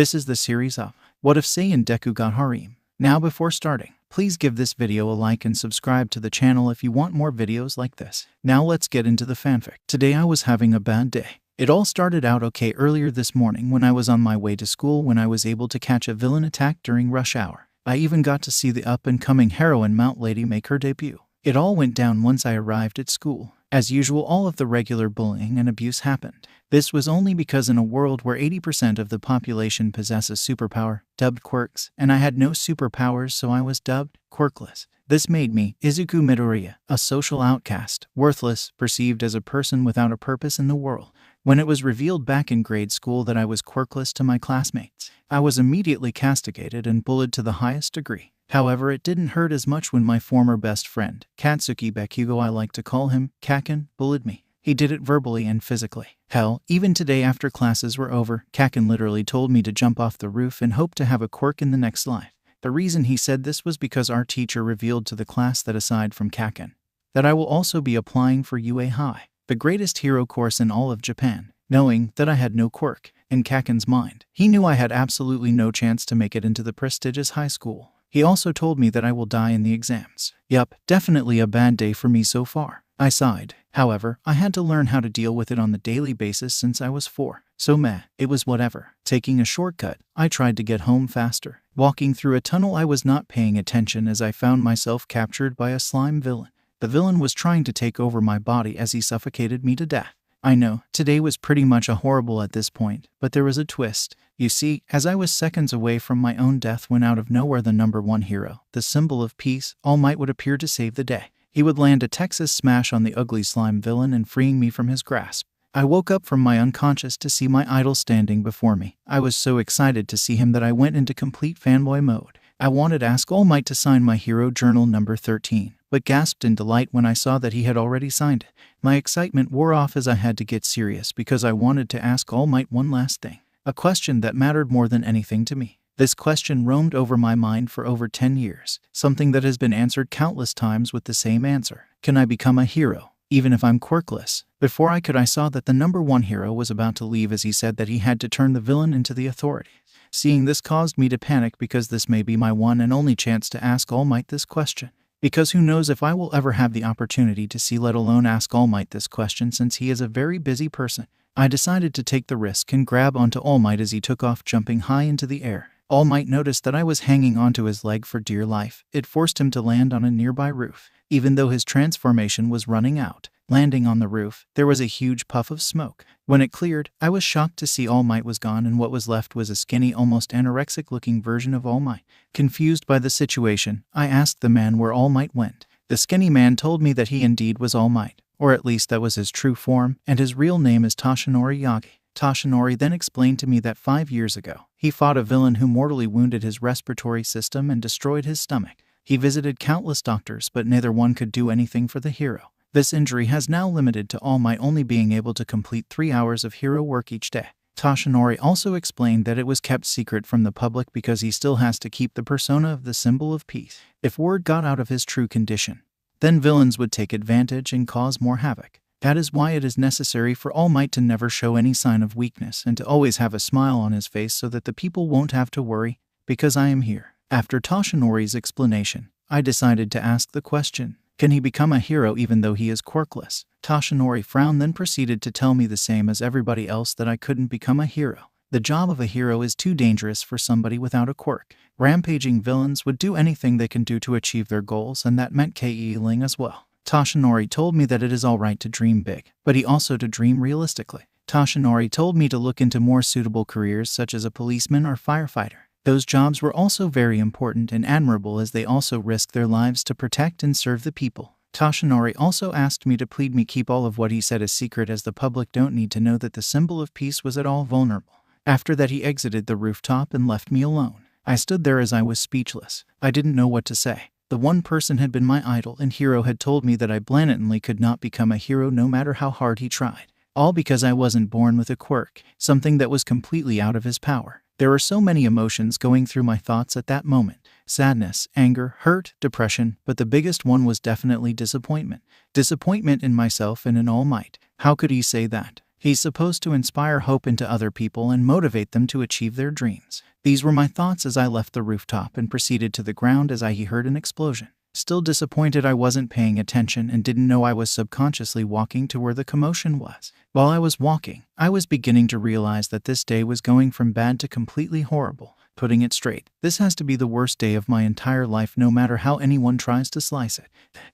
This is the series of What If Saiyan Deku Got Harem. Now before starting, please give this video a like and subscribe to the channel if you want more videos like this. Now let's get into the fanfic. Today I was having a bad day. It all started out okay earlier this morning when I was on my way to school when I was able to catch a villain attack during rush hour. I even got to see the up-and-coming heroine Mount Lady make her debut. It all went down once I arrived at school. As usual, all of the regular bullying and abuse happened. This was only because in a world where 80% of the population possess a superpower, dubbed quirks, and I had no superpowers, so I was dubbed quirkless. This made me Izuku Midoriya, a social outcast, worthless, perceived as a person without a purpose in the world. When it was revealed back in grade school that I was quirkless to my classmates, I was immediately castigated and bullied to the highest degree. However, it didn't hurt as much when my former best friend, Katsuki Bakugo, I like to call him, Kaken, bullied me. He did it verbally and physically. Hell, even today after classes were over, Kaken literally told me to jump off the roof and hope to have a quirk in the next life. The reason he said this was because our teacher revealed to the class that aside from Kaken, that I will also be applying for UA High, the greatest hero course in all of Japan. Knowing that I had no quirk, in Kaken's mind, he knew I had absolutely no chance to make it into the prestigious high school. He also told me that I will die in the exams. Yup, definitely a bad day for me so far. I sighed. However, I had to learn how to deal with it on the daily basis since I was 4. So meh, it was whatever. Taking a shortcut, I tried to get home faster. Walking through a tunnel, I was not paying attention as I found myself captured by a slime villain. The villain was trying to take over my body as he suffocated me to death. I know, today was pretty much a horrible at this point, but there was a twist. You see, as I was seconds away from my own death when out of nowhere the #1 hero, the symbol of peace, All Might, would appear to save the day. He would land a Texas smash on the ugly slime villain and freeing me from his grasp. I woke up from my unconscious to see my idol standing before me. I was so excited to see him that I went into complete fanboy mode. I wanted to ask All Might to sign my hero journal number 13, but gasped in delight when I saw that he had already signed it. My excitement wore off as I had to get serious because I wanted to ask All Might one last thing. A question that mattered more than anything to me. This question roamed over my mind for over 10 years, something that has been answered countless times with the same answer. Can I become a hero, even if I'm quirkless? Before I could, I saw that the #1 hero was about to leave as he said that he had to turn the villain into the authorities. Seeing this caused me to panic because this may be my one and only chance to ask All Might this question. Because who knows if I will ever have the opportunity to see, let alone ask All Might this question, since he is a very busy person. I decided to take the risk and grab onto All Might as he took off, jumping high into the air. All Might noticed that I was hanging onto his leg for dear life. It forced him to land on a nearby roof, even though his transformation was running out. Landing on the roof, there was a huge puff of smoke. When it cleared, I was shocked to see All Might was gone, and what was left was a skinny, almost anorexic-looking version of All Might. Confused by the situation, I asked the man where All Might went. The skinny man told me that he indeed was All Might, or at least that was his true form, and his real name is Toshinori Yagi. Toshinori then explained to me that 5 years ago, he fought a villain who mortally wounded his respiratory system and destroyed his stomach. He visited countless doctors, but neither one could do anything for the hero. This injury has now limited to All Might only being able to complete 3 hours of hero work each day. Toshinori also explained that it was kept secret from the public because he still has to keep the persona of the symbol of peace. If word got out of his true condition, then villains would take advantage and cause more havoc. That is why it is necessary for All Might to never show any sign of weakness and to always have a smile on his face so that the people won't have to worry, because I am here. After Toshinori's explanation, I decided to ask the question, can he become a hero even though he is quirkless? Toshinori frowned, then proceeded to tell me the same as everybody else that I couldn't become a hero. The job of a hero is too dangerous for somebody without a quirk. Rampaging villains would do anything they can do to achieve their goals, and that meant killing as well. Toshinori told me that it is alright to dream big, but he also to dream realistically. Toshinori told me to look into more suitable careers such as a policeman or firefighter. Those jobs were also very important and admirable as they also risk their lives to protect and serve the people. Toshinori also asked me to plead me keep all of what he said a secret, as the public don't need to know that the symbol of peace was at all vulnerable. After that, he exited the rooftop and left me alone. I stood there as I was speechless. I didn't know what to say. The one person had been my idol and hero had told me that I blatantly could not become a hero no matter how hard he tried. All because I wasn't born with a quirk, something that was completely out of his power. There were so many emotions going through my thoughts at that moment. Sadness, anger, hurt, depression, but the biggest one was definitely disappointment. Disappointment in myself and in All Might. How could he say that? He's supposed to inspire hope into other people and motivate them to achieve their dreams. These were my thoughts as I left the rooftop and proceeded to the ground as I heard an explosion. Still disappointed I wasn't paying attention and didn't know I was subconsciously walking to where the commotion was. While I was walking, I was beginning to realize that this day was going from bad to completely horrible. Putting it straight, this has to be the worst day of my entire life no matter how anyone tries to slice it.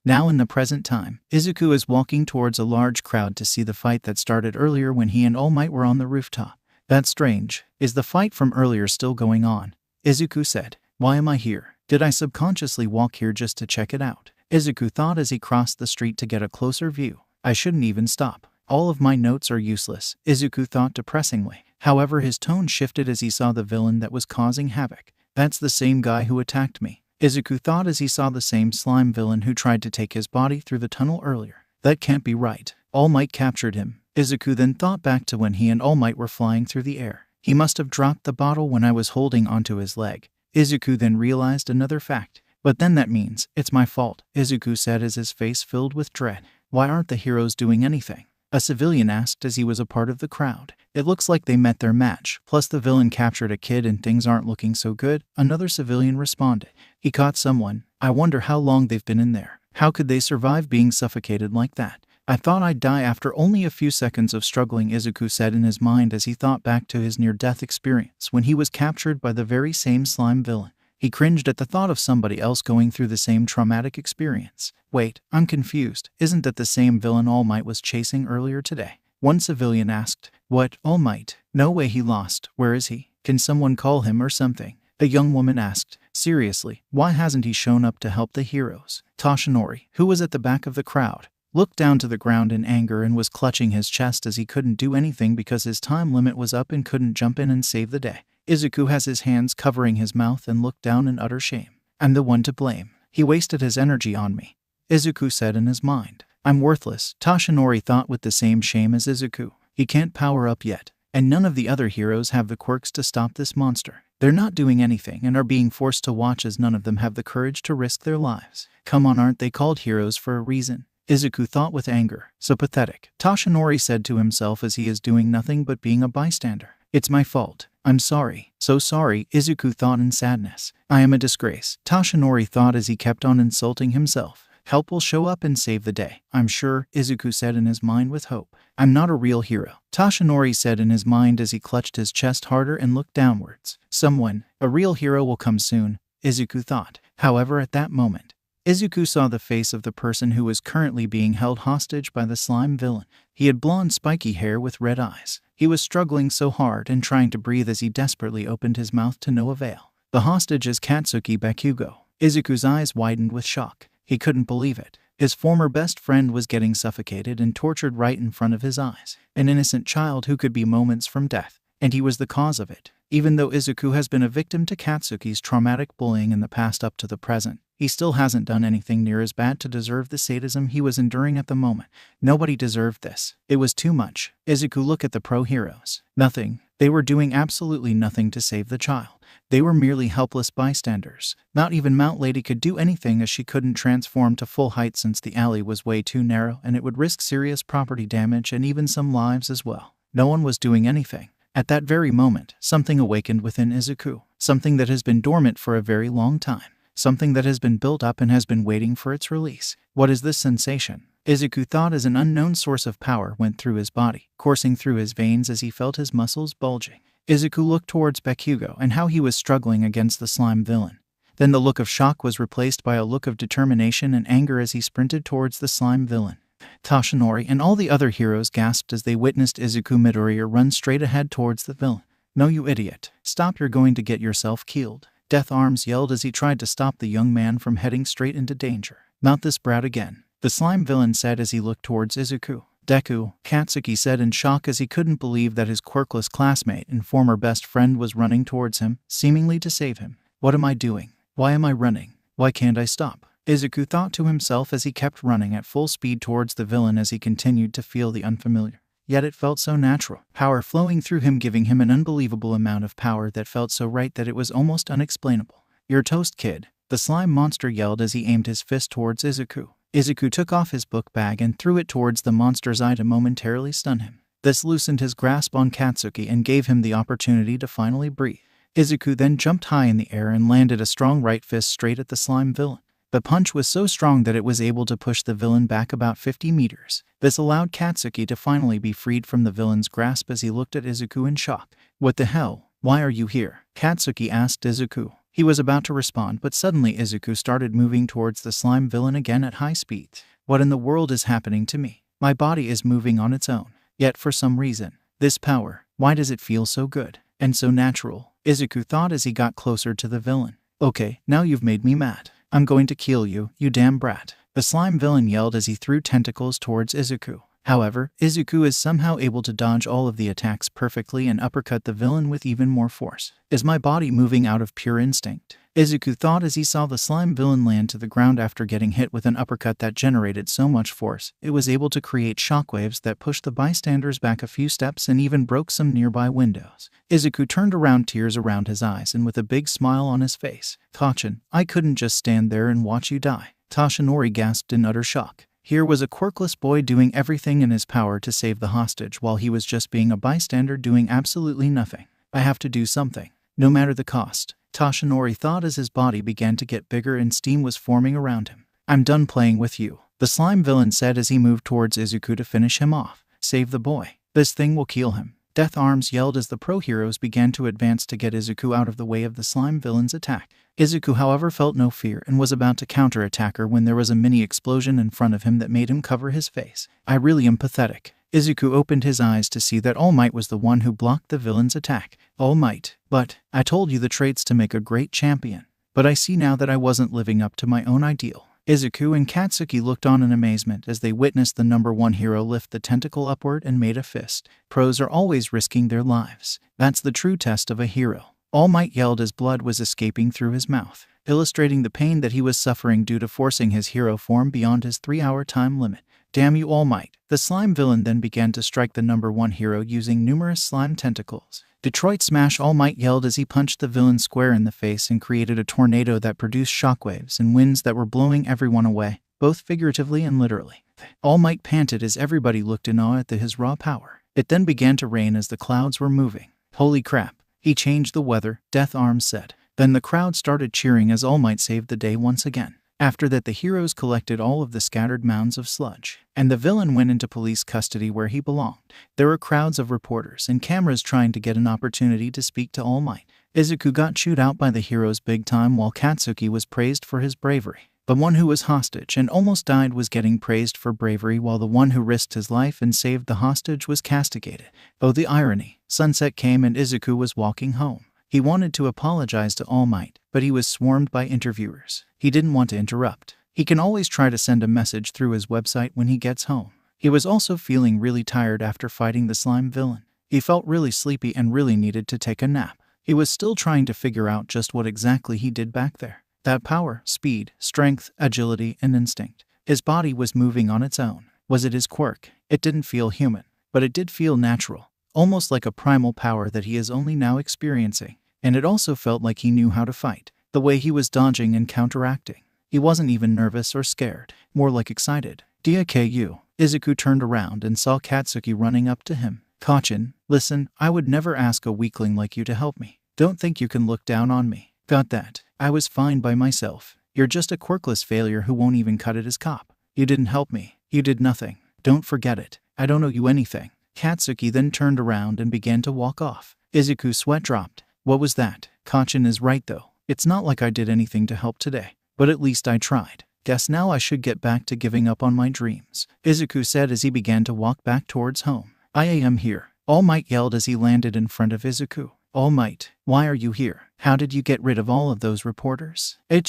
Now in the present time, Izuku is walking towards a large crowd to see the fight that started earlier when he and All Might were on the rooftop. That's strange. Is the fight from earlier still going on? Izuku said. Why am I here? Did I subconsciously walk here just to check it out? Izuku thought as he crossed the street to get a closer view. I shouldn't even stop. All of my notes are useless, Izuku thought depressingly. However, his tone shifted as he saw the villain that was causing havoc. That's the same guy who attacked me, Izuku thought as he saw the same slime villain who tried to take his body through the tunnel earlier. That can't be right. All Might captured him. Izuku then thought back to when he and All Might were flying through the air. He must have dropped the bottle when I was holding onto his leg. Izuku then realized another fact. But then that means it's my fault, Izuku said as his face filled with dread. Why aren't the heroes doing anything? A civilian asked as he was a part of the crowd. It looks like they met their match, plus the villain captured a kid and things aren't looking so good, another civilian responded. He caught someone. I wonder how long they've been in there. How could they survive being suffocated like that? I thought I'd die after only a few seconds of struggling, Izuku said in his mind as he thought back to his near-death experience when he was captured by the very same slime villain. He cringed at the thought of somebody else going through the same traumatic experience. Wait, I'm confused. Isn't that the same villain All Might was chasing earlier today? One civilian asked. What, All Might? No way, he lost. Where is he? Can someone call him or something? A young woman asked. Seriously, why hasn't he shown up to help the heroes? Toshinori, who was at the back of the crowd, looked down to the ground in anger and was clutching his chest as he couldn't do anything because his time limit was up and couldn't jump in and save the day. Izuku has his hands covering his mouth and looked down in utter shame. I'm the one to blame. He wasted his energy on me, Izuku said in his mind. I'm worthless, Toshinori thought with the same shame as Izuku. He can't power up yet, and none of the other heroes have the quirks to stop this monster. They're not doing anything and are being forced to watch as none of them have the courage to risk their lives. Come on, aren't they called heroes for a reason? Izuku thought with anger. So pathetic, Toshinori said to himself as he is doing nothing but being a bystander. It's my fault. I'm sorry. So sorry, Izuku thought in sadness. I am a disgrace, Toshinori thought as he kept on insulting himself. Help will show up and save the day, I'm sure, Izuku said in his mind with hope. I'm not a real hero, Toshinori said in his mind as he clutched his chest harder and looked downwards. A real hero will come soon, Izuku thought. However, at that moment, Izuku saw the face of the person who was currently being held hostage by the slime villain. He had blonde spiky hair with red eyes. He was struggling so hard and trying to breathe as he desperately opened his mouth to no avail. The hostage is Katsuki Bakugo. Izuku's eyes widened with shock. He couldn't believe it. His former best friend was getting suffocated and tortured right in front of his eyes. An innocent child who could be moments from death. And he was the cause of it. Even though Izuku has been a victim to Katsuki's traumatic bullying in the past up to the present, he still hasn't done anything near as bad to deserve the sadism he was enduring at the moment. Nobody deserved this. It was too much. Izuku looked at the pro heroes. Nothing. They were doing absolutely nothing to save the child. They were merely helpless bystanders. Not even Mount Lady could do anything as she couldn't transform to full height since the alley was way too narrow and it would risk serious property damage and even some lives as well. No one was doing anything. At that very moment, something awakened within Izuku. Something that has been dormant for a very long time. Something that has been built up and has been waiting for its release. What is this sensation? Izuku thought as an unknown source of power went through his body, coursing through his veins as he felt his muscles bulging. Izuku looked towards Bakugo and how he was struggling against the slime villain. Then the look of shock was replaced by a look of determination and anger as he sprinted towards the slime villain. Toshinori and all the other heroes gasped as they witnessed Izuku Midoriya run straight ahead towards the villain. No, you idiot. Stop, you're going to get yourself killed. Death Arms yelled as he tried to stop the young man from heading straight into danger. Not this brat again, the slime villain said as he looked towards Izuku. Deku, Katsuki said in shock as he couldn't believe that his quirkless classmate and former best friend was running towards him, seemingly to save him. What am I doing? Why am I running? Why can't I stop? Izuku thought to himself as he kept running at full speed towards the villain as he continued to feel the unfamiliar. Yet it felt so natural, power flowing through him giving him an unbelievable amount of power that felt so right that it was almost unexplainable. You're toast, kid, the slime monster yelled as he aimed his fist towards Izuku. Izuku took off his book bag and threw it towards the monster's eye to momentarily stun him. This loosened his grasp on Katsuki and gave him the opportunity to finally breathe. Izuku then jumped high in the air and landed a strong right fist straight at the slime villain. The punch was so strong that it was able to push the villain back about 50 meters. This allowed Katsuki to finally be freed from the villain's grasp as he looked at Izuku in shock. "What the hell? Why are you here?" Katsuki asked Izuku. He was about to respond, but suddenly Izuku started moving towards the slime villain again at high speed. "What in the world is happening to me? My body is moving on its own. Yet for some reason, this power, why does it feel so good and so natural?" Izuku thought as he got closer to the villain. "Okay, now you've made me mad. I'm going to kill you, you damn brat." The slime villain yelled as he threw tentacles towards Izuku. However, Izuku is somehow able to dodge all of the attacks perfectly and uppercut the villain with even more force. "Is my body moving out of pure instinct?" Izuku thought as he saw the slime villain land to the ground after getting hit with an uppercut that generated so much force, it was able to create shockwaves that pushed the bystanders back a few steps and even broke some nearby windows. Izuku turned around, tears around his eyes and with a big smile on his face. "Kachin, I couldn't just stand there and watch you die." Toshinori gasped in utter shock. Here was a quirkless boy doing everything in his power to save the hostage while he was just being a bystander doing absolutely nothing. "I have to do something, no matter the cost," Toshinori thought as his body began to get bigger and steam was forming around him. "I'm done playing with you," the slime villain said as he moved towards Izuku to finish him off. "Save the boy. This thing will kill him." Death Arms yelled as the pro heroes began to advance to get Izuku out of the way of the slime villain's attack. Izuku, however, felt no fear and was about to counterattack her when there was a mini explosion in front of him that made him cover his face. "I really am pathetic." Izuku opened his eyes to see that All Might was the one who blocked the villain's attack. "All Might, but I told you the traits to make a great champion. But I see now that I wasn't living up to my own ideal." Izuku and Katsuki looked on in amazement as they witnessed the number one hero lift the tentacle upward and made a fist. Pros are always risking their lives. That's the true test of a hero. All Might yelled as blood was escaping through his mouth, illustrating the pain that he was suffering due to forcing his hero form beyond his 3-hour time limit. "Damn you, All Might." The slime villain then began to strike the number one hero using numerous slime tentacles. "Detroit Smash," All Might yelled as he punched the villain square in the face and created a tornado that produced shockwaves and winds that were blowing everyone away, both figuratively and literally. All Might panted as everybody looked in awe at his raw power. It then began to rain as the clouds were moving. "Holy crap, he changed the weather," Death Arms said. Then the crowd started cheering as All Might saved the day once again. After that, the heroes collected all of the scattered mounds of sludge, and the villain went into police custody where he belonged. There were crowds of reporters and cameras trying to get an opportunity to speak to All Might. Izuku got chewed out by the heroes big time while Katsuki was praised for his bravery. The one who was hostage and almost died was getting praised for bravery while the one who risked his life and saved the hostage was castigated. Oh, the irony. Sunset came and Izuku was walking home. He wanted to apologize to All Might, but he was swarmed by interviewers. He didn't want to interrupt. He can always try to send a message through his website when he gets home. He was also feeling really tired after fighting the slime villain. He felt really sleepy and really needed to take a nap. He was still trying to figure out just what exactly he did back there. That power, speed, strength, agility, and instinct. His body was moving on its own. Was it his quirk? It didn't feel human, but it did feel natural. Almost like a primal power that he is only now experiencing. And it also felt like he knew how to fight. The way he was dodging and counteracting. He wasn't even nervous or scared, more like excited. "Deku." Izuku turned around and saw Katsuki running up to him. "Kachin, listen, I would never ask a weakling like you to help me. Don't think you can look down on me. Got that? I was fine by myself. You're just a quirkless failure who won't even cut it as cop. You didn't help me. You did nothing. Don't forget it. I don't owe you anything." Katsuki then turned around and began to walk off. Izuku's sweat dropped. What was that? Kachin is right though. It's not like I did anything to help today. But at least I tried. Guess now I should get back to giving up on my dreams, Izuku said as he began to walk back towards home. "I am here," All Might yelled as he landed in front of Izuku. "All Might, why are you here? How did you get rid of all of those reporters?" I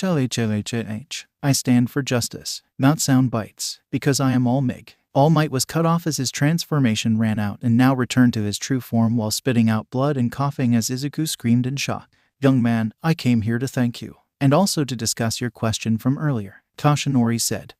stand for justice, not sound bites, because I am All Mig. All Might was cut off as his transformation ran out and now returned to his true form while spitting out blood and coughing as Izuku screamed in shock. "Young man, I came here to thank you, and also to discuss your question from earlier," Toshinori said.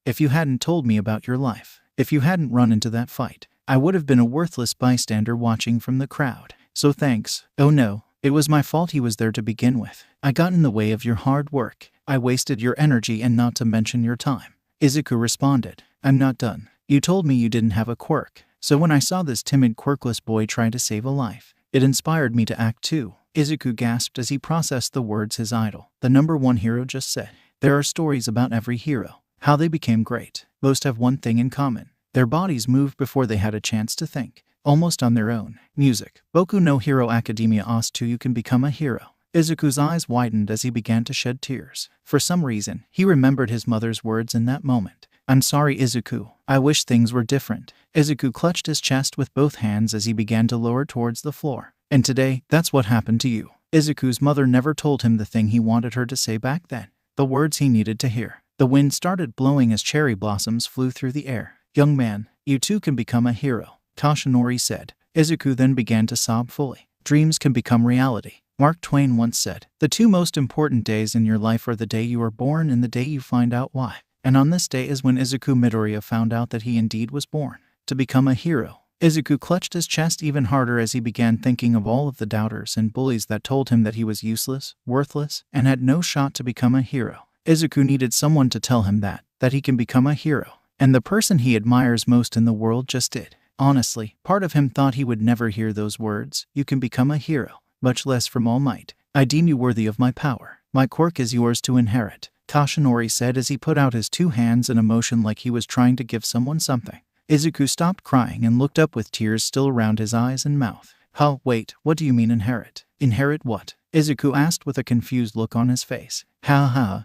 If you hadn't told me about your life, if you hadn't run into that fight, I would have been a worthless bystander watching from the crowd. So thanks." "Oh no, it was my fault he was there to begin with. I got in the way of your hard work. I wasted your energy and not to mention your time," Izuku responded. "I'm not done. You told me you didn't have a quirk, So when I saw this timid quirkless boy try to save a life, it inspired me to act too. Izuku gasped as he processed the words his idol, the #1 hero, just said. There are stories about every hero, how they became great. Most have one thing in common. Their bodies moved before they had a chance to think, almost on their own. Music. Boku no Hero Academia Ost you can become a hero. Izuku's eyes widened as he began to shed tears. For some reason, he remembered his mother's words in that moment. I'm sorry, Izuku. I wish things were different. Izuku clutched his chest with both hands as he began to lower towards the floor. And today, that's what happened to you. Izuku's mother never told him the thing he wanted her to say back then. The words he needed to hear. The wind started blowing as cherry blossoms flew through the air. Young man, you too can become a hero, Toshinori said. Izuku then began to sob fully. Dreams can become reality. Mark Twain once said, the two most important days in your life are the day you are born and the day you find out why. And on this day is when Izuku Midoriya found out that he indeed was born to become a hero. Izuku clutched his chest even harder as he began thinking of all of the doubters and bullies that told him that he was useless, worthless, and had no shot to become a hero. Izuku needed someone to tell him that he can become a hero. And the person he admires most in the world just did. Honestly, part of him thought he would never hear those words, you can become a hero, much less from All Might. I deem you worthy of my power. My quirk is yours to inherit, Toshinori said as he put out his two hands in a motion like he was trying to give someone something. Izuku stopped crying and looked up with tears still around his eyes and mouth. Huh, wait, what do you mean inherit? Inherit what? Izuku asked with a confused look on his face.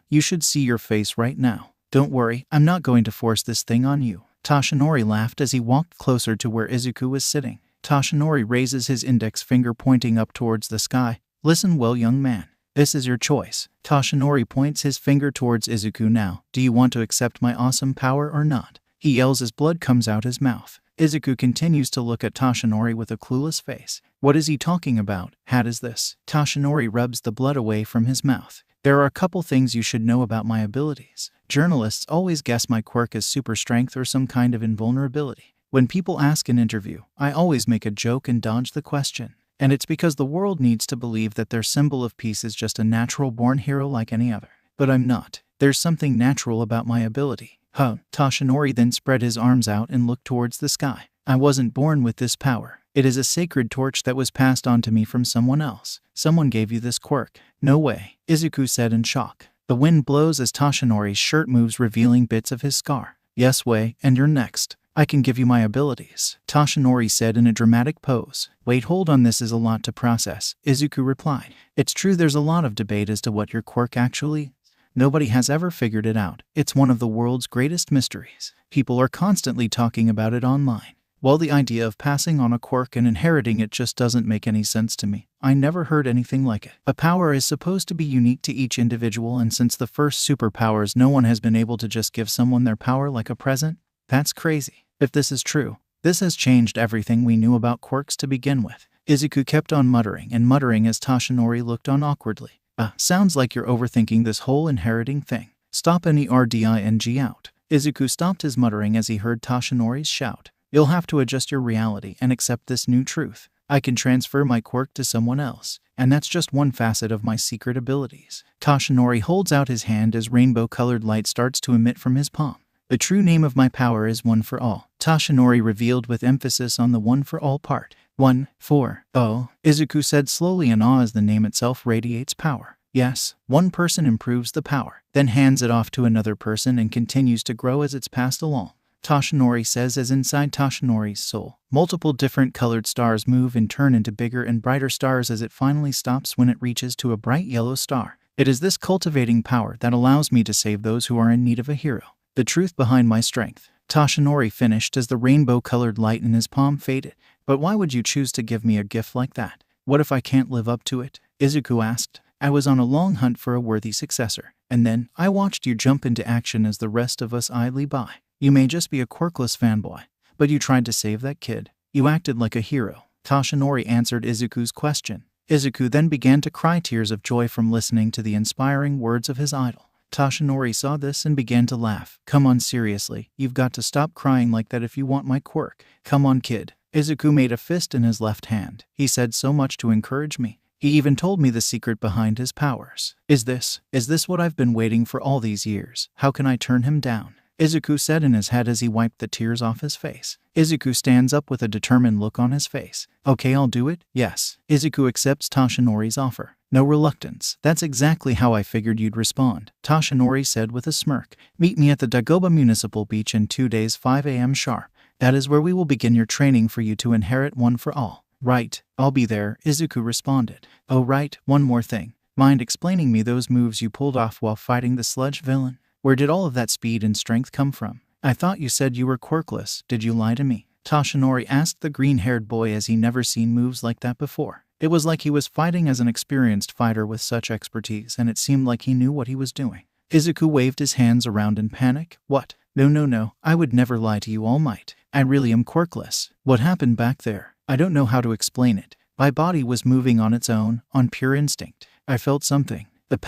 You should see your face right now. Don't worry, I'm not going to force this thing on you. Toshinori laughed as he walked closer to where Izuku was sitting. Toshinori raises his index finger pointing up towards the sky. Listen well, young man. This is your choice. Toshinori points his finger towards Izuku now. Do you want to accept my awesome power or not? He yells as blood comes out his mouth. Izuku continues to look at Toshinori with a clueless face. What is he talking about? How is this? Toshinori rubs the blood away from his mouth. There are a couple things you should know about my abilities. Journalists always guess my quirk is super strength or some kind of invulnerability. When people ask an interview, I always make a joke and dodge the question. And it's because the world needs to believe that their symbol of peace is just a natural-born hero like any other. But I'm not. There's something natural about my ability. Toshinori then spread his arms out and looked towards the sky. I wasn't born with this power. It is a sacred torch that was passed on to me from someone else. Someone gave you this quirk. No way, Izuku said in shock. The wind blows as Toshinori's shirt moves, revealing bits of his scar. Yes way, and you're next. I can give you my abilities, Toshinori said in a dramatic pose. Wait, hold on, this is a lot to process, Izuku replied. It's true there's a lot of debate as to what your quirk actually is. Nobody has ever figured it out. It's one of the world's greatest mysteries. People are constantly talking about it online. Well, the idea of passing on a quirk and inheriting it just doesn't make any sense to me. I never heard anything like it. A power is supposed to be unique to each individual, and since the first superpowers, no one has been able to just give someone their power like a present? That's crazy. If this is true, this has changed everything we knew about quirks to begin with. Izuku kept on muttering and muttering as Toshinori looked on awkwardly. Sounds like you're overthinking this whole inheriting thing. Stop any RDING out. Izuku stopped his muttering as he heard Toshinori's shout. You'll have to adjust your reality and accept this new truth. I can transfer my quirk to someone else, and that's just one facet of my secret abilities. Toshinori holds out his hand as rainbow-colored light starts to emit from his palm. The true name of my power is One for All, Toshinori revealed with emphasis on the one for all part. 1, 4, oh, Izuku said slowly in awe as the name itself radiates power. Yes, one person improves the power, then hands it off to another person and continues to grow as it's passed along. Toshinori says as inside Toshinori's soul, multiple different colored stars move and turn into bigger and brighter stars as it finally stops when it reaches to a bright yellow star. It is this cultivating power that allows me to save those who are in need of a hero. The truth behind my strength. Toshinori finished as the rainbow-colored light in his palm faded. But why would you choose to give me a gift like that? What if I can't live up to it? Izuku asked. I was on a long hunt for a worthy successor, and then I watched you jump into action as the rest of us idly by. You may just be a quirkless fanboy, but you tried to save that kid. You acted like a hero. Toshinori answered Izuku's question. Izuku then began to cry tears of joy from listening to the inspiring words of his idol. Toshinori saw this and began to laugh. Come on, seriously, you've got to stop crying like that if you want my quirk. Come on, kid. Izuku made a fist in his left hand. He said so much to encourage me. He even told me the secret behind his powers. Is this what I've been waiting for all these years? How can I turn him down? Izuku said in his head as he wiped the tears off his face. Izuku stands up with a determined look on his face. Okay, I'll do it, yes. Izuku accepts Toshinori's offer. No reluctance. That's exactly how I figured you'd respond, Toshinori said with a smirk. Meet me at the Dagoba Municipal Beach in 2 days 5 a.m. sharp. That is where we will begin your training for you to inherit one for all. Right, I'll be there, Izuku responded. Oh right, one more thing. Mind explaining me those moves you pulled off while fighting the sludge villain? Where did all of that speed and strength come from? I thought you said you were quirkless. Did you lie to me? Toshinori asked the green-haired boy as he never seen moves like that before. It was like he was fighting as an experienced fighter with such expertise, and it seemed like he knew what he was doing. Izuku waved his hands around in panic. What? No, I would never lie to you, All Might. I really am quirkless. What happened back there? I don't know how to explain it. My body was moving on its own, on pure instinct. I felt something. A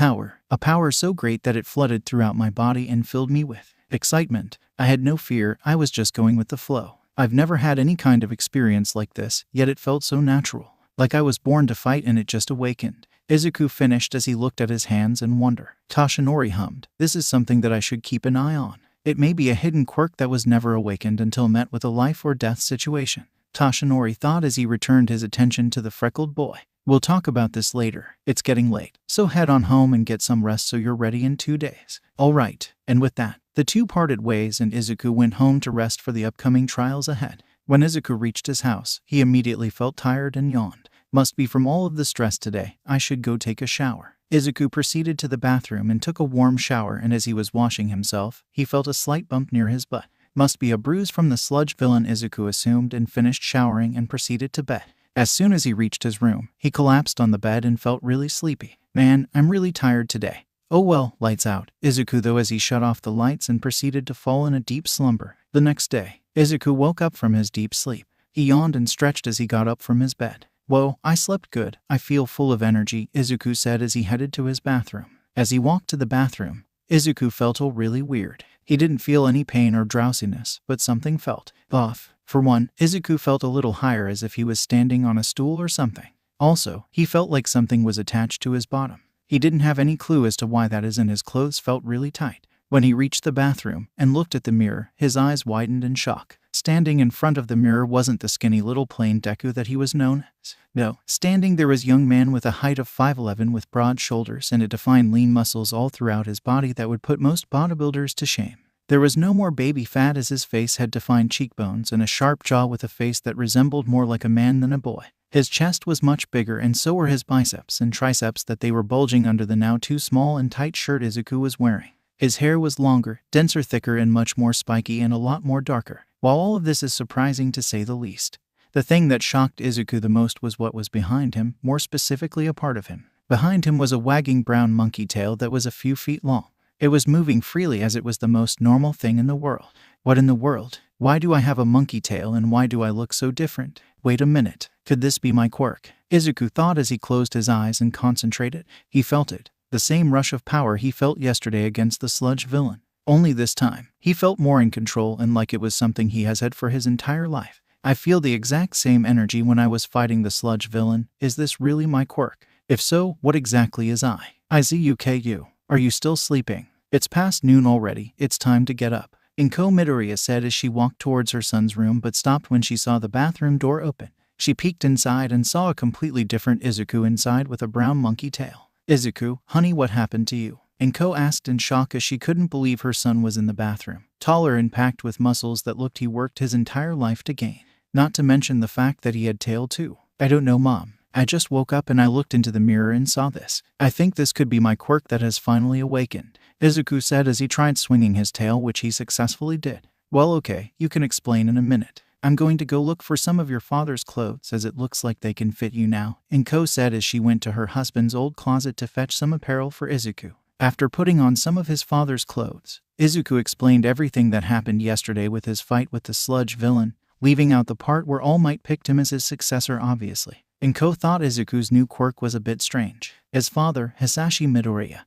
power so great that it flooded throughout my body and filled me with excitement. I had no fear, I was just going with the flow. I've never had any kind of experience like this, yet it felt so natural. Like I was born to fight and it just awakened. Izuku finished as he looked at his hands in wonder. Toshinori hummed. This is something that I should keep an eye on. It may be a hidden quirk that was never awakened until met with a life or death situation, Toshinori thought as he returned his attention to the freckled boy. We'll talk about this later. It's getting late, so head on home and get some rest so you're ready in 2 days. All right. And with that, the two parted ways and Izuku went home to rest for the upcoming trials ahead. When Izuku reached his house, he immediately felt tired and yawned. Must be from all of the stress today. I should go take a shower. Izuku proceeded to the bathroom and took a warm shower, and as he was washing himself, he felt a slight bump near his butt. Must be a bruise from the sludge villain, Izuku assumed, and finished showering and proceeded to bed. As soon as he reached his room, he collapsed on the bed and felt really sleepy. Man, I'm really tired today. Oh well, lights out, Izuku though as he shut off the lights and proceeded to fall in a deep slumber. The next day, Izuku woke up from his deep sleep. He yawned and stretched as he got up from his bed. Whoa, I slept good. I feel full of energy, Izuku said as he headed to his bathroom. As he walked to the bathroom, Izuku felt really weird. He didn't feel any pain or drowsiness, but something felt off. For one, Izuku felt a little higher as if he was standing on a stool or something. Also, he felt like something was attached to his bottom. He didn't have any clue as to why that is, and his clothes felt really tight. When he reached the bathroom and looked at the mirror, his eyes widened in shock. Standing in front of the mirror wasn't the skinny little plain Deku that he was known as. No, standing there was a young man with a height of 5'11" with broad shoulders and a defined lean muscles all throughout his body that would put most bodybuilders to shame. There was no more baby fat as his face had defined cheekbones and a sharp jaw with a face that resembled more like a man than a boy. His chest was much bigger and so were his biceps and triceps that they were bulging under the now too small and tight shirt Izuku was wearing. His hair was longer, denser, thicker, and much more spiky and a lot more darker. While all of this is surprising to say the least, the thing that shocked Izuku the most was what was behind him, more specifically a part of him. Behind him was a wagging brown monkey tail that was a few feet long. It was moving freely as it was the most normal thing in the world. What in the world? Why do I have a monkey tail and why do I look so different? Wait a minute. Could this be my quirk? Izuku thought as he closed his eyes and concentrated. He felt it. The same rush of power he felt yesterday against the sludge villain. Only this time, he felt more in control and like it was something he has had for his entire life. I feel the exact same energy when I was fighting the sludge villain. Is this really my quirk? If so, what exactly is Izuku? Are you still sleeping? It's past noon already. It's time to get up, Inko Midoriya said as she walked towards her son's room but stopped when she saw the bathroom door open. She peeked inside and saw a completely different Izuku inside with a brown monkey tail. Izuku, honey, what happened to you? Inko asked in shock as she couldn't believe her son was in the bathroom. Taller and packed with muscles that looked he worked his entire life to gain. Not to mention the fact that he had tail too. I don't know, Mom. I just woke up and I looked into the mirror and saw this. I think this could be my quirk that has finally awakened, Izuku said as he tried swinging his tail, which he successfully did. Well, okay, you can explain in a minute. I'm going to go look for some of your father's clothes as it looks like they can fit you now, Inko said as she went to her husband's old closet to fetch some apparel for Izuku. After putting on some of his father's clothes, Izuku explained everything that happened yesterday with his fight with the sludge villain, leaving out the part where All Might picked him as his successor obviously. Inko thought Izuku's new quirk was a bit strange. His father, Hisashi Midoriya,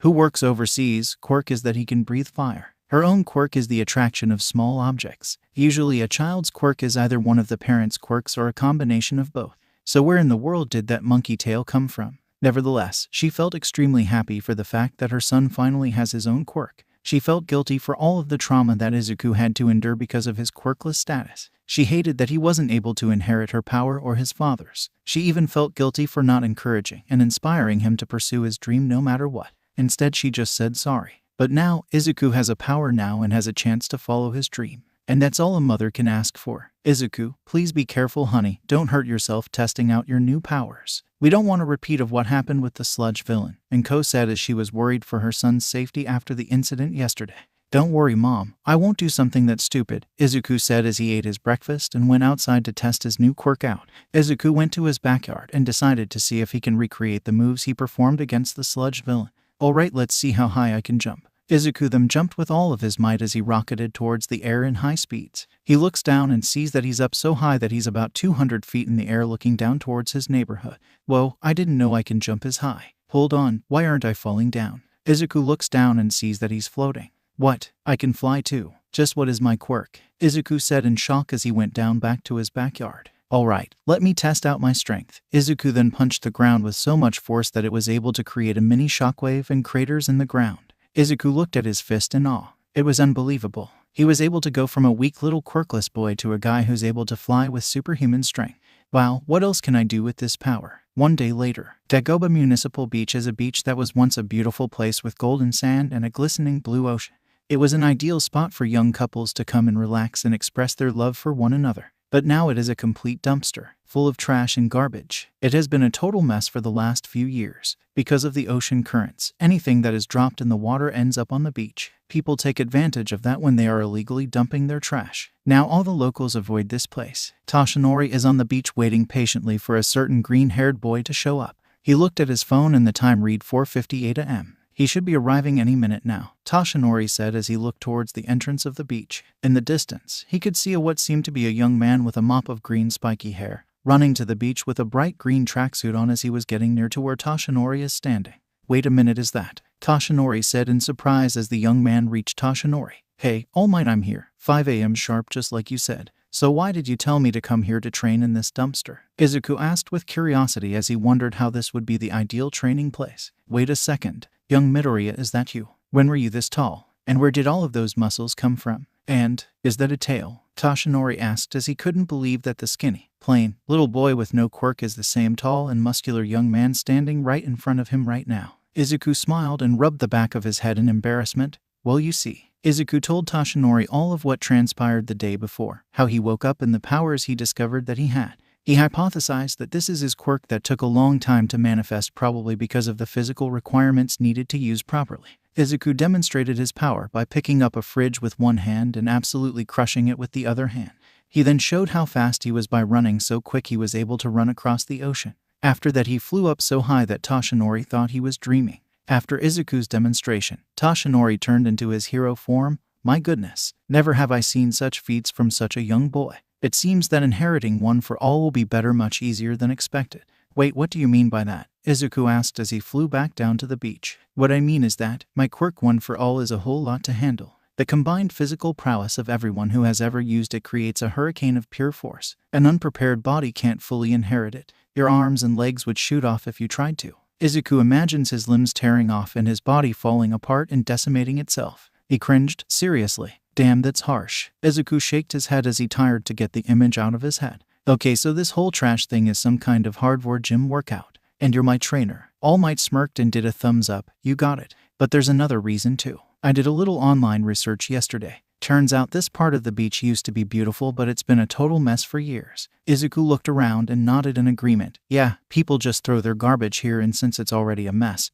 who works overseas, quirk is that he can breathe fire. Her own quirk is the attraction of small objects. Usually a child's quirk is either one of the parents' quirks or a combination of both. So where in the world did that monkey tail come from? Nevertheless, she felt extremely happy for the fact that her son finally has his own quirk. She felt guilty for all of the trauma that Izuku had to endure because of his quirkless status. She hated that he wasn't able to inherit her power or his father's. She even felt guilty for not encouraging and inspiring him to pursue his dream no matter what. Instead, she just said sorry. But now, Izuku has a power now and has a chance to follow his dream. And that's all a mother can ask for. Izuku, please be careful, honey. Don't hurt yourself testing out your new powers. We don't want a repeat of what happened with the sludge villain, and Ko said as she was worried for her son's safety after the incident yesterday. Don't worry, Mom. I won't do something that's stupid, Izuku said as he ate his breakfast and went outside to test his new quirk out. Izuku went to his backyard and decided to see if he can recreate the moves he performed against the sludge villain. Alright, let's see how high I can jump. Izuku then jumped with all of his might as he rocketed towards the air in high speeds. He looks down and sees that he's up so high that he's about 200 feet in the air looking down towards his neighborhood. Whoa, I didn't know I can jump as high. Hold on, why aren't I falling down? Izuku looks down and sees that he's floating. What? I can fly too. Just what is my quirk? Izuku said in shock as he went down back to his backyard. Alright, let me test out my strength. Izuku then punched the ground with so much force that it was able to create a mini shockwave and craters in the ground. Izuku looked at his fist in awe. It was unbelievable. He was able to go from a weak little quirkless boy to a guy who's able to fly with superhuman strength. Wow, what else can I do with this power? One day later, Dagoba Municipal Beach is a beach that was once a beautiful place with golden sand and a glistening blue ocean. It was an ideal spot for young couples to come and relax and express their love for one another. But now it is a complete dumpster, full of trash and garbage. It has been a total mess for the last few years. Because of the ocean currents, anything that is dropped in the water ends up on the beach. People take advantage of that when they are illegally dumping their trash. Now all the locals avoid this place. Toshinori is on the beach waiting patiently for a certain green-haired boy to show up. He looked at his phone and the time read 4:58 a.m. He should be arriving any minute now, Toshinori said as he looked towards the entrance of the beach. In the distance, he could see what seemed to be a young man with a mop of green spiky hair, running to the beach with a bright green tracksuit on as he was getting near to where Toshinori is standing. Wait a minute, is that? Toshinori said in surprise as the young man reached Toshinori. Hey, All Might, I'm here. 5 a.m. sharp just like you said. So why did you tell me to come here to train in this dumpster? Izuku asked with curiosity as he wondered how this would be the ideal training place. Wait a second. Young Midoriya, is that you? When were you this tall? And where did all of those muscles come from? And, is that a tail? Toshinori asked as he couldn't believe that the skinny, plain, little boy with no quirk is the same tall and muscular young man standing right in front of him right now. Izuku smiled and rubbed the back of his head in embarrassment. Well, you see. Izuku told Toshinori all of what transpired the day before, how he woke up and the powers he discovered that he had. He hypothesized that this is his quirk that took a long time to manifest, probably because of the physical requirements needed to use properly. Izuku demonstrated his power by picking up a fridge with one hand and absolutely crushing it with the other hand. He then showed how fast he was by running so quick he was able to run across the ocean. After that, he flew up so high that Toshinori thought he was dreaming. After Izuku's demonstration, Toshinori turned into his hero form. My goodness, never have I seen such feats from such a young boy. It seems that inheriting one for all will be better, much easier than expected. Wait, what do you mean by that? Izuku asked as he flew back down to the beach. What I mean is that my quirk one for all is a whole lot to handle. The combined physical prowess of everyone who has ever used it creates a hurricane of pure force. An unprepared body can't fully inherit it. Your arms and legs would shoot off if you tried to. Izuku imagines his limbs tearing off and his body falling apart and decimating itself. He cringed. Seriously. Damn, that's harsh. Izuku shook his head as he tried to get the image out of his head. Okay, so this whole trash thing is some kind of hardcore gym workout. And you're my trainer. All Might smirked and did a thumbs up. You got it. But there's another reason too. I did a little online research yesterday. Turns out this part of the beach used to be beautiful, but it's been a total mess for years. Izuku looked around and nodded in agreement. Yeah, people just throw their garbage here, and since it's already a mess,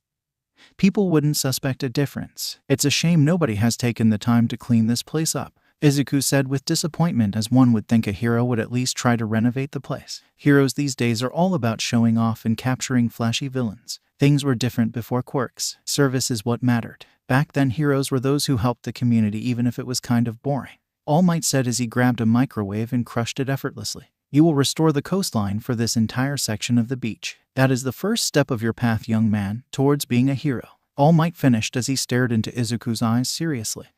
people wouldn't suspect a difference. It's a shame nobody has taken the time to clean this place up, Izuku said with disappointment, as one would think a hero would at least try to renovate the place. Heroes these days are all about showing off and capturing flashy villains. Things were different before quirks. Service is what mattered. Back then, heroes were those who helped the community even if it was kind of boring. All Might said as he grabbed a microwave and crushed it effortlessly. You will restore the coastline for this entire section of the beach. That is the first step of your path, young man, towards being a hero. All Might finished as he stared into Izuku's eyes seriously.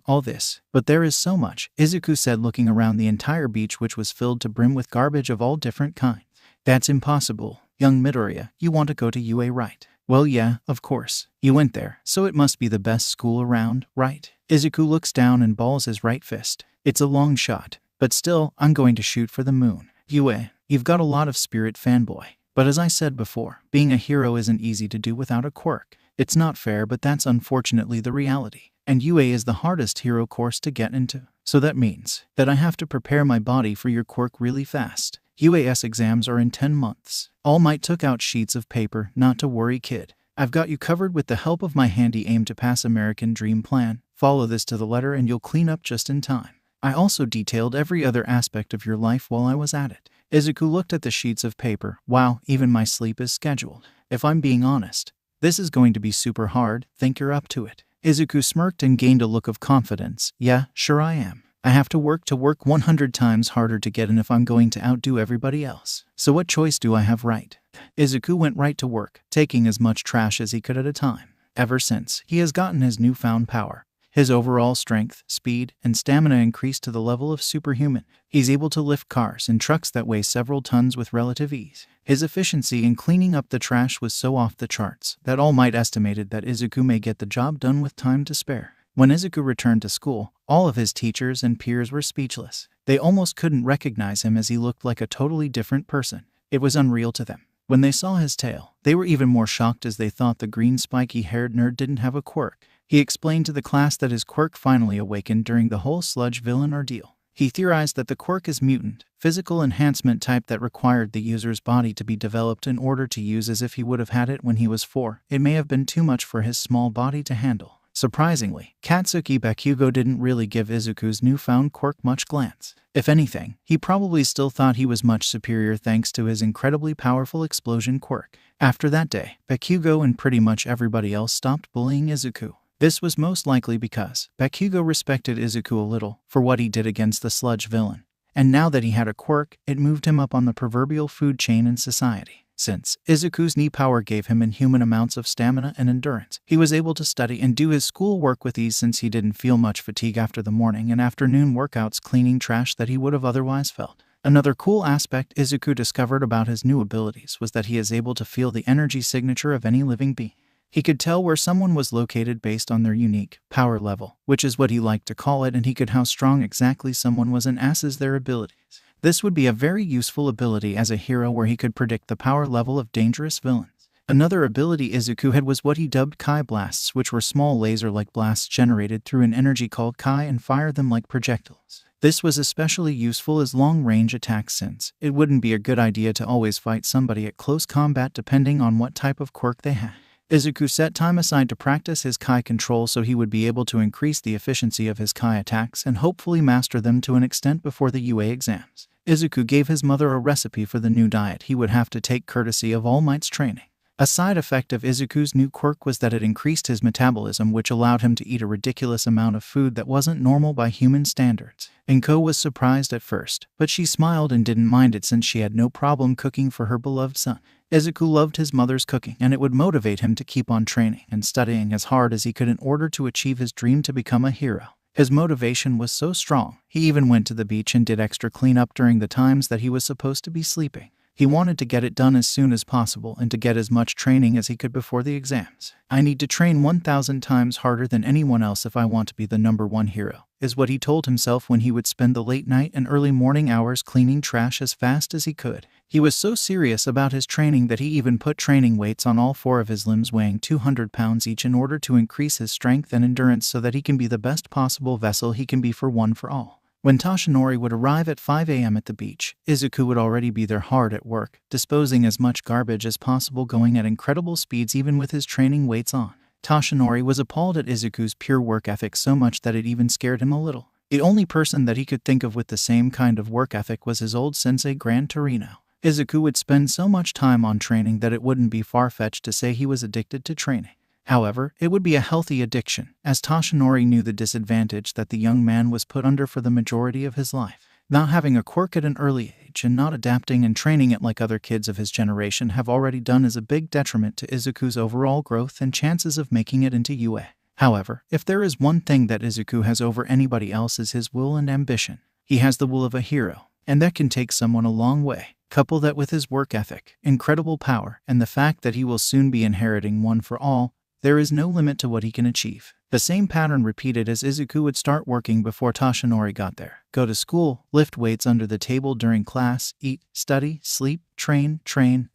All this. But there is so much, Izuku said, looking around the entire beach, which was filled to brim with garbage of all different kinds. That's impossible. Young Midoriya, you want to go to UA, right? Well, yeah, of course. You went there, so it must be the best school around, right? Izuku looks down and balls his right fist. It's a long shot, but still, I'm going to shoot for the moon. You've got a lot of spirit, fanboy. But as I said before, being a hero isn't easy to do without a quirk. It's not fair, but that's unfortunately the reality. And UA is the hardest hero course to get into. So that means that I have to prepare my body for your quirk really fast. UAS exams are in 10 months. All Might took out sheets of paper. Not to worry, kid. I've got you covered with the help of my handy aim to pass American Dream plan. Follow this to the letter and you'll clean up just in time. I also detailed every other aspect of your life while I was at it. Izuku looked at the sheets of paper. Wow, even my sleep is scheduled. If I'm being honest, this is going to be super hard. Think you're up to it. Izuku smirked and gained a look of confidence. Yeah, sure I am. I have to work 100 times harder to get in if I'm going to outdo everybody else. So what choice do I have, right? Izuku went right to work, taking as much trash as he could at a time. Ever since he has gotten his newfound power, his overall strength, speed, and stamina increased to the level of superhuman. He's able to lift cars and trucks that weigh several tons with relative ease. His efficiency in cleaning up the trash was so off the charts that All Might estimated that Izuku may get the job done with time to spare. When Izuku returned to school, all of his teachers and peers were speechless. They almost couldn't recognize him as he looked like a totally different person. It was unreal to them. When they saw his tail, they were even more shocked as they thought the green spiky-haired nerd didn't have a quirk. He explained to the class that his quirk finally awakened during the whole sludge villain ordeal. He theorized that the quirk is mutant, physical enhancement type that required the user's body to be developed in order to use as if he would have had it when he was 4. It may have been too much for his small body to handle. Surprisingly, Katsuki Bakugo didn't really give Izuku's newfound quirk much glance. If anything, he probably still thought he was much superior thanks to his incredibly powerful explosion quirk. After that day, Bakugo and pretty much everybody else stopped bullying Izuku. This was most likely because Bakugo respected Izuku a little for what he did against the sludge villain. And now that he had a quirk, it moved him up on the proverbial food chain in society. Since Izuku's knee power gave him inhuman amounts of stamina and endurance, he was able to study and do his school work with ease since he didn't feel much fatigue after the morning and afternoon workouts cleaning trash that he would have otherwise felt. Another cool aspect Izuku discovered about his new abilities was that he is able to feel the energy signature of any living being. He could tell where someone was located based on their unique power level, which is what he liked to call it, and he could how strong exactly someone was and assess their abilities. This would be a very useful ability as a hero where he could predict the power level of dangerous villains. Another ability Izuku had was what he dubbed Kai blasts, which were small laser-like blasts generated through an energy called Kai and fire them like projectiles. This was especially useful as long-range attacks since it wouldn't be a good idea to always fight somebody at close combat depending on what type of quirk they had. Izuku set time aside to practice his Kai control so he would be able to increase the efficiency of his Kai attacks and hopefully master them to an extent before the UA exams. Izuku gave his mother a recipe for the new diet he would have to take courtesy of All Might's training. A side effect of Izuku's new quirk was that it increased his metabolism, which allowed him to eat a ridiculous amount of food that wasn't normal by human standards. Inko was surprised at first, but she smiled and didn't mind it since she had no problem cooking for her beloved son. Izuku loved his mother's cooking, and it would motivate him to keep on training and studying as hard as he could in order to achieve his dream to become a hero. His motivation was so strong, he even went to the beach and did extra cleanup during the times that he was supposed to be sleeping. He wanted to get it done as soon as possible and to get as much training as he could before the exams. I need to train 1,000 times harder than anyone else if I want to be the #1 hero, is what he told himself when he would spend the late night and early morning hours cleaning trash as fast as he could. He was so serious about his training that he even put training weights on all 4 of his limbs weighing 200 pounds each in order to increase his strength and endurance so that he can be the best possible vessel he can be for One for All. When Toshinori would arrive at 5 a.m. at the beach, Izuku would already be there hard at work, disposing as much garbage as possible, going at incredible speeds even with his training weights on. Toshinori was appalled at Izuku's pure work ethic so much that it even scared him a little. The only person that he could think of with the same kind of work ethic was his old sensei Gran Torino. Izuku would spend so much time on training that it wouldn't be far-fetched to say he was addicted to training. However, it would be a healthy addiction, as Toshinori knew the disadvantage that the young man was put under for the majority of his life. Not having a quirk at an early age and not adapting and training it like other kids of his generation have already done is a big detriment to Izuku's overall growth and chances of making it into UA. However, if there is one thing that Izuku has over anybody else is his will and ambition. He has the will of a hero, And that can take someone a long way. Couple that with his work ethic, incredible power, and the fact that he will soon be inheriting one for all, there is no limit to what he can achieve. The same pattern repeated as Izuku would start working before Toshinori got there. Go to school, lift weights under the table during class, eat, study, sleep, train,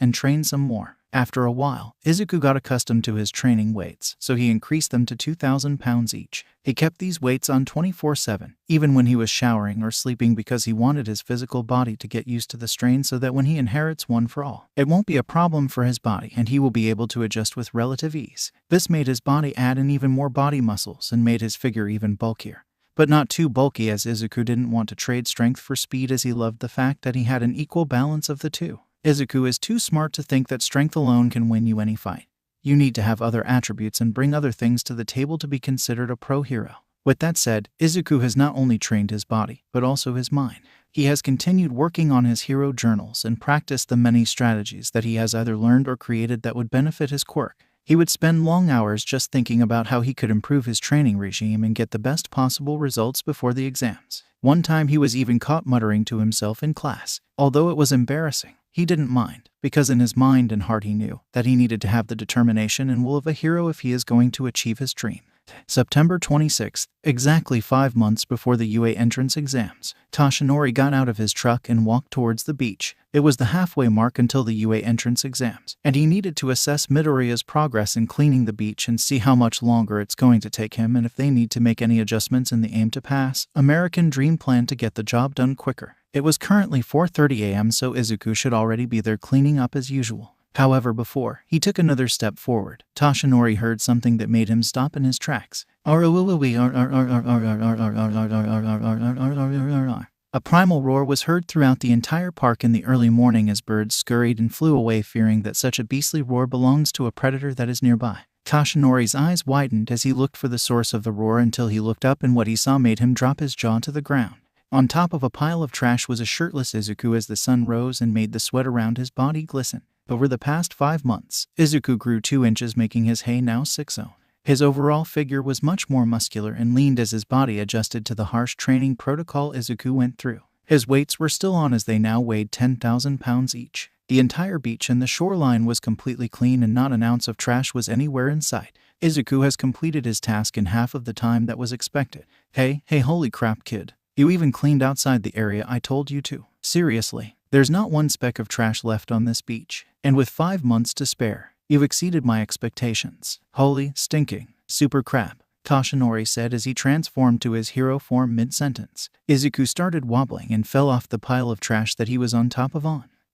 and train some more. After a while, Izuku got accustomed to his training weights, so he increased them to 2,000 pounds each. He kept these weights on 24/7, even when he was showering or sleeping, because he wanted his physical body to get used to the strain so that when he inherits one for all, it won't be a problem for his body and he will be able to adjust with relative ease. This made his body add in even more body muscles and made his figure even bulkier. But not too bulky, as Izuku didn't want to trade strength for speed, as he loved the fact that he had an equal balance of the two. Izuku is too smart to think that strength alone can win you any fight. You need to have other attributes and bring other things to the table to be considered a pro hero. With that said, Izuku has not only trained his body, but also his mind. He has continued working on his hero journals and practiced the many strategies that he has either learned or created that would benefit his quirk. He would spend long hours just thinking about how he could improve his training regime and get the best possible results before the exams. One time he was even caught muttering to himself in class. Although it was embarrassing, he didn't mind, because in his mind and heart he knew that he needed to have the determination and will of a hero if he is going to achieve his dream. September 26th, exactly 5 months before the UA entrance exams, Toshinori got out of his truck and walked towards the beach. It was the halfway mark until the UA entrance exams, and he needed to assess Midoriya's progress in cleaning the beach and see how much longer it's going to take him and if they need to make any adjustments in the aim to pass American Dream plan to get the job done quicker. It was currently 4:30 a.m., so Izuku should already be there cleaning up as usual. However, before he took another step forward, Toshinori heard something that made him stop in his tracks. A primal roar was heard throughout the entire park in the early morning as birds scurried and flew away, fearing that such a beastly roar belongs to a predator that is nearby. Toshinori's eyes widened as he looked for the source of the roar until he looked up, and what he saw made him drop his jaw to the ground. On top of a pile of trash was a shirtless Izuku as the sun rose and made the sweat around his body glisten. Over the past 5 months, Izuku grew 2 inches, making his hay now 6'0". His overall figure was much more muscular and leaned as his body adjusted to the harsh training protocol Izuku went through. His weights were still on as they now weighed 10,000 pounds each. The entire beach and the shoreline was completely clean and not an ounce of trash was anywhere in sight. Izuku has completed his task in half of the time that was expected. Hey, holy crap, kid. You even cleaned outside the area I told you to. Seriously, there's not one speck of trash left on this beach. And with 5 months to spare, you've exceeded my expectations. Holy stinking super crap, Toshinori said as he transformed to his hero form mid-sentence. Izuku started wobbling and fell off the pile of trash that he was on top of.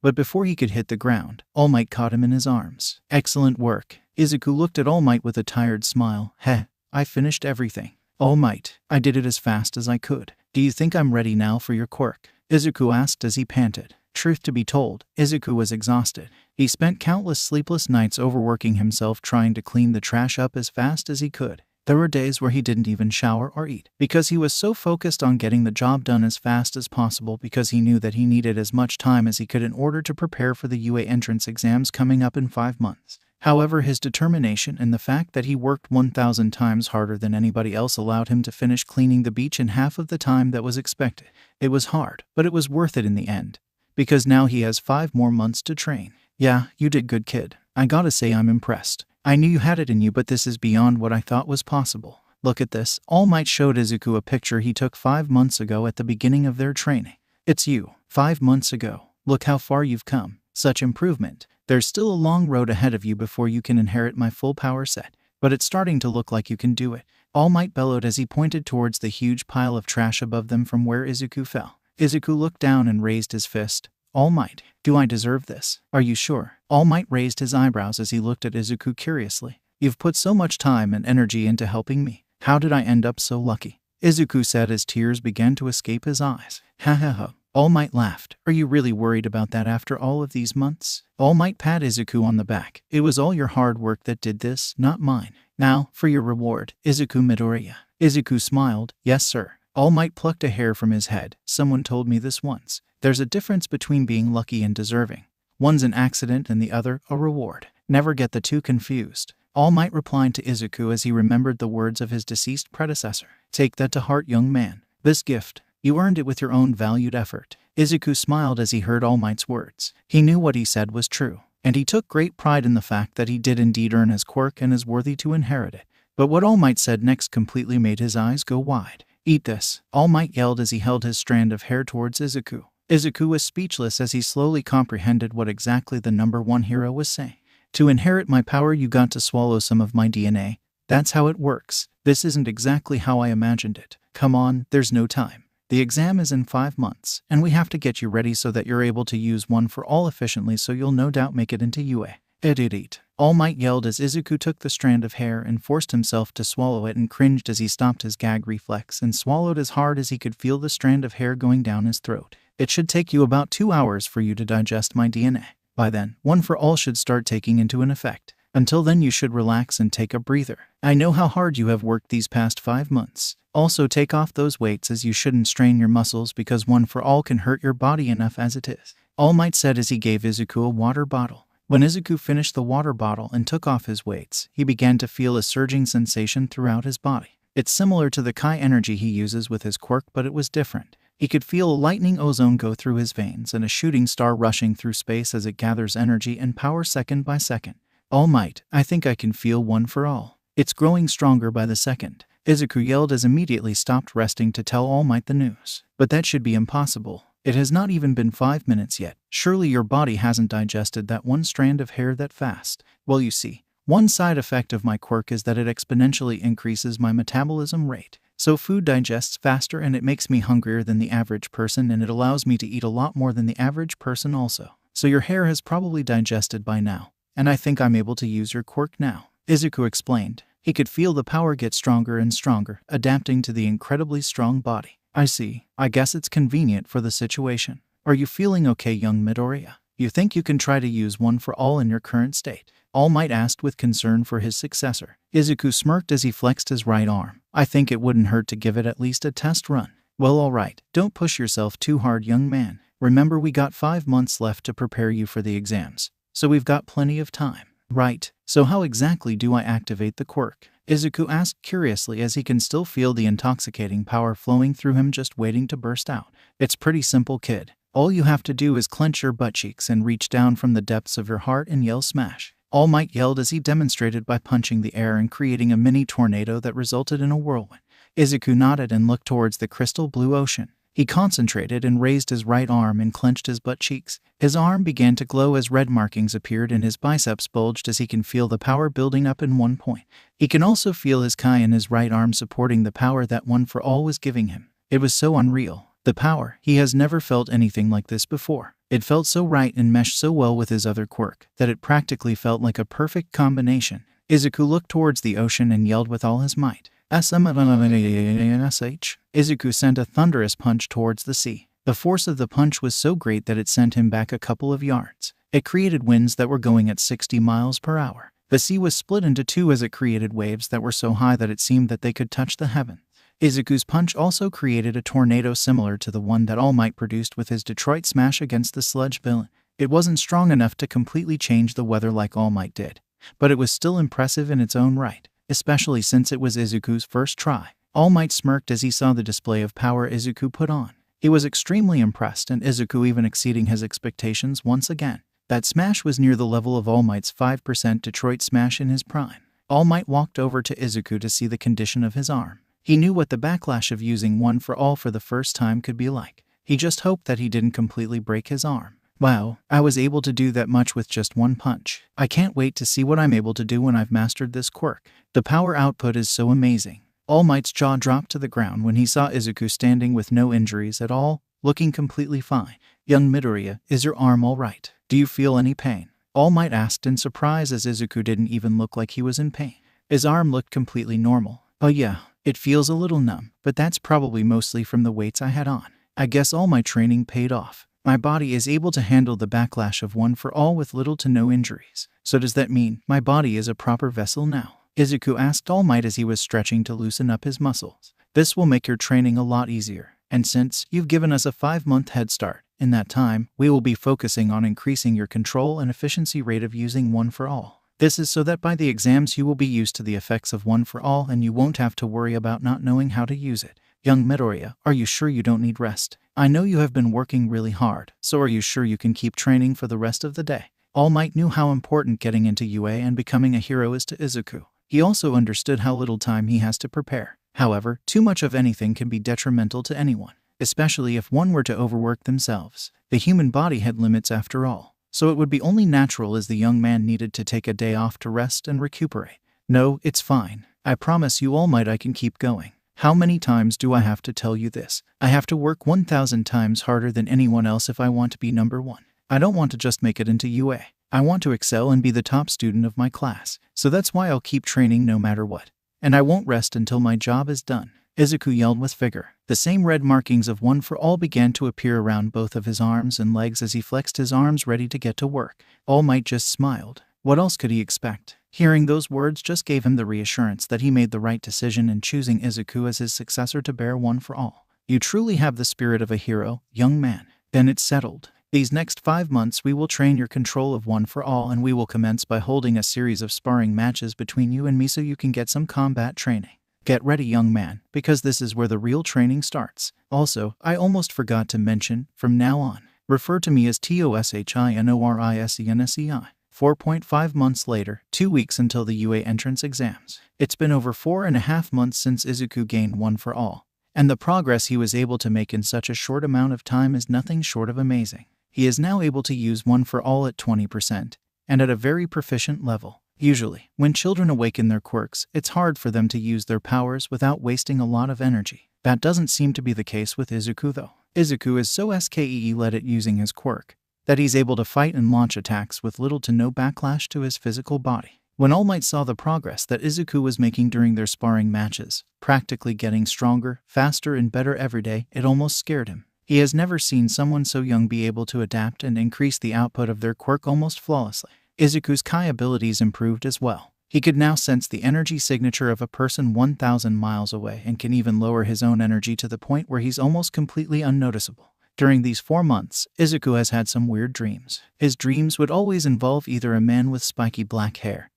But before he could hit the ground, All Might caught him in his arms. Excellent work. Izuku looked at All Might with a tired smile. Heh, I finished everything. All Might, I did it as fast as I could. Do you think I'm ready now for your quirk? Izuku asked as he panted. Truth to be told, Izuku was exhausted. He spent countless sleepless nights overworking himself trying to clean the trash up as fast as he could. There were days where he didn't even shower or eat, because he was so focused on getting the job done as fast as possible, because he knew that he needed as much time as he could in order to prepare for the UA entrance exams coming up in 5 months. However, his determination and the fact that he worked 1,000 times harder than anybody else allowed him to finish cleaning the beach in half of the time that was expected. It was hard, but it was worth it in the end, because now he has 5 more months to train. Yeah, you did good, kid. I gotta say I'm impressed. I knew you had it in you, but this is beyond what I thought was possible. Look at this. All Might showed Izuku a picture he took 5 months ago at the beginning of their training. It's you, 5 months ago. Look how far you've come. Such improvement. There's still a long road ahead of you before you can inherit my full power set, but it's starting to look like you can do it. All Might bellowed as he pointed towards the huge pile of trash above them from where Izuku fell. Izuku looked down and raised his fist. All Might, do I deserve this? Are you sure? All Might raised his eyebrows as he looked at Izuku curiously. You've put so much time and energy into helping me. How did I end up so lucky? Izuku said as tears began to escape his eyes. Ha ha ha. All Might laughed. Are you really worried about that after all of these months? All Might pat Izuku on the back. It was all your hard work that did this, not mine. Now, for your reward, Izuku Midoriya. Izuku smiled. Yes, sir. All Might plucked a hair from his head. Someone told me this once. There's a difference between being lucky and deserving. One's an accident and the other a reward. Never get the two confused. All Might replied to Izuku as he remembered the words of his deceased predecessor. Take that to heart, young man. This gift, you earned it with your own valued effort. Izuku smiled as he heard All Might's words. He knew what he said was true, and he took great pride in the fact that he did indeed earn his quirk and is worthy to inherit it. But what All Might said next completely made his eyes go wide. "Eat this," All Might yelled as he held his strand of hair towards Izuku. Izuku was speechless as he slowly comprehended what exactly the number one hero was saying. "To inherit my power, you got to swallow some of my DNA. That's how it works. This isn't exactly how I imagined it. Come on, there's no time. The exam is in 5 months, and we have to get you ready so that you're able to use one for all efficiently, so you'll no doubt make it into UA. Eat. All Might yelled as Izuku took the strand of hair and forced himself to swallow it, and cringed as he stopped his gag reflex and swallowed as hard as he could feel the strand of hair going down his throat. "It should take you about 2 hours for you to digest my DNA. By then, one for all should start taking into an effect. Until then, you should relax and take a breather. I know how hard you have worked these past 5 months. Also, take off those weights, as you shouldn't strain your muscles because one for all can hurt your body enough as it is," All Might said as he gave Izuku a water bottle. When Izuku finished the water bottle and took off his weights, he began to feel a surging sensation throughout his body. It's similar to the Kai energy he uses with his quirk, but it was different. He could feel a lightning ozone go through his veins and a shooting star rushing through space as it gathers energy and power second by second. "All Might, I think I can feel one for all. It's growing stronger by the second," Izuku yelled as immediately stopped resting to tell All Might the news. "But that should be impossible. It has not even been 5 minutes yet. Surely your body hasn't digested that one strand of hair that fast." "Well, you see, one side effect of my quirk is that it exponentially increases my metabolism rate. So food digests faster and it makes me hungrier than the average person, and it allows me to eat a lot more than the average person also. So your hair has probably digested by now, and I think I'm able to use your quirk now," Izuku explained. He could feel the power get stronger and stronger, adapting to the incredibly strong body. "I see. I guess it's convenient for the situation. Are you feeling okay, young Midoriya? You think you can try to use one for all in your current state?" All Might asked with concern for his successor. Izuku smirked as he flexed his right arm. "I think it wouldn't hurt to give it at least a test run." "Well, alright. Don't push yourself too hard, young man. Remember, we got 5 months left to prepare you for the exams, so we've got plenty of time." "Right. So how exactly do I activate the quirk?" Izuku asked curiously as he can still feel the intoxicating power flowing through him just waiting to burst out. "It's pretty simple, kid. All you have to do is clench your butt cheeks and reach down from the depths of your heart and yell smash." All Might yelled as he demonstrated by punching the air and creating a mini tornado that resulted in a whirlwind. Izuku nodded and looked towards the crystal blue ocean. He concentrated and raised his right arm and clenched his butt cheeks. His arm began to glow as red markings appeared and his biceps bulged as he can feel the power building up in one point. He can also feel his Kai in his right arm supporting the power that one for all was giving him. It was so unreal. The power. He has never felt anything like this before. It felt so right and meshed so well with his other quirk that it practically felt like a perfect combination. Izuku looked towards the ocean and yelled with all his might. SMSH. Izuku sent a thunderous punch towards the sea. The force of the punch was so great that it sent him back a couple of yards. It created winds that were going at 60 miles per hour. The sea was split into two as it created waves that were so high that it seemed that they could touch the heavens. Izuku's punch also created a tornado similar to the one that All Might produced with his Detroit smash against the sludge villain. It wasn't strong enough to completely change the weather like All Might did, but it was still impressive in its own right, especially since it was Izuku's first try. All Might smirked as he saw the display of power Izuku put on. He was extremely impressed, and Izuku even exceeding his expectations once again. That smash was near the level of All Might's 5% Detroit smash in his prime. All Might walked over to Izuku to see the condition of his arm. He knew what the backlash of using one for all for the first time could be like. He just hoped that he didn't completely break his arm. "Wow, I was able to do that much with just one punch. I can't wait to see what I'm able to do when I've mastered this quirk. The power output is so amazing." All Might's jaw dropped to the ground when he saw Izuku standing with no injuries at all, looking completely fine. "Young Midoriya, is your arm all right? Do you feel any pain?" All Might asked in surprise as Izuku didn't even look like he was in pain. His arm looked completely normal. "Oh yeah, it feels a little numb, but that's probably mostly from the weights I had on. I guess all my training paid off. My body is able to handle the backlash of one for all with little to no injuries. So does that mean my body is a proper vessel now?" Izuku asked All Might as he was stretching to loosen up his muscles. "This will make your training a lot easier, and since you've given us a 5-month head start, in that time, we will be focusing on increasing your control and efficiency rate of using one for all. This is so that by the exams you will be used to the effects of one for all and you won't have to worry about not knowing how to use it." Young Midoriya, are you sure you don't need rest? I know you have been working really hard, so are you sure you can keep training for the rest of the day? All Might knew how important getting into UA and becoming a hero is to Izuku. He also understood how little time he has to prepare. However, too much of anything can be detrimental to anyone, especially if one were to overwork themselves. The human body had limits after all, so it would be only natural as the young man needed to take a day off to rest and recuperate. No, it's fine. I promise you, All Might, I can keep going. How many times do I have to tell you this? I have to work 1,000 times harder than anyone else if I want to be number one. I don't want to just make it into UA. I want to excel and be the top student of my class. So that's why I'll keep training no matter what. And I won't rest until my job is done. Izuku yelled with vigor. The same red markings of One for All began to appear around both of his arms and legs as he flexed his arms ready to get to work. All Might just smiled. What else could he expect? Hearing those words just gave him the reassurance that he made the right decision in choosing Izuku as his successor to bear One for All. You truly have the spirit of a hero, young man. Then it's settled. These next 5 months we will train your control of One for All, and we will commence by holding a series of sparring matches between you and me so you can get some combat training. Get ready, young man, because this is where the real training starts. Also, I almost forgot to mention, from now on, refer to me as TOSHINORISENSEI. 4.5 months later, 2 weeks until the UA entrance exams. It's been over 4.5 months since Izuku gained One for All, and the progress he was able to make in such a short amount of time is nothing short of amazing. He is now able to use One for All at 20%, and at a very proficient level. Usually, when children awaken their quirks, it's hard for them to use their powers without wasting a lot of energy. That doesn't seem to be the case with Izuku though. Izuku is so SKEE-led at using his quirk that he's able to fight and launch attacks with little to no backlash to his physical body. When All Might saw the progress that Izuku was making during their sparring matches, practically getting stronger, faster, and better every day, it almost scared him. He has never seen someone so young be able to adapt and increase the output of their quirk almost flawlessly. Izuku's Kai abilities improved as well. He could now sense the energy signature of a person 1,000 miles away and can even lower his own energy to the point where he's almost completely unnoticeable. During these 4 months, Izuku has had some weird dreams. His dreams would always involve either a man with spiky black hair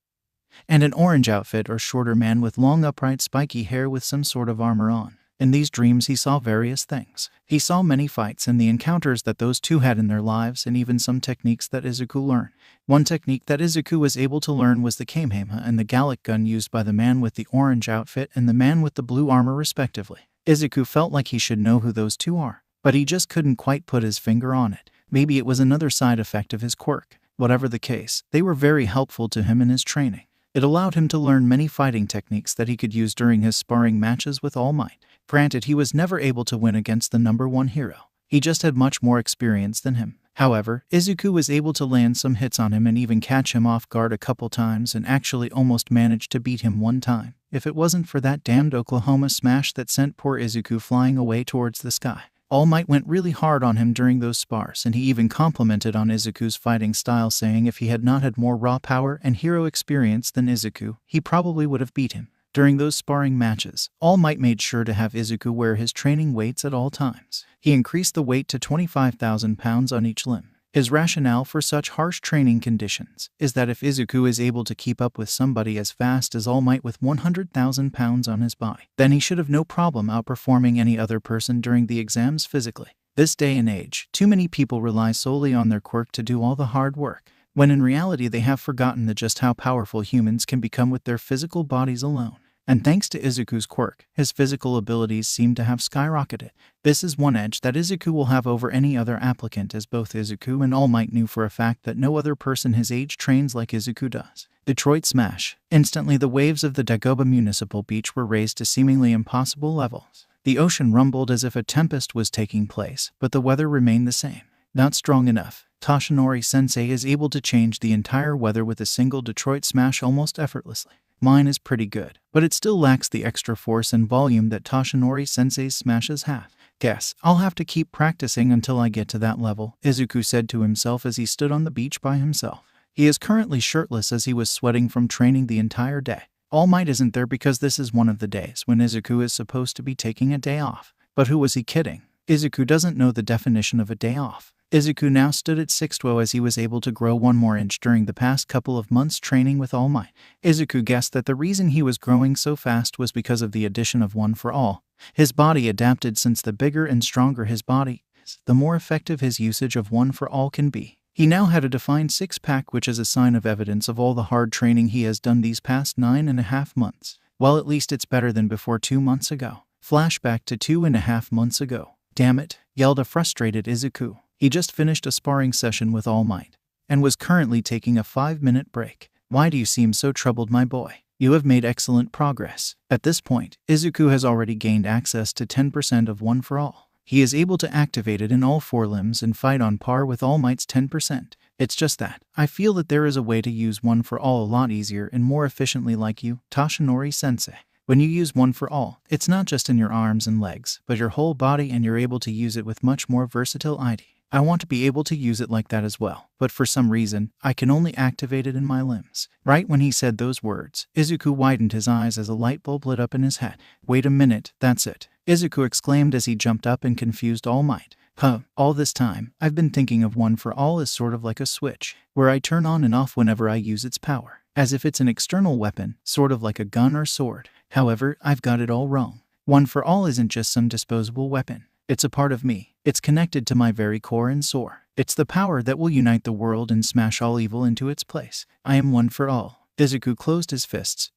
and an orange outfit or shorter man with long upright spiky hair with some sort of armor on. In these dreams he saw various things. He saw many fights and the encounters that those two had in their lives, and even some techniques that Izuku learned. One technique that Izuku was able to learn was the Kamehameha and the Gallic gun used by the man with the orange outfit and the man with the blue armor respectively. Izuku felt like he should know who those two are, but he just couldn't quite put his finger on it. Maybe it was another side effect of his quirk. Whatever the case, they were very helpful to him in his training. It allowed him to learn many fighting techniques that he could use during his sparring matches with All Might. Granted, he was never able to win against the #1 hero. He just had much more experience than him. However, Izuku was able to land some hits on him and even catch him off guard a couple times, and actually almost managed to beat him one time, if it wasn't for that damned Oklahoma smash that sent poor Izuku flying away towards the sky. All Might went really hard on him during those spars, and he even complimented on Izuku's fighting style, saying if he had not had more raw power and hero experience than Izuku, he probably would have beat him. During those sparring matches, All Might made sure to have Izuku wear his training weights at all times. He increased the weight to 25,000 pounds on each limb. His rationale for such harsh training conditions is that if Izuku is able to keep up with somebody as fast as All Might with 100,000 pounds on his body, then he should have no problem outperforming any other person during the exams physically. This day and age, too many people rely solely on their quirk to do all the hard work, when in reality they have forgotten just how powerful humans can become with their physical bodies alone. And thanks to Izuku's quirk, his physical abilities seem to have skyrocketed. This is one edge that Izuku will have over any other applicant, as both Izuku and All Might knew for a fact that no other person his age trains like Izuku does. Detroit Smash. Instantly the waves of the Dagoba Municipal Beach were raised to seemingly impossible levels. The ocean rumbled as if a tempest was taking place, but the weather remained the same. Not strong enough, Toshinori-sensei is able to change the entire weather with a single Detroit Smash almost effortlessly. Mine is pretty good, but it still lacks the extra force and volume that Toshinori-sensei's smashes have. Guess I'll have to keep practicing until I get to that level, Izuku said to himself as he stood on the beach by himself. He is currently shirtless as he was sweating from training the entire day. All Might isn't there because this is one of the days when Izuku is supposed to be taking a day off. But who was he kidding? Izuku doesn't know the definition of a day off. Izuku now stood at 6'2" as he was able to grow 1 more inch during the past couple of months training with All Might. Izuku guessed that the reason he was growing so fast was because of the addition of One for All. His body adapted since the bigger and stronger his body is, the more effective his usage of One for All can be. He now had a defined six-pack, which is a sign of evidence of all the hard training he has done these past 9.5 months. Well, at least it's better than before 2 months ago. Flashback to 2.5 months ago. Damn it, yelled a frustrated Izuku. He just finished a sparring session with All Might, and was currently taking a 5-minute break. Why do you seem so troubled, my boy? You have made excellent progress. At this point, Izuku has already gained access to 10% of One for All. He is able to activate it in all 4 limbs and fight on par with All Might's 10%. It's just that I feel that there is a way to use One for All a lot easier and more efficiently like you, Toshinori-sensei. When you use One for All, it's not just in your arms and legs, but your whole body, and you're able to use it with much more versatility. I want to be able to use it like that as well, but for some reason, I can only activate it in my limbs. Right when he said those words, Izuku widened his eyes as a light bulb lit up in his head. Wait a minute, that's it, Izuku exclaimed as he jumped up and confused All Might. All this time, I've been thinking of One for All as sort of like a switch, where I turn on and off whenever I use its power, as if it's an external weapon, sort of like a gun or sword. However, I've got it all wrong. One for All isn't just some disposable weapon. It's a part of me. It's connected to my very core and soul. It's the power that will unite the world and smash all evil into its place. I am One for All. Izuku closed his fists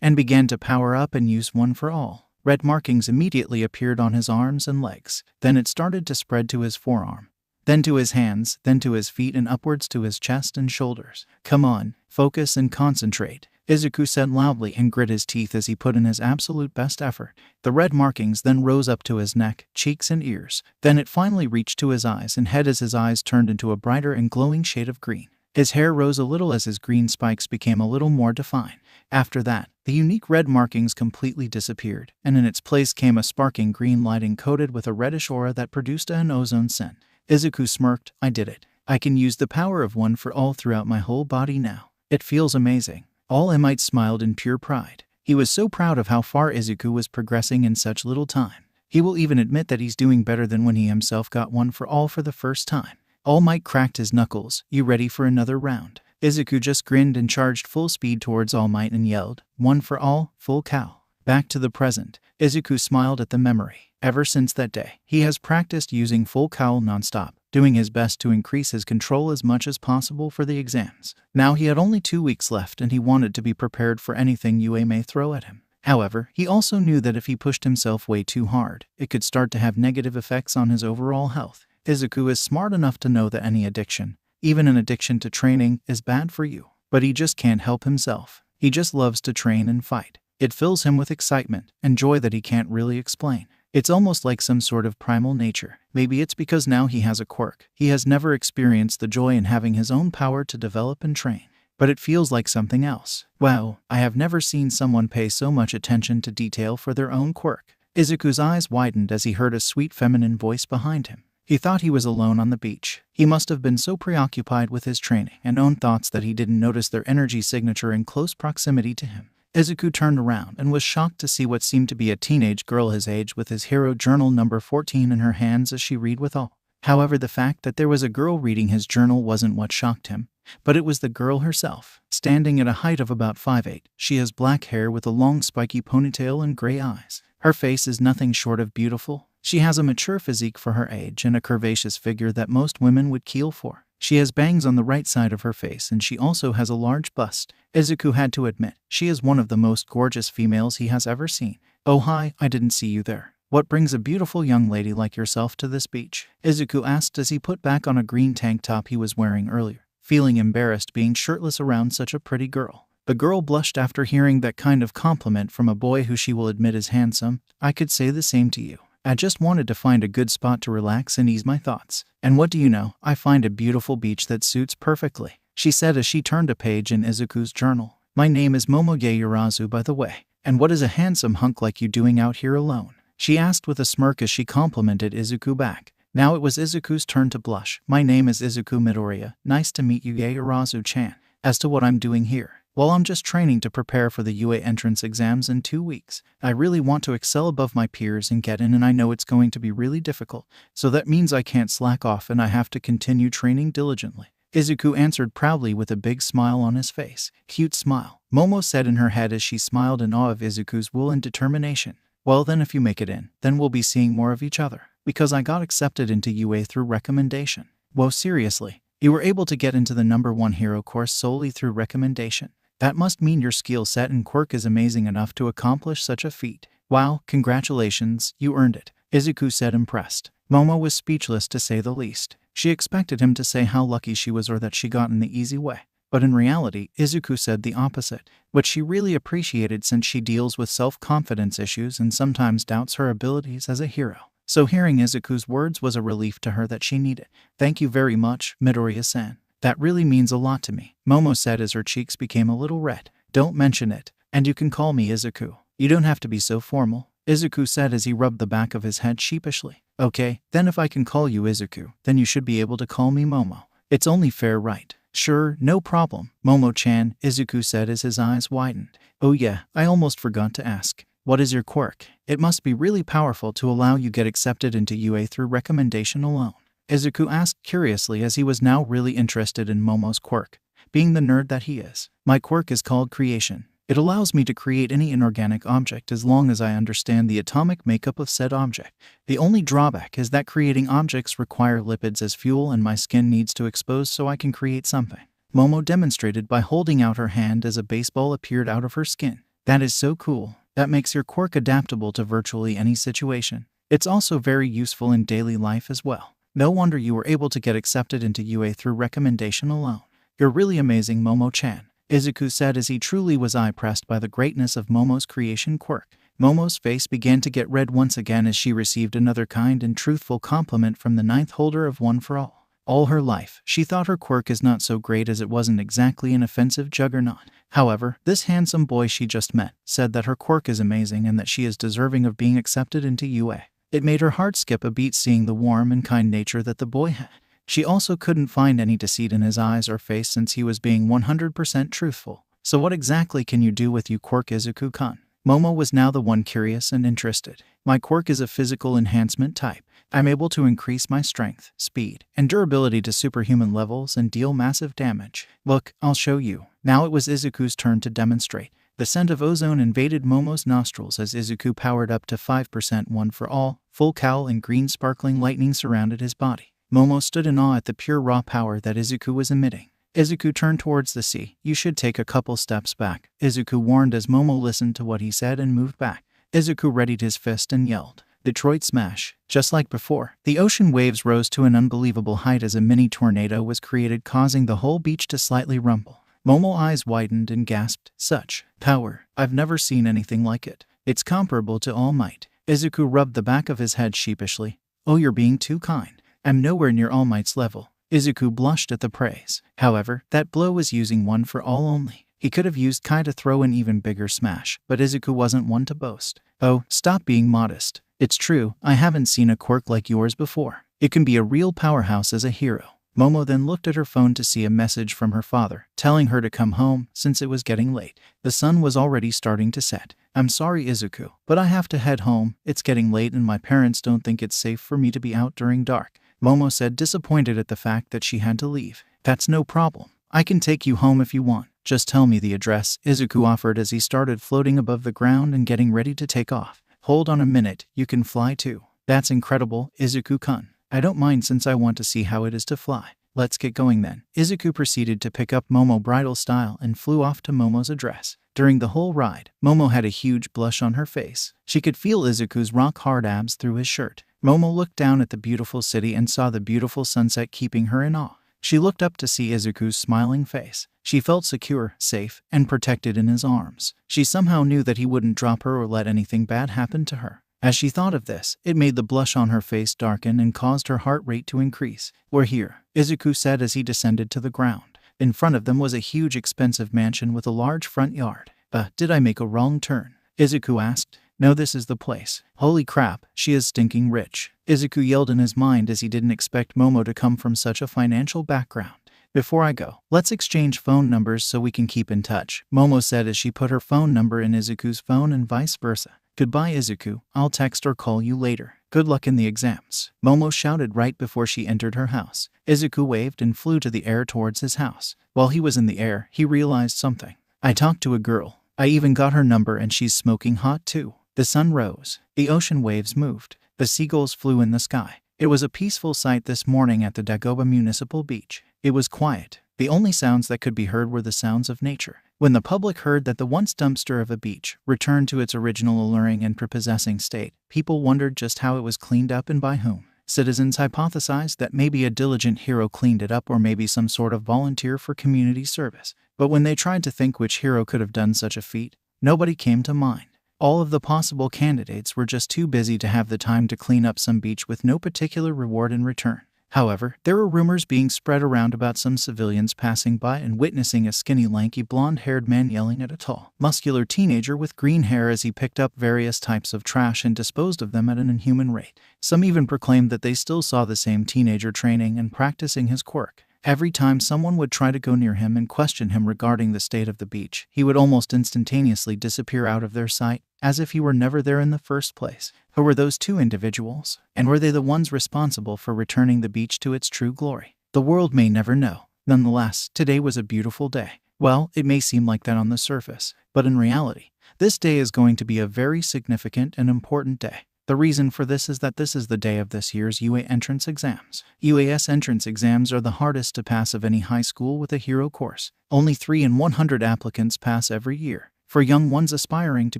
and began to power up and use One for All. Red markings immediately appeared on his arms and legs. Then it started to spread to his forearm, then to his hands, then to his feet, and upwards to his chest and shoulders. Come on, focus and concentrate, Izuku said loudly and grit his teeth as he put in his absolute best effort. The red markings then rose up to his neck, cheeks, and ears. Then it finally reached to his eyes and head as his eyes turned into a brighter and glowing shade of green. His hair rose a little as his green spikes became a little more defined. After that, the unique red markings completely disappeared, and in its place came a sparking green light encoded with a reddish aura that produced an ozone scent. Izuku smirked. I did it. I can use the power of One for All throughout my whole body now. It feels amazing. All Might smiled in pure pride. He was so proud of how far Izuku was progressing in such little time. He will even admit that he's doing better than when he himself got One for All for the first time. All Might cracked his knuckles. You ready for another round? Izuku just grinned and charged full speed towards All Might and yelled, One for All, full cowl. Back to the present. Izuku smiled at the memory. Ever since that day, he has practiced using full cowl nonstop, doing his best to increase his control as much as possible for the exams. Now he had only 2 weeks left and he wanted to be prepared for anything UA may throw at him. However, he also knew that if he pushed himself way too hard, it could start to have negative effects on his overall health. Izuku is smart enough to know that any addiction, even an addiction to training, is bad for you. But he just can't help himself. He just loves to train and fight. It fills him with excitement and joy that he can't really explain. It's almost like some sort of primal nature. Maybe it's because now he has a quirk. He has never experienced the joy in having his own power to develop and train. But it feels like something else. Wow, I have never seen someone pay so much attention to detail for their own quirk. Izuku's eyes widened as he heard a sweet feminine voice behind him. He thought he was alone on the beach. He must have been so preoccupied with his training and own thoughts that he didn't notice their energy signature in close proximity to him. Izuku turned around and was shocked to see what seemed to be a teenage girl his age with his hero journal number 14 in her hands as she read with all. However, the fact that there was a girl reading his journal wasn't what shocked him, but it was the girl herself. Standing at a height of about 5'8", she has black hair with a long spiky ponytail and gray eyes. Her face is nothing short of beautiful. She has a mature physique for her age and a curvaceous figure that most women would keel for. She has bangs on the right side of her face and she also has a large bust. Izuku had to admit, she is one of the most gorgeous females he has ever seen. Oh hi, I didn't see you there. What brings a beautiful young lady like yourself to this beach? Izuku asked as he put back on a green tank top he was wearing earlier, feeling embarrassed being shirtless around such a pretty girl. The girl blushed after hearing that kind of compliment from a boy who she will admit is handsome. I could say the same to you. I just wanted to find a good spot to relax and ease my thoughts. And what do you know, I find a beautiful beach that suits perfectly, she said as she turned a page in Izuku's journal. My name is Momo Yurazu, by the way. And what is a handsome hunk like you doing out here alone? She asked with a smirk as she complimented Izuku back. Now it was Izuku's turn to blush. My name is Izuku Midoriya. Nice to meet you, Yurazu-chan. As to what I'm doing here, Well, I'm just training to prepare for the UA entrance exams in 2 weeks. I really want to excel above my peers and get in, and I know it's going to be really difficult. So that means I can't slack off and I have to continue training diligently. Izuku answered proudly with a big smile on his face. Cute smile, Momo said in her head as she smiled in awe of Izuku's will and determination. Well then, if you make it in, then we'll be seeing more of each other. Because I got accepted into UA through recommendation. Whoa, seriously? You were able to get into the #1 hero course solely through recommendation? That must mean your skill set and quirk is amazing enough to accomplish such a feat. Wow, congratulations, you earned it, Izuku said, impressed. Momo was speechless to say the least. She expected him to say how lucky she was or that she got in the easy way. But in reality, Izuku said the opposite, which she really appreciated since she deals with self-confidence issues and sometimes doubts her abilities as a hero. So hearing Izuku's words was a relief to her that she needed. Thank you very much, Midoriya-san. That really means a lot to me, Momo said as her cheeks became a little red. Don't mention it, and you can call me Izuku. You don't have to be so formal, Izuku said as he rubbed the back of his head sheepishly. Okay, then if I can call you Izuku, then you should be able to call me Momo. It's only fair, right? Sure, no problem, Momo-chan, Izuku said as his eyes widened. Oh yeah, I almost forgot to ask. What is your quirk? It must be really powerful to allow you get accepted into UA through recommendation alone, Izuku asked curiously as he was now really interested in Momo's quirk. Being the nerd that he is, my quirk is called creation. It allows me to create any inorganic object as long as I understand the atomic makeup of said object. The only drawback is that creating objects require lipids as fuel and my skin needs to expose so I can create something, Momo demonstrated by holding out her hand as a baseball appeared out of her skin. That is so cool. That makes your quirk adaptable to virtually any situation. It's also very useful in daily life as well. No wonder you were able to get accepted into UA through recommendation alone. You're really amazing, Momo-chan, Izuku said as he truly was eye-pressed by the greatness of Momo's creation quirk. Momo's face began to get red once again as she received another kind and truthful compliment from the 9th holder of One for All. All her life, she thought her quirk is not so great as it wasn't exactly an offensive juggernaut. However, this handsome boy she just met said that her quirk is amazing and that she is deserving of being accepted into UA. It made her heart skip a beat seeing the warm and kind nature that the boy had. She also couldn't find any deceit in his eyes or face since he was being 100% truthful. So what exactly can you do with your quirk, Izuku-kun? Momo was now the one curious and interested. My quirk is a physical enhancement type. I'm able to increase my strength, speed, and durability to superhuman levels and deal massive damage. Look, I'll show you. Now it was Izuku's turn to demonstrate. The scent of ozone invaded Momo's nostrils as Izuku powered up to 5%. One for All, full cowl and green sparkling lightning surrounded his body. Momo stood in awe at the pure raw power that Izuku was emitting. Izuku turned towards the sea. You should take a couple steps back, Izuku warned as Momo listened to what he said and moved back. Izuku readied his fist and yelled, Detroit Smash. Just like before, the ocean waves rose to an unbelievable height as a mini tornado was created, causing the whole beach to slightly rumble. Momo's eyes widened and gasped, such power. I've never seen anything like it. It's comparable to All Might. Izuku rubbed the back of his head sheepishly. Oh, you're being too kind. I'm nowhere near All Might's level. Izuku blushed at the praise. However, that blow was using One for All only. He could have used Kai to throw an even bigger smash, but Izuku wasn't one to boast. Oh, stop being modest. It's true, I haven't seen a quirk like yours before. It can be a real powerhouse as a hero. Momo then looked at her phone to see a message from her father, telling her to come home since it was getting late. The sun was already starting to set. I'm sorry, Izuku, but I have to head home. It's getting late and my parents don't think it's safe for me to be out during dark, Momo said, disappointed at the fact that she had to leave. That's no problem. I can take you home if you want. Just tell me the address, Izuku offered as he started floating above the ground and getting ready to take off. Hold on a minute, you can fly too. That's incredible, Izuku-kun. I don't mind since I want to see how it is to fly. Let's get going then. Izuku proceeded to pick up Momo bridal style and flew off to Momo's address. During the whole ride, Momo had a huge blush on her face. She could feel Izuku's rock-hard abs through his shirt. Momo looked down at the beautiful city and saw the beautiful sunset keeping her in awe. She looked up to see Izuku's smiling face. She felt secure, safe, and protected in his arms. She somehow knew that he wouldn't drop her or let anything bad happen to her. As she thought of this, it made the blush on her face darken and caused her heart rate to increase. We're here, Izuku said as he descended to the ground. In front of them was a huge expensive mansion with a large front yard. Did I make a wrong turn? Izuku asked. No, this is the place. Holy crap, she is stinking rich, Izuku yelled in his mind as he didn't expect Momo to come from such a financial background. Before I go, let's exchange phone numbers so we can keep in touch, Momo said as she put her phone number in Izuku's phone and vice versa. Goodbye, Izuku. I'll text or call you later. Good luck in the exams, Momo shouted right before she entered her house. Izuku waved and flew to the air towards his house. While he was in the air, he realized something. I talked to a girl. I even got her number and she's smoking hot too. The sun rose. The ocean waves moved. The seagulls flew in the sky. It was a peaceful sight this morning at the Dagoba Municipal Beach. It was quiet. The only sounds that could be heard were the sounds of nature. When the public heard that the once dumpster of a beach returned to its original alluring and prepossessing state, people wondered just how it was cleaned up and by whom. Citizens hypothesized that maybe a diligent hero cleaned it up or maybe some sort of volunteer for community service. But when they tried to think which hero could have done such a feat, nobody came to mind. All of the possible candidates were just too busy to have the time to clean up some beach with no particular reward in return. However, there were rumors being spread around about some civilians passing by and witnessing a skinny, lanky, blonde-haired man yelling at a tall, muscular teenager with green hair as he picked up various types of trash and disposed of them at an inhuman rate. Some even proclaimed that they still saw the same teenager training and practicing his quirk. Every time someone would try to go near him and question him regarding the state of the beach, he would almost instantaneously disappear out of their sight, as if he were never there in the first place. Who were those two individuals? And were they the ones responsible for returning the beach to its true glory? The world may never know. Nonetheless, today was a beautiful day. Well, it may seem like that on the surface, but in reality, this day is going to be a very significant and important day. The reason for this is that this is the day of this year's UA entrance exams. UAS entrance exams are the hardest to pass of any high school with a hero course. Only 3 in 100 applicants pass every year. For young ones aspiring to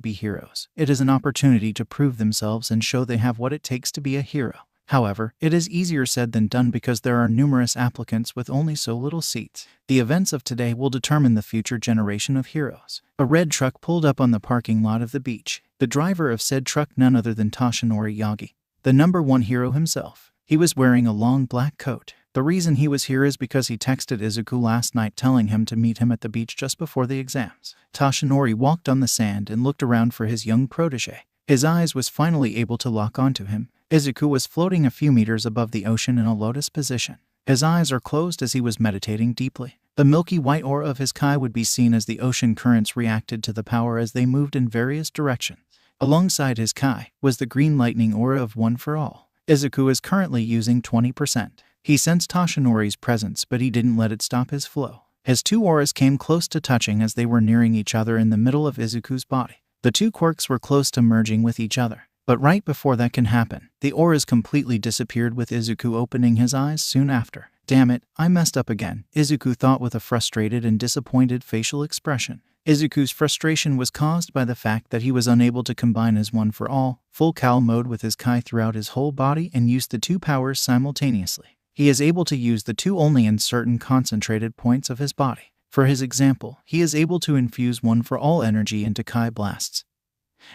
be heroes, it is an opportunity to prove themselves and show they have what it takes to be a hero. However, it is easier said than done because there are numerous applicants with only so little seats. The events of today will determine the future generation of heroes. A red truck pulled up on the parking lot of the beach. The driver of said truck none other than Toshinori Yagi, the #1 hero himself. He was wearing a long black coat. The reason he was here is because he texted Izuku last night telling him to meet him at the beach just before the exams. Toshinori walked on the sand and looked around for his young protege. His eyes was finally able to lock onto him. Izuku was floating a few meters above the ocean in a lotus position. His eyes are closed as he was meditating deeply. The milky white aura of his kai would be seen as the ocean currents reacted to the power as they moved in various directions. Alongside his kai was the green lightning aura of One for All. Izuku is currently using 20%. He sensed Toshinori's presence, but he didn't let it stop his flow. His two auras came close to touching as they were nearing each other in the middle of Izuku's body. The two quirks were close to merging with each other. But right before that can happen, the auras completely disappeared with Izuku opening his eyes soon after. Damn it, I messed up again, Izuku thought with a frustrated and disappointed facial expression. Izuku's frustration was caused by the fact that he was unable to combine his One for All, full Cowl mode with his kai throughout his whole body and use the two powers simultaneously. He is able to use the two only in certain concentrated points of his body. For his example, he is able to infuse One for All energy into kai blasts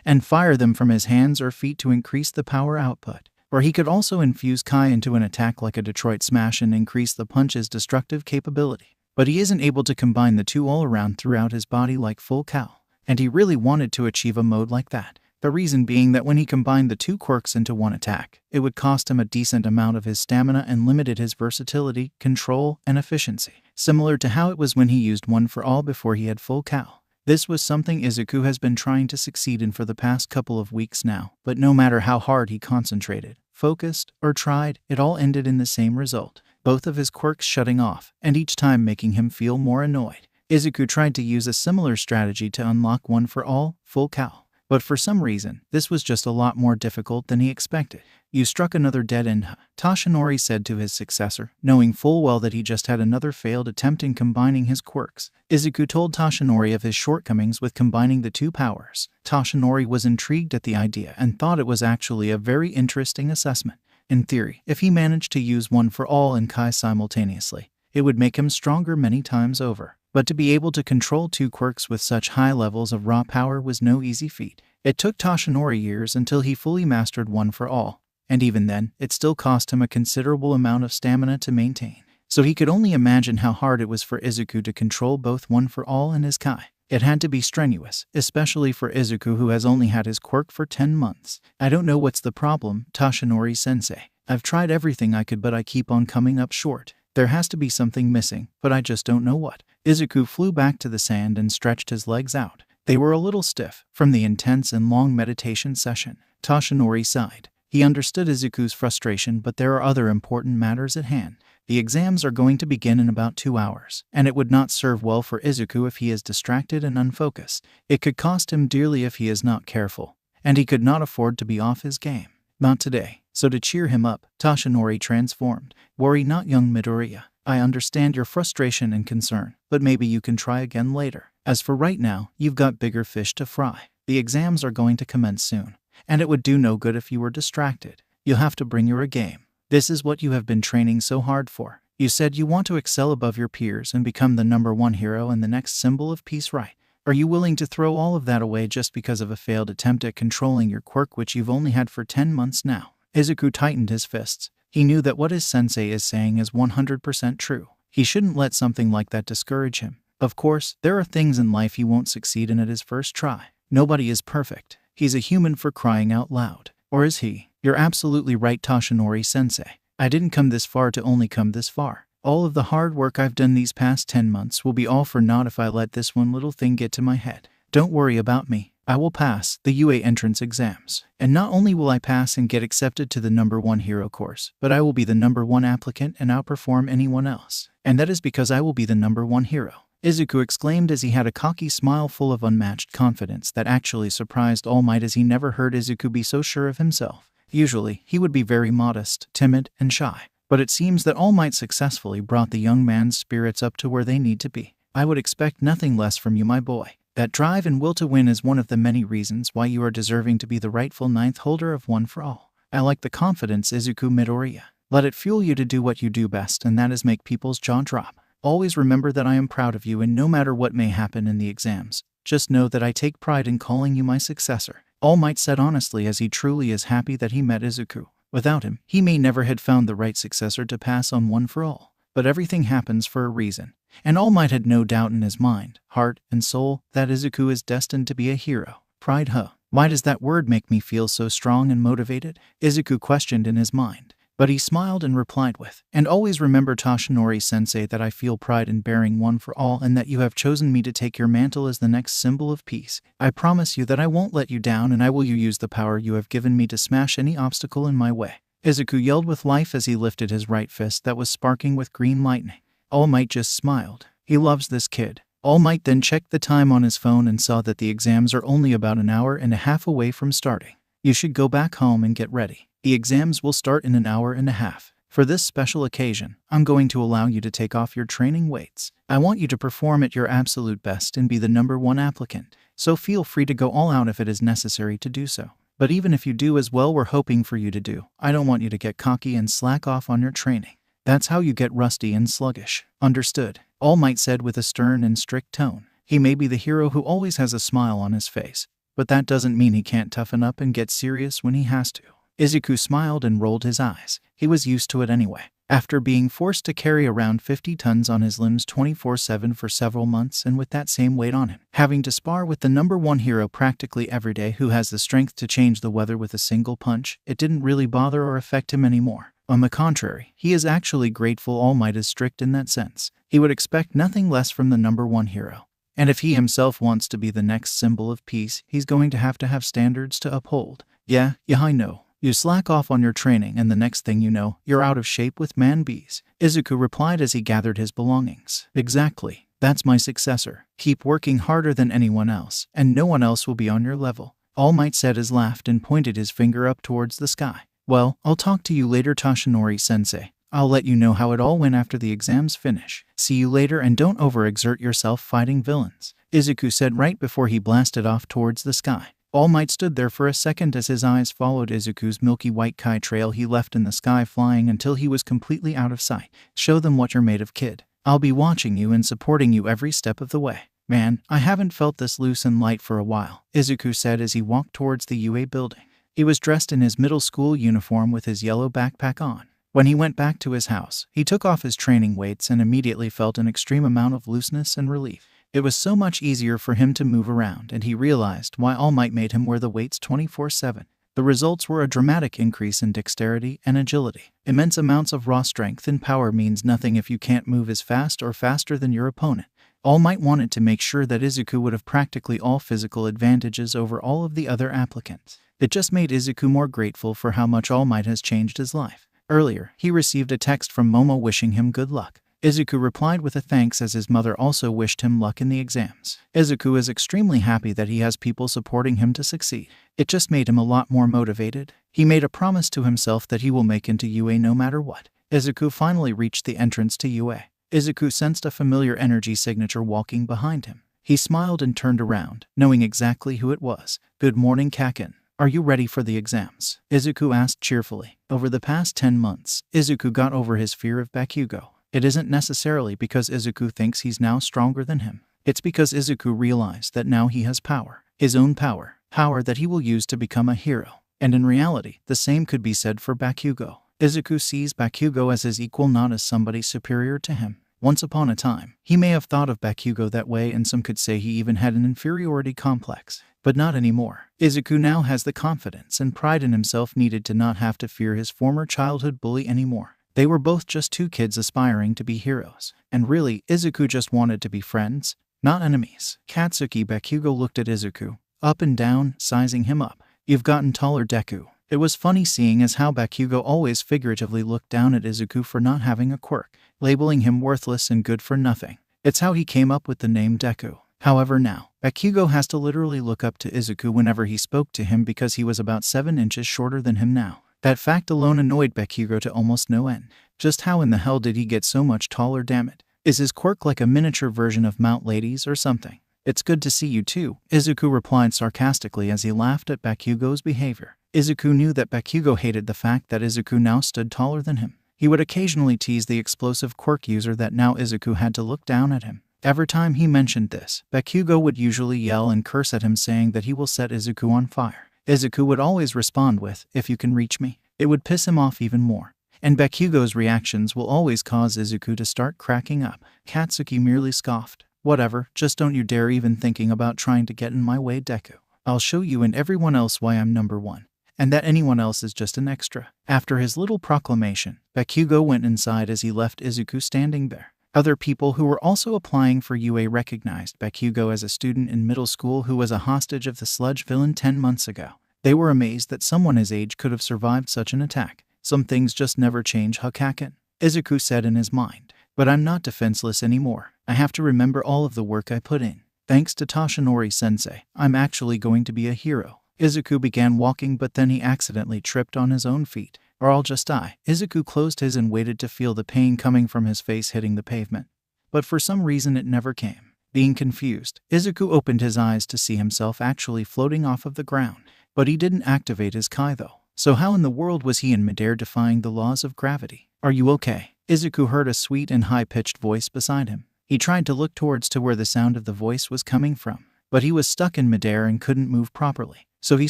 and fire them from his hands or feet to increase the power output. Or he could also infuse kai into an attack like a Detroit Smash and increase the punch's destructive capability. But he isn't able to combine the two all around throughout his body like full Cowl. And he really wanted to achieve a mode like that. The reason being that when he combined the two quirks into one attack, it would cost him a decent amount of his stamina and limited his versatility, control, and efficiency. Similar to how it was when he used One for All before he had full Cowl. This was something Izuku has been trying to succeed in for the past couple of weeks now, but no matter how hard he concentrated, focused, or tried, it all ended in the same result. Both of his quirks shutting off, and each time making him feel more annoyed. Izuku tried to use a similar strategy to unlock One for All, full Cowl. But for some reason, this was just a lot more difficult than he expected. You struck another dead end, huh? Toshinori said to his successor, knowing full well that he just had another failed attempt in combining his quirks. Izuku told Toshinori of his shortcomings with combining the two powers. Toshinori was intrigued at the idea and thought it was actually a very interesting assessment. In theory, if he managed to use One for All and kai simultaneously, it would make him stronger many times over. But to be able to control two quirks with such high levels of raw power was no easy feat. It took Toshinori years until he fully mastered One for All, and even then, it still cost him a considerable amount of stamina to maintain. So he could only imagine how hard it was for Izuku to control both One for All and his kai. It had to be strenuous, especially for Izuku who has only had his quirk for 10 months. I don't know what's the problem, Toshinori-sensei. I've tried everything I could but I keep on coming up short. There has to be something missing, but I just don't know what. Izuku flew back to the sand and stretched his legs out. They were a little stiff from the intense and long meditation session. Toshinori sighed. He understood Izuku's frustration, but there are other important matters at hand. The exams are going to begin in about 2 hours, and it would not serve well for Izuku if he is distracted and unfocused. It could cost him dearly if he is not careful, and he could not afford to be off his game. Not today. So to cheer him up, Toshinori transformed. Worry not, young Midoriya. I understand your frustration and concern, but maybe you can try again later. As for right now, you've got bigger fish to fry. The exams are going to commence soon, and it would do no good if you were distracted. You'll have to bring your A game. This is what you have been training so hard for. You said you want to excel above your peers and become the #1 hero and the next symbol of peace, right? Are you willing to throw all of that away just because of a failed attempt at controlling your quirk, which you've only had for 10 months now? Izuku tightened his fists. He knew that what his sensei is saying is 100% true. He shouldn't let something like that discourage him. Of course, there are things in life he won't succeed in at his first try. Nobody is perfect. He's a human, for crying out loud. Or is he? You're absolutely right, Toshinori-sensei. I didn't come this far to only come this far. All of the hard work I've done these past 10 months will be all for naught if I let this one little thing get to my head. Don't worry about me. I will pass the UA entrance exams. And not only will I pass and get accepted to the #1 hero course, but I will be the #1 applicant and outperform anyone else. And that is because I will be the #1 hero. Izuku exclaimed as he had a cocky smile full of unmatched confidence that actually surprised All Might, as he never heard Izuku be so sure of himself. Usually, he would be very modest, timid, and shy. But it seems that All Might successfully brought the young man's spirits up to where they need to be. I would expect nothing less from you, my boy. That drive and will to win is one of the many reasons why you are deserving to be the rightful 9th holder of One for All. I like the confidence, Izuku Midoriya. Let it fuel you to do what you do best, and that is make people's jaw drop. Always remember that I am proud of you, and no matter what may happen in the exams, just know that I take pride in calling you my successor. All Might said honestly, as he truly is happy that he met Izuku. Without him, he may never had found the right successor to pass on One for All. But everything happens for a reason, and All Might had no doubt in his mind, heart, and soul that Izuku is destined to be a hero. Pride, huh? Why does that word make me feel so strong and motivated? Izuku questioned in his mind. But he smiled and replied with, and always remember, Toshinori-sensei, that I feel pride in bearing One for All, and that you have chosen me to take your mantle as the next symbol of peace. I promise you that I won't let you down, and I will use the power you have given me to smash any obstacle in my way. Izuku yelled with life as he lifted his right fist that was sparking with green lightning. All Might just smiled. He loves this kid. All Might then checked the time on his phone and saw that the exams are only about an hour and a half away from starting. You should go back home and get ready. The exams will start in an hour and a half. For this special occasion, I'm going to allow you to take off your training weights. I want you to perform at your absolute best and be the #1 applicant. So feel free to go all out if it is necessary to do so. But even if you do as well we're hoping for you to do, I don't want you to get cocky and slack off on your training. That's how you get rusty and sluggish. Understood? All Might said with a stern and strict tone. He may be the hero who always has a smile on his face, but that doesn't mean he can't toughen up and get serious when he has to. Izuku smiled and rolled his eyes. He was used to it anyway. After being forced to carry around 50 tons on his limbs 24/7 for several months, and with that same weight on him, having to spar with the #1 hero practically every day who has the strength to change the weather with a single punch, it didn't really bother or affect him anymore. On the contrary, he is actually grateful All Might is strict in that sense. He would expect nothing less from the #1 hero. And if he himself wants to be the next symbol of peace, he's going to have standards to uphold. Yeah, I know. You slack off on your training, and the next thing you know, you're out of shape with man-bees. Izuku replied as he gathered his belongings. Exactly. That's my successor. Keep working harder than anyone else, and no one else will be on your level. All Might said as laughed and pointed his finger up towards the sky. Well, I'll talk to you later, Toshinori-sensei. I'll let you know how it all went after the exams finish. See you later, and don't overexert yourself fighting villains, Izuku said right before he blasted off towards the sky. All Might stood there for a second as his eyes followed Izuku's milky white Kai trail he left in the sky, flying until he was completely out of sight. Show them what you're made of, kid. I'll be watching you and supporting you every step of the way. Man, I haven't felt this loose and light for a while, Izuku said as he walked towards the UA building. He was dressed in his middle school uniform with his yellow backpack on. When he went back to his house, he took off his training weights and immediately felt an extreme amount of looseness and relief. It was so much easier for him to move around, and he realized why All Might made him wear the weights 24/7. The results were a dramatic increase in dexterity and agility. Immense amounts of raw strength and power means nothing if you can't move as fast or faster than your opponent. All Might wanted to make sure that Izuku would have practically all physical advantages over all of the other applicants. It just made Izuku more grateful for how much All Might has changed his life. Earlier, he received a text from Momo wishing him good luck. Izuku replied with a thanks as his mother also wished him luck in the exams. Izuku is extremely happy that he has people supporting him to succeed. It just made him a lot more motivated. He made a promise to himself that he will make into UA no matter what. Izuku finally reached the entrance to UA. Izuku sensed a familiar energy signature walking behind him. He smiled and turned around, knowing exactly who it was. "Good morning, Kaken. Are you ready for the exams?" Izuku asked cheerfully. Over the past 10 months, Izuku got over his fear of Bakugo. It isn't necessarily because Izuku thinks he's now stronger than him. It's because Izuku realized that now he has power. His own power. Power that he will use to become a hero. And in reality, the same could be said for Bakugo. Izuku sees Bakugo as his equal, not as somebody superior to him. Once upon a time, he may have thought of Bakugo that way, and some could say he even had an inferiority complex. But not anymore. Izuku now has the confidence and pride in himself needed to not have to fear his former childhood bully anymore. They were both just two kids aspiring to be heroes. And really, Izuku just wanted to be friends, not enemies. Katsuki Bakugo looked at Izuku, up and down, sizing him up. "You've gotten taller, Deku." It was funny seeing as how Bakugo always figuratively looked down at Izuku for not having a quirk, labeling him worthless and good for nothing. It's how he came up with the name Deku. However now, Bakugo has to literally look up to Izuku whenever he spoke to him because he was about 7 inches shorter than him now. That fact alone annoyed Bakugo to almost no end. Just how in the hell did he get so much taller, damn it? Is his quirk like a miniature version of Mount Ladies or something? "It's good to see you too," Izuku replied sarcastically as he laughed at Bakugo's behavior. Izuku knew that Bakugo hated the fact that Izuku now stood taller than him. He would occasionally tease the explosive quirk user that now Izuku had to look down at him. Every time he mentioned this, Bakugo would usually yell and curse at him, saying that he will set Izuku on fire. Izuku would always respond with, "If you can reach me." It would piss him off even more. And Bakugo's reactions will always cause Izuku to start cracking up. Katsuki merely scoffed. "Whatever, just don't you dare even thinking about trying to get in my way, Deku. I'll show you and everyone else why I'm number one. And that anyone else is just an extra." After his little proclamation, Bakugo went inside as he left Izuku standing there. Other people who were also applying for UA recognized Bakugo as a student in middle school who was a hostage of the sludge villain 10 months ago. They were amazed that someone his age could have survived such an attack. Some things just never change, Hakaken, Izuku said in his mind. But I'm not defenseless anymore. I have to remember all of the work I put in. Thanks to Toshinori-sensei, I'm actually going to be a hero. Izuku began walking, but then he accidentally tripped on his own feet. Or I'll just die. Izuku closed his and waited to feel the pain coming from his face hitting the pavement. But for some reason it never came. Being confused, Izuku opened his eyes to see himself actually floating off of the ground. But he didn't activate his Kai though. So how in the world was he in midair defying the laws of gravity? "Are you okay?" Izuku heard a sweet and high-pitched voice beside him. He tried to look towards to where the sound of the voice was coming from. But he was stuck in midair and couldn't move properly. So he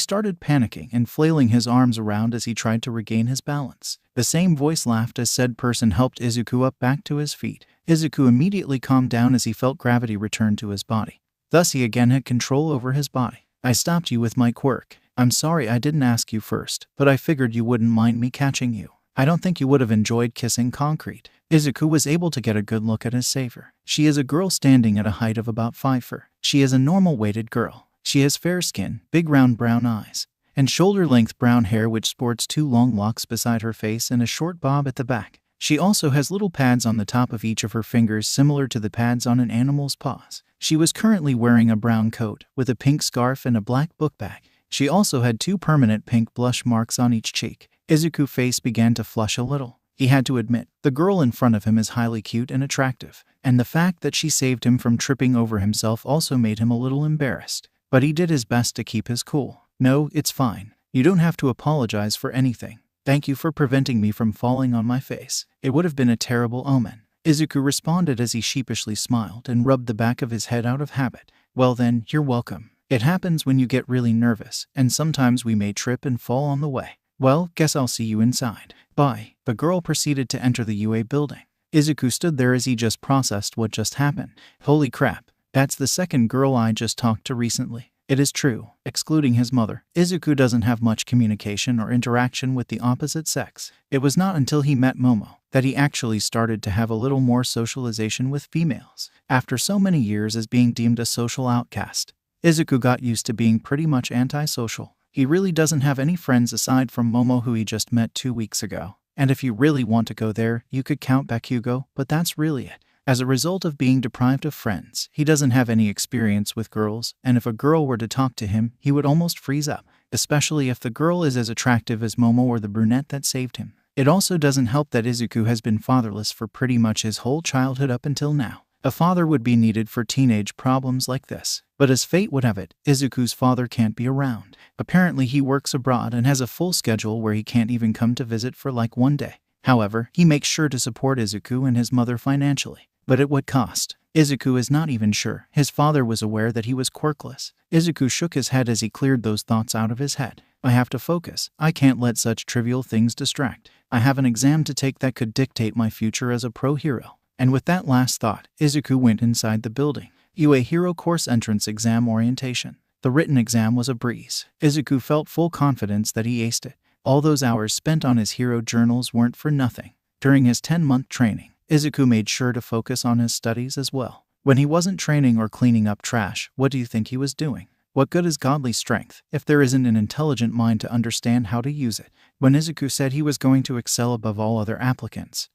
started panicking and flailing his arms around as he tried to regain his balance. The same voice laughed as said person helped Izuku up back to his feet. Izuku immediately calmed down as he felt gravity return to his body. Thus he again had control over his body. "I stopped you with my quirk. I'm sorry I didn't ask you first, but I figured you wouldn't mind me catching you. I don't think you would have enjoyed kissing concrete." Izuku was able to get a good look at his savior. She is a girl standing at a height of about 5 feet. She is a normal-weighted girl. She has fair skin, big round brown eyes, and shoulder-length brown hair which sports 2 long locks beside her face and a short bob at the back. She also has little pads on the top of each of her fingers similar to the pads on an animal's paws. She was currently wearing a brown coat with a pink scarf and a black book bag. She also had 2 permanent pink blush marks on each cheek. Izuku's face began to flush a little. He had to admit, the girl in front of him is highly cute and attractive, and the fact that she saved him from tripping over himself also made him a little embarrassed. But he did his best to keep his cool. "No, it's fine. You don't have to apologize for anything. Thank you for preventing me from falling on my face. It would have been a terrible omen." Izuku responded as he sheepishly smiled and rubbed the back of his head out of habit. "Well then, you're welcome. It happens when you get really nervous, and sometimes we may trip and fall on the way. Well, guess I'll see you inside. Bye." The girl proceeded to enter the UA building. Izuku stood there as he just processed what just happened. Holy crap, that's the second girl I just talked to recently. It is true, excluding his mother, Izuku doesn't have much communication or interaction with the opposite sex. It was not until he met Momo that he actually started to have a little more socialization with females. After so many years as being deemed a social outcast, Izuku got used to being pretty much antisocial. He really doesn't have any friends aside from Momo, who he just met 2 weeks ago. And if you really want to go there, you could count Bakugo, but that's really it. As a result of being deprived of friends, he doesn't have any experience with girls, and if a girl were to talk to him, he would almost freeze up, especially if the girl is as attractive as Momo or the brunette that saved him. It also doesn't help that Izuku has been fatherless for pretty much his whole childhood up until now. A father would be needed for teenage problems like this. But as fate would have it, Izuku's father can't be around. Apparently he works abroad and has a full schedule where he can't even come to visit for like 1 day. However, he makes sure to support Izuku and his mother financially. But at what cost? Izuku is not even sure his father was aware that he was quirkless. Izuku shook his head as he cleared those thoughts out of his head. I have to focus. I can't let such trivial things distract. I have an exam to take that could dictate my future as a pro hero. And with that last thought, Izuku went inside the building. UA Hero Course Entrance Exam Orientation. The written exam was a breeze. Izuku felt full confidence that he aced it. All those hours spent on his hero journals weren't for nothing. During his 10-month training, Izuku made sure to focus on his studies as well. When he wasn't training or cleaning up trash, what do you think he was doing? What good is godly strength if there isn't an intelligent mind to understand how to use it? When Izuku said he was going to excel above all other applicants,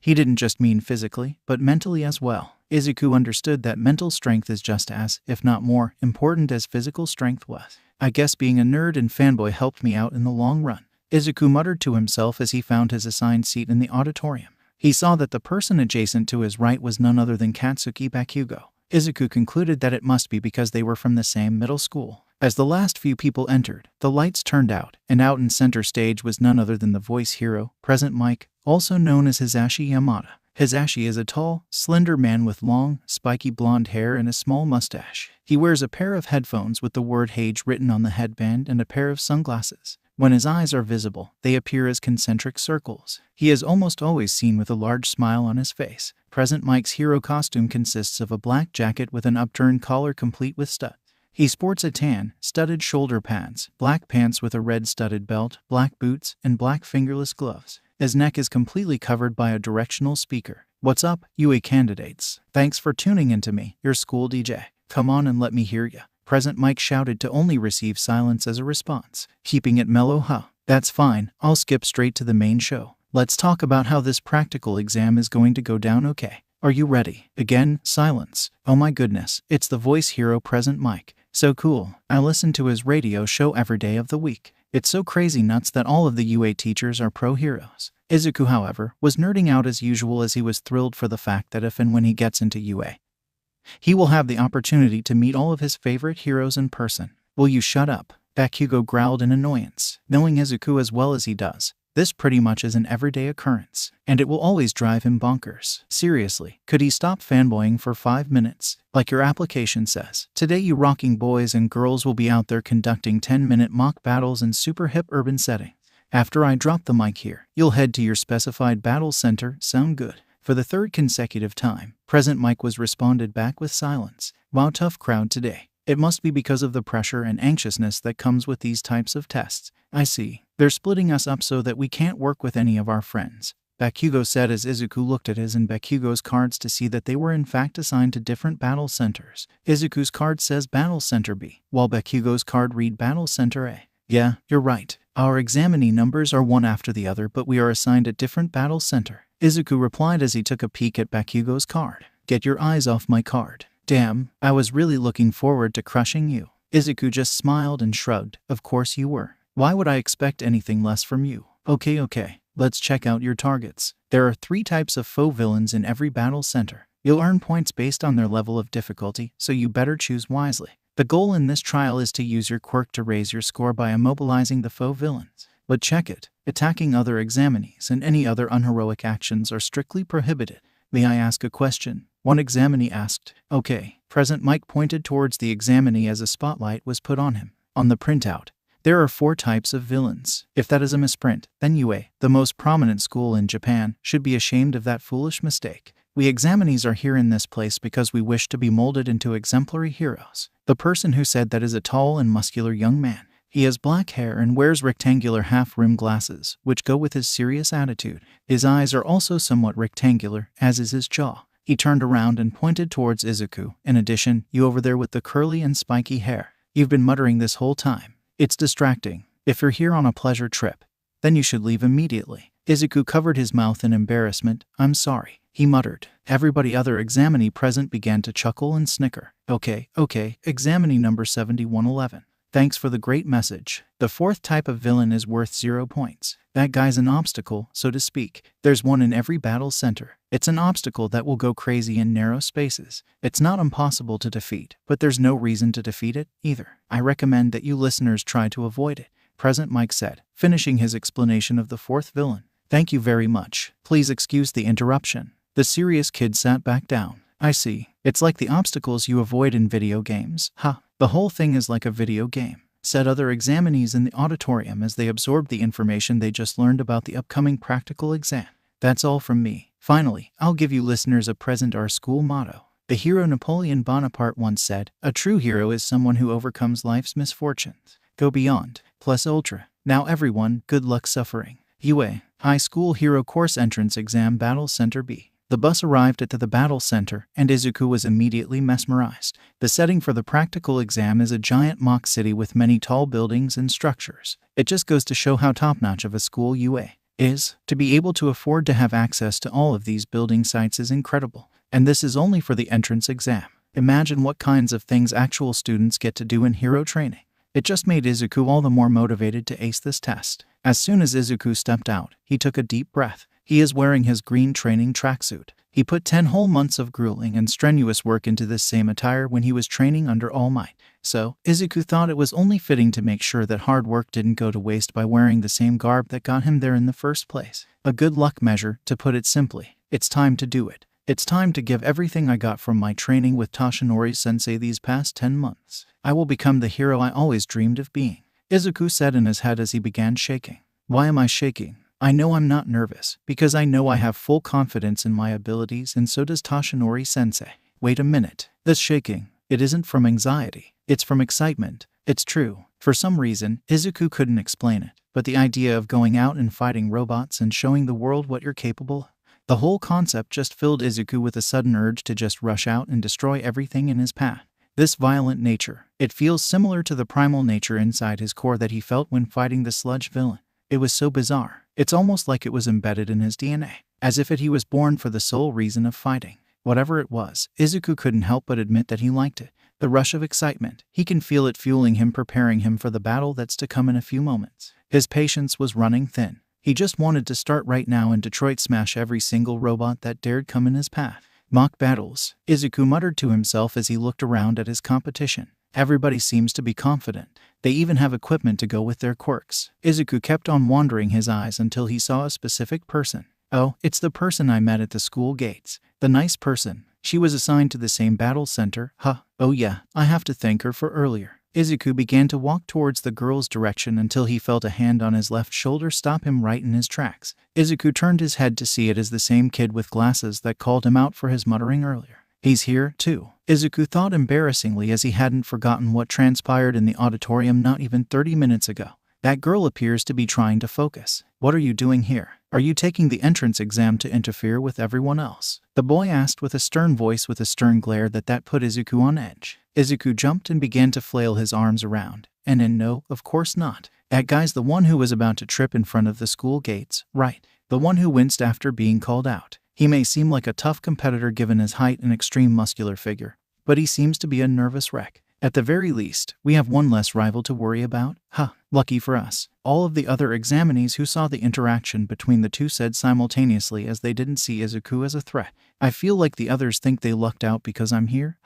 he didn't just mean physically, but mentally as well. Izuku understood that mental strength is just as, if not more, important as physical strength was. I guess being a nerd and fanboy helped me out in the long run, Izuku muttered to himself as he found his assigned seat in the auditorium. He saw that the person adjacent to his right was none other than Katsuki Bakugo. Izuku concluded that it must be because they were from the same middle school. As the last few people entered, the lights turned out, and out in center stage was none other than the voice hero, Present Mic, also known as Hisashi Yamada. Hisashi is a tall, slender man with long, spiky blonde hair and a small mustache. He wears a pair of headphones with the word Hage written on the headband and a pair of sunglasses. When his eyes are visible, they appear as concentric circles. He is almost always seen with a large smile on his face. Present Mike's hero costume consists of a black jacket with an upturned collar complete with studs. He sports a tan, studded shoulder pads, black pants with a red studded belt, black boots, and black fingerless gloves. His neck is completely covered by a directional speaker. What's up, UA candidates? Thanks for tuning into me, your school DJ. Come on and let me hear ya. Present Mike shouted to only receive silence as a response. Keeping it mellow, huh? That's fine, I'll skip straight to the main show. Let's talk about how this practical exam is going to go down, okay? Are you ready? Again, silence. Oh my goodness, it's the voice hero Present Mike. So cool. I listen to his radio show every day of the week. It's so crazy nuts that all of the UA teachers are pro heroes. Izuku, however, was nerding out as usual as he was thrilled for the fact that if and when he gets into UA, he will have the opportunity to meet all of his favorite heroes in person. Will you shut up? Bakugo growled in annoyance. Knowing Izuku as well as he does, this pretty much is an everyday occurrence, and it will always drive him bonkers. Seriously, could he stop fanboying for 5 minutes? Like your application says, today you rocking boys and girls will be out there conducting 10-minute mock battles in super hip urban settings. After I drop the mic here, you'll head to your specified battle center. Sound good? For the 3rd consecutive time, Present Mike was responded back with silence. Wow, tough crowd today. It must be because of the pressure and anxiousness that comes with these types of tests. I see. They're splitting us up so that we can't work with any of our friends, Bakugo said as Izuku looked at his and Bakugo's cards to see that they were in fact assigned to different battle centers. Izuku's card says Battle Center B, while Bakugo's card read Battle Center A. Yeah, you're right. Our examinee numbers are one after the other, but we are assigned a different battle center, Izuku replied as he took a peek at Bakugo's card. Get your eyes off my card. Damn, I was really looking forward to crushing you. Izuku just smiled and shrugged. Of course you were. Why would I expect anything less from you? Okay, let's check out your targets. There are 3 types of foe villains in every battle center. You'll earn points based on their level of difficulty, so you better choose wisely. The goal in this trial is to use your quirk to raise your score by immobilizing the foe villains. But check it, attacking other examinees and any other unheroic actions are strictly prohibited. May I ask a question? One examinee asked. Okay. Present Mike pointed towards the examinee as a spotlight was put on him. On the printout, there are 4 types of villains. If that is a misprint, then UA, the most prominent school in Japan, should be ashamed of that foolish mistake. We examinees are here in this place because we wish to be molded into exemplary heroes. The person who said that is a tall and muscular young man. He has black hair and wears rectangular half-rimmed glasses, which go with his serious attitude. His eyes are also somewhat rectangular, as is his jaw. He turned around and pointed towards Izuku. In addition, you over there with the curly and spiky hair. You've been muttering this whole time. It's distracting. If you're here on a pleasure trip, then you should leave immediately. Izuku covered his mouth in embarrassment. I'm sorry, he muttered. Everybody other examinee present began to chuckle and snicker. Okay, examinee number 7111. Thanks for the great message. The fourth type of villain is worth 0 points. That guy's an obstacle, so to speak. There's one in every battle center. It's an obstacle that will go crazy in narrow spaces. It's not impossible to defeat, but there's no reason to defeat it either. I recommend that you listeners try to avoid it. Present Mike said, finishing his explanation of the fourth villain. Thank you very much. Please excuse the interruption. The serious kid sat back down. I see. It's like the obstacles you avoid in video games. Ha. The whole thing is like a video game, said other examinees in the auditorium as they absorbed the information they just learned about the upcoming practical exam. That's all from me. Finally, I'll give you listeners a present our school motto. The hero Napoleon Bonaparte once said, a true hero is someone who overcomes life's misfortunes. Go beyond, plus ultra. Now everyone, good luck suffering. UA, High School Hero Course Entrance Exam Battle Center B. The bus arrived at the battle center, and Izuku was immediately mesmerized. The setting for the practical exam is a giant mock city with many tall buildings and structures. It just goes to show how top-notch of a school UA is. To be able to afford to have access to all of these building sites is incredible. And this is only for the entrance exam. Imagine what kinds of things actual students get to do in hero training. It just made Izuku all the more motivated to ace this test. As soon as Izuku stepped out, he took a deep breath. He is wearing his green training tracksuit. He put 10 whole months of grueling and strenuous work into this same attire when he was training under All Might. So, Izuku thought it was only fitting to make sure that hard work didn't go to waste by wearing the same garb that got him there in the first place. A good luck measure, to put it simply. It's time to do it. It's time to give everything I got from my training with Toshinori-sensei these past 10 months. I will become the hero I always dreamed of being. Izuku said in his head as he began shaking. Why am I shaking? I know I'm not nervous, because I know I have full confidence in my abilities and so does Toshinori-sensei. Wait a minute. This shaking, it isn't from anxiety. It's from excitement. It's true. For some reason, Izuku couldn't explain it, but the idea of going out and fighting robots and showing the world what you're capable of, the whole concept just filled Izuku with a sudden urge to just rush out and destroy everything in his path. This violent nature, it feels similar to the primal nature inside his core that he felt when fighting the sludge villain. It was so bizarre. It's almost like it was embedded in his DNA, as if he was born for the sole reason of fighting. Whatever it was, Izuku couldn't help but admit that he liked it. The rush of excitement, he can feel it fueling him, preparing him for the battle that's to come in a few moments. His patience was running thin. He just wanted to start right now and Detroit smash every single robot that dared come in his path. Mock battles, Izuku muttered to himself as he looked around at his competition. Everybody seems to be confident. They even have equipment to go with their quirks. Izuku kept on wandering his eyes until he saw a specific person. Oh, it's the person I met at the school gates. The nice person. She was assigned to the same battle center. Huh. Oh yeah, I have to thank her for earlier. Izuku began to walk towards the girl's direction until he felt a hand on his left shoulder stop him right in his tracks. Izuku turned his head to see it as the same kid with glasses that called him out for his muttering earlier. He's here, too. Izuku thought embarrassingly as he hadn't forgotten what transpired in the auditorium not even 30 minutes ago. That girl appears to be trying to focus. What are you doing here? Are you taking the entrance exam to interfere with everyone else? The boy asked with a stern voice with a stern glare that put Izuku on edge. Izuku jumped and began to flail his arms around. And no, of course not. That guy's the one who was about to trip in front of the school gates, right? The one who winced after being called out. He may seem like a tough competitor given his height and extreme muscular figure, but he seems to be a nervous wreck. At the very least, we have one less rival to worry about. Lucky for us. All of the other examinees who saw the interaction between the two said simultaneously as they didn't see Izuku as a threat. I feel like the others think they lucked out because I'm here.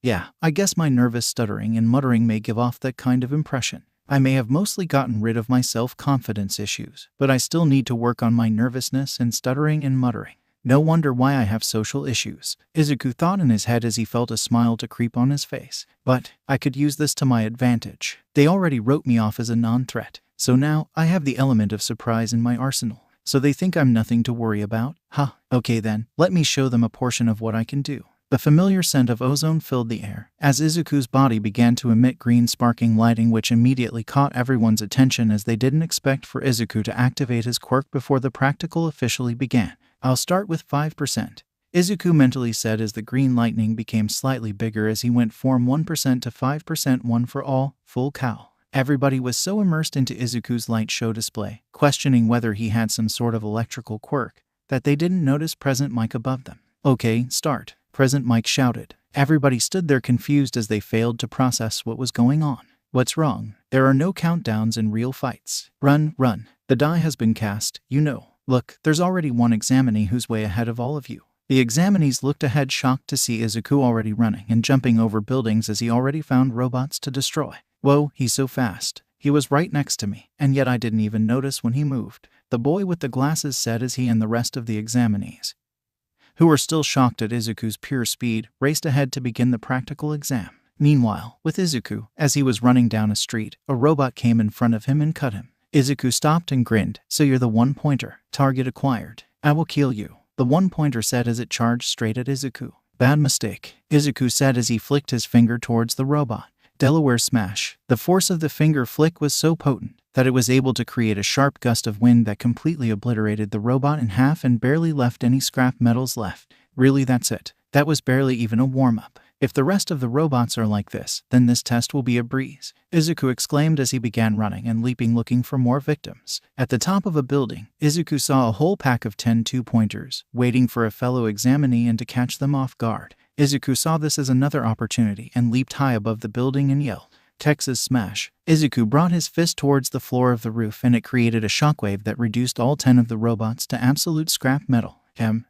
Yeah, I guess my nervous stuttering and muttering may give off that kind of impression. I may have mostly gotten rid of my self-confidence issues, but I still need to work on my nervousness and stuttering and muttering. No wonder why I have social issues, Izuku thought in his head as he felt a smile to creep on his face. But I could use this to my advantage. They already wrote me off as a non-threat, so now I have the element of surprise in my arsenal. So they think I'm nothing to worry about? Huh, okay then, let me show them a portion of what I can do. The familiar scent of ozone filled the air, as Izuku's body began to emit green sparking lighting which immediately caught everyone's attention as they didn't expect for Izuku to activate his quirk before the practical officially began. I'll start with 5%. Izuku mentally said as the green lightning became slightly bigger as he went from 1% to 5%, one for all, full cowl. Everybody was so immersed into Izuku's light show display, questioning whether he had some sort of electrical quirk, that they didn't notice present Mike above them. Okay, start. Present Mike shouted. Everybody stood there confused as they failed to process what was going on. What's wrong? There are no countdowns in real fights. Run, run. The die has been cast, you know. Look, there's already one examinee who's way ahead of all of you. The examinees looked ahead shocked to see Izuku already running and jumping over buildings as he already found robots to destroy. Whoa, he's so fast. He was right next to me, and yet I didn't even notice when he moved. The boy with the glasses said as he and the rest of the examinees, who were still shocked at Izuku's pure speed, raced ahead to begin the practical exam. Meanwhile, with Izuku, as he was running down a street, a robot came in front of him and cut him. Izuku stopped and grinned. So you're the one-pointer. Target acquired. I will kill you. The one-pointer said as it charged straight at Izuku. Bad mistake, Izuku said as he flicked his finger towards the robot. Delaware smash. The force of the finger flick was so potent that it was able to create a sharp gust of wind that completely obliterated the robot in half and barely left any scrap metals left. Really, that's it. That was barely even a warm-up. If the rest of the robots are like this, then this test will be a breeze, Izuku exclaimed as he began running and leaping looking for more victims. At the top of a building, Izuku saw a whole pack of 10 two-pointers, waiting for a fellow examinee and to catch them off guard. Izuku saw this as another opportunity and leaped high above the building and yelled, Texas smash. Izuku brought his fist towards the floor of the roof and it created a shockwave that reduced all 10 of the robots to absolute scrap metal.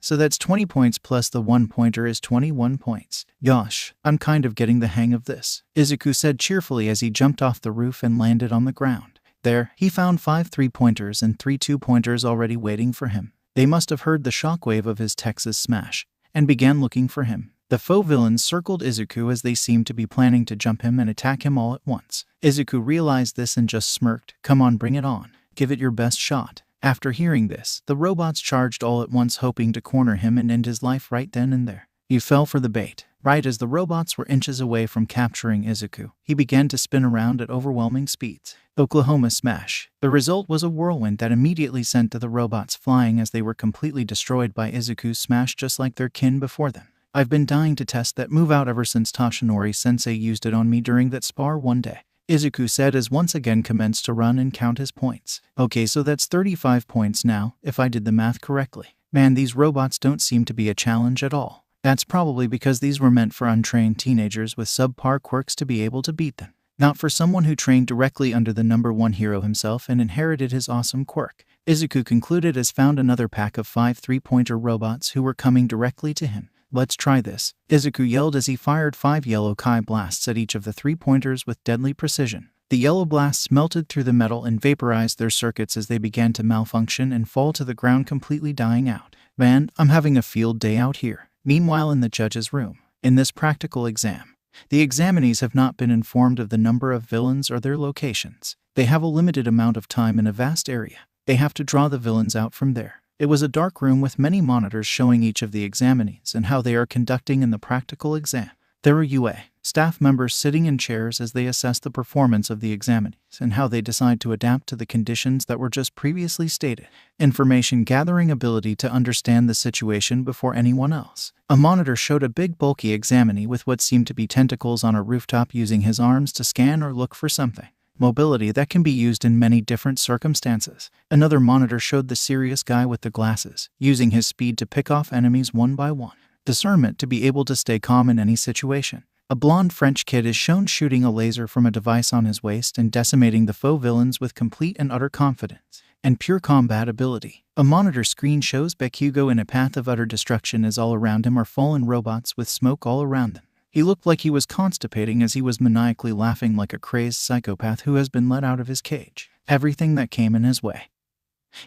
So that's 20 points plus the one-pointer is 21 points. Yosh, I'm kind of getting the hang of this, Izuku said cheerfully as he jumped off the roof and landed on the ground. There, he found 5 three-pointers and 3 two-pointers already waiting for him. They must have heard the shockwave of his Texas smash and began looking for him. The foe villains circled Izuku as they seemed to be planning to jump him and attack him all at once. Izuku realized this and just smirked. Come on, bring it on. Give it your best shot. After hearing this, the robots charged all at once hoping to corner him and end his life right then and there. He fell for the bait. Right as the robots were inches away from capturing Izuku, he began to spin around at overwhelming speeds. Oklahoma smash. The result was a whirlwind that immediately sent the robots flying as they were completely destroyed by Izuku's smash just like their kin before them. I've been dying to test that move out ever since Toshinori-sensei used it on me during that spar one day, Izuku said as once again commenced to run and count his points. Okay, so that's 35 points now, if I did the math correctly. Man, these robots don't seem to be a challenge at all. That's probably because these were meant for untrained teenagers with subpar quirks to be able to beat them. Not for someone who trained directly under the #1 hero himself and inherited his awesome quirk. Izuku concluded as found another pack of 5 three-pointer robots who were coming directly to him. Let's try this, Izuku yelled as he fired 5 yellow Kai blasts at each of the three-pointers with deadly precision. The yellow blasts melted through the metal and vaporized their circuits as they began to malfunction and fall to the ground completely dying out. Man, I'm having a field day out here. Meanwhile in the judge's room, in this practical exam, the examinees have not been informed of the number of villains or their locations. They have a limited amount of time in a vast area. They have to draw the villains out from there. It was a dark room with many monitors showing each of the examinees and how they are conducting in the practical exam. There were UA staff members sitting in chairs as they assess the performance of the examinees and how they decide to adapt to the conditions that were just previously stated. Information gathering ability to understand the situation before anyone else. A monitor showed a big bulky examinee with what seemed to be tentacles on a rooftop using his arms to scan or look for something. Mobility that can be used in many different circumstances. Another monitor showed the serious guy with the glasses, using his speed to pick off enemies one by one. Discernment to be able to stay calm in any situation. A blonde French kid is shown shooting a laser from a device on his waist and decimating the foe villains with complete and utter confidence and pure combat ability. A monitor screen shows Bakugo in a path of utter destruction as all around him are fallen robots with smoke all around them. He looked like he was constipating as he was maniacally laughing like a crazed psychopath who has been let out of his cage. Everything that came in his way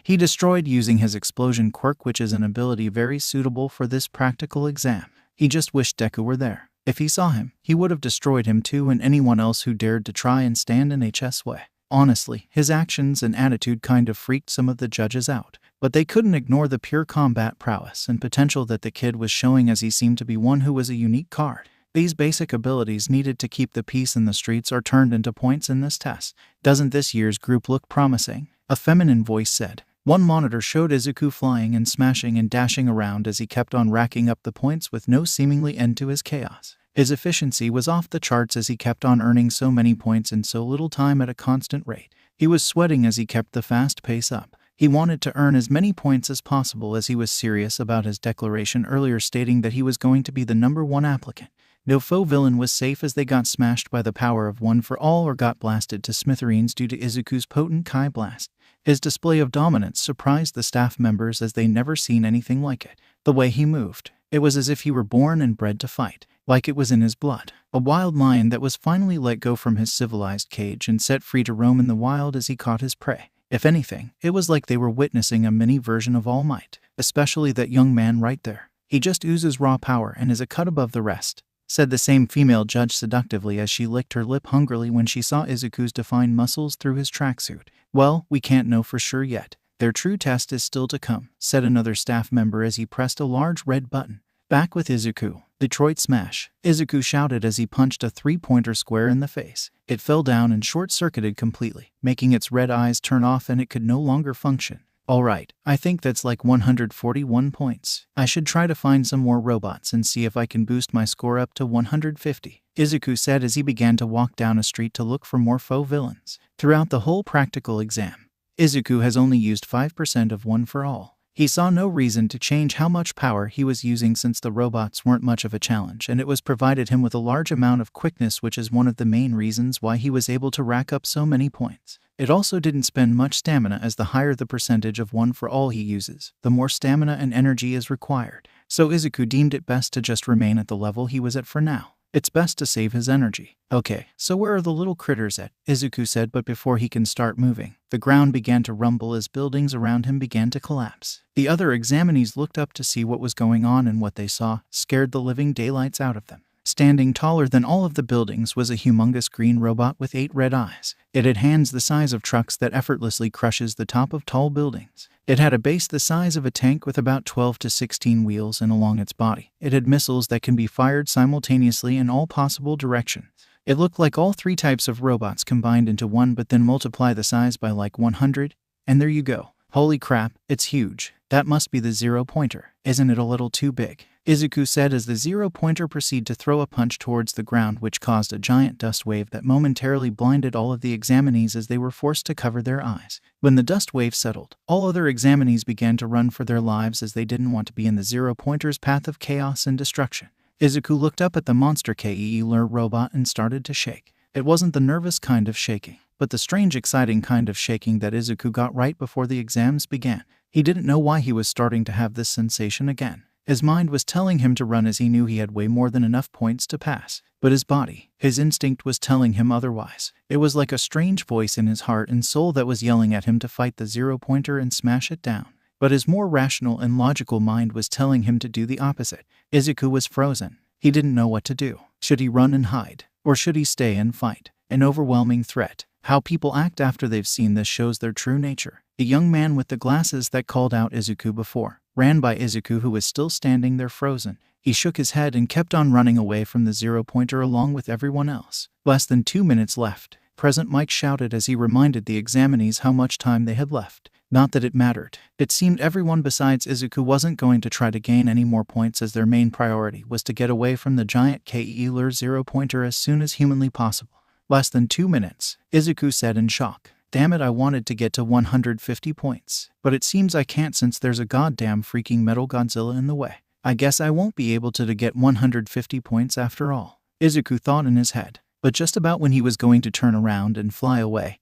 he destroyed using his explosion quirk, which is an ability very suitable for this practical exam. He just wished Deku were there. If he saw him, he would have destroyed him too and anyone else who dared to try and stand in HS way. Honestly, his actions and attitude kind of freaked some of the judges out. but they couldn't ignore the pure combat prowess and potential that the kid was showing, as he seemed to be one who was a unique card. These basic abilities needed to keep the peace in the streets are turned into points in this test. Doesn't this year's group look promising? A feminine voice said. One monitor showed Izuku flying and smashing and dashing around as he kept on racking up the points with no seemingly end to his chaos. His efficiency was off the charts as he kept on earning so many points in so little time at a constant rate. He was sweating as he kept the fast pace up. He wanted to earn as many points as possible, as he was serious about his declaration earlier stating that he was going to be the #1 applicant. No foe villain was safe as they got smashed by the power of One for All or got blasted to smithereens due to Izuku's potent Kai blast. His display of dominance surprised the staff members as they never seen anything like it. The way he moved, it was as if he were born and bred to fight, like it was in his blood. A wild lion that was finally let go from his civilized cage and set free to roam in the wild as he caught his prey. If anything, it was like they were witnessing a mini version of All Might, especially that young man right there. He just oozes raw power and is a cut above the rest, said the same female judge seductively as she licked her lip hungrily when she saw Izuku's defined muscles through his tracksuit. Well, we can't know for sure yet. Their true test is still to come, said another staff member as he pressed a large red button. Back with Izuku. Detroit Smash. Izuku shouted as he punched a three-pointer square in the face. It fell down and short-circuited completely, making its red eyes turn off and it could no longer function. Alright, I think that's like 141 points. I should try to find some more robots and see if I can boost my score up to 150, Izuku said as he began to walk down a street to look for more foe villains. Throughout the whole practical exam, Izuku has only used 5% of One for All. He saw no reason to change how much power he was using since the robots weren't much of a challenge and it was provided him with a large amount of quickness, which is one of the main reasons why he was able to rack up so many points. It also didn't spend much stamina, as the higher the percentage of One for All he uses, the more stamina and energy is required. So Izuku deemed it best to just remain at the level he was at for now. It's best to save his energy. Okay, so where are the little critters at? Izuku said, but before he can start moving, the ground began to rumble as buildings around him began to collapse. The other examinees looked up to see what was going on, and what they saw scared the living daylights out of them. Standing taller than all of the buildings was a humongous green robot with 8 red eyes. It had hands the size of trucks that effortlessly crushes the top of tall buildings. It had a base the size of a tank with about 12 to 16 wheels, and along its body, it had missiles that can be fired simultaneously in all possible directions. It looked like all 3 types of robots combined into one, but then multiply the size by like 100, and there you go. Holy crap, it's huge. That must be the zero-pointer. Isn't it a little too big? Izuku said as the zero-pointer proceeded to throw a punch towards the ground, which caused a giant dust wave that momentarily blinded all of the examinees as they were forced to cover their eyes. When the dust wave settled, all other examinees began to run for their lives as they didn't want to be in the zero-pointer's path of chaos and destruction. Izuku looked up at the monster Kohei robot and started to shake. It wasn't the nervous kind of shaking, but the strange, exciting kind of shaking that Izuku got right before the exams began. He didn't know why he was starting to have this sensation again. His mind was telling him to run as he knew he had way more than enough points to pass. But his body, his instinct was telling him otherwise. It was like a strange voice in his heart and soul that was yelling at him to fight the zero-pointer and smash it down. But his more rational and logical mind was telling him to do the opposite. Izuku was frozen. He didn't know what to do. Should he run and hide? Or should he stay and fight? An overwhelming threat. How people act after they've seen this shows their true nature. The young man with the glasses that called out Izuku before ran by Izuku, who was still standing there frozen. He shook his head and kept on running away from the zero-pointer along with everyone else. Less than 2 minutes left. President Mike shouted as he reminded the examinees how much time they had left. Not that it mattered. It seemed everyone besides Izuku wasn't going to try to gain any more points, as their main priority was to get away from the giant Kohei zero-pointer as soon as humanly possible. Less than 2 minutes, Izuku said in shock. Damn it, I wanted to get to 150 points. But it seems I can't since there's a goddamn freaking metal Godzilla in the way. I guess I won't be able to get 150 points after all, Izuku thought in his head. But just about when he was going to turn around and fly away,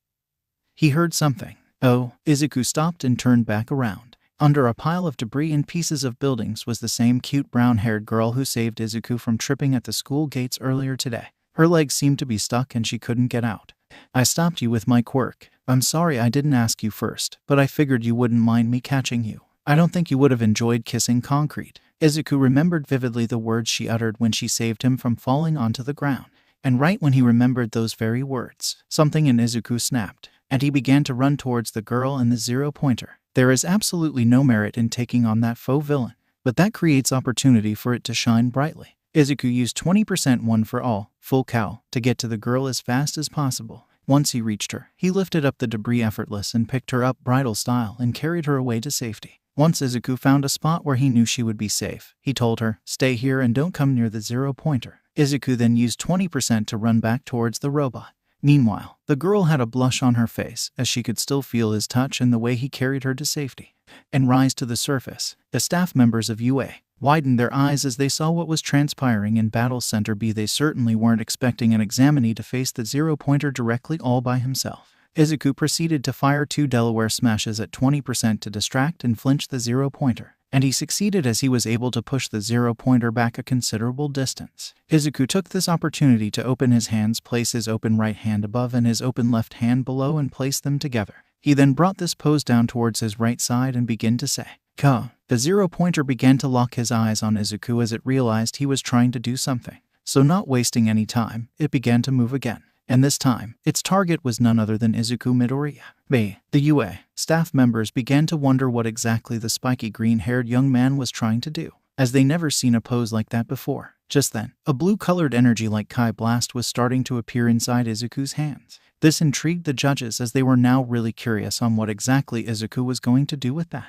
he heard something. Oh, Izuku stopped and turned back around. Under a pile of debris and pieces of buildings was the same cute brown-haired girl who saved Izuku from tripping at the school gates earlier today. Her legs seemed to be stuck and she couldn't get out. I stopped you with my quirk. I'm sorry I didn't ask you first, but I figured you wouldn't mind me catching you. I don't think you would have enjoyed kissing concrete. Izuku remembered vividly the words she uttered when she saved him from falling onto the ground. And right when he remembered those very words, something in Izuku snapped, and he began to run towards the girl and the zero-pointer. There is absolutely no merit in taking on that faux villain, but that creates opportunity for it to shine brightly. Izuku used 20% one for all, full cowl, to get to the girl as fast as possible. Once he reached her, he lifted up the debris effortless and picked her up bridal style and carried her away to safety. Once Izuku found a spot where he knew she would be safe, he told her, "Stay here and don't come near the 0-pointer." Izuku then used 20% to run back towards the robot. Meanwhile, the girl had a blush on her face as she could still feel his touch and the way he carried her to safety. And rise to the surface, the staff members of UA widened their eyes as they saw what was transpiring in Battle Center B. They certainly weren't expecting an examinee to face the 0-pointer directly all by himself. Izuku proceeded to fire 2 Delaware smashes at 20% to distract and flinch the 0-pointer, and he succeeded as he was able to push the 0-pointer back a considerable distance. Izuku took this opportunity to open his hands, place his open right hand above and his open left hand below and place them together. He then brought this pose down towards his right side and began to say, "Ka." The 0-pointer began to lock his eyes on Izuku as it realized he was trying to do something. So not wasting any time, it began to move again. And this time, its target was none other than Izuku Midoriya. The UA staff members began to wonder what exactly the spiky green-haired young man was trying to do, as they never seen a pose like that before. Just then, a blue-colored energy like Kai Blast was starting to appear inside Izuku's hands. This intrigued the judges as they were now really curious on what exactly Izuku was going to do with that.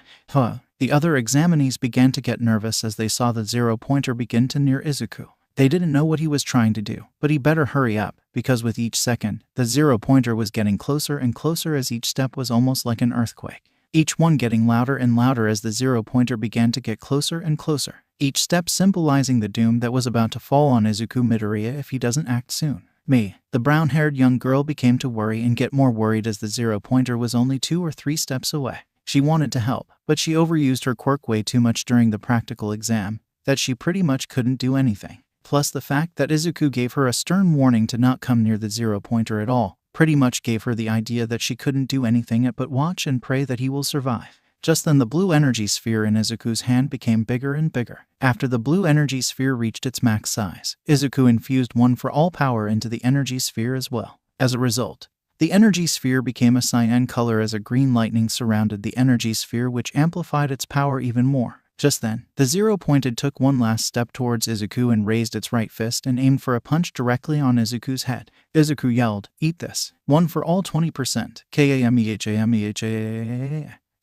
The other examinees began to get nervous as they saw the 0-pointer begin to near Izuku. They didn't know what he was trying to do, but he better hurry up, because with each second, the 0-pointer was getting closer and closer as each step was almost like an earthquake. Each one getting louder and louder as the 0-pointer began to get closer and closer, each step symbolizing the doom that was about to fall on Izuku Midoriya if he doesn't act soon. The brown-haired young girl began to worry and get more worried as the 0-pointer was only 2 or 3 steps away. She wanted to help, but she overused her quirk way too much during the practical exam, that she pretty much couldn't do anything. Plus the fact that Izuku gave her a stern warning to not come near the 0-pointer at all, pretty much gave her the idea that she couldn't do anything but watch and pray that he will survive. Just then the blue energy sphere in Izuku's hand became bigger and bigger. After the blue energy sphere reached its max size, Izuku infused 1 for all power into the energy sphere as well. As a result, the energy sphere became a cyan color as a green lightning surrounded the energy sphere, which amplified its power even more. Just then, the 0-pointer took one last step towards Izuku and raised its right fist and aimed for a punch directly on Izuku's head. Izuku yelled, "Eat this. 1 for all 20%. KAMEHA.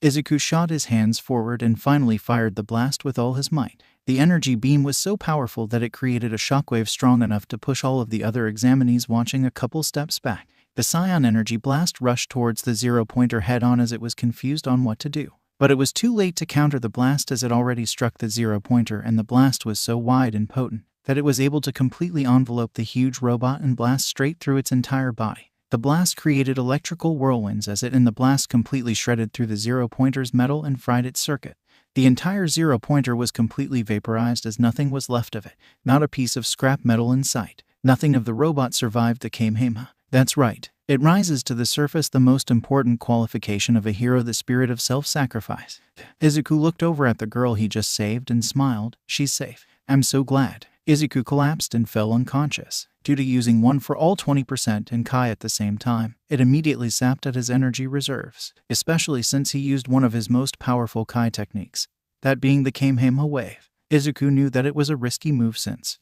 Izuku shot his hands forward and finally fired the blast with all his might. The energy beam was so powerful that it created a shockwave strong enough to push all of the other examinees watching a couple steps back. The Saiyan energy blast rushed towards the 0-pointer head-on as it was confused on what to do. But it was too late to counter the blast as it already struck the 0-pointer, and the blast was so wide and potent that it was able to completely envelope the huge robot and blast straight through its entire body. The blast created electrical whirlwinds as it and the blast completely shredded through the 0-pointer's metal and fried its circuit. The entire 0-pointer was completely vaporized as nothing was left of it, not a piece of scrap metal in sight. Nothing of the robot survived the Kamehameha. That's right. It rises to the surface, the most important qualification of a hero, the spirit of self-sacrifice. Izuku looked over at the girl he just saved and smiled. "She's safe. I'm so glad." Izuku collapsed and fell unconscious. Due to using 1 for all 20% and Kai at the same time, it immediately sapped at his energy reserves, especially since he used one of his most powerful Kai techniques, that being the Kamehameha wave. Izuku knew that it was a risky move since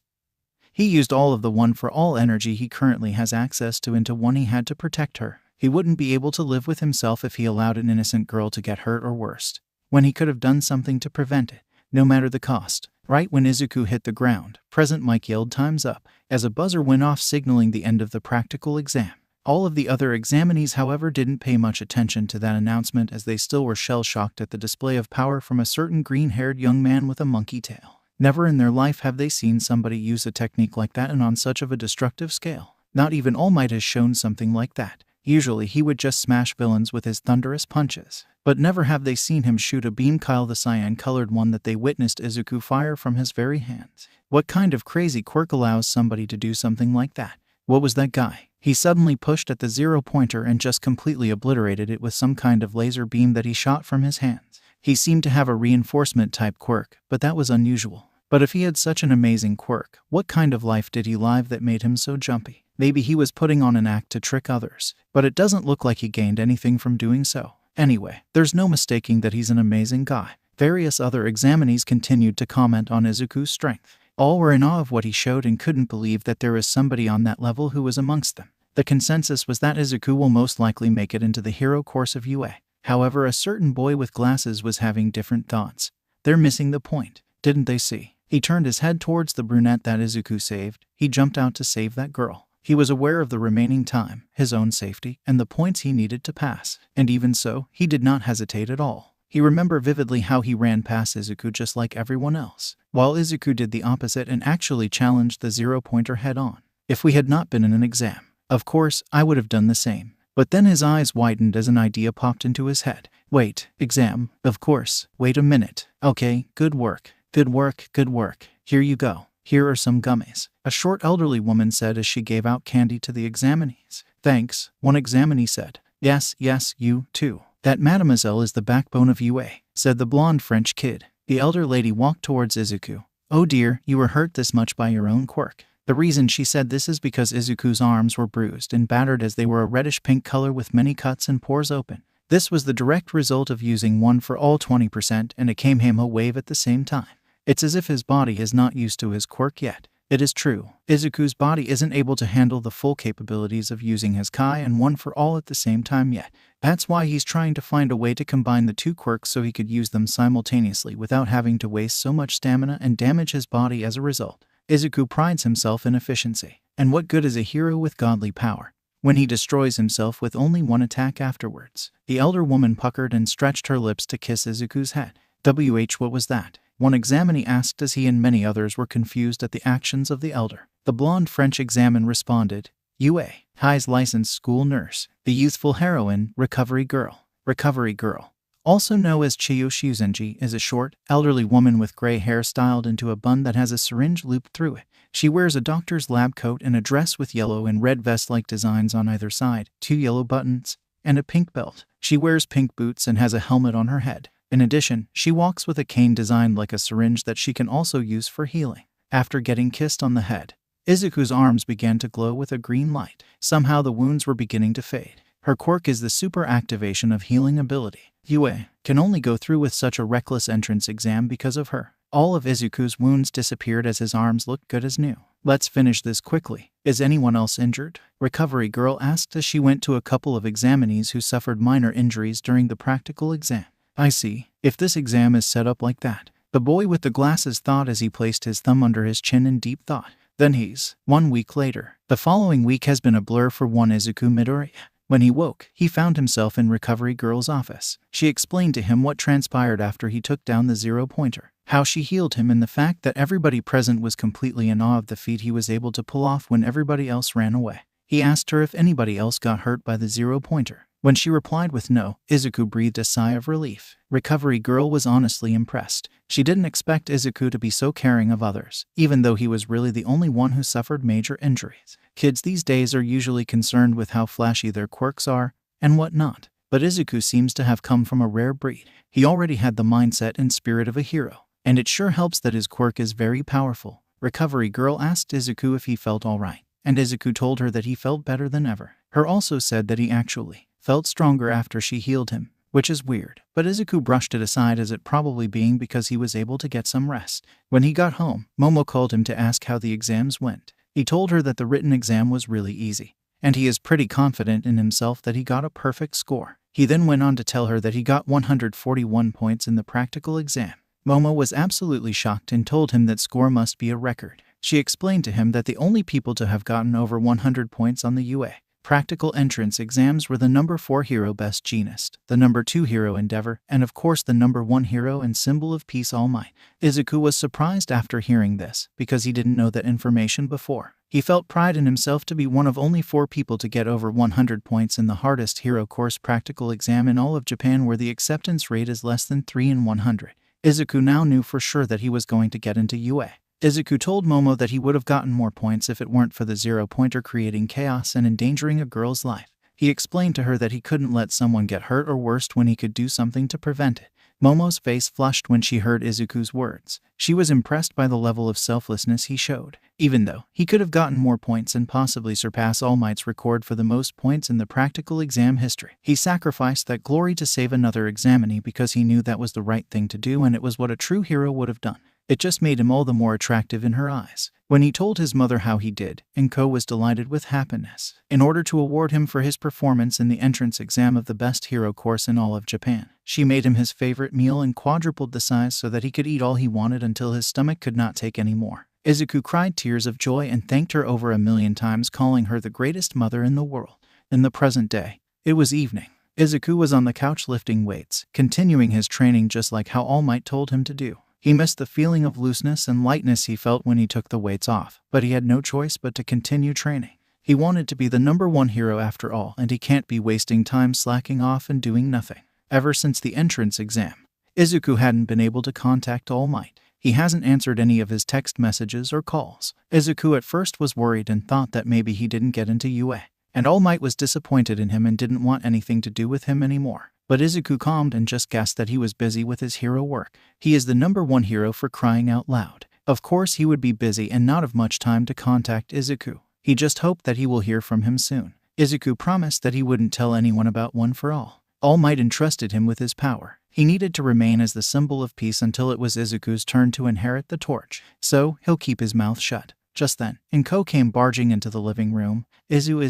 he used all of the 1 for all energy he currently has access to into one. He had to protect her. He wouldn't be able to live with himself if he allowed an innocent girl to get hurt or worse, when he could have done something to prevent it, no matter the cost. Right when Izuku hit the ground, President Mike yelled "Time's up," as a buzzer went off signaling the end of the practical exam. All of the other examinees, however, didn't pay much attention to that announcement as they still were shell-shocked at the display of power from a certain green-haired young man with a monkey tail. Never in their life have they seen somebody use a technique like that and on such of a destructive scale. Not even All Might has shown something like that. Usually he would just smash villains with his thunderous punches. But never have they seen him shoot a beam, Cowl the cyan-colored one that they witnessed Izuku fire from his very hands. What kind of crazy quirk allows somebody to do something like that? What was that guy? He suddenly pushed at the 0-pointer and just completely obliterated it with some kind of laser beam that he shot from his hands. He seemed to have a reinforcement-type quirk, but that was unusual. But if he had such an amazing quirk, what kind of life did he live that made him so jumpy? Maybe he was putting on an act to trick others, but it doesn't look like he gained anything from doing so. Anyway, there's no mistaking that he's an amazing guy. Various other examinees continued to comment on Izuku's strength. All were in awe of what he showed and couldn't believe that there was somebody on that level who was amongst them. The consensus was that Izuku will most likely make it into the hero course of UA. However, a certain boy with glasses was having different thoughts. They're missing the point, didn't they see? He turned his head towards the brunette that Izuku saved. He jumped out to save that girl. He was aware of the remaining time, his own safety, and the points he needed to pass. And even so, he did not hesitate at all. He remembered vividly how he ran past Izuku just like everyone else, while Izuku did the opposite and actually challenged the zero-pointer head-on. If we had not been in an exam, of course, I would have done the same. But then his eyes widened as an idea popped into his head. Wait, exam, of course. Wait a minute. Okay, good work. Good work, good work. Here you go. Here are some gummies. A short elderly woman said as she gave out candy to the examinees. Thanks, one examinee said. Yes, you, too. That mademoiselle is the backbone of UA, said the blonde French kid. The elder lady walked towards Izuku. Oh dear, you were hurt this much by your own quirk. The reason she said this is because Izuku's arms were bruised and battered as they were a reddish-pink color with many cuts and pores open. This was the direct result of using one for all 20% and a Kamehameha wave at the same time. It's as if his body is not used to his quirk yet. It is true, Izuku's body isn't able to handle the full capabilities of using his Kai and one for all at the same time yet. That's why he's trying to find a way to combine the two quirks so he could use them simultaneously without having to waste so much stamina and damage his body as a result. Izuku prides himself in efficiency. And what good is a hero with godly power when he destroys himself with only one attack afterwards? The elder woman puckered and stretched her lips to kiss Izuku's head. What was that? One examinee asked as he and many others were confused at the actions of the elder. The blonde French examine responded, UA, Hai's licensed school nurse, the youthful heroine, Recovery Girl. Recovery Girl, also known as Chiyo Shuzenji, is a short, elderly woman with gray hair styled into a bun that has a syringe looped through it. She wears a doctor's lab coat and a dress with yellow and red vest-like designs on either side, 2 yellow buttons, and a pink belt. She wears pink boots and has a helmet on her head. In addition, she walks with a cane designed like a syringe that she can also use for healing. After getting kissed on the head, Izuku's arms began to glow with a green light. Somehow the wounds were beginning to fade. Her quirk is the super activation of healing ability. UA can only go through with such a reckless entrance exam because of her. All of Izuku's wounds disappeared as his arms looked good as new. Let's finish this quickly. Is anyone else injured? Recovery Girl asked as she went to a couple of examinees who suffered minor injuries during the practical exam. I see. If this exam is set up like that, the boy with the glasses thought as he placed his thumb under his chin in deep thought. Then he's 1 week later. The following week has been a blur for one Izuku Midoriya. When he woke, he found himself in Recovery Girl's office. She explained to him what transpired after he took down the zero-pointer, how she healed him, and the fact that everybody present was completely in awe of the feat he was able to pull off when everybody else ran away. He asked her if anybody else got hurt by the zero-pointer. When she replied with no, Izuku breathed a sigh of relief. Recovery Girl was honestly impressed. She didn't expect Izuku to be so caring of others, even though he was really the only one who suffered major injuries. Kids these days are usually concerned with how flashy their quirks are and whatnot, but Izuku seems to have come from a rare breed. He already had the mindset and spirit of a hero, and it sure helps that his quirk is very powerful. Recovery Girl asked Izuku if he felt alright, and Izuku told her that he felt better than ever. Her also said that he actually felt stronger after she healed him, which is weird, but Izuku brushed it aside as it probably being because he was able to get some rest. When he got home, Momo called him to ask how the exams went. He told her that the written exam was really easy, and he is pretty confident in himself that he got a perfect score. He then went on to tell her that he got 141 points in the practical exam. Momo was absolutely shocked and told him that score must be a record. She explained to him that the only people to have gotten over 100 points on the UA practical entrance exams were the number 4 hero Best Jeanist, the number 2 hero Endeavor, and of course the number 1 hero and symbol of peace All Might. Izuku was surprised after hearing this, because he didn't know that information before. He felt pride in himself to be one of only 4 people to get over 100 points in the hardest hero course practical exam in all of Japan, where the acceptance rate is less than 3 in 100. Izuku now knew for sure that he was going to get into UA. Izuku told Momo that he would have gotten more points if it weren't for the zero-pointer creating chaos and endangering a girl's life. He explained to her that he couldn't let someone get hurt or worse when he could do something to prevent it. Momo's face flushed when she heard Izuku's words. She was impressed by the level of selflessness he showed. Even though he could have gotten more points and possibly surpass All Might's record for the most points in the practical exam history, he sacrificed that glory to save another examinee because he knew that was the right thing to do and it was what a true hero would have done. It just made him all the more attractive in her eyes. When he told his mother how he did, Inko was delighted with happiness. In order to award him for his performance in the entrance exam of the best hero course in all of Japan, she made him his favorite meal and quadrupled the size so that he could eat all he wanted until his stomach could not take any more. Izuku cried tears of joy and thanked her over 1,000,000 times, calling her the greatest mother in the world. In the present day, it was evening. Izuku was on the couch lifting weights, continuing his training just like how All Might told him to do. He missed the feeling of looseness and lightness he felt when he took the weights off, but he had no choice but to continue training. He wanted to be the #1 hero after all, and he can't be wasting time slacking off and doing nothing. Ever since the entrance exam, Izuku hadn't been able to contact All Might. He hasn't answered any of his text messages or calls. Izuku at first was worried and thought that maybe he didn't get into UA, and All Might was disappointed in him and didn't want anything to do with him anymore. But Izuku calmed and just guessed that he was busy with his hero work. He is the #1 hero for crying out loud. Of course he would be busy and not have much time to contact Izuku. He just hoped that he will hear from him soon. Izuku promised that he wouldn't tell anyone about One for All. All Might entrusted him with his power. He needed to remain as the symbol of peace until it was Izuku's turn to inherit the torch. So, he'll keep his mouth shut. Just then, Inko came barging into the living room. Izu.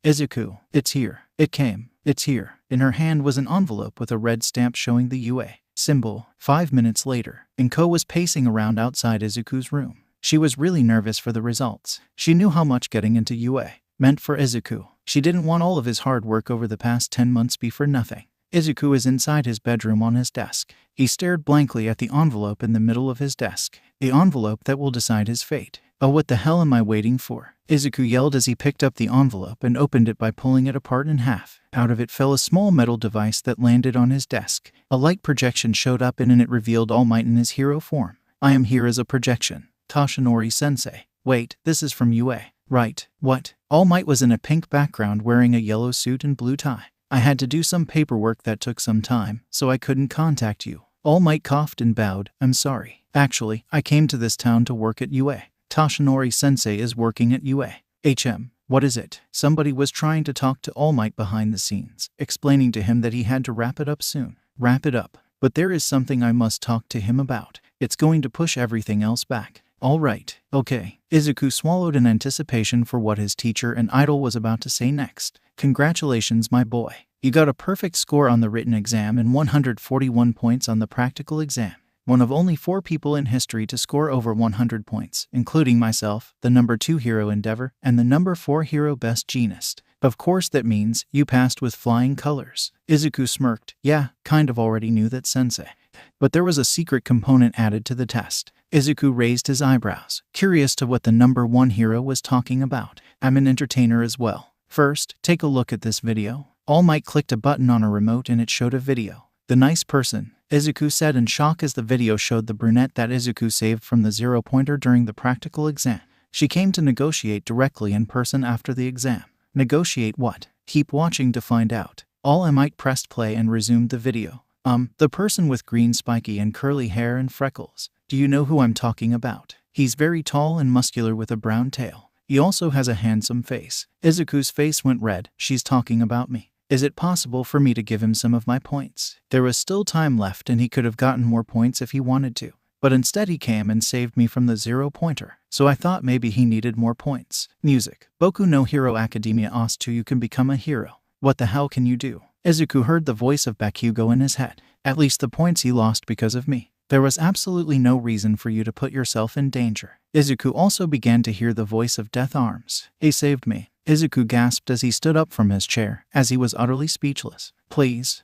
Izuku, it's here. It came. It's here. In her hand was an envelope with a red stamp showing the UA symbol. 5 minutes later, Inko was pacing around outside Izuku's room. She was really nervous for the results. She knew how much getting into UA meant for Izuku. She didn't want all of his hard work over the past 10 months be for nothing. Izuku is inside his bedroom on his desk. He stared blankly at the envelope in the middle of his desk. The envelope that will decide his fate. Oh, what the hell am I waiting for? Izuku yelled as he picked up the envelope and opened it by pulling it apart in half. Out of it fell a small metal device that landed on his desk. A light projection showed up and it revealed All Might in his hero form. I am here as a projection. Toshinori-sensei. Wait, this is from UA. Right. What? All Might was in a pink background wearing a yellow suit and blue tie. I had to do some paperwork that took some time, so I couldn't contact you. All Might coughed and bowed. I'm sorry. Actually, I came to this town to work at UA. Toshinori-sensei is working at UA. What is it? Somebody was trying to talk to All Might behind the scenes, explaining to him that he had to wrap it up soon. Wrap it up. But there is something I must talk to him about. It's going to push everything else back. All right. Okay. Izuku swallowed in anticipation for what his teacher and idol was about to say next. Congratulations, my boy. You got a perfect score on the written exam and 141 points on the practical exam. One of only 4 people in history to score over 100 points, including myself, the #2 hero Endeavor, and the #4 hero Best Genist. Of course that means you passed with flying colors. Izuku smirked. Yeah, kind of already knew that, sensei. But there was a secret component added to the test. Izuku raised his eyebrows, curious to what the #1 hero was talking about. I'm an entertainer as well. First, take a look at this video. All Might clicked a button on a remote and it showed a video. The nice person, Izuku said in shock as the video showed the brunette that Izuku saved from the 0-pointer during the practical exam. She came to negotiate directly in person after the exam. Negotiate what? Keep watching to find out. All Might pressed play and resumed the video. The person with green spiky and curly hair and freckles. Do you know who I'm talking about? He's very tall and muscular with a brown tail. He also has a handsome face. Izuku's face went red. She's talking about me. Is it possible for me to give him some of my points? There was still time left and he could have gotten more points if he wanted to. But instead he came and saved me from the 0-pointer. So I thought maybe he needed more points. Music. Boku no Hero Academia Ostu, you can become a hero. What the hell can you do? Izuku heard the voice of Bakugo in his head. At least the points he lost because of me. There was absolutely no reason for you to put yourself in danger. Izuku also began to hear the voice of Death Arms. He saved me. Izuku gasped as he stood up from his chair, as he was utterly speechless. Please.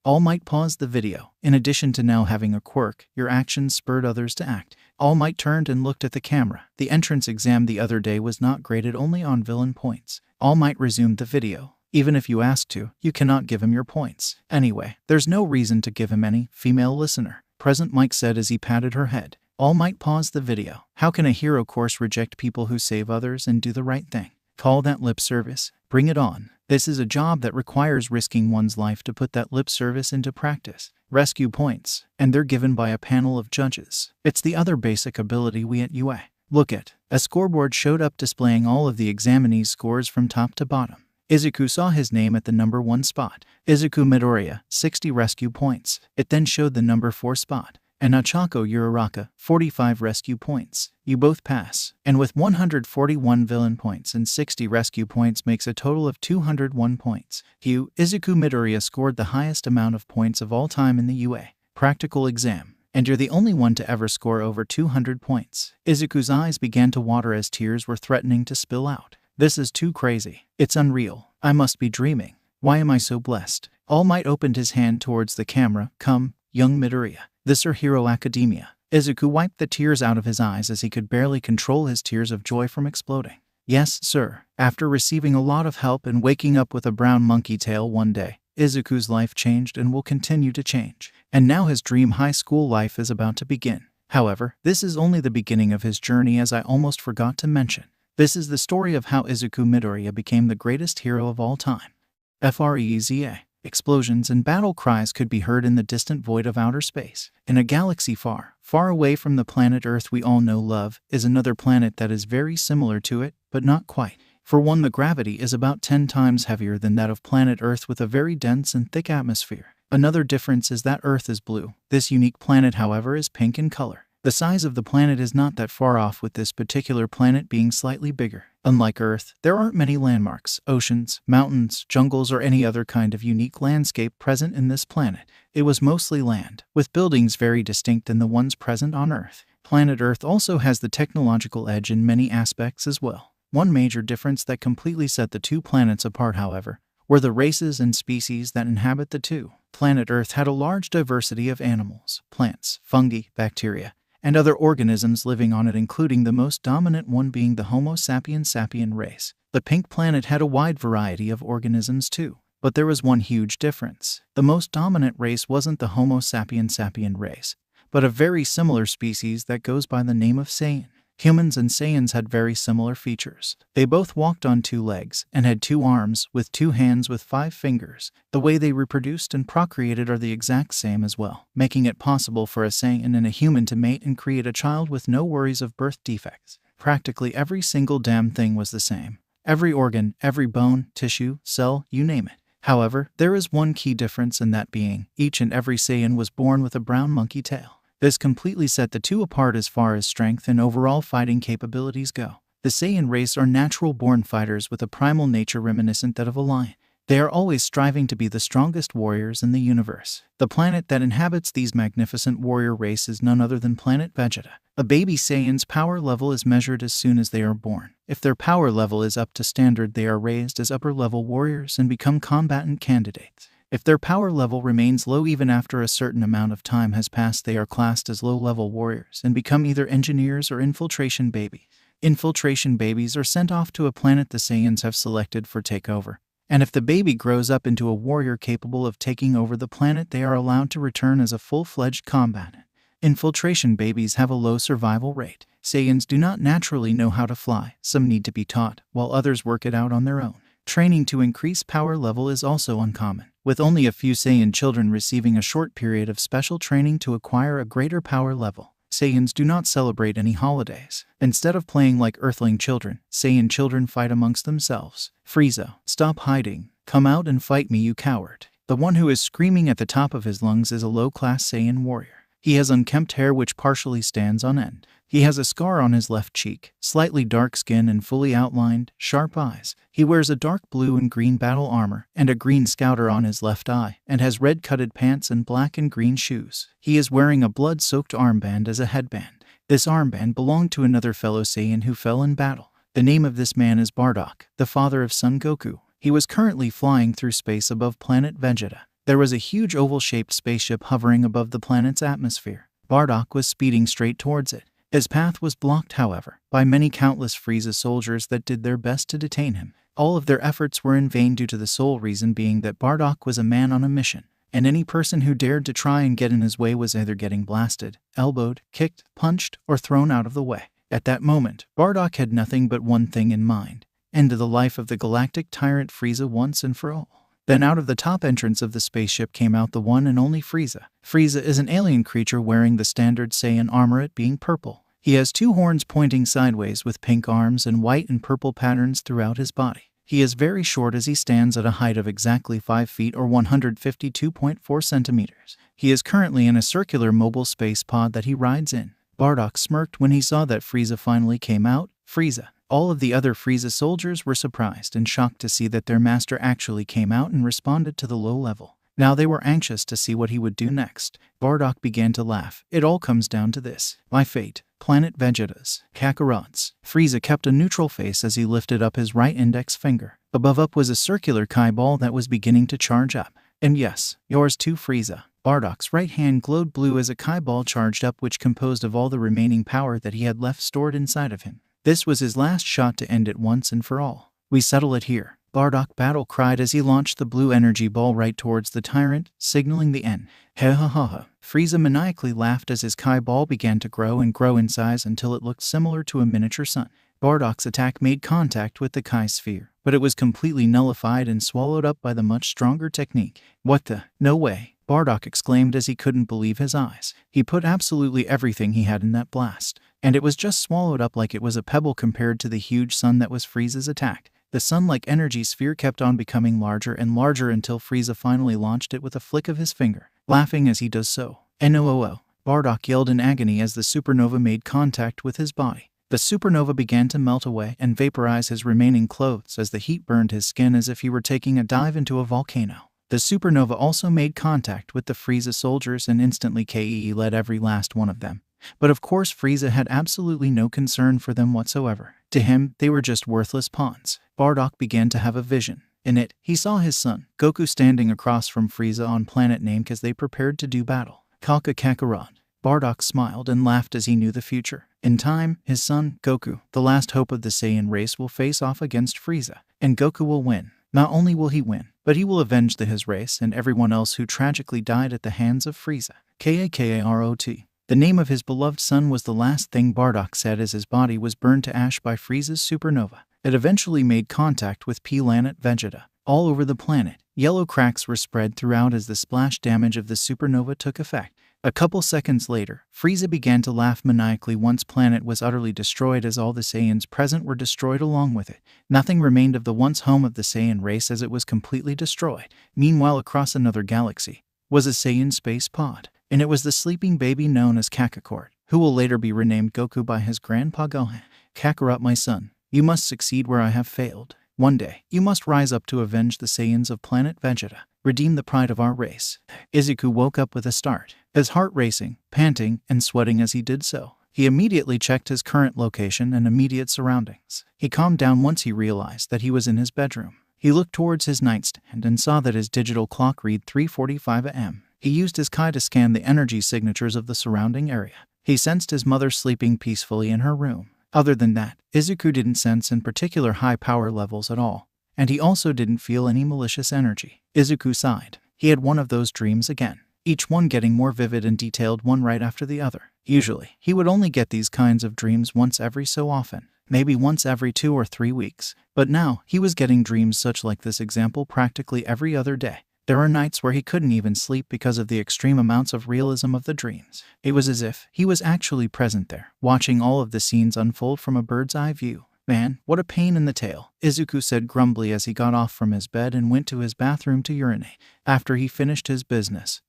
All Might paused the video. In addition to now having a quirk, your actions spurred others to act. All Might turned and looked at the camera. The entrance exam the other day was not graded only on villain points. All Might resumed the video. Even if you ask to, you cannot give him your points. Anyway, there's no reason to give him any, female listener. Present Mike said as he patted her head. All Might paused the video. How can a hero course reject people who save others and do the right thing? Call that lip service. Bring it on. This is a job that requires risking one's life to put that lip service into practice. Rescue points, and they're given by a panel of judges. It's the other basic ability we at UA look at. A scoreboard showed up displaying all of the examinees' scores from top to bottom. Izuku saw his name at the number 1 spot. Izuku Midoriya, 60 rescue points. It then showed the number 4 spot. And Nachako Uraraka, 45 rescue points. You both pass. And with 141 villain points and 60 rescue points makes a total of 201 points. Izuku Midoriya scored the highest amount of points of all time in the UA practical exam. And you're the only one to ever score over 200 points. Izuku's eyes began to water as tears were threatening to spill out. This is too crazy. It's unreal. I must be dreaming. Why am I so blessed? All Might opened his hand towards the camera. Come, young Midoriya. This are Hero Academia. Izuku wiped the tears out of his eyes as he could barely control his tears of joy from exploding. Yes, sir. After receiving a lot of help and waking up with a brown monkey tail one day, Izuku's life changed and will continue to change. And now his dream high school life is about to begin. However, this is only the beginning of his journey, as I almost forgot to mention. This is the story of how Izuku Midoriya became the greatest hero of all time. Freza. Explosions and battle cries could be heard in the distant void of outer space. In a galaxy far, far away from the planet Earth we all know love, is another planet that is very similar to it, but not quite. For one, the gravity is about 10 times heavier than that of planet Earth with a very dense and thick atmosphere. Another difference is that Earth is blue. This unique planet, however, is pink in color. The size of the planet is not that far off, with this particular planet being slightly bigger. Unlike Earth, there aren't many landmarks, oceans, mountains, jungles, or any other kind of unique landscape present in this planet. It was mostly land, with buildings very distinct than the ones present on Earth. Planet Earth also has the technological edge in many aspects as well. One major difference that completely set the two planets apart, however, were the races and species that inhabit the two. Planet Earth had a large diversity of animals, plants, fungi, bacteria, and other organisms living on it, including the most dominant one being the Homo sapiens sapien race. The pink planet had a wide variety of organisms too, but there was one huge difference. The most dominant race wasn't the Homo sapiens sapien race, but a very similar species that goes by the name of Saiyan. Humans and Saiyans had very similar features. They both walked on 2 legs and had 2 arms, with 2 hands with 5 fingers. The way they reproduced and procreated are the exact same as well, making it possible for a Saiyan and a human to mate and create a child with no worries of birth defects. Practically every single damn thing was the same. Every organ, every bone, tissue, cell, you name it. However, there is one key difference, and that being, each and every Saiyan was born with a brown monkey tail. This completely set the two apart as far as strength and overall fighting capabilities go. The Saiyan race are natural-born fighters with a primal nature reminiscent that of a lion. They are always striving to be the strongest warriors in the universe. The planet that inhabits these magnificent warrior race is none other than planet Vegeta. A baby Saiyan's power level is measured as soon as they are born. If their power level is up to standard, they are raised as upper-level warriors and become combatant candidates. If their power level remains low even after a certain amount of time has passed, they are classed as low-level warriors and become either engineers or infiltration babies. Infiltration babies are sent off to a planet the Saiyans have selected for takeover. And if the baby grows up into a warrior capable of taking over the planet, they are allowed to return as a full-fledged combatant. Infiltration babies have a low survival rate. Saiyans do not naturally know how to fly. Some need to be taught, while others work it out on their own. Training to increase power level is also uncommon, with only a few Saiyan children receiving a short period of special training to acquire a greater power level. Saiyans do not celebrate any holidays. Instead of playing like Earthling children, Saiyan children fight amongst themselves. Frieza, stop hiding. Come out and fight me, you coward. The one who is screaming at the top of his lungs is a low-class Saiyan warrior. He has unkempt hair which partially stands on end. He has a scar on his left cheek, slightly dark skin and fully outlined, sharp eyes. He wears a dark blue and green battle armor and a green scouter on his left eye, and has red cutted pants and black and green shoes. He is wearing a blood-soaked armband as a headband. This armband belonged to another fellow Saiyan who fell in battle. The name of this man is Bardock, the father of Son Goku. He was currently flying through space above planet Vegeta. There was a huge oval-shaped spaceship hovering above the planet's atmosphere. Bardock was speeding straight towards it. His path was blocked, however, by many countless Frieza soldiers that did their best to detain him. All of their efforts were in vain due to the sole reason being that Bardock was a man on a mission, and any person who dared to try and get in his way was either getting blasted, elbowed, kicked, punched, or thrown out of the way. At that moment, Bardock had nothing but one thing in mind: end to the life of the galactic tyrant Frieza once and for all. Then out of the top entrance of the spaceship came out the one and only Frieza. Frieza is an alien creature wearing the standard Saiyan armor, it being purple. He has two horns pointing sideways with pink arms and white and purple patterns throughout his body. He is very short as he stands at a height of exactly 5 feet or 152.4 centimeters. He is currently in a circular mobile space pod that he rides in. Bardock smirked when he saw that Frieza finally came out. Frieza. All of the other Frieza soldiers were surprised and shocked to see that their master actually came out and responded to the low level. Now they were anxious to see what he would do next. Bardock began to laugh. It all comes down to this. My fate. Planet Vegeta's. Kakarot's. Frieza kept a neutral face as he lifted up his right index finger. Above up was a circular Kai ball that was beginning to charge up. And yes, yours too, Frieza. Bardock's right hand glowed blue as a Kai ball charged up, which composed of all the remaining power that he had left stored inside of him. This was his last shot to end it once and for all. We settle it here. Bardock battle cried as he launched the blue energy ball right towards the tyrant, signaling the end. Ha ha ha ha. Frieza maniacally laughed as his Kai ball began to grow and grow in size until it looked similar to a miniature sun. Bardock's attack made contact with the Kai sphere, but it was completely nullified and swallowed up by the much stronger technique. What the? No way. Bardock exclaimed as he couldn't believe his eyes. He put absolutely everything he had in that blast, and it was just swallowed up like it was a pebble compared to the huge sun that was Frieza's attack. The sun-like energy sphere kept on becoming larger and larger until Frieza finally launched it with a flick of his finger, laughing as he does so. NOOO. Bardock yelled in agony as the supernova made contact with his body. The supernova began to melt away and vaporize his remaining clothes as the heat burned his skin as if he were taking a dive into a volcano. The supernova also made contact with the Frieza soldiers and instantly KEE-led every last one of them. But of course Frieza had absolutely no concern for them whatsoever. To him, they were just worthless pawns. Bardock began to have a vision. In it, he saw his son, Goku, standing across from Frieza on planet Namek as they prepared to do battle. Kalka Kakarot. Bardock smiled and laughed as he knew the future. In time, his son, Goku, the last hope of the Saiyan race, will face off against Frieza, and Goku will win. Not only will he win, but he will avenge his race and everyone else who tragically died at the hands of Frieza. Kakarot. The name of his beloved son was the last thing Bardock said as his body was burned to ash by Frieza's supernova. It eventually made contact with Planet Vegeta. All over the planet, yellow cracks were spread throughout as the splash damage of the supernova took effect. A couple seconds later, Frieza began to laugh maniacally once planet was utterly destroyed as all the Saiyans present were destroyed along with it. Nothing remained of the once home of the Saiyan race as it was completely destroyed. Meanwhile, across another galaxy was a Saiyan space pod, and it was the sleeping baby known as Kakarot, who will later be renamed Goku by his grandpa Gohan. Kakarot, my son, you must succeed where I have failed. One day, you must rise up to avenge the Saiyans of planet Vegeta. Redeem the pride of our race. Izuku woke up with a start, his heart racing, panting, and sweating as he did so. He immediately checked his current location and immediate surroundings. He calmed down once he realized that he was in his bedroom. He looked towards his nightstand and saw that his digital clock read 3:45 a.m. He used his Kai to scan the energy signatures of the surrounding area. He sensed his mother sleeping peacefully in her room. Other than that, Izuku didn't sense in particular high power levels at all, and he also didn't feel any malicious energy. Izuku sighed. He had one of those dreams again, each one getting more vivid and detailed one right after the other. Usually, he would only get these kinds of dreams once every so often, maybe once every 2 or 3 weeks. But now, he was getting dreams such like this example practically every other day. There were nights where he couldn't even sleep because of the extreme amounts of realism of the dreams. It was as if he was actually present there, watching all of the scenes unfold from a bird's eye view. Man, what a pain in the tail, Izuku said grumbly as he got off from his bed and went to his bathroom to urinate. After he finished his business,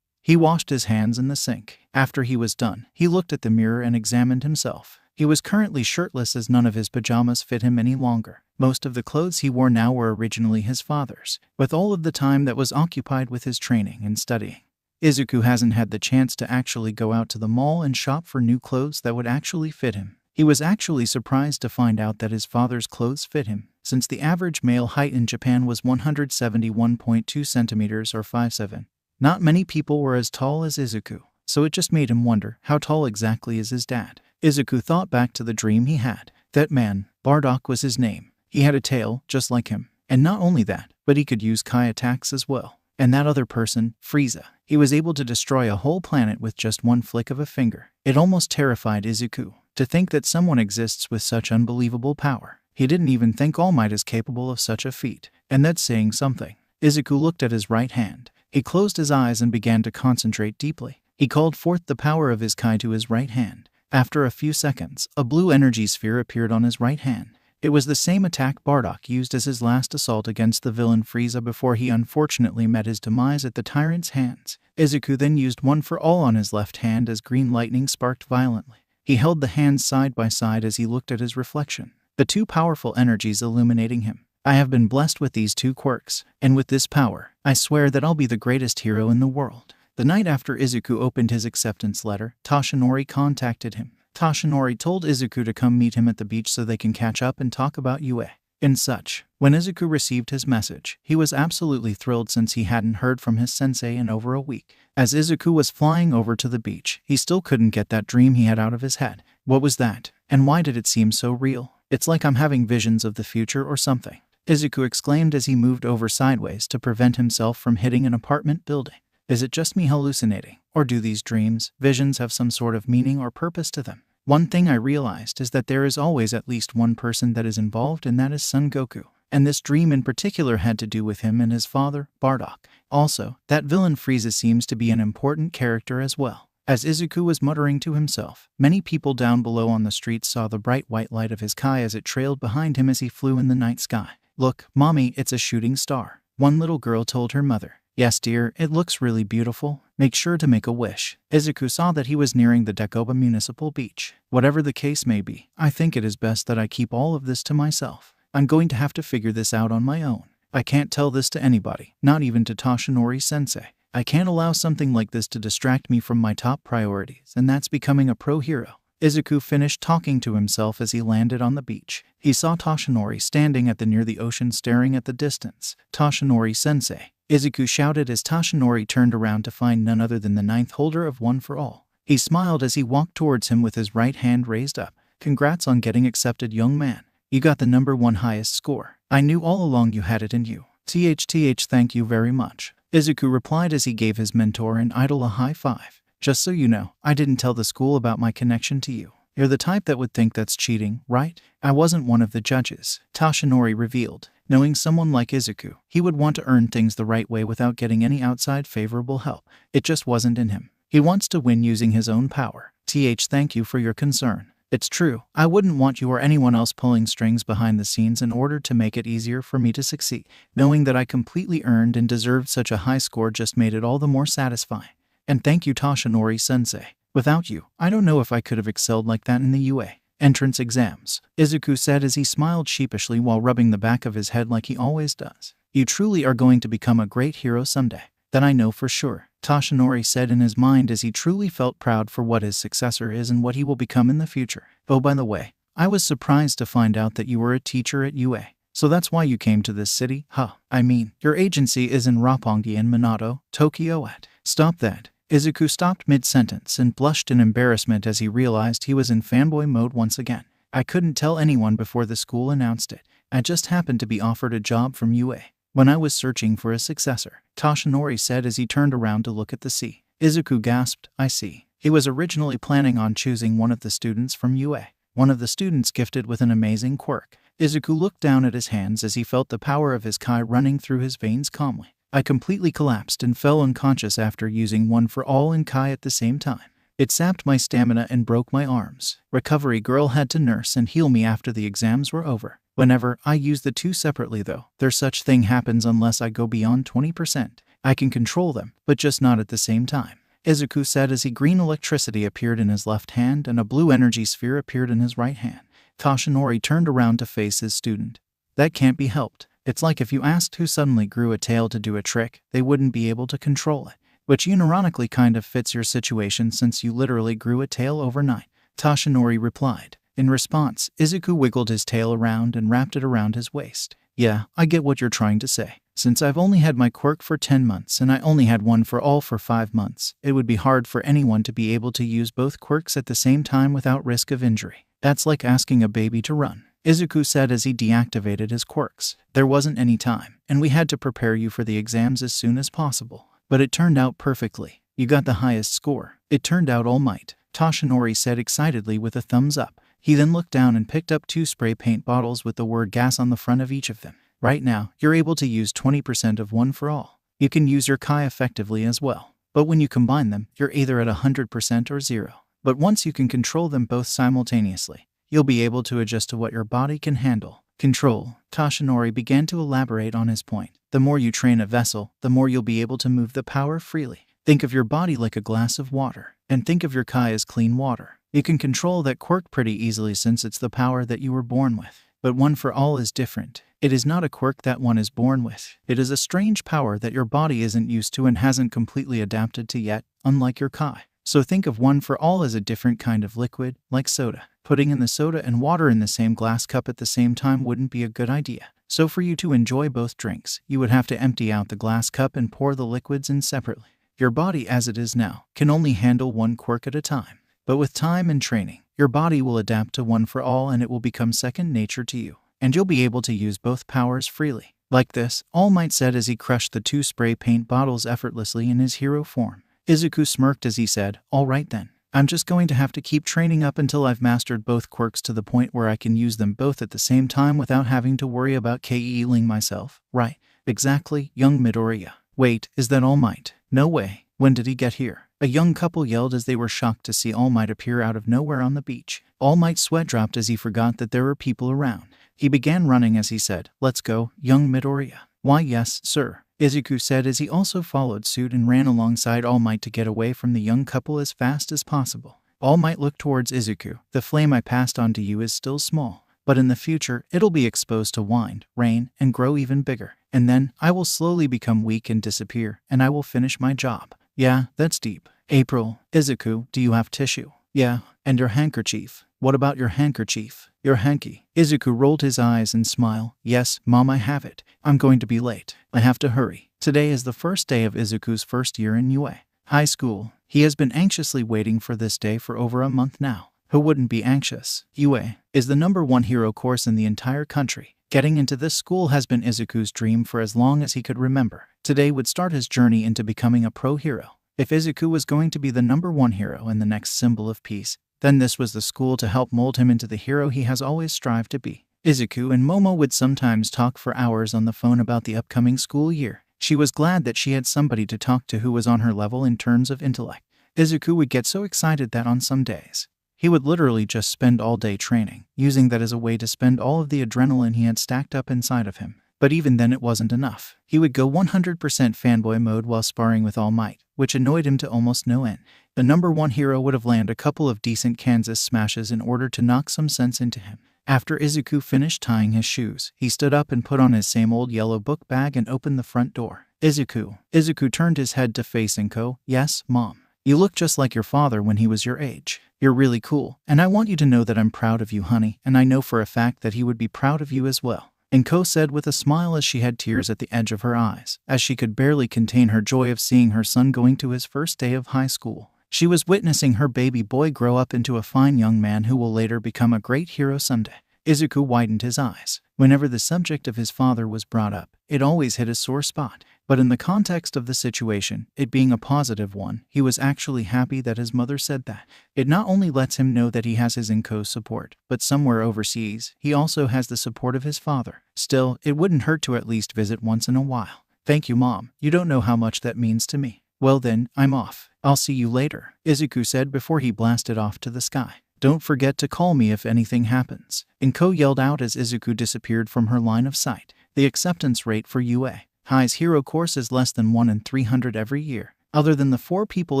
he washed his hands in the sink. After he was done, he looked at the mirror and examined himself. He was currently shirtless as none of his pajamas fit him any longer. Most of the clothes he wore now were originally his father's, with all of the time that was occupied with his training and studying. Izuku hasn't had the chance to actually go out to the mall and shop for new clothes that would actually fit him. He was actually surprised to find out that his father's clothes fit him, since the average male height in Japan was 171.2 centimeters or 5'7". Not many people were as tall as Izuku, so it just made him wonder how tall exactly is his dad. Izuku thought back to the dream he had. That man, Bardock, was his name. He had a tail, just like him. And not only that, but he could use Kai attacks as well. And that other person, Frieza, he was able to destroy a whole planet with just one flick of a finger. It almost terrified Izuku to think that someone exists with such unbelievable power. He didn't even think All Might is capable of such a feat. And that's saying something. Izuku looked at his right hand. He closed his eyes and began to concentrate deeply. He called forth the power of his Kai to his right hand. After a few seconds, a blue energy sphere appeared on his right hand. It was the same attack Bardock used as his last assault against the villain Frieza before he unfortunately met his demise at the tyrant's hands. Izuku then used one for all on his left hand as green lightning sparked violently. He held the hands side by side as he looked at his reflection, the two powerful energies illuminating him. I have been blessed with these two quirks, and with this power, I swear that I'll be the greatest hero in the world. The night after Izuku opened his acceptance letter, Toshinori contacted him. Toshinori told Izuku to come meet him at the beach so they can catch up and talk about UA and such. When Izuku received his message, he was absolutely thrilled since he hadn't heard from his sensei in over a week. As Izuku was flying over to the beach, he still couldn't get that dream he had out of his head. What was that? And why did it seem so real? It's like I'm having visions of the future or something, Izuku exclaimed as he moved over sideways to prevent himself from hitting an apartment building. Is it just me hallucinating, or do these dreams, visions have some sort of meaning or purpose to them? One thing I realized is that there is always at least one person that is involved, and that is Son Goku. And this dream in particular had to do with him and his father, Bardock. Also, that villain Frieza seems to be an important character as well. As Izuku was muttering to himself, many people down below on the street saw the bright white light of his Kai as it trailed behind him as he flew in the night sky. Look, Mommy, it's a shooting star. One little girl told her mother. Yes, dear, it looks really beautiful. Make sure to make a wish. Izuku saw that he was nearing the Dekoba Municipal Beach. Whatever the case may be, I think it is best that I keep all of this to myself. I'm going to have to figure this out on my own. I can't tell this to anybody, not even to Toshinori-sensei. I can't allow something like this to distract me from my top priorities, and that's becoming a pro hero. Izuku finished talking to himself as he landed on the beach. He saw Toshinori standing near the ocean staring at the distance. Toshinori-sensei, Izuku shouted as Toshinori turned around to find none other than the ninth holder of One for All. He smiled as he walked towards him with his right hand raised up. Congrats on getting accepted, young man. You got the #1 highest score. I knew all along you had it in you. Thank you very much, Izuku replied as he gave his mentor and idol a high five. Just so you know, I didn't tell the school about my connection to you. You're the type that would think that's cheating, right? I wasn't one of the judges, Toshinori revealed. Knowing someone like Izuku, he would want to earn things the right way without getting any outside favorable help. It just wasn't in him. He wants to win using his own power. Thank you for your concern. It's true, I wouldn't want you or anyone else pulling strings behind the scenes in order to make it easier for me to succeed. Knowing that I completely earned and deserved such a high score just made it all the more satisfying. And thank you, Toshinori-sensei. Without you, I don't know if I could have excelled like that in the UA entrance exams, Izuku said as he smiled sheepishly while rubbing the back of his head like he always does. You truly are going to become a great hero someday. That I know for sure, Toshinori said in his mind as he truly felt proud for what his successor is and what he will become in the future. Oh, by the way, I was surprised to find out that you were a teacher at UA. So that's why you came to this city, huh? I mean, your agency is in Roppongi and Minato, Tokyo at. Stop that. Izuku stopped mid-sentence and blushed in embarrassment as he realized he was in fanboy mode once again. I couldn't tell anyone before the school announced it. I just happened to be offered a job from UA when I was searching for a successor, Toshinori said as he turned around to look at the sea. Izuku gasped, I see. He was originally planning on choosing one of the students from UA, one of the students gifted with an amazing quirk. Izuku looked down at his hands as he felt the power of his Kai running through his veins calmly. I completely collapsed and fell unconscious after using One for All and Kai at the same time. It sapped my stamina and broke my arms. Recovery girl had to nurse and heal me after the exams were over. Whenever I use the two separately though, there's such thing happens unless I go beyond 20%. I can control them, but just not at the same time, Izuku said as green electricity appeared in his left hand and a blue energy sphere appeared in his right hand. Toshinori turned around to face his student. That can't be helped. It's like if you asked who suddenly grew a tail to do a trick, they wouldn't be able to control it. Which unironically kind of fits your situation since you literally grew a tail overnight, Toshinori replied. In response, Izuku wiggled his tail around and wrapped it around his waist. Yeah, I get what you're trying to say. Since I've only had my quirk for 10 months and I only had One for All for 5 months, it would be hard for anyone to be able to use both quirks at the same time without risk of injury. That's like asking a baby to run, Izuku said as he deactivated his quirks. There wasn't any time, and we had to prepare you for the exams as soon as possible. But it turned out perfectly. You got the highest score. It turned out All Might, Toshinori said excitedly with a thumbs up. He then looked down and picked up 2 spray paint bottles with the word gas on the front of each of them. Right now, you're able to use 20% of one for all. You can use your Kai effectively as well. But when you combine them, you're either at 100% or 0. But once you can control them both simultaneously, you'll be able to adjust to what your body can handle. Control. Toshinori began to elaborate on his point. The more you train a vessel, the more you'll be able to move the power freely. Think of your body like a glass of water, and think of your Kai as clean water. You can control that quirk pretty easily since it's the power that you were born with. But one for all is different. It is not a quirk that one is born with. It is a strange power that your body isn't used to and hasn't completely adapted to yet, unlike your Kai. So think of one for all as a different kind of liquid, like soda. Putting in the soda and water in the same glass cup at the same time wouldn't be a good idea. So for you to enjoy both drinks, you would have to empty out the glass cup and pour the liquids in separately. Your body as it is now can only handle one quirk at a time. But with time and training, your body will adapt to one for all and it will become second nature to you. And you'll be able to use both powers freely. Like this, All Might said as he crushed the 2 spray paint bottles effortlessly in his hero form. Izuku smirked as he said, "All right then. I'm just going to have to keep training up until I've mastered both quirks to the point where I can use them both at the same time without having to worry about KEing myself." Right. Exactly, young Midoriya. Wait, is that All Might? No way. When did he get here? A young couple yelled as they were shocked to see All Might appear out of nowhere on the beach. All Might's sweat dropped as he forgot that there were people around. He began running as he said, "Let's go, young Midoriya." "Why yes, sir," Izuku said as he also followed suit and ran alongside All Might to get away from the young couple as fast as possible. All Might looked towards Izuku. "The flame I passed on to you is still small, but in the future it'll be exposed to wind, rain, and grow even bigger. And then I will slowly become weak and disappear, and I will finish my job." "Yeah, that's deep." "April, Izuku, do you have tissue?" "Yeah, and your handkerchief?" "What about your handkerchief?" "Your hanky." Izuku rolled his eyes and smiled. "Yes, Mom, I have it. I'm going to be late. I have to hurry." Today is the first day of Izuku's first year in UA High School. He has been anxiously waiting for this day for over a month now. Who wouldn't be anxious? UA is the #1 hero course in the entire country. Getting into this school has been Izuku's dream for as long as he could remember. Today would start his journey into becoming a pro hero. If Izuku was going to be the #1 hero and the next symbol of peace, then this was the school to help mold him into the hero he has always strived to be. Izuku and Momo would sometimes talk for hours on the phone about the upcoming school year. She was glad that she had somebody to talk to who was on her level in terms of intellect. Izuku would get so excited that on some days, he would literally just spend all day training, using that as a way to spend all of the adrenaline he had stacked up inside of him. But even then it wasn't enough. He would go 100% fanboy mode while sparring with All Might, which annoyed him to almost no end. The #1 hero would have landed a couple of decent Kansas smashes in order to knock some sense into him. After Izuku finished tying his shoes, he stood up and put on his same old yellow book bag and opened the front door. Izuku turned his head to face Inko. "Yes, Mom. You look just like your father when he was your age. You're really cool, and I want you to know that I'm proud of you, honey, and I know for a fact that he would be proud of you as well." Inko said with a smile as she had tears at the edge of her eyes, as she could barely contain her joy of seeing her son going to his first day of high school. She was witnessing her baby boy grow up into a fine young man who will later become a great hero someday. Izuku widened his eyes. Whenever the subject of his father was brought up, it always hit a sore spot. But in the context of the situation, it being a positive one, he was actually happy that his mother said that. It not only lets him know that he has his Inko's support, but somewhere overseas, he also has the support of his father. Still, it wouldn't hurt to at least visit once in a while. "Thank you, Mom. You don't know how much that means to me." "Well then, I'm off. I'll see you later," Izuku said before he blasted off to the sky. "Don't forget to call me if anything happens," Inko yelled out as Izuku disappeared from her line of sight. The acceptance rate for UA High's hero course is less than 1 in 300 every year, other than the 4 people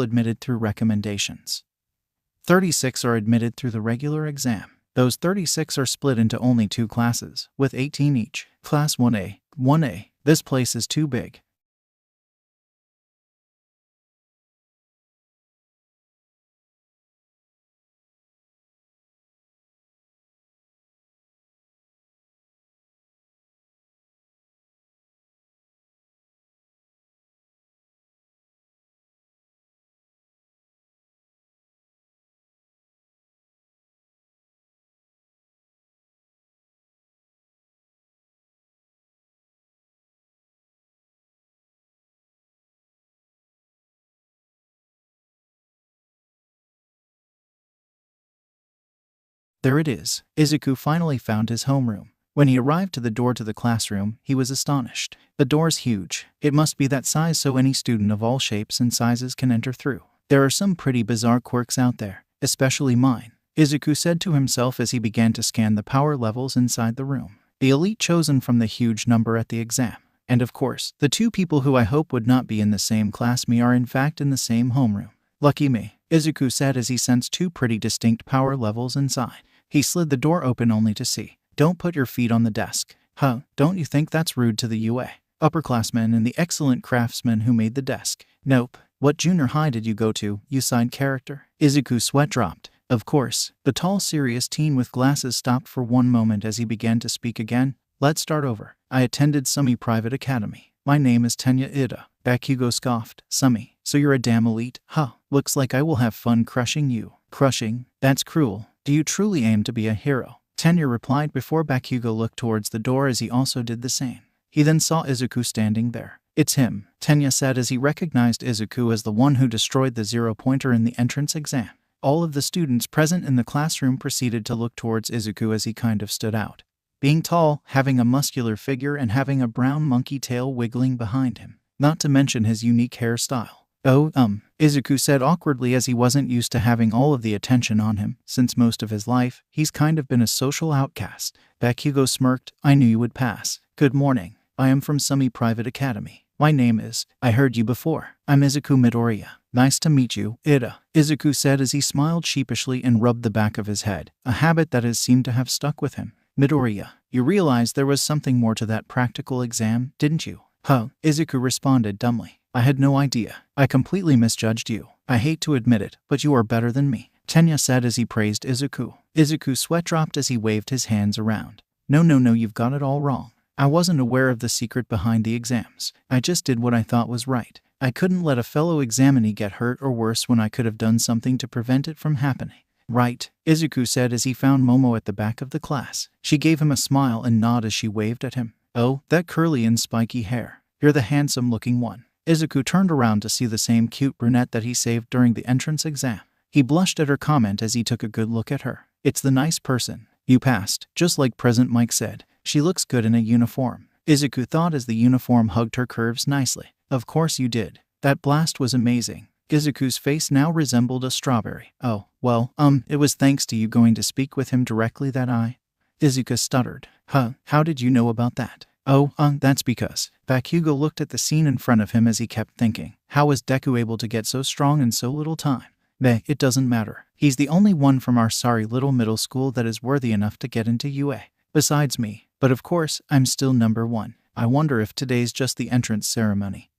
admitted through recommendations. 36 are admitted through the regular exam. Those 36 are split into only 2 classes, with 18 each. Class 1A. 1A. This place is too big. there it is. Izuku finally found his homeroom. When he arrived to the door to the classroom, he was astonished. The door's huge. It must be that size so any student of all shapes and sizes can enter through. There are some pretty bizarre quirks out there, especially mine, Izuku said to himself as he began to scan the power levels inside the room. The elite chosen from the huge number at the exam. And of course, the two people who I hope would not be in the same class me are in fact in the same homeroom. Lucky me, Izuku said as he sensed two pretty distinct power levels inside. He slid the door open only to see. Don't put your feet on the desk. Huh, don't you think that's rude to the UA upperclassmen and the excellent craftsmen who made the desk? Nope. What junior high did you go to, you side character? Izuku's sweat dropped. Of course. The tall, serious teen with glasses stopped for one moment as he began to speak again. Let's start over. I attended Sumi Private Academy. My name is Tenya Ida. Bakugo scoffed. Sumi, so you're a damn elite? Huh, looks like I will have fun crushing you. Crushing? That's cruel. Do you truly aim to be a hero? Tenya replied before Bakugo looked towards the door as he also did the same. He then saw Izuku standing there. It's him, Tenya said as he recognized Izuku as the one who destroyed the zero-pointer in the entrance exam. All of the students present in the classroom proceeded to look towards Izuku as he kind of stood out. Being tall, having a muscular figure, and having a brown monkey tail wiggling behind him. Not to mention his unique hairstyle. Oh, Izuku said awkwardly as he wasn't used to having all of the attention on him. Since most of his life, he's kind of been a social outcast. Bakugo smirked. I knew you would pass. Good morning. I am from Sumi Private Academy. My name is, I heard you before. I'm Izuku Midoriya. Nice to meet you, Ida. Izuku said as he smiled sheepishly and rubbed the back of his head, a habit that has seemed to have stuck with him. Midoriya, you realized there was something more to that practical exam, didn't you? Huh, Izuku responded dumbly. I had no idea. I completely misjudged you. I hate to admit it, but you are better than me, Tenya said as he praised Izuku. Izuku's sweat dropped as he waved his hands around. No, you've got it all wrong. I wasn't aware of the secret behind the exams. I just did what I thought was right. I couldn't let a fellow examinee get hurt or worse when I could have done something to prevent it from happening. Right, Izuku said as he found Momo at the back of the class. She gave him a smile and nod as she waved at him. Oh, that curly and spiky hair. You're the handsome-looking one. Izuku turned around to see the same cute brunette that he saved during the entrance exam. He blushed at her comment as he took a good look at her. It's the nice person. You passed, just like President Mike said. She looks good in a uniform. Izuku thought as the uniform hugged her curves nicely. Of course you did. That blast was amazing. Izuku's face now resembled a strawberry. Oh, well, it was thanks to you going to speak with him directly that I... Izuku stuttered. Huh, how did you know about that? Oh, that's because... Bakugo looked at the scene in front of him as he kept thinking. How was Deku able to get so strong in so little time? It doesn't matter. He's the only one from our sorry little middle school that is worthy enough to get into UA. Besides me. But of course, I'm still number one. I wonder if today's just the entrance ceremony.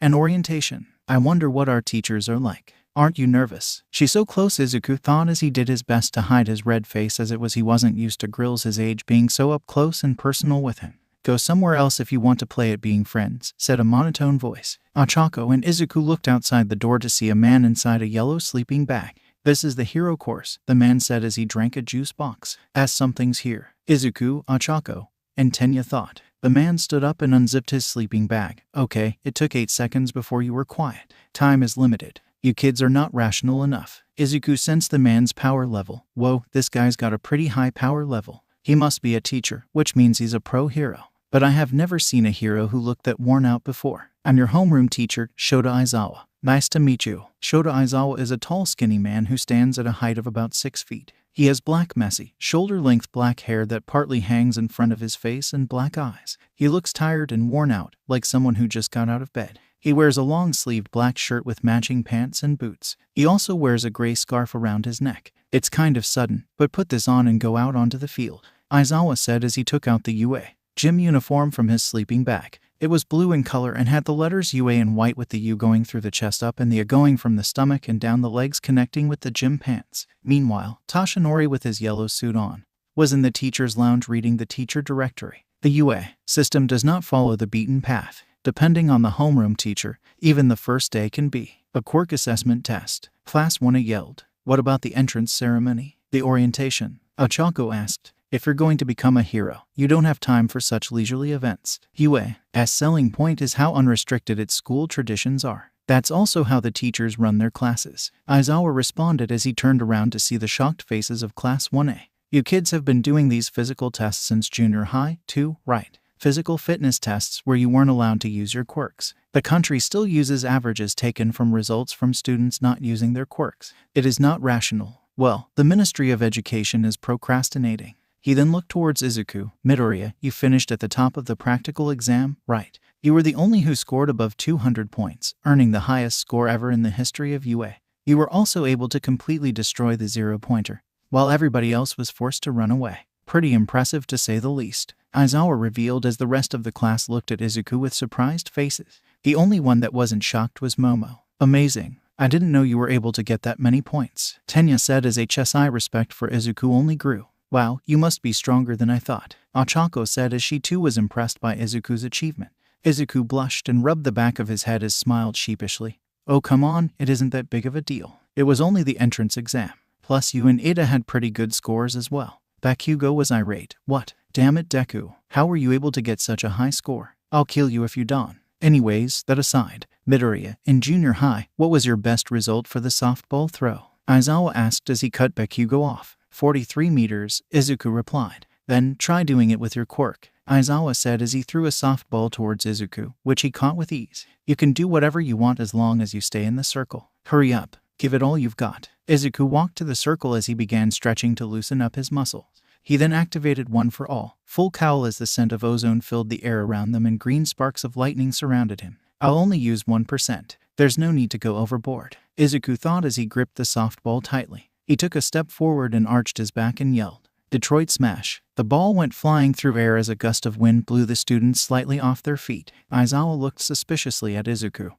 And orientation. I wonder what our teachers are like. Aren't you nervous? She's so close, Izuku thought as he did his best to hide his red face as it was he wasn't used to girls his age being so up close and personal with him. Go somewhere else if you want to play at being friends, said a monotone voice. Ochako and Izuku looked outside the door to see a man inside a yellow sleeping bag. This is the hero course, the man said as he drank a juice box. As something's here. Izuku, Ochako, and Tenya thought. The man stood up and unzipped his sleeping bag. Okay, it took 8 seconds before you were quiet. Time is limited. You kids are not rational enough. Izuku sensed the man's power level. Whoa, this guy's got a pretty high power level. He must be a teacher, which means he's a pro hero. But I have never seen a hero who looked that worn out before. I'm your homeroom teacher, Shota Aizawa. Nice to meet you. Shota Aizawa is a tall, skinny man who stands at a height of about 6 feet. He has black, messy, shoulder-length black hair that partly hangs in front of his face and black eyes. He looks tired and worn out, like someone who just got out of bed. He wears a long-sleeved black shirt with matching pants and boots. He also wears a gray scarf around his neck. It's kind of sudden, but put this on and go out onto the field, Aizawa said as he took out the UA gym uniform from his sleeping bag. It was blue in color and had the letters UA in white with the U going through the chest up and the A going from the stomach and down the legs connecting with the gym pants. Meanwhile, Toshinori with his yellow suit on was in the teacher's lounge reading the teacher directory. The UA system does not follow the beaten path. Depending on the homeroom teacher, even the first day can be a quirk assessment test. Class 1A yelled. What about the entrance ceremony? The orientation? Ochako asked. If you're going to become a hero, you don't have time for such leisurely events. UA's selling point is how unrestricted its school traditions are. That's also how the teachers run their classes. Aizawa responded as he turned around to see the shocked faces of Class 1A. You kids have been doing these physical tests since junior high, too, right? Physical fitness tests where you weren't allowed to use your quirks. The country still uses averages taken from results from students not using their quirks. It is not rational. Well, the Ministry of Education is procrastinating. He then looked towards Izuku. Midoriya, you finished at the top of the practical exam, right? You were the only who scored above 200 points, earning the highest score ever in the history of UA. You were also able to completely destroy the zero-pointer, while everybody else was forced to run away. Pretty impressive to say the least. Aizawa revealed as the rest of the class looked at Izuku with surprised faces. The only one that wasn't shocked was Momo. Amazing. I didn't know you were able to get that many points, Tenya said as HSI respect for Izuku only grew. Wow, you must be stronger than I thought, Ochako said as she too was impressed by Izuku's achievement. Izuku blushed and rubbed the back of his head as smiled sheepishly. Oh come on, it isn't that big of a deal. It was only the entrance exam. Plus you and Ida had pretty good scores as well. Bakugo was irate. What? Damn it Deku, how were you able to get such a high score? I'll kill you if you don't. Anyways, that aside, Midoriya, in junior high, what was your best result for the softball throw? Aizawa asked as he cut Bakugo off. 43 meters, Izuku replied. Then, try doing it with your quirk, Aizawa said as he threw a softball towards Izuku, which he caught with ease. You can do whatever you want as long as you stay in the circle. Hurry up, give it all you've got. Izuku walked to the circle as he began stretching to loosen up his muscles. He then activated One for All. Full Cowl as the scent of ozone filled the air around them and green sparks of lightning surrounded him. I'll only use 1%. There's no need to go overboard, Izuku thought as he gripped the softball tightly. He took a step forward and arched his back and yelled, Detroit Smash. The ball went flying through air as a gust of wind blew the students slightly off their feet. Aizawa looked suspiciously at Izuku.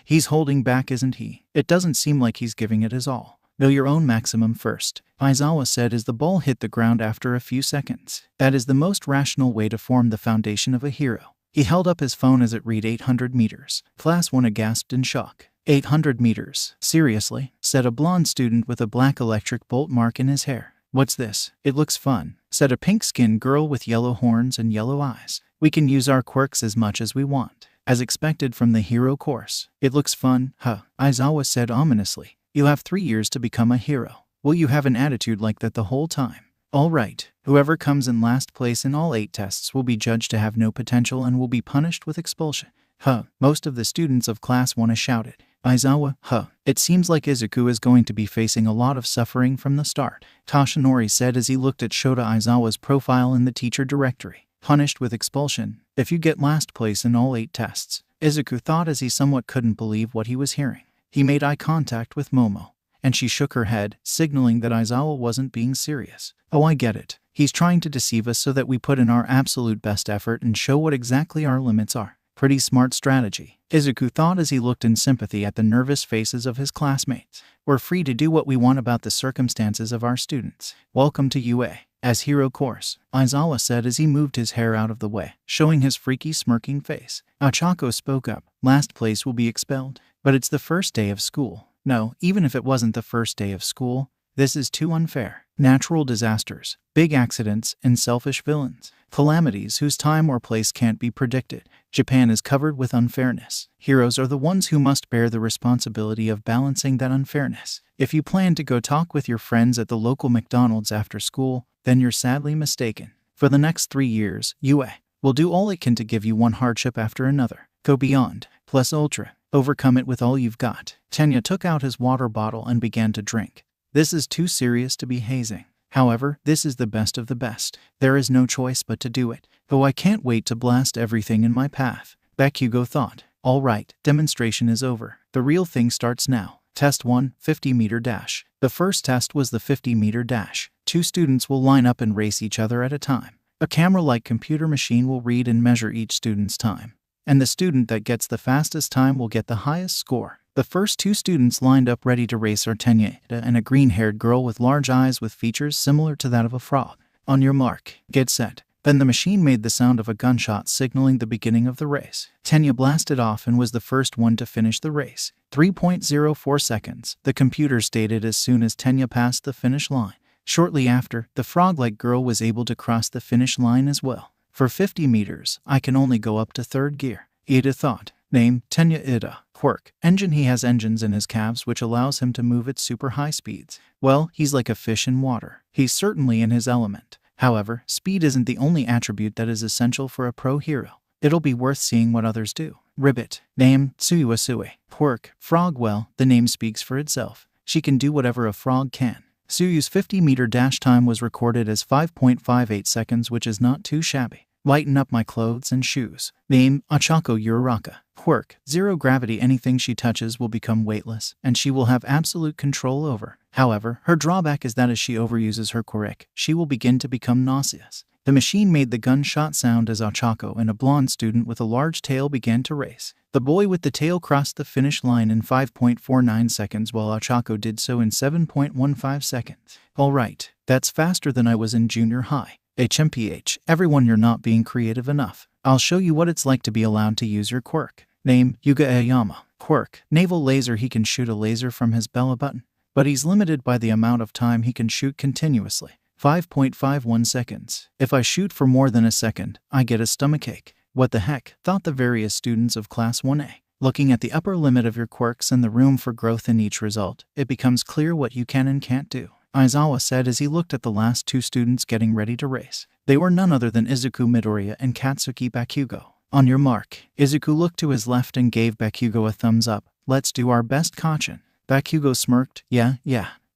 He's holding back, isn't he? It doesn't seem like he's giving it his all. Know your own maximum first, Aizawa said as the ball hit the ground after a few seconds. That is the most rational way to form the foundation of a hero. He held up his phone as it read 800 meters. Class 1 gasped in shock. 800 meters. Seriously? Said a blonde student with a black electric bolt mark in his hair. What's this? It looks fun, said a pink-skinned girl with yellow horns and yellow eyes. We can use our quirks as much as we want, as expected from the hero course. It looks fun, huh? Aizawa said ominously. You'll have 3 years to become a hero. Will you have an attitude like that the whole time? All right. Whoever comes in last place in all 8 tests will be judged to have no potential and will be punished with expulsion. Huh. Most of the students of Class 1 shouted. Aizawa, huh. It seems like Izuku is going to be facing a lot of suffering from the start, Toshinori said as he looked at Shota Aizawa's profile in the teacher directory. Punished with expulsion, if you get last place in all 8 tests, Izuku thought as he somewhat couldn't believe what he was hearing. He made eye contact with Momo, and she shook her head, signaling that Aizawa wasn't being serious. Oh, I get it. He's trying to deceive us so that we put in our absolute best effort and show what exactly our limits are. Pretty smart strategy, Izuku thought as he looked in sympathy at the nervous faces of his classmates. We're free to do what we want about the circumstances of our students. Welcome to UA. As hero course, Aizawa said as he moved his hair out of the way, showing his freaky smirking face. Ochako spoke up. Last place will be expelled. But it's the first day of school. No, even if it wasn't the first day of school, this is too unfair. Natural disasters, big accidents, and selfish villains. Calamities whose time or place can't be predicted. Japan is covered with unfairness. Heroes are the ones who must bear the responsibility of balancing that unfairness. If you plan to go talk with your friends at the local McDonald's after school, then you're sadly mistaken. For the next 3 years, UA will do all it can to give you one hardship after another. Go beyond, plus ultra. Overcome it with all you've got. Tenya took out his water bottle and began to drink. This is too serious to be hazing. However, this is the best of the best. There is no choice but to do it. Oh, I can't wait to blast everything in my path, Bakugo thought. All right, demonstration is over. The real thing starts now. Test 1, 50-meter dash. The first test was the 50-meter dash. 2 students will line up and race each other at a time. A camera-like computer machine will read and measure each student's time, and the student that gets the fastest time will get the highest score. The first 2 students lined up ready to race are Tenya and a green-haired girl with large eyes with features similar to that of a frog. On your mark, get set. Then the machine made the sound of a gunshot signaling the beginning of the race. Tenya blasted off and was the first one to finish the race. 3.04 seconds, the computer stated as soon as Tenya passed the finish line. Shortly after, the frog-like girl was able to cross the finish line as well. For 50 meters, I can only go up to 3rd gear, Ida thought. Name, Tenya Ida. Quirk. Engine. He has engines in his calves which allows him to move at super high speeds. Well, he's like a fish in water. He's certainly in his element. However, speed isn't the only attribute that is essential for a pro hero. It'll be worth seeing what others do. Ribbit. Name, Tsuyuasue. Quirk. Frog. Well, the name speaks for itself. She can do whatever a frog can. Tsuyu's 50-meter dash time was recorded as 5.58 seconds, which is not too shabby. Lighten up my clothes and shoes. Name, Ochako Uraraka. Quirk. Zero gravity. Anything she touches will become weightless, and she will have absolute control over. However, her drawback is that as she overuses her Quirk, she will begin to become nauseous. The machine made the gunshot sound as Ochako and a blonde student with a large tail began to race. The boy with the tail crossed the finish line in 5.49 seconds while Ochako did so in 7.15 seconds. Alright, that's faster than I was in junior high. HMPH, everyone, you're not being creative enough. I'll show you what it's like to be allowed to use your Quirk. Name, Yuga Aoyama. Quirk. Naval laser. He can shoot a laser from his belly button, but he's limited by the amount of time he can shoot continuously. 5.51 seconds. If I shoot for more than a second, I get a stomachache. What the heck, thought the various students of Class 1A. Looking at the upper limit of your quirks and the room for growth in each result, it becomes clear what you can and can't do, Aizawa said as he looked at the last two students getting ready to race. They were none other than Izuku Midoriya and Katsuki Bakugo. On your mark. Izuku looked to his left and gave Bakugo a thumbs up. Let's do our best, Kachin. Bakugo smirked. Yeah.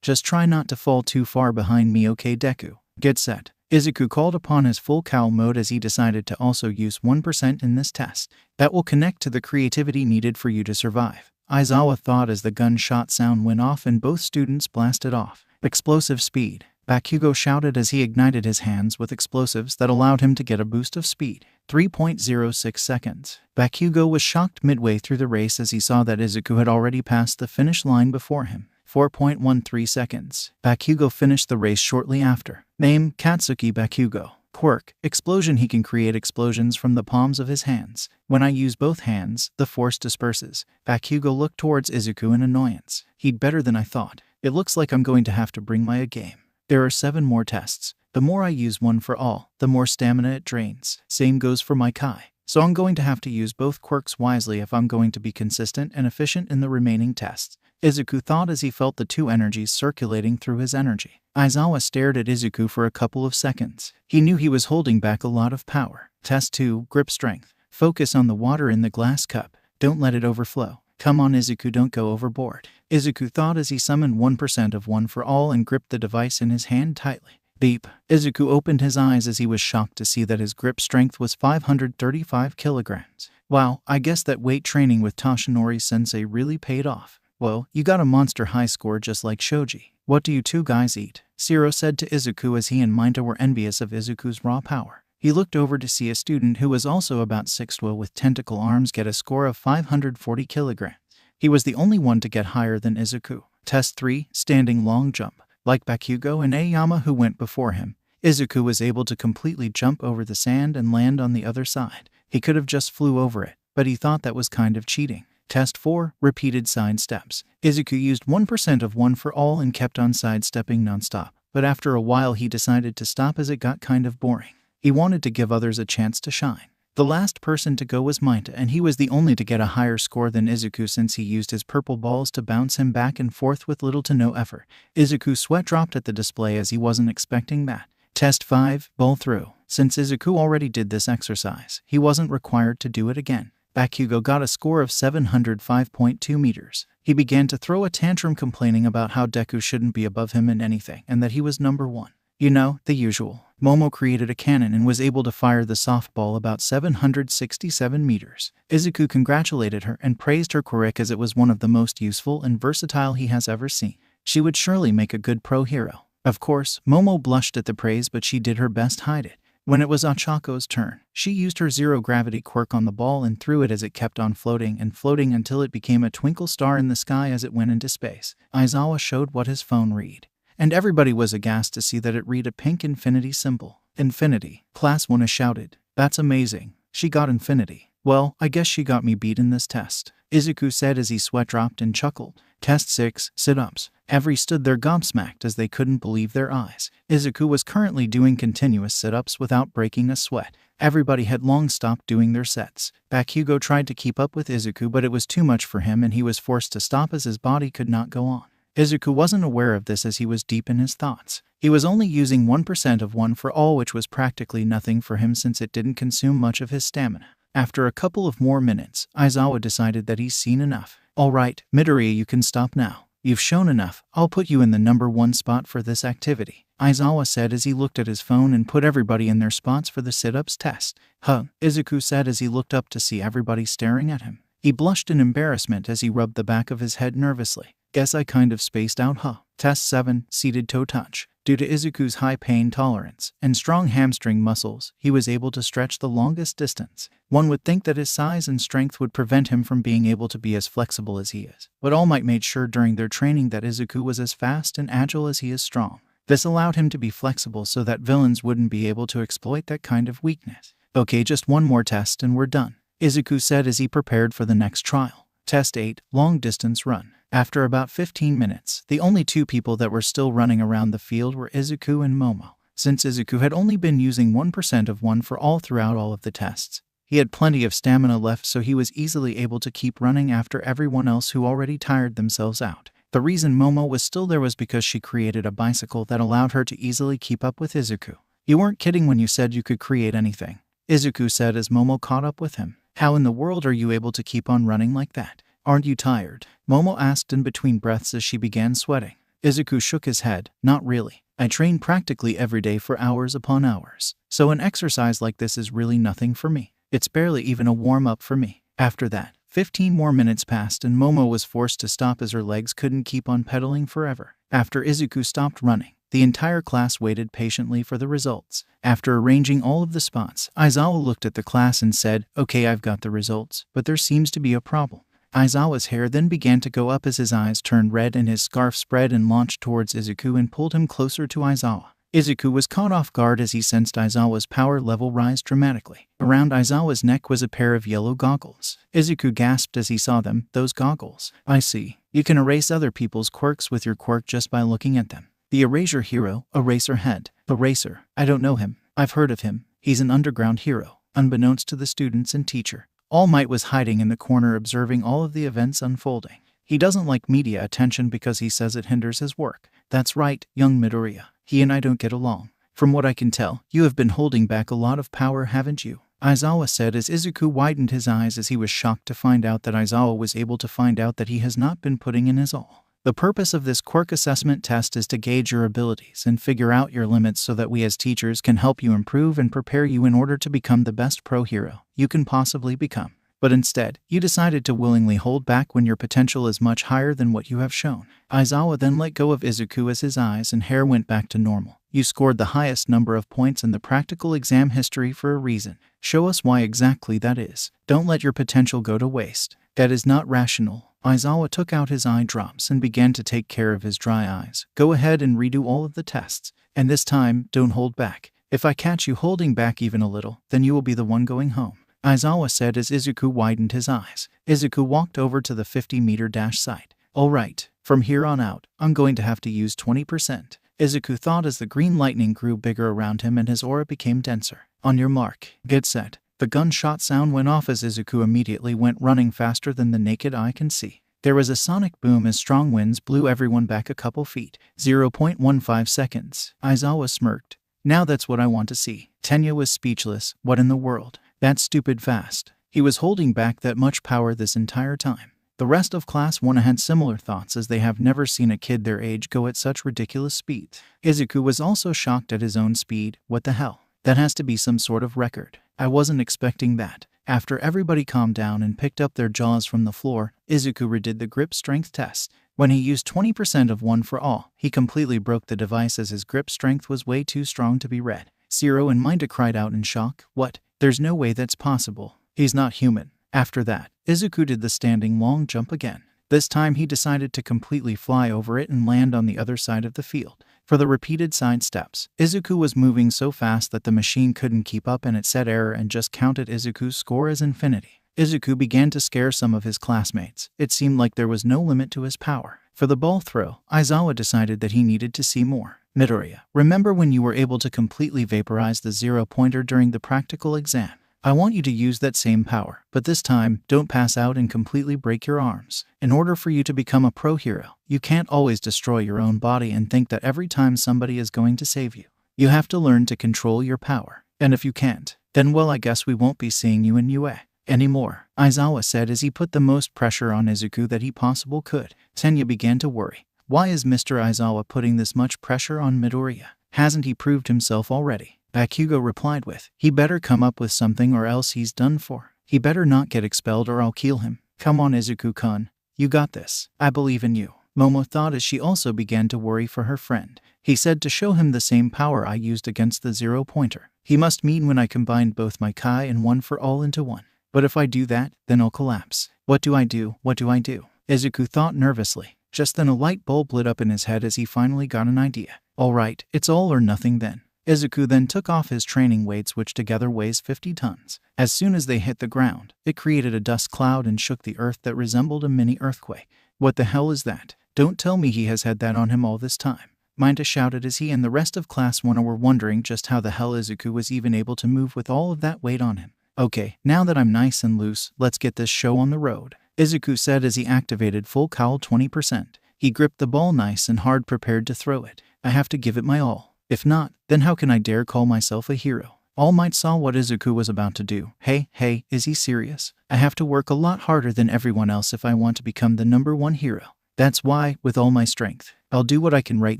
Just try not to fall too far behind me, okay, Deku? Get set. Izuku called upon his full cowl mode as he decided to also use 1% in this test. That will connect to the creativity needed for you to survive. Aizawa thought as the gunshot sound went off and both students blasted off. Explosive speed. Bakugo shouted as he ignited his hands with explosives that allowed him to get a boost of speed. 3.06 seconds. Bakugo was shocked midway through the race as he saw that Izuku had already passed the finish line before him. 4.13 seconds. Bakugo finished the race shortly after. Name, Katsuki Bakugo. Quirk. Explosion. He can create explosions from the palms of his hands. When I use both hands, the force disperses. Bakugo looked towards Izuku in annoyance. He'd better than I thought. It looks like I'm going to have to bring my A game. There are 7 more tests. The more I use one for all, the more stamina it drains. Same goes for my Kai. So I'm going to have to use both quirks wisely if I'm going to be consistent and efficient in the remaining tests. Izuku thought as he felt the two energies circulating through his energy. Aizawa stared at Izuku for a couple of seconds. He knew he was holding back a lot of power. Test 2, grip strength. Focus on the water in the glass cup. Don't let it overflow. Come on, Izuku, don't go overboard. Izuku thought as he summoned 1% of one for all and gripped the device in his hand tightly. Beep. Izuku opened his eyes as he was shocked to see that his grip strength was 535 kilograms. Wow, I guess that weight training with Toshinori-sensei really paid off. Well, you got a monster high score just like Shoji. What do you two guys eat? Shiro said to Izuku as he and Minta were envious of Izuku's raw power. He looked over to see a student who was also about 6'2" with tentacle arms get a score of 540 kilograms. He was the only one to get higher than Izuku. Test 3, standing long jump. Like Bakugo and Aoyama who went before him, Izuku was able to completely jump over the sand and land on the other side. He could have just flew over it, but he thought that was kind of cheating. Test 4, repeated side steps. Izuku used 1% of one for all and kept on sidestepping nonstop, but after a while he decided to stop as it got kind of boring. He wanted to give others a chance to shine. The last person to go was Minta, and he was the only to get a higher score than Izuku since he used his purple balls to bounce him back and forth with little to no effort. Izuku's sweat dropped at the display as he wasn't expecting that. Test 5, ball through. Since Izuku already did this exercise, he wasn't required to do it again. Bakugo got a score of 705.2 meters. He began to throw a tantrum complaining about how Deku shouldn't be above him in anything and that he was number 1. You know, the usual. Momo created a cannon and was able to fire the softball about 767 meters. Izuku congratulated her and praised her Quirk as it was one of the most useful and versatile he has ever seen. She would surely make a good pro hero. Of course, Momo blushed at the praise, but she did her best to hide it. When it was Ochako's turn, she used her zero-gravity quirk on the ball and threw it as it kept on floating and floating until it became a twinkle star in the sky as it went into space. Aizawa showed what his phone read, and everybody was aghast to see that it read a pink infinity symbol. Infinity. Class 1 shouted. That's amazing. She got infinity. Well, I guess she got me beat in this test, Izuku said as he sweat dropped and chuckled. Test 6, sit-ups. Every stood there gobsmacked as they couldn't believe their eyes. Izuku was currently doing continuous sit-ups without breaking a sweat. Everybody had long stopped doing their sets. Bakugo tried to keep up with Izuku, but it was too much for him and he was forced to stop as his body could not go on. Izuku wasn't aware of this as he was deep in his thoughts. He was only using 1% of one for all, which was practically nothing for him since it didn't consume much of his stamina. After a couple of more minutes, Aizawa decided that he's seen enough. Alright, Midoriya, you can stop now. You've shown enough. I'll put you in the #1 spot for this activity, Aizawa said as he looked at his phone and put everybody in their spots for the sit-ups test. Huh, Izuku said as he looked up to see everybody staring at him. He blushed in embarrassment as he rubbed the back of his head nervously. Guess I kind of spaced out, huh? Test 7, seated toe touch. Due to Izuku's high pain tolerance and strong hamstring muscles, he was able to stretch the longest distance. One would think that his size and strength would prevent him from being able to be as flexible as he is. But All Might made sure during their training that Izuku was as fast and agile as he is strong. This allowed him to be flexible so that villains wouldn't be able to exploit that kind of weakness. Okay, just one more test and we're done, Izuku said as he prepared for the next trial. Test 8, long distance run. After about 15 minutes, the only two people that were still running around the field were Izuku and Momo. Since Izuku had only been using 1% of one for all throughout all of the tests, he had plenty of stamina left, so he was easily able to keep running after everyone else who already tired themselves out. The reason Momo was still there was because she created a bicycle that allowed her to easily keep up with Izuku. You weren't kidding when you said you could create anything, Izuku said as Momo caught up with him. How in the world are you able to keep on running like that? Aren't you tired? Momo asked in between breaths as she began sweating. Izuku shook his head. Not really. I train practically every day for hours upon hours. So an exercise like this is really nothing for me. It's barely even a warm-up for me. After that, 15 more minutes passed and Momo was forced to stop as her legs couldn't keep on pedaling forever. After Izuku stopped running, the entire class waited patiently for the results. After arranging all of the spots, Aizawa looked at the class and said, "Okay, I've got the results, but there seems to be a problem." Aizawa's hair then began to go up as his eyes turned red and his scarf spread and launched towards Izuku and pulled him closer to Aizawa. Izuku was caught off guard as he sensed Aizawa's power level rise dramatically. Around Aizawa's neck was a pair of yellow goggles. Izuku gasped as he saw them. Those goggles. I see. You can erase other people's quirks with your quirk just by looking at them. The Erasure Hero, Eraserhead. Eraser. I don't know him. I've heard of him. He's an underground hero. Unbeknownst to the students and teacher, All Might was hiding in the corner observing all of the events unfolding. He doesn't like media attention because he says it hinders his work. That's right, young Midoriya. He and I don't get along. From what I can tell, you have been holding back a lot of power, haven't you? Aizawa said as Izuku widened his eyes as he was shocked to find out that Aizawa was able to find out that he has not been putting in his all. The purpose of this quirk assessment test is to gauge your abilities and figure out your limits so that we as teachers can help you improve and prepare you in order to become the best pro hero you can possibly become. But instead, you decided to willingly hold back when your potential is much higher than what you have shown. Aizawa then let go of Izuku as his eyes and hair went back to normal. You scored the highest number of points in the practical exam history for a reason. Show us why exactly that is. Don't let your potential go to waste. That is not rational. Aizawa took out his eye drops and began to take care of his dry eyes. Go ahead and redo all of the tests. And this time, don't hold back. If I catch you holding back even a little, then you will be the one going home, Aizawa said as Izuku widened his eyes. Izuku walked over to the 50-meter dash site. Alright, from here on out, I'm going to have to use 20%. Izuku thought as the green lightning grew bigger around him and his aura became denser. On your mark, get set. The gunshot sound went off as Izuku immediately went running faster than the naked eye can see. There was a sonic boom as strong winds blew everyone back a couple feet. 0.15 seconds. Aizawa smirked. Now that's what I want to see. Tenya was speechless. What in the world? That's stupid fast. He was holding back that much power this entire time. The rest of Class 1 had similar thoughts as they have never seen a kid their age go at such ridiculous speed. Izuku was also shocked at his own speed. What the hell? That has to be some sort of record. I wasn't expecting that. After everybody calmed down and picked up their jaws from the floor, Izuku redid the grip strength test. When he used 20% of one for all, he completely broke the device as his grip strength was way too strong to be read. Zero and Minda cried out in shock. What? There's no way that's possible. He's not human. After that, Izuku did the standing long jump again. This time he decided to completely fly over it and land on the other side of the field. For the repeated side steps, Izuku was moving so fast that the machine couldn't keep up and it said error and just counted Izuku's score as infinity. Izuku began to scare some of his classmates. It seemed like there was no limit to his power. For the ball throw, Aizawa decided that he needed to see more. Midoriya, remember when you were able to completely vaporize the zero-pointer during the practical exam? I want you to use that same power, but this time, don't pass out and completely break your arms. In order for you to become a pro hero, you can't always destroy your own body and think that every time somebody is going to save you. You have to learn to control your power. And if you can't, then well, I guess we won't be seeing you in UA anymore, Aizawa said as he put the most pressure on Izuku that he possibly could. Tenya began to worry. Why is Mr. Aizawa putting this much pressure on Midoriya? Hasn't he proved himself already? Bakugo replied with, he better come up with something or else he's done for. He better not get expelled or I'll kill him. Come on Izuku-kun, you got this. I believe in you. Momo thought as she also began to worry for her friend. He said to show him the same power I used against the zero-pointer. He must mean when I combined both my Kai and one for all into one. But if I do that, then I'll collapse. What do I do? What do I do? Izuku thought nervously. Just then a light bulb lit up in his head as he finally got an idea. Alright, it's all or nothing then. Izuku then took off his training weights which together weighs 50 tons. As soon as they hit the ground, it created a dust cloud and shook the earth that resembled a mini earthquake. What the hell is that? Don't tell me he has had that on him all this time. Minta shouted as he and the rest of Class 1 were wondering just how the hell Izuku was even able to move with all of that weight on him. Okay, now that I'm nice and loose, let's get this show on the road, Izuku said as he activated full Cowl 20%. He gripped the ball nice and hard prepared to throw it. I have to give it my all. If not, then how can I dare call myself a hero? All Might saw what Izuku was about to do. Hey, is he serious? I have to work a lot harder than everyone else if I want to become the #1 hero. That's why, with all my strength, I'll do what I can right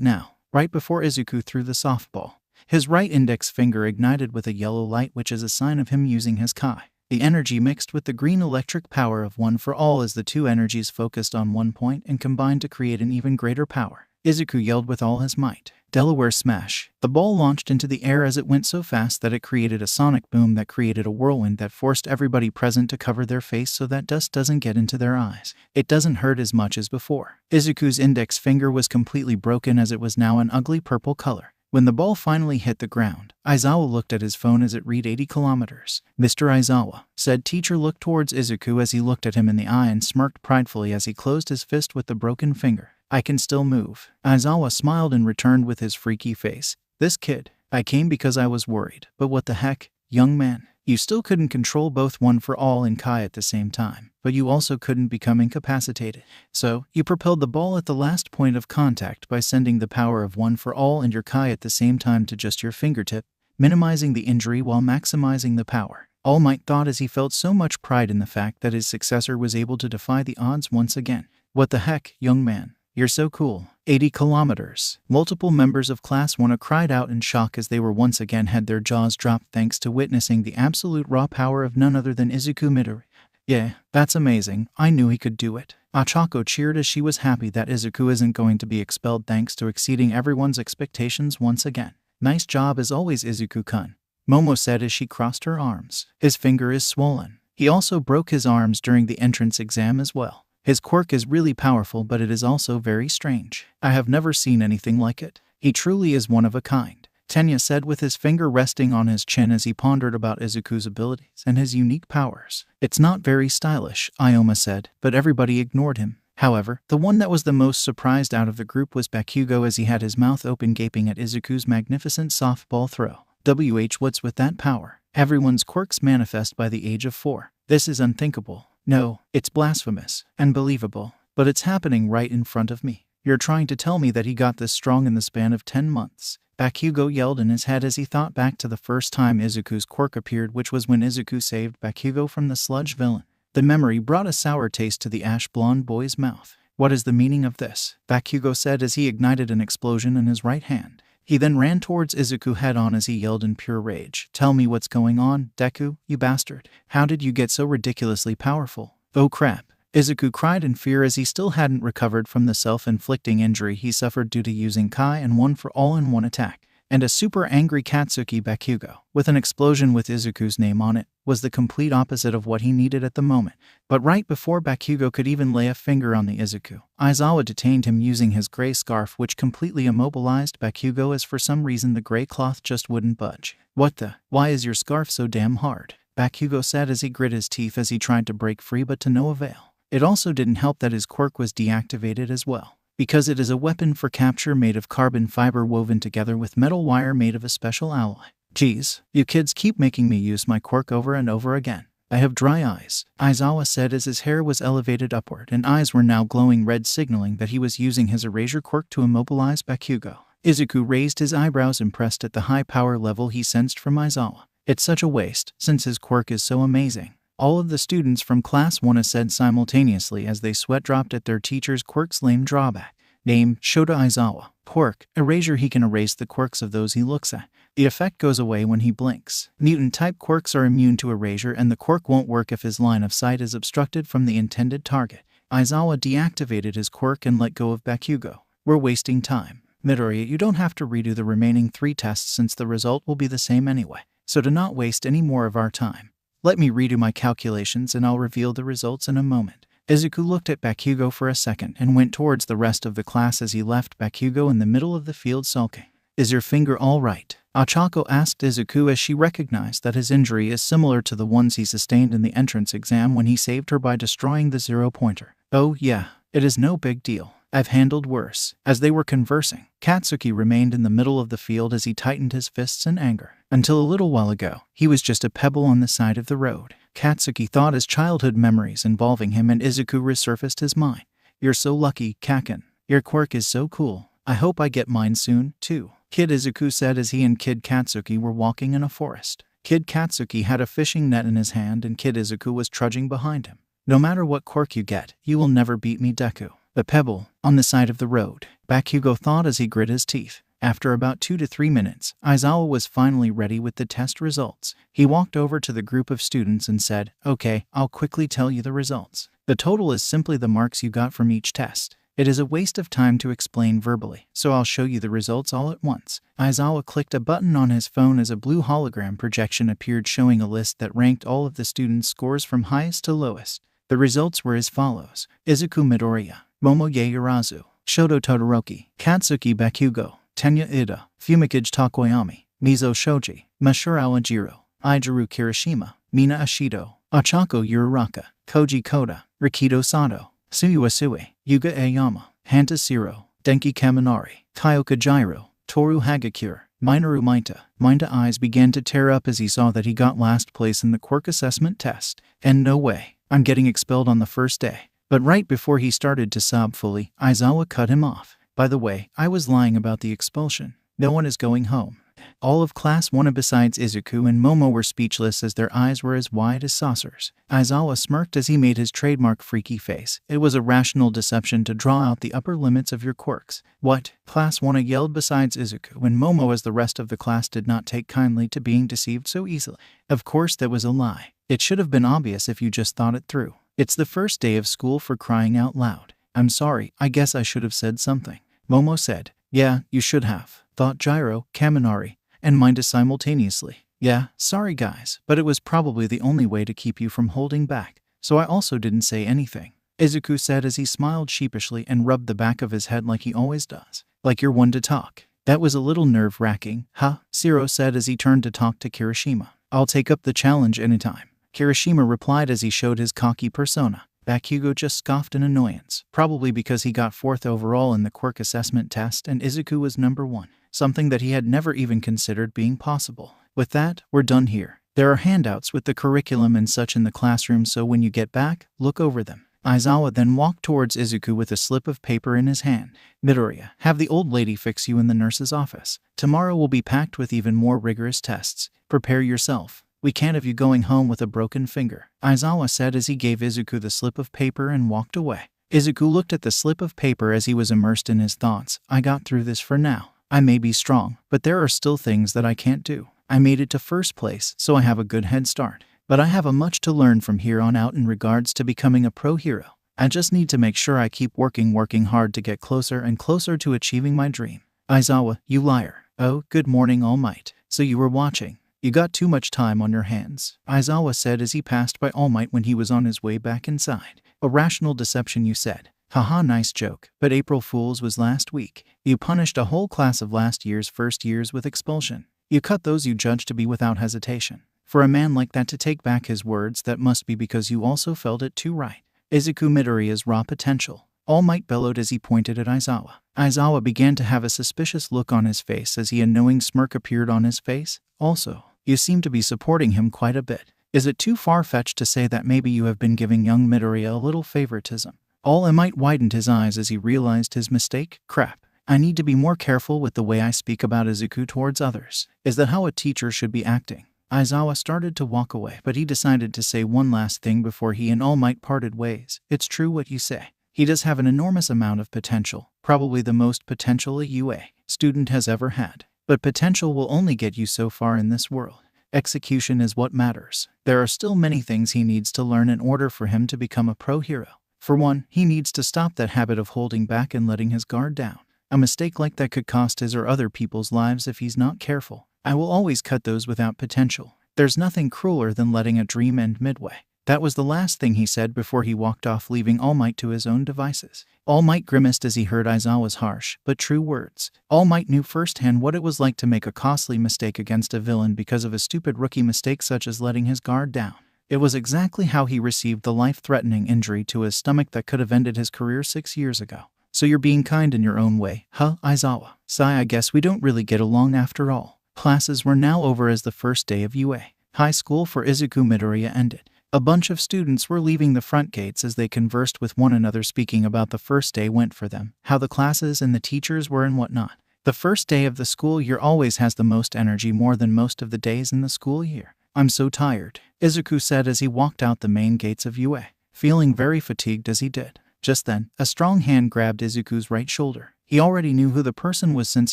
now. Right before Izuku threw the softball, his right index finger ignited with a yellow light which is a sign of him using his Kai. The energy mixed with the green electric power of one for all as the two energies focused on one point and combined to create an even greater power. Izuku yelled with all his might. Delaware Smash. The ball launched into the air as it went so fast that it created a sonic boom that created a whirlwind that forced everybody present to cover their face so that dust doesn't get into their eyes. It doesn't hurt as much as before. Izuku's index finger was completely broken as it was now an ugly purple color. When the ball finally hit the ground, Aizawa looked at his phone as it read 80 kilometers. Mr. Aizawa, said teacher looked towards Izuku as he looked at him in the eye and smirked pridefully as he closed his fist with the broken finger. I can still move. Aizawa smiled and returned with his freaky face. This kid. I came because I was worried. But what the heck, young man? You still couldn't control both one for all and Kai at the same time, but you also couldn't become incapacitated. So, you propelled the ball at the last point of contact by sending the power of one for all and your Kai at the same time to just your fingertip, minimizing the injury while maximizing the power. All Might thought as he felt so much pride in the fact that his successor was able to defy the odds once again. What the heck, young man? You're so cool. 80 kilometers. Multiple members of Class 1 cried out in shock as they were once again had their jaws dropped thanks to witnessing the absolute raw power of none other than Izuku Midori. Yeah, that's amazing. I knew he could do it. Achako cheered as she was happy that Izuku isn't going to be expelled thanks to exceeding everyone's expectations once again. Nice job as always, Izuku-kun, Momo said as she crossed her arms. His finger is swollen. He also broke his arms during the entrance exam as well. His quirk is really powerful, but it is also very strange. I have never seen anything like it. He truly is one of a kind, Tenya said with his finger resting on his chin as he pondered about Izuku's abilities and his unique powers. It's not very stylish, Ioma said, but everybody ignored him. However, the one that was the most surprised out of the group was Bakugo as he had his mouth open gaping at Izuku's magnificent softball throw. What's with that power? Everyone's quirks manifest by the age of 4. This is unthinkable. No, it's blasphemous, unbelievable, but it's happening right in front of me. You're trying to tell me that he got this strong in the span of 10 months. Bakugo yelled in his head as he thought back to the first time Izuku's quirk appeared, which was when Izuku saved Bakugo from the sludge villain. The memory brought a sour taste to the ash-blonde boy's mouth. What is the meaning of this? Bakugo said as he ignited an explosion in his right hand. He then ran towards Izuku head-on as he yelled in pure rage. Tell me what's going on, Deku, you bastard. How did you get so ridiculously powerful? Oh crap. Izuku cried in fear as he still hadn't recovered from the self-inflicting injury he suffered due to using Kai and one for all in one attack. And a super angry Katsuki Bakugo, with an explosion with Izuku's name on it, was the complete opposite of what he needed at the moment. But right before Bakugo could even lay a finger on the Izuku, Aizawa detained him using his gray scarf, which completely immobilized Bakugo as for some reason the gray cloth just wouldn't budge. What the? Why is your scarf so damn hard? Bakugo said as he grit his teeth as he tried to break free, but to no avail. It also didn't help that his quirk was deactivated as well, because it is a weapon for capture made of carbon fiber woven together with metal wire made of a special alloy. Geez, you kids keep making me use my quirk over and over again. I have dry eyes, Aizawa said as his hair was elevated upward and eyes were now glowing red, signaling that he was using his erasure quirk to immobilize Bakugo. Izuku raised his eyebrows, impressed at the high power level he sensed from Aizawa. It's such a waste, since his quirk is so amazing. All of the students from Class 1 said simultaneously as they sweat-dropped at their teacher's quirk's lame drawback. Name, Shota Aizawa. Quirk, erasure. He can erase the quirks of those he looks at. The effect goes away when he blinks. Mutant-type quirks are immune to erasure, and the quirk won't work if his line of sight is obstructed from the intended target. Aizawa deactivated his quirk and let go of Bakugo. We're wasting time. Midoriya, you don't have to redo the remaining 3 tests since the result will be the same anyway. So to not waste any more of our time, let me redo my calculations and I'll reveal the results in a moment. Izuku looked at Bakugo for a second and went towards the rest of the class as he left Bakugo in the middle of the field sulking. Is your finger all right? Ochako asked Izuku as she recognized that his injury is similar to the ones he sustained in the entrance exam when he saved her by destroying the 0-pointer. Oh yeah, it is no big deal. I've handled worse. As they were conversing, Katsuki remained in the middle of the field as he tightened his fists in anger. Until a little while ago, he was just a pebble on the side of the road. Katsuki thought his childhood memories involving him and Izuku resurfaced his mind. You're so lucky, Kaken. Your quirk is so cool. I hope I get mine soon, too. Kid Izuku said as he and Kid Katsuki were walking in a forest. Kid Katsuki had a fishing net in his hand and Kid Izuku was trudging behind him. No matter what quirk you get, you will never beat me, Deku. The pebble, on the side of the road, Bakugo thought as he grit his teeth. After about 2 to 3 minutes, Aizawa was finally ready with the test results. He walked over to the group of students and said, "Okay, I'll quickly tell you the results. The total is simply the marks you got from each test. It is a waste of time to explain verbally, so I'll show you the results all at once." Aizawa clicked a button on his phone as a blue hologram projection appeared showing a list that ranked all of the students' scores from highest to lowest. The results were as follows: Izuku Midoriya, Momo Yaoyorozu, Shoto Todoroki, Katsuki Bakugo, Tenya Ida, Fumikage Takoyami, Mizo Shoji, Mashurawa Jiro, Ijiru Kirishima, Mina Ashido, Ochako Uraraka, Koji Koda, Rikido Sato, Suyu Asui, Yuga Aoyama, Hanta Siro, Denki Kaminari, Kyoka Jiro, Toru Hagakure, Minoru Maita. Mainta eyes began to tear up as he saw that he got last place in the quirk assessment test. And no way, I'm getting expelled on the first day. But right before he started to sob fully, Aizawa cut him off. By the way, I was lying about the expulsion. No one is going home. All of Class 1 besides Izuku and Momo were speechless as their eyes were as wide as saucers. Aizawa smirked as he made his trademark freaky face. It was a rational deception to draw out the upper limits of your quirks. What? Class 1 yelled besides Izuku and Momo as the rest of the class did not take kindly to being deceived so easily. Of course that was a lie. It should have been obvious if you just thought it through. It's the first day of school, for crying out loud. I'm sorry, I guess I should have said something. Momo said. Yeah, you should have, thought Jiro, Kaminari, and Minda simultaneously. Yeah, sorry guys, but it was probably the only way to keep you from holding back, so I also didn't say anything. Izuku said as he smiled sheepishly and rubbed the back of his head like he always does. Like you're one to talk. That was a little nerve-wracking, huh? Siro said as he turned to talk to Kirishima. I'll take up the challenge anytime. Kirishima replied as he showed his cocky persona. Bakugo just scoffed in annoyance, probably because he got 4th overall in the quirk assessment test and Izuku was number 1, something that he had never even considered being possible. With that, we're done here. There are handouts with the curriculum and such in the classroom, so when you get back, look over them. Aizawa then walked towards Izuku with a slip of paper in his hand. Midoriya, have the old lady fix you in the nurse's office. Tomorrow will be packed with even more rigorous tests. Prepare yourself. We can't have you going home with a broken finger, Aizawa said as he gave Izuku the slip of paper and walked away. Izuku looked at the slip of paper as he was immersed in his thoughts. I got through this for now. I may be strong, but there are still things that I can't do. I made it to first place, so I have a good head start. But I have a much to learn from here on out in regards to becoming a pro hero. I just need to make sure I keep working hard to get closer and closer to achieving my dream. Aizawa, you liar. Oh, good morning, All Might. So you were watching. You got too much time on your hands, Aizawa said as he passed by All Might when he was on his way back inside. A rational deception, you said. Haha, nice joke, but April Fool's was last week. You punished a whole class of last year's first years with expulsion. You cut those you judged to be without hesitation. For a man like that to take back his words, that must be because you also felt it too, right? Izuku Midoriya's raw potential. All Might bellowed as he pointed at Aizawa. Aizawa began to have a suspicious look on his face as a knowing smirk appeared on his face. Also, you seem to be supporting him quite a bit. Is it too far-fetched to say that maybe you have been giving young Midoriya a little favoritism? All Might widened his eyes as he realized his mistake. Crap. I need to be more careful with the way I speak about Izuku towards others. Is that how a teacher should be acting? Aizawa started to walk away, but he decided to say one last thing before he and All Might parted ways. It's true what you say. He does have an enormous amount of potential, probably the most potential a UA student has ever had. But potential will only get you so far in this world. Execution is what matters. There are still many things he needs to learn in order for him to become a pro hero. For one, he needs to stop that habit of holding back and letting his guard down. A mistake like that could cost his or other people's lives if he's not careful. I will always cut those without potential. There's nothing crueler than letting a dream end midway. That was the last thing he said before he walked off, leaving All Might to his own devices. All Might grimaced as he heard Aizawa's harsh but true words. All Might knew firsthand what it was like to make a costly mistake against a villain because of a stupid rookie mistake such as letting his guard down. It was exactly how he received the life-threatening injury to his stomach that could have ended his career 6 years ago. So you're being kind in your own way, huh, Aizawa? Sigh, I guess we don't really get along after all. Classes were now over as the first day of UA high school for Izuku Midoriya ended. A bunch of students were leaving the front gates as they conversed with one another, speaking about the first day went for them, how the classes and the teachers were and whatnot. The first day of the school year always has the most energy, more than most of the days in the school year. I'm so tired, Izuku said as he walked out the main gates of UA, feeling very fatigued as he did. Just then, a strong hand grabbed Izuku's right shoulder. He already knew who the person was since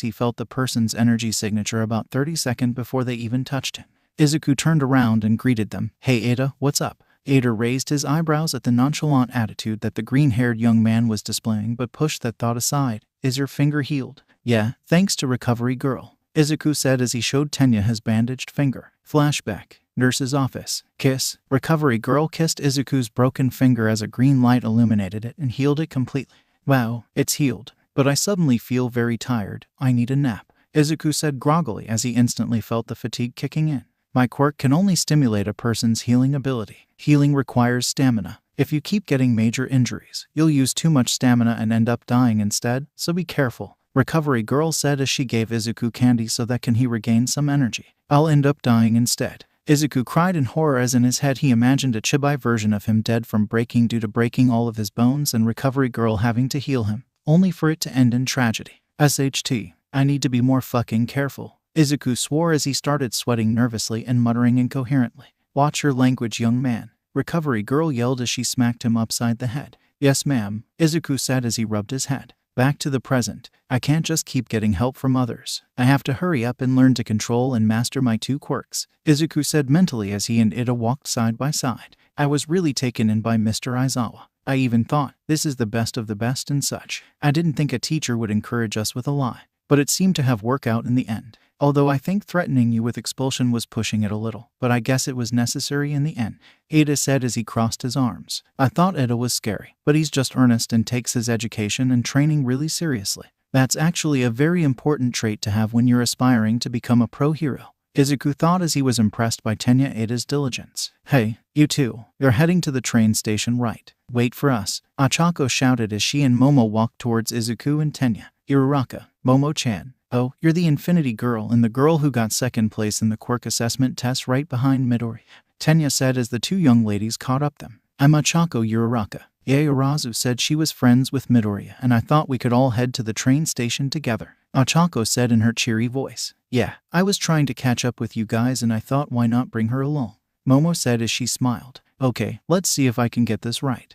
he felt the person's energy signature about 30 seconds before they even touched him. Izuku turned around and greeted them. Hey Ada, what's up? Ada raised his eyebrows at the nonchalant attitude that the green-haired young man was displaying, but pushed that thought aside. Is your finger healed? Yeah, thanks to Recovery Girl, Izuku said as he showed Tenya his bandaged finger. Flashback. Nurse's office. Kiss. Recovery Girl kissed Izuku's broken finger as a green light illuminated it and healed it completely. Wow, it's healed. But I suddenly feel very tired. I need a nap, Izuku said groggily as he instantly felt the fatigue kicking in. My quirk can only stimulate a person's healing ability. Healing requires stamina. If you keep getting major injuries, you'll use too much stamina and end up dying instead, so be careful, Recovery Girl said as she gave Izuku candy so that he regain some energy. I'll end up dying instead. Izuku cried in horror as in his head he imagined a chibi version of him dead from breaking due to breaking all of his bones and Recovery Girl having to heal him, only for it to end in tragedy. SHT. I need to be more fucking careful, Izuku swore as he started sweating nervously and muttering incoherently. Watch your language, young man, Recovery Girl yelled as she smacked him upside the head. Yes ma'am, Izuku said as he rubbed his head. Back to the present. I can't just keep getting help from others. I have to hurry up and learn to control and master my 2 quirks, Izuku said mentally as he and Ida walked side by side. I was really taken in by Mr. Aizawa. I even thought, this is the best of the best and such. I didn't think a teacher would encourage us with a lie, but it seemed to have worked out in the end. Although I think threatening you with expulsion was pushing it a little, but I guess it was necessary in the end, Ada said as he crossed his arms. I thought Ada was scary, but he's just earnest and takes his education and training really seriously. That's actually a very important trait to have when you're aspiring to become a pro hero, Izuku thought as he was impressed by Tenya Ada's diligence. Hey, you two, you're heading to the train station, right? Wait for us, Achako shouted as she and Momo walked towards Izuku and Tenya. Uraraka, Momo-chan. Oh, you're the Infinity Girl and the girl who got second place in the quirk assessment test right behind Midori, Tenya said as the 2 young ladies caught up them. I'm Achako Uraraka. Yaorazu said she was friends with Midori and I thought we could all head to the train station together, Achako said in her cheery voice. Yeah, I was trying to catch up with you guys and I thought why not bring her along, Momo said as she smiled. Okay, let's see if I can get this right.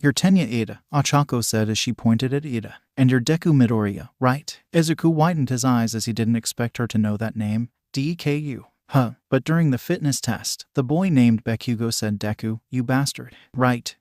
You're Tenya Ada, Achako said as she pointed at Ida. And you're Deku Midoriya, right? Izuku widened his eyes as he didn't expect her to know that name. Deku. Huh, but during the fitness test, the boy named Bakugo said Deku, you bastard. Right,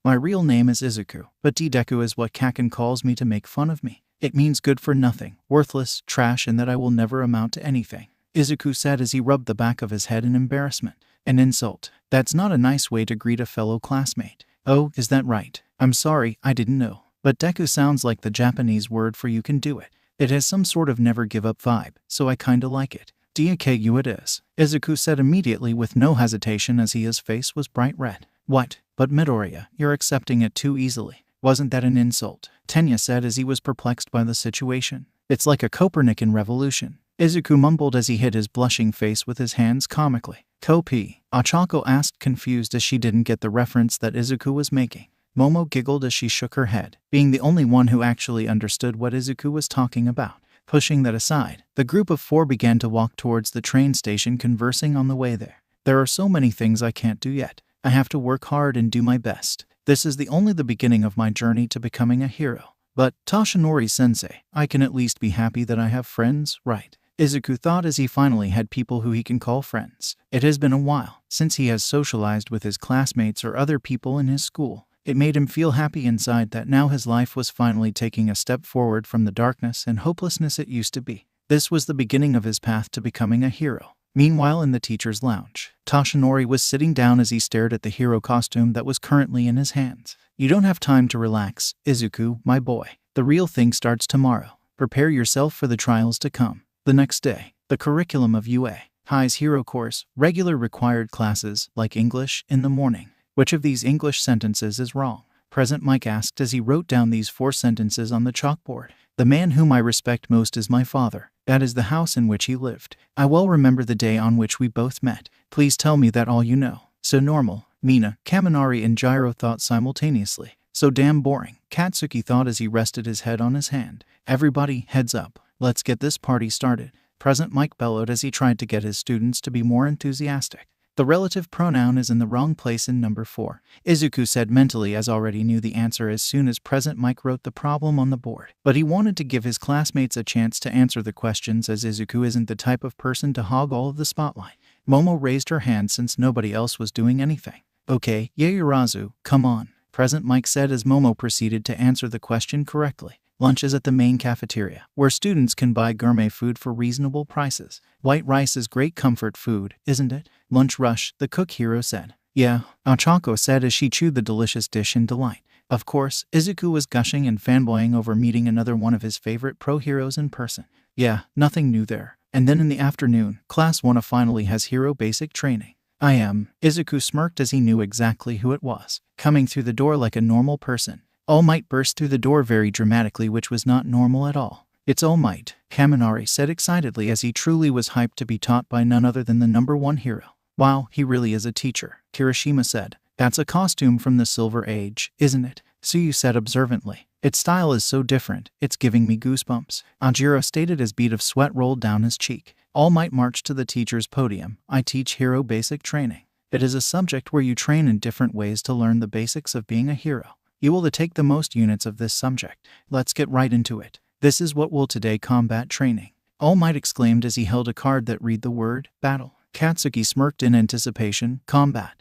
my real name is Izuku, but Deku is what Kaken calls me to make fun of me. It means good for nothing, worthless, trash, and that I will never amount to anything, Izuku said as he rubbed the back of his head in embarrassment. An insult. That's not a nice way to greet a fellow classmate. Oh, is that right? I'm sorry, I didn't know. But Deku sounds like the Japanese word for you can do it. It has some sort of never give up vibe, so I kinda like it. DKU it is, Izuku said immediately with no hesitation as his face was bright red. What? But Midoriya, you're accepting it too easily. Wasn't that an insult? Tenya said as he was perplexed by the situation. It's like a Copernican revolution, Izuku mumbled as he hid his blushing face with his hands comically. Kopi, Ochako asked confused as she didn't get the reference that Izuku was making. Momo giggled as she shook her head, being the only one who actually understood what Izuku was talking about. Pushing that aside, the group of 4 began to walk towards the train station, conversing on the way there. There are so many things I can't do yet. I have to work hard and do my best. This is only the beginning of my journey to becoming a hero. But, Toshinori-sensei, I can at least be happy that I have friends, right? Izuku thought as he finally had people who he can call friends. It has been a while since he has socialized with his classmates or other people in his school. It made him feel happy inside that now his life was finally taking a step forward from the darkness and hopelessness it used to be. This was the beginning of his path to becoming a hero. Meanwhile, in the teacher's lounge, Toshinori was sitting down as he stared at the hero costume that was currently in his hands. You don't have time to relax, Izuku, my boy. The real thing starts tomorrow. Prepare yourself for the trials to come. The next day, the curriculum of UA High's hero course, regular required classes, like English, in the morning. Which of these English sentences is wrong? Present Mike asked as he wrote down these 4 sentences on the chalkboard. The man whom I respect most is my father. That is the house in which he lived. I well remember the day on which we both met. Please tell me that all you know. So normal, Mina, Kaminari and Gyro thought simultaneously. So damn boring, Katsuki thought as he rested his head on his hand. Everybody, heads up. Let's get this party started. Present Mike bellowed as he tried to get his students to be more enthusiastic. The relative pronoun is in the wrong place in number 4, Izuku said mentally as already knew the answer as soon as Present Mike wrote the problem on the board. But he wanted to give his classmates a chance to answer the questions as Izuku isn't the type of person to hog all of the spotlight. Momo raised her hand since nobody else was doing anything. Okay, Yaoyorozu, come on, Present Mike said as Momo proceeded to answer the question correctly. Lunch is at the main cafeteria, where students can buy gourmet food for reasonable prices. White rice is great comfort food, isn't it? Lunch rush, the cook hero said. Yeah, Ochako said as she chewed the delicious dish in delight. Of course, Izuku was gushing and fanboying over meeting another one of his favorite pro-heroes in person. Yeah, nothing new there. And then in the afternoon, Class 1 finally has hero basic training. I am. Izuku smirked as he knew exactly who it was, coming through the door like a normal person. All Might burst through the door very dramatically, which was not normal at all. It's All Might, Kaminari said excitedly as he truly was hyped to be taught by none other than the #1 hero. Wow, he really is a teacher, Kirishima said. That's a costume from the Silver Age, isn't it? Suyu said observantly. Its style is so different, it's giving me goosebumps. Ajiro stated as bead of sweat rolled down his cheek. All Might marched to the teacher's podium. I teach hero basic training. It is a subject where you train in different ways to learn the basics of being a hero. You will take the most units of this subject. Let's get right into it. This is what will today combat training. All Might exclaimed as he held a card that read the word battle. Katsuki smirked in anticipation. Combat.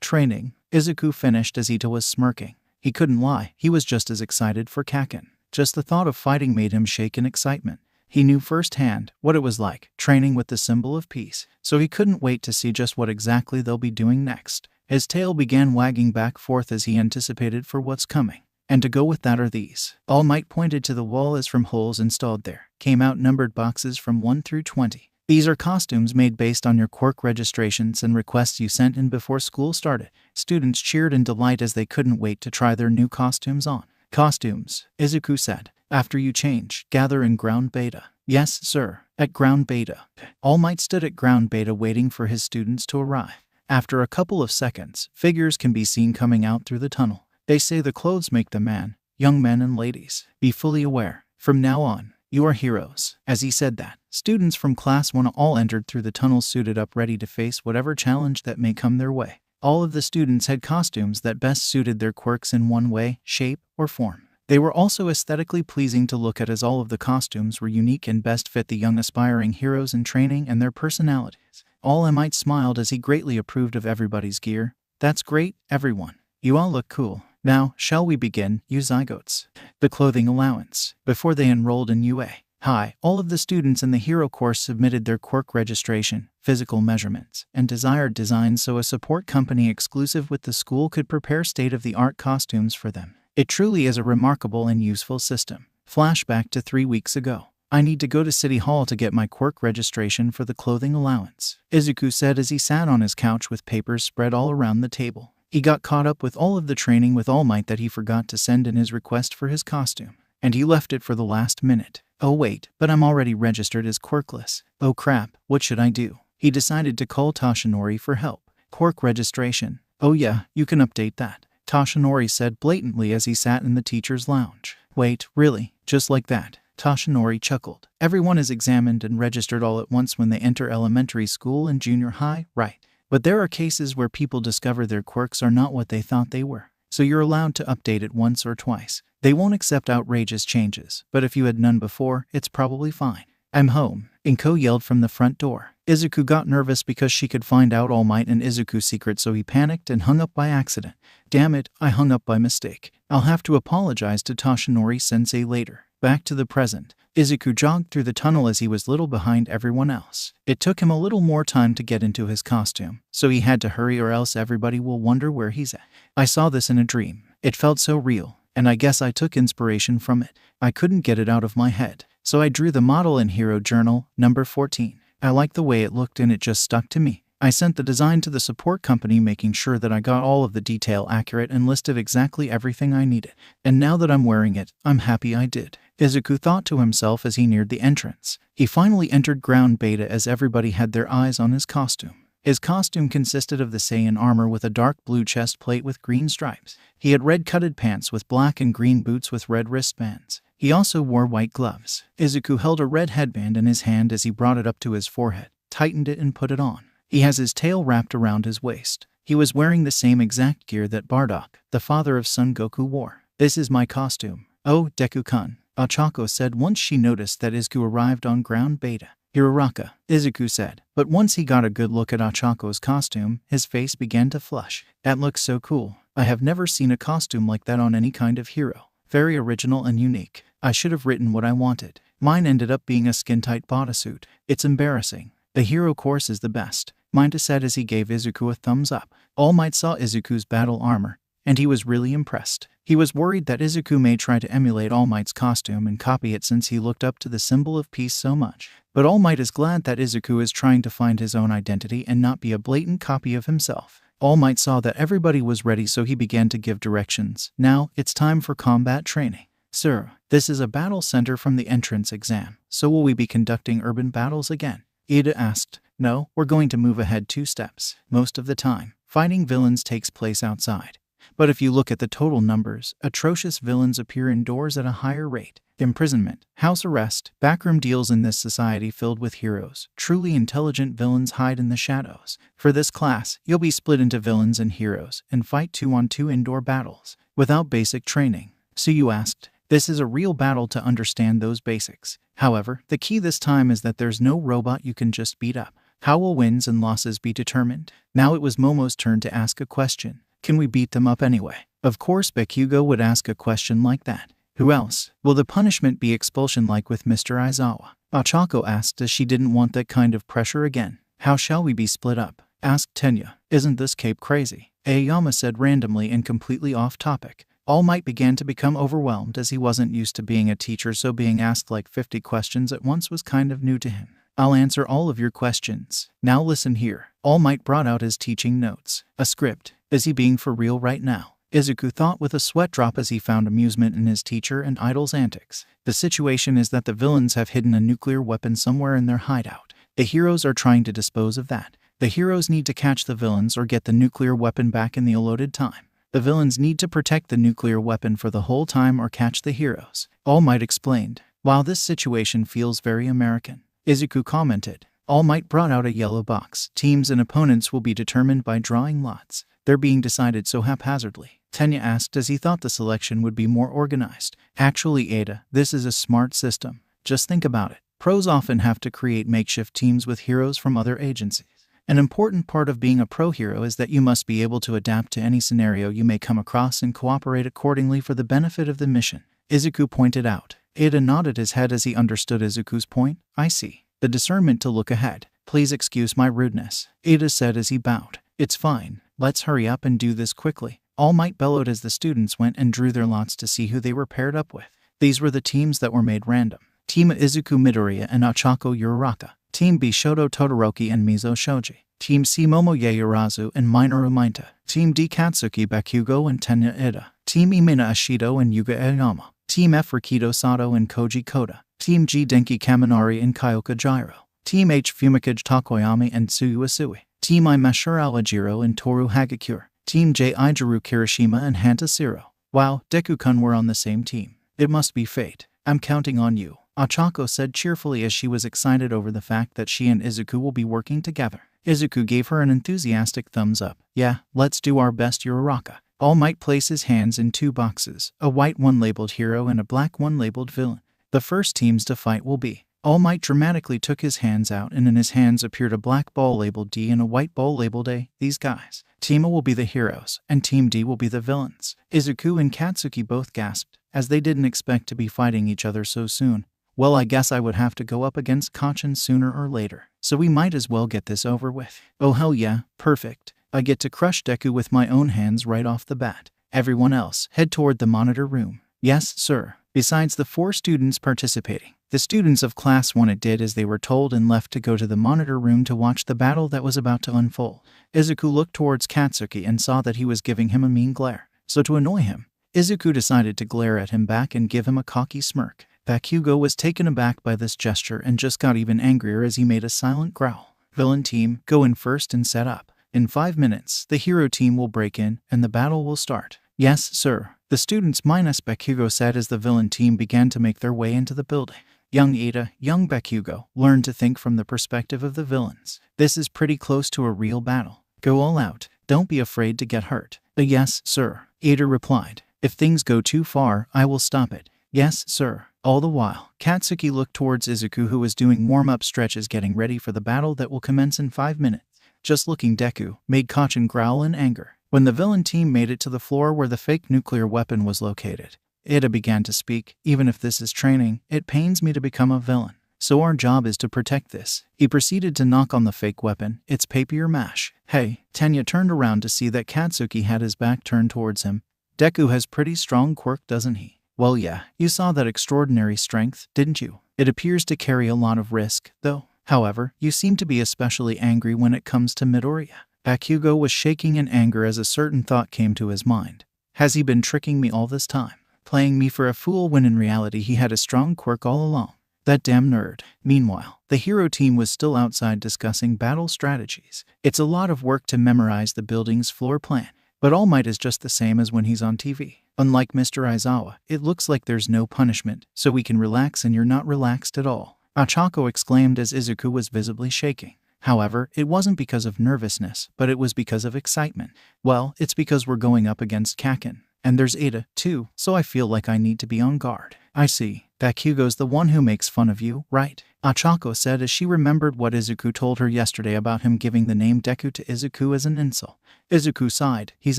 Training. Izuku finished as Ito was smirking. He couldn't lie, he was just as excited for Kaken. Just the thought of fighting made him shake in excitement. He knew firsthand what it was like, training with the symbol of peace, so he couldn't wait to see just what exactly they'll be doing next. His tail began wagging back forth as he anticipated for what's coming. And to go with that are these. All Might pointed to the wall as from holes installed there came out numbered boxes from 1 through 20. These are costumes made based on your Quirk registrations and requests you sent in before school started. Students cheered in delight as they couldn't wait to try their new costumes on. Costumes, Izuku said. After you change, gather in ground beta. Yes, sir. At ground beta. All Might stood at ground beta waiting for his students to arrive. After a couple of seconds, figures can be seen coming out through the tunnel. They say the clothes make the man. Young men and ladies, be fully aware. From now on, you are heroes. As he said that, students from Class 1 all entered through the tunnel suited up ready to face whatever challenge that may come their way. All of the students had costumes that best suited their quirks in one way, shape, or form. They were also aesthetically pleasing to look at as all of the costumes were unique and best fit the young aspiring heroes in training and their personalities. All Might smiled as he greatly approved of everybody's gear. That's great, everyone. You all look cool. Now, shall we begin, you zygotes? The clothing allowance. Before they enrolled in UA High, all of the students in the hero course submitted their Quirk registration, physical measurements, and desired designs so a support company exclusive with the school could prepare state-of-the-art costumes for them. It truly is a remarkable and useful system. Flashback to 3 weeks ago. I need to go to City Hall to get my quirk registration for the clothing allowance, Izuku said as he sat on his couch with papers spread all around the table. He got caught up with all of the training with All Might that he forgot to send in his request for his costume, and he left it for the last minute. Oh wait, but I'm already registered as quirkless. Oh crap, what should I do? He decided to call Toshinori for help. Quirk registration. Oh yeah, you can update that, Toshinori said blatantly as he sat in the teacher's lounge. Wait, really? Just like that? Toshinori chuckled. Everyone is examined and registered all at once when they enter elementary school and junior high, right? But there are cases where people discover their quirks are not what they thought they were, so you're allowed to update it once or twice. They won't accept outrageous changes, but if you had none before, it's probably fine. I'm home, Inko yelled from the front door. Izuku got nervous because she could find out All Might and Izuku's secret, so he panicked and hung up by accident. Damn it, I hung up by mistake. I'll have to apologize to Toshinori-sensei later. Back to the present. Izuku jogged through the tunnel as he was little behind everyone else. It took him a little more time to get into his costume, so he had to hurry or else everybody will wonder where he's at. I saw this in a dream. It felt so real, and I guess I took inspiration from it. I couldn't get it out of my head, so I drew the model in Hero Journal, number 14. I liked the way it looked and it just stuck to me. I sent the design to the support company, making sure that I got all of the detail accurate and listed exactly everything I needed. And now that I'm wearing it, I'm happy I did, Izuku thought to himself as he neared the entrance. He finally entered ground beta as everybody had their eyes on his costume. His costume consisted of the Saiyan armor with a dark blue chest plate with green stripes. He had red cutted pants with black and green boots with red wristbands. He also wore white gloves. Izuku held a red headband in his hand as he brought it up to his forehead, tightened it and put it on. He has his tail wrapped around his waist. He was wearing the same exact gear that Bardock, the father of Son Goku, wore. This is my costume. Oh, Deku-kun, Ochako said once she noticed that Izuku arrived on ground beta. Hiroraka, Izuku said, but once he got a good look at Ochako's costume, his face began to flush. That looks so cool. I have never seen a costume like that on any kind of hero. Very original and unique. I should have written what I wanted. Mine ended up being a skin-tight bodysuit. It's embarrassing. The hero course is the best, Mineta said as he gave Izuku a thumbs up. All Might saw Izuku's battle armor, and he was really impressed. He was worried that Izuku may try to emulate All Might's costume and copy it since he looked up to the symbol of peace so much. But All Might is glad that Izuku is trying to find his own identity and not be a blatant copy of himself. All Might saw that everybody was ready, so he began to give directions. Now, it's time for combat training. Sir, this is a battle center from the entrance exam, so will we be conducting urban battles again? Ida asked. No, we're going to move ahead 2 steps. Most of the time, fighting villains takes place outside. But if you look at the total numbers, atrocious villains appear indoors at a higher rate. Imprisonment, house arrest, backroom deals in this society filled with heroes. Truly intelligent villains hide in the shadows. For this class, you'll be split into villains and heroes and fight 2-on-2 indoor battles without basic training. So you asked, this is a real battle to understand those basics. However, the key this time is that there's no robot you can just beat up. How will wins and losses be determined? Now it was Momo's turn to ask a question. Can we beat them up anyway? Of course Bakugo would ask a question like that. Who else? Will the punishment be expulsion like with Mr. Aizawa? Ochako asked as she didn't want that kind of pressure again. How shall we be split up? Asked Tenya. Isn't this cape crazy? Aoyama said randomly and completely off topic. All Might began to become overwhelmed as he wasn't used to being a teacher, so being asked like 50 questions at once was kind of new to him. I'll answer all of your questions. Now listen here. All Might brought out his teaching notes. A script. Is he being for real right now? Izuku thought with a sweat drop as he found amusement in his teacher and idol's antics. The situation is that the villains have hidden a nuclear weapon somewhere in their hideout. The heroes are trying to dispose of that. The heroes need to catch the villains or get the nuclear weapon back in the allotted time. The villains need to protect the nuclear weapon for the whole time or catch the heroes. All Might explained. While this situation feels very American, Izuku commented. All Might brought out a yellow box. Teams and opponents will be determined by drawing lots. They're being decided so haphazardly, Tenya asked as he thought the selection would be more organized. Actually, Ada, this is a smart system. Just think about it. Pros often have to create makeshift teams with heroes from other agencies. An important part of being a pro hero is that you must be able to adapt to any scenario you may come across and cooperate accordingly for the benefit of the mission, Izuku pointed out. Ada nodded his head as he understood Izuku's point. I see. The discernment to look ahead. Please excuse my rudeness, Ada said as he bowed. It's fine. Let's hurry up and do this quickly. All Might bellowed as the students went and drew their lots to see who they were paired up with. These were the teams that were made random. Team Izuku Midoriya and Ochako Uraraka. Team B Shoto Todoroki and Mizo Shoji. Team C Momo Yaoyorozu and Minoru Mainta. Team D Katsuki Bakugo and Tenya Ida. Team E Mina Ashido and Yuga Aoyama. Team F Rikido Sato and Koji Koda. Team G Denki Kaminari and Kyoka Gyro. Team H Fumikage Takoyami and Tsuyu Asui. Team I Mashur Alajiro and Toru Hagakure. Team J Ijiru Kirishima and Hanta Zero. Wow, Deku-kun were on the same team. It must be fate. I'm counting on you, Ochako said cheerfully as she was excited over the fact that she and Izuku will be working together. Izuku gave her an enthusiastic thumbs up. Yeah, let's do our best, Uraraka. All Might placed his hands in 2 boxes, a white one labeled hero and a black one labeled villain. The first teams to fight will be. All Might dramatically took his hands out, and in his hands appeared a black ball labeled D and a white ball labeled A. These guys. Team A will be the heroes, and Team D will be the villains. Izuku and Katsuki both gasped, as they didn't expect to be fighting each other so soon. Well, I guess I would have to go up against Kacchan sooner or later, so we might as well get this over with. Oh hell yeah, perfect. I get to crush Deku with my own hands right off the bat. Everyone else, head toward the monitor room. Yes, sir. Besides the 4 students participating, the students of Class 1 did as they were told and left to go to the monitor room to watch the battle that was about to unfold. Izuku looked towards Katsuki and saw that he was giving him a mean glare. So to annoy him, Izuku decided to glare at him back and give him a cocky smirk. Bakugo was taken aback by this gesture and just got even angrier as he made a silent growl. Villain team, go in first and set up. In 5 minutes, the hero team will break in and the battle will start. Yes, sir. The students minus Bakugo said as the villain team began to make their way into the building. Young Ada, young Bakugo, learn to think from the perspective of the villains. This is pretty close to a real battle. Go all out. Don't be afraid to get hurt. Yes, sir. Ada replied. If things go too far, I will stop it. Yes, sir. All the while, Katsuki looked towards Izuku, who was doing warm-up stretches getting ready for the battle that will commence in 5 minutes. Just looking Deku made Kacchan growl in anger. When the villain team made it to the floor where the fake nuclear weapon was located, Ida began to speak. Even if this is training, it pains me to become a villain. So our job is to protect this. He proceeded to knock on the fake weapon. It's papier mache. Hey, Tenya turned around to see that Katsuki had his back turned towards him. Deku has pretty strong quirk, doesn't he? Well, yeah, you saw that extraordinary strength, didn't you? It appears to carry a lot of risk, though. However, you seem to be especially angry when it comes to Midoriya. Bakugo was shaking in anger as a certain thought came to his mind. Has he been tricking me all this time? Playing me for a fool when in reality he had a strong quirk all along? That damn nerd. Meanwhile, the hero team was still outside discussing battle strategies. It's a lot of work to memorize the building's floor plan, but All Might is just the same as when he's on TV. Unlike Mr. Aizawa, it looks like there's no punishment, so we can relax and you're not relaxed at all. Ochako exclaimed as Izuku was visibly shaking. However, it wasn't because of nervousness, but it was because of excitement. Well, it's because we're going up against Kacchan. And there's Ada, too, so I feel like I need to be on guard. I see. Bakugo's the one who makes fun of you, right? Ochako said as she remembered what Izuku told her yesterday about him giving the name Deku to Izuku as an insult. Izuku sighed. He's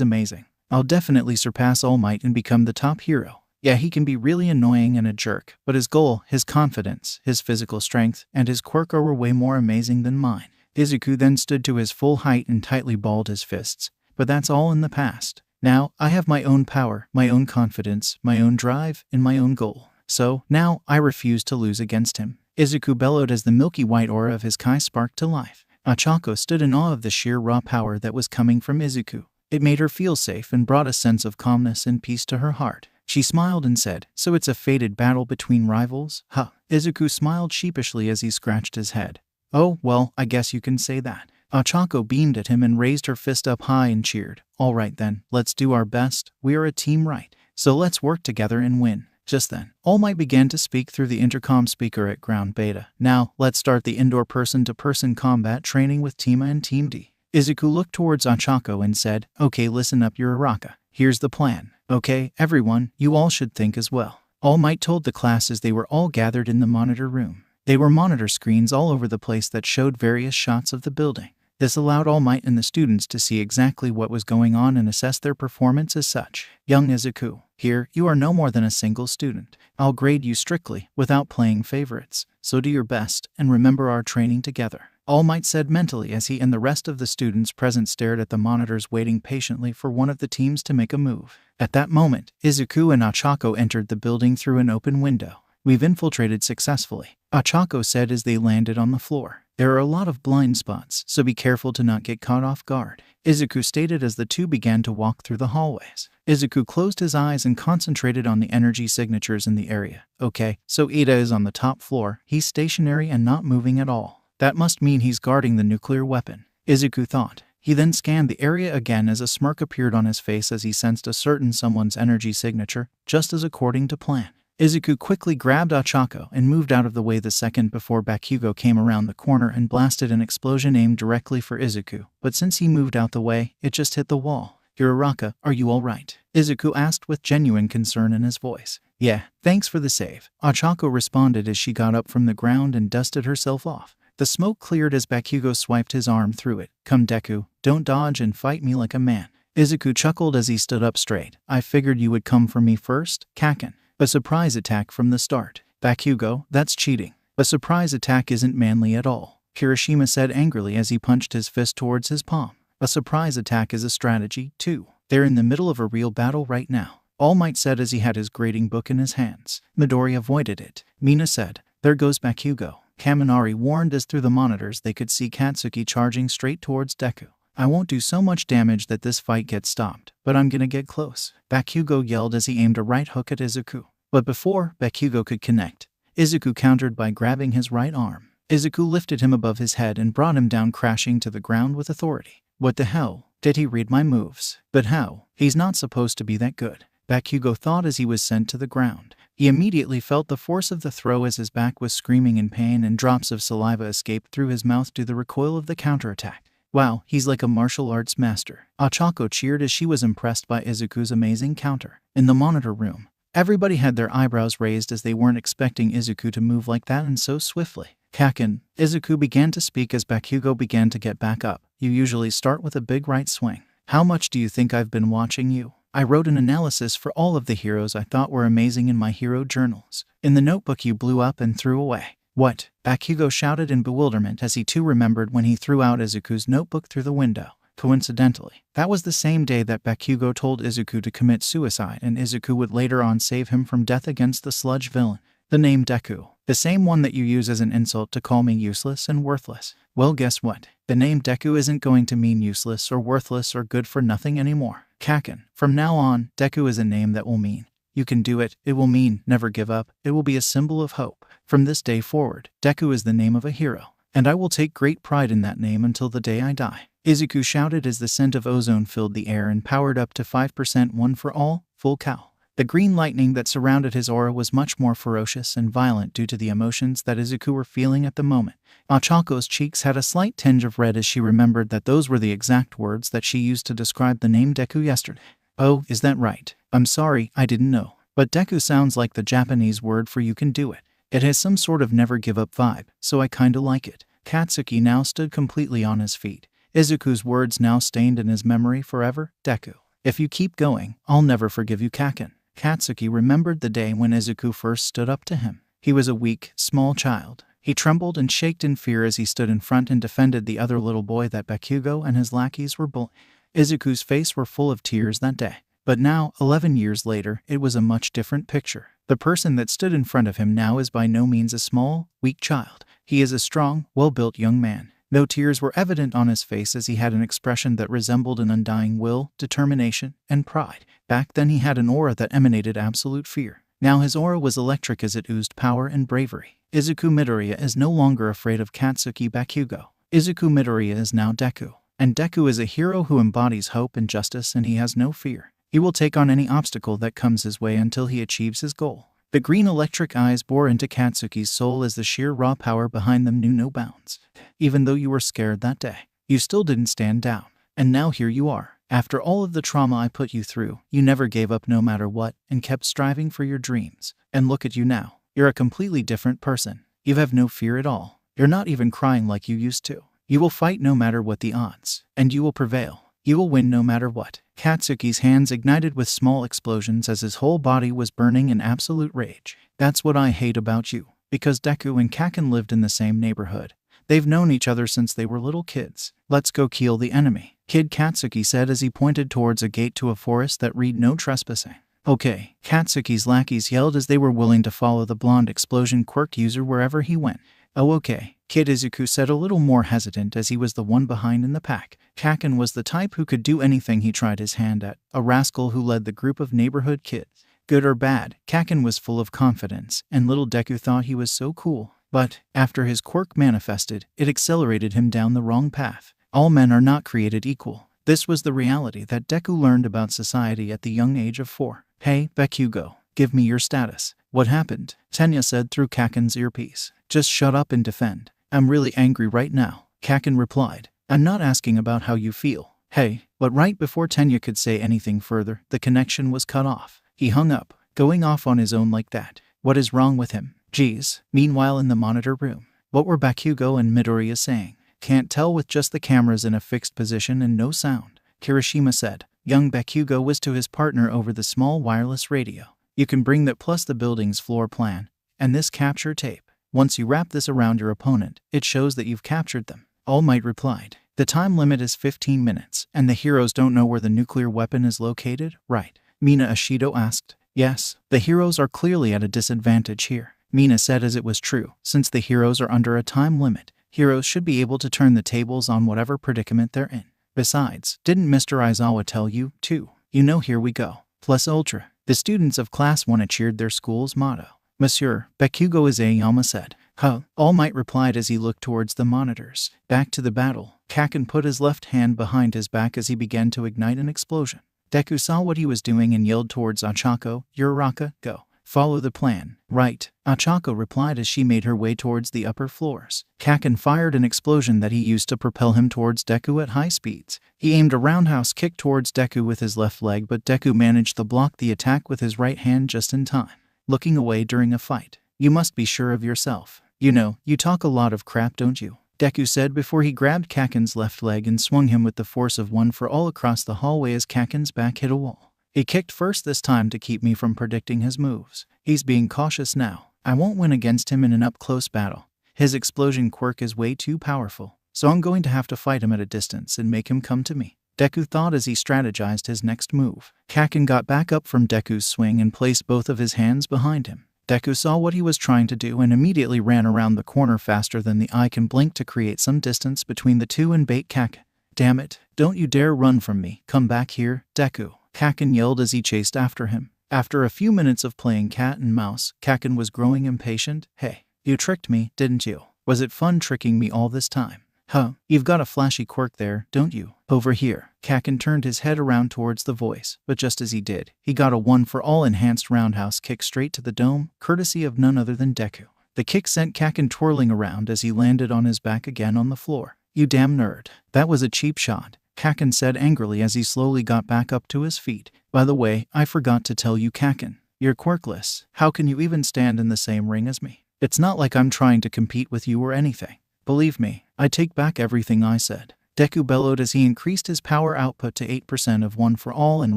amazing. I'll definitely surpass All Might and become the top hero. Yeah, he can be really annoying and a jerk, but his goal, his confidence, his physical strength, and his quirk are way more amazing than mine. Izuku then stood to his full height and tightly balled his fists. But that's all in the past. Now, I have my own power, my own confidence, my own drive, and my own goal. So, now, I refuse to lose against him. Izuku bellowed as the milky white aura of his Kai sparked to life. Ochako stood in awe of the sheer raw power that was coming from Izuku. It made her feel safe and brought a sense of calmness and peace to her heart. She smiled and said, "So it's a fated battle between rivals, huh?" Izuku smiled sheepishly as he scratched his head. "Oh, well, I guess you can say that." Ochako beamed at him and raised her fist up high and cheered. "All right then, let's do our best. We are a team, right? So let's work together and win." Just then, All Might began to speak through the intercom speaker at ground beta. "Now, let's start the indoor person-to-person combat training with Team A and Team D." Izuku looked towards Ochako and said, "Okay, listen up, Uraraka. Here's the plan. Okay, everyone, you all should think as well." All Might told the class as they were all gathered in the monitor room. There were monitor screens all over the place that showed various shots of the building. This allowed All Might and the students to see exactly what was going on and assess their performance as such. "Young Izuku, here, you are no more than a single student. I'll grade you strictly, without playing favorites. So do your best, and remember our training together." All Might said mentally as he and the rest of the students present stared at the monitors waiting patiently for one of the teams to make a move. At that moment, Izuku and Ochako entered the building through an open window. We've infiltrated successfully, Ochako said as they landed on the floor. There are a lot of blind spots, so be careful to not get caught off guard, Izuku stated as the two began to walk through the hallways. Izuku closed his eyes and concentrated on the energy signatures in the area. Okay, so Ida is on the top floor. He's stationary and not moving at all. That must mean he's guarding the nuclear weapon, Izuku thought. He then scanned the area again as a smirk appeared on his face as he sensed a certain someone's energy signature, just as according to plan. Izuku quickly grabbed Ochako and moved out of the way the second before Bakugo came around the corner and blasted an explosion aimed directly for Izuku, but since he moved out the way, it just hit the wall. Hiraraka, are you alright? Izuku asked with genuine concern in his voice. Yeah, thanks for the save, Ochako responded as she got up from the ground and dusted herself off. The smoke cleared as Bakugo swiped his arm through it. Come Deku, don't dodge and fight me like a man. Izuku chuckled as he stood up straight. I figured you would come for me first, Kaken. A surprise attack from the start. Bakugo, that's cheating. A surprise attack isn't manly at all, Kirishima said angrily as he punched his fist towards his palm. A surprise attack is a strategy, too. They're in the middle of a real battle right now, All Might said as he had his grading book in his hands. Midori avoided it. Mina said, there goes Bakugo. Kaminari warned as through the monitors they could see Katsuki charging straight towards Deku. I won't do so much damage that this fight gets stopped, but I'm gonna get close, Bakugo yelled as he aimed a right hook at Izuku. But before Bakugo could connect, Izuku countered by grabbing his right arm. Izuku lifted him above his head and brought him down crashing to the ground with authority. What the hell? Did he read my moves? But how? He's not supposed to be that good, Bakugo thought as he was sent to the ground. He immediately felt the force of the throw as his back was screaming in pain and drops of saliva escaped through his mouth to the recoil of the counterattack. Wow, he's like a martial arts master, Ochako cheered as she was impressed by Izuku's amazing counter. In the monitor room, everybody had their eyebrows raised as they weren't expecting Izuku to move like that and so swiftly. Kaken, Izuku began to speak as Bakugo began to get back up. You usually start with a big right swing. How much do you think I've been watching you? I wrote an analysis for all of the heroes I thought were amazing in my hero journals. In the notebook you blew up and threw away. What? Bakugo shouted in bewilderment as he too remembered when he threw out Izuku's notebook through the window. Coincidentally, that was the same day that Bakugo told Izuku to commit suicide and Izuku would later on save him from death against the sludge villain. The name Deku, the same one that you use as an insult to call me useless and worthless. Well, guess what? The name Deku isn't going to mean useless or worthless or good for nothing anymore. Kaken, from now on, Deku is a name that will mean you can do it. It will mean never give up. It will be a symbol of hope. From this day forward, Deku is the name of a hero, and I will take great pride in that name until the day I die. Izuku shouted as the scent of ozone filled the air and powered up to 5% one for all, full cowl. The green lightning that surrounded his aura was much more ferocious and violent due to the emotions that Izuku were feeling at the moment. Ochako's cheeks had a slight tinge of red as she remembered that those were the exact words that she used to describe the name Deku yesterday. Oh, is that right? I'm sorry, I didn't know. But Deku sounds like the Japanese word for you can do it. It has some sort of never give up vibe, so I kinda like it. Katsuki now stood completely on his feet. Izuku's words now stained in his memory forever. Deku, if you keep going, I'll never forgive you, Kaken. Katsuki remembered the day when Izuku first stood up to him. He was a weak, small child. He trembled and shaked in fear as he stood in front and defended the other little boy that Bakugo and his lackeys were bullying. Izuku's face were full of tears that day. But now, 11 years later, it was a much different picture. The person that stood in front of him now is by no means a small, weak child. He is a strong, well-built young man. No tears were evident on his face as he had an expression that resembled an undying will, determination, and pride. Back then he had an aura that emanated absolute fear. Now his aura was electric as it oozed power and bravery. Izuku Midoriya is no longer afraid of Katsuki Bakugo. Izuku Midoriya is now Deku. And Deku is a hero who embodies hope and justice and he has no fear. He will take on any obstacle that comes his way until he achieves his goal. The green electric eyes bore into Katsuki's soul as the sheer raw power behind them knew no bounds. Even though you were scared that day, you still didn't stand down. And now here you are. After all of the trauma I put you through, you never gave up no matter what and kept striving for your dreams. And look at you now. You're a completely different person. You have no fear at all. You're not even crying like you used to. You will fight no matter what the odds. And you will prevail. You will win no matter what. Katsuki's hands ignited with small explosions as his whole body was burning in absolute rage. That's what I hate about you. Because Deku and Kaken lived in the same neighborhood. They've known each other since they were little kids. Let's go kill the enemy, Kid Katsuki said as he pointed towards a gate to a forest that read no trespassing. Okay, Katsuki's lackeys yelled as they were willing to follow the blonde explosion quirk user wherever he went. Oh okay, Kid Izuku said a little more hesitant as he was the one behind in the pack. Kaken was the type who could do anything he tried his hand at, a rascal who led the group of neighborhood kids. Good or bad, Kaken was full of confidence, and little Deku thought he was so cool. But, after his quirk manifested, it accelerated him down the wrong path. All men are not created equal. This was the reality that Deku learned about society at the young age of 4. Hey, Bakugo, give me your status. What happened? Tenya said through Kaken's earpiece. Just shut up and defend. I'm really angry right now, Kaken replied. I'm not asking about how you feel. Hey, but right before Tenya could say anything further, the connection was cut off. He hung up, going off on his own like that. What is wrong with him? Geez. Meanwhile in the monitor room, what were Bakugo and Midoriya saying? Can't tell with just the cameras in a fixed position and no sound, Kirishima said. Young Bakugo was to his partner over the small wireless radio. You can bring that plus the building's floor plan, and this capture tape. Once you wrap this around your opponent, it shows that you've captured them. All Might replied. The time limit is 15 minutes, and the heroes don't know where the nuclear weapon is located, right? Mina Ashido asked. Yes, the heroes are clearly at a disadvantage here, Mina said as it was true. Since the heroes are under a time limit, heroes should be able to turn the tables on whatever predicament they're in. Besides, didn't Mr. Aizawa tell you, too? You know, here we go. Plus ultra. The students of Class 1 cheered their school's motto. Monsieur, Bakugo Izayama said. Huh, All Might replied as he looked towards the monitors. Back to the battle. Kaken put his left hand behind his back as he began to ignite an explosion. Deku saw what he was doing and yelled towards Achako, Uraraka, go. Follow the plan. Right, Achako replied as she made her way towards the upper floors. Kaken fired an explosion that he used to propel him towards Deku at high speeds. He aimed a roundhouse kick towards Deku with his left leg, but Deku managed to block the attack with his right hand just in time. Looking away during a fight. You must be sure of yourself. You know, you talk a lot of crap, don't you? Deku said before he grabbed Kaken's left leg and swung him with the force of one for all across the hallway as Kaken's back hit a wall. He kicked first this time to keep me from predicting his moves. He's being cautious now. I won't win against him in an up-close battle. His explosion quirk is way too powerful, so I'm going to have to fight him at a distance and make him come to me, Deku thought as he strategized his next move. Kaken got back up from Deku's swing and placed both of his hands behind him. Deku saw what he was trying to do and immediately ran around the corner faster than the eye can blink to create some distance between the two and bait Kaken. Damn it, don't you dare run from me. Come back here, Deku, Kaken yelled as he chased after him. After a few minutes of playing cat and mouse, Kaken was growing impatient. Hey, you tricked me, didn't you? Was it fun tricking me all this time? Huh, you've got a flashy quirk there, don't you? Over here. Kaken turned his head around towards the voice, but just as he did, he got a one-for-all enhanced roundhouse kick straight to the dome, courtesy of none other than Deku. The kick sent Kaken twirling around as he landed on his back again on the floor. You damn nerd. That was a cheap shot, Kaken said angrily as he slowly got back up to his feet. By the way, I forgot to tell you, Kaken. You're quirkless. How can you even stand in the same ring as me? It's not like I'm trying to compete with you or anything. Believe me, I take back everything I said. Deku bellowed as he increased his power output to 8% of one for all and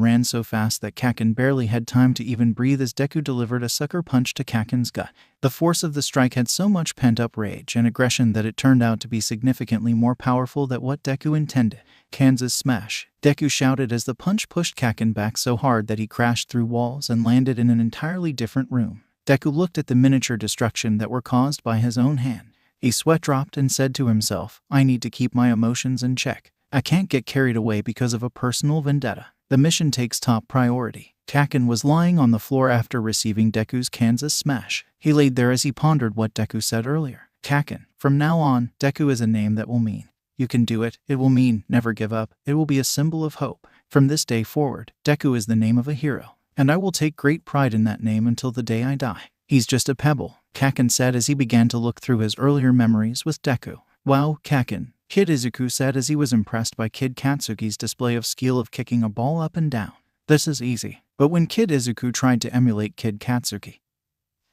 ran so fast that Kaken barely had time to even breathe as Deku delivered a sucker punch to Kaken's gut. The force of the strike had so much pent-up rage and aggression that it turned out to be significantly more powerful than what Deku intended. Kansas smash, Deku shouted as the punch pushed Kaken back so hard that he crashed through walls and landed in an entirely different room. Deku looked at the miniature destruction that were caused by his own hand. He sweat dropped and said to himself, I need to keep my emotions in check. I can't get carried away because of a personal vendetta. The mission takes top priority. Kaken was lying on the floor after receiving Deku's Kansas smash. He laid there as he pondered what Deku said earlier. Kaken. From now on, Deku is a name that will mean, you can do it. It will mean, never give up. It will be a symbol of hope. From this day forward, Deku is the name of a hero. And I will take great pride in that name until the day I die. He's just a pebble, Kaken said as he began to look through his earlier memories with Deku. Wow, Kaken, Kid Izuku said as he was impressed by Kid Katsuki's display of skill of kicking a ball up and down. This is easy. But when Kid Izuku tried to emulate Kid Katsuki,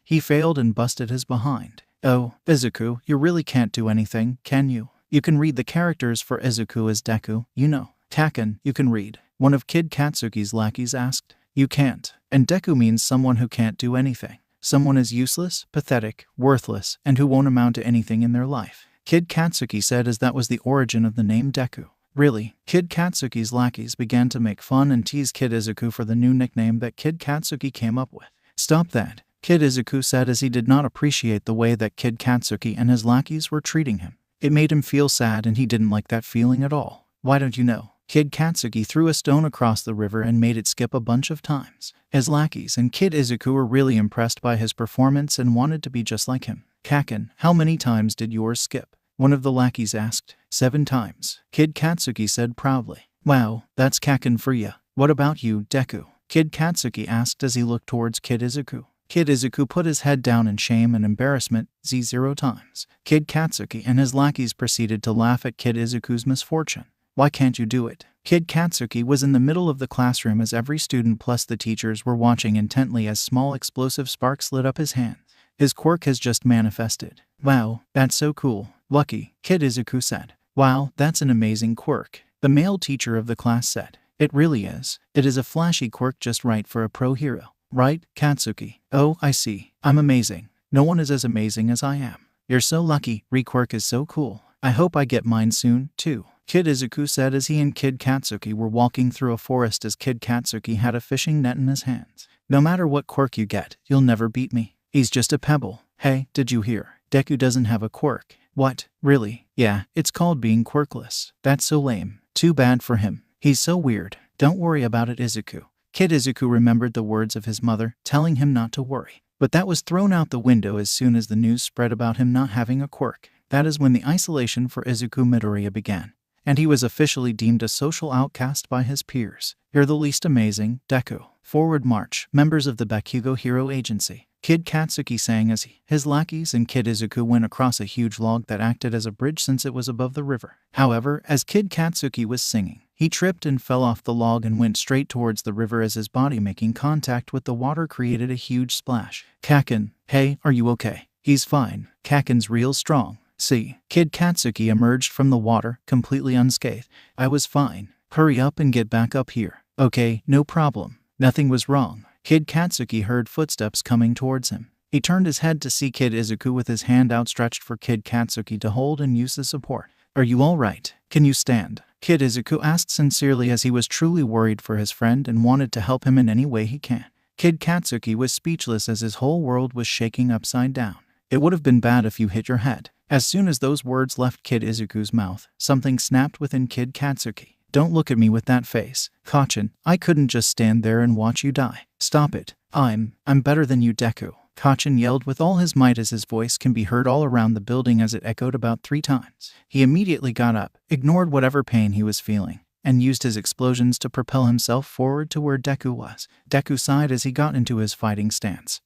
he failed and busted his behind. Oh, Izuku, you really can't do anything, can you? You can read the characters for Izuku as Deku, you know. Kaken, you can read. One of Kid Katsuki's lackeys asked. You can't. And Deku means someone who can't do anything. Someone is useless, pathetic, worthless, and who won't amount to anything in their life. Kid Katsuki said as that was the origin of the name Deku. Really? Kid Katsuki's lackeys began to make fun and tease Kid Izuku for the new nickname that Kid Katsuki came up with. Stop that, Kid Izuku said as he did not appreciate the way that Kid Katsuki and his lackeys were treating him. It made him feel sad and he didn't like that feeling at all. Why don't you know? Kid Katsuki threw a stone across the river and made it skip a bunch of times. His lackeys and Kid Izuku were really impressed by his performance and wanted to be just like him. Kaken, how many times did yours skip? One of the lackeys asked. 7 times, Kid Katsuki said proudly. Wow, that's Kaken for ya. What about you, Deku? Kid Katsuki asked as he looked towards Kid Izuku. Kid Izuku put his head down in shame and embarrassment, 0 times. Kid Katsuki and his lackeys proceeded to laugh at Kid Izuku's misfortune. Why can't you do it? Kid Katsuki was in the middle of the classroom as every student plus the teachers were watching intently as small explosive sparks lit up his hands. His quirk has just manifested. Wow, that's so cool. Lucky, Kid Izuku said. Wow, that's an amazing quirk. The male teacher of the class said. It really is. It is a flashy quirk just right for a pro hero. Right, Katsuki? Oh, I see. I'm amazing. No one is as amazing as I am. You're so lucky. Quirk is so cool. I hope I get mine soon, too. Kid Izuku said as he and Kid Katsuki were walking through a forest as Kid Katsuki had a fishing net in his hands. No matter what quirk you get, you'll never beat me. He's just a pebble. Hey, did you hear? Deku doesn't have a quirk. What? Really? Yeah, it's called being quirkless. That's so lame. Too bad for him. He's so weird. Don't worry about it, Izuku. Kid Izuku remembered the words of his mother, telling him not to worry. But that was thrown out the window as soon as the news spread about him not having a quirk. That is when the isolation for Izuku Midoriya began, and he was officially deemed a social outcast by his peers. You're the least amazing, Deku. Forward march, members of the Bakugo Hero Agency. Kid Katsuki sang as his lackeys and Kid Izuku went across a huge log that acted as a bridge since it was above the river. However, as Kid Katsuki was singing, he tripped and fell off the log and went straight towards the river as his body making contact with the water created a huge splash. Kaken, hey, are you okay? He's fine. Kaken's real strong. See, Kid Katsuki emerged from the water, completely unscathed. I was fine. Hurry up and get back up here. Okay, no problem. Nothing was wrong. Kid Katsuki heard footsteps coming towards him. He turned his head to see Kid Izuku with his hand outstretched for Kid Katsuki to hold and use as support. Are you all right? Can you stand? Kid Izuku asked sincerely as he was truly worried for his friend and wanted to help him in any way he can. Kid Katsuki was speechless as his whole world was shaking upside down. It would have been bad if you hit your head. As soon as those words left Kid Izuku's mouth, something snapped within Kid Katsuki. Don't look at me with that face. Kachen, I couldn't just stand there and watch you die. Stop it. I'm better than you, Deku. Kachen yelled with all his might as his voice can be heard all around the building as it echoed about 3 times. He immediately got up, ignored whatever pain he was feeling, and used his explosions to propel himself forward to where Deku was. Deku sighed as he got into his fighting stance.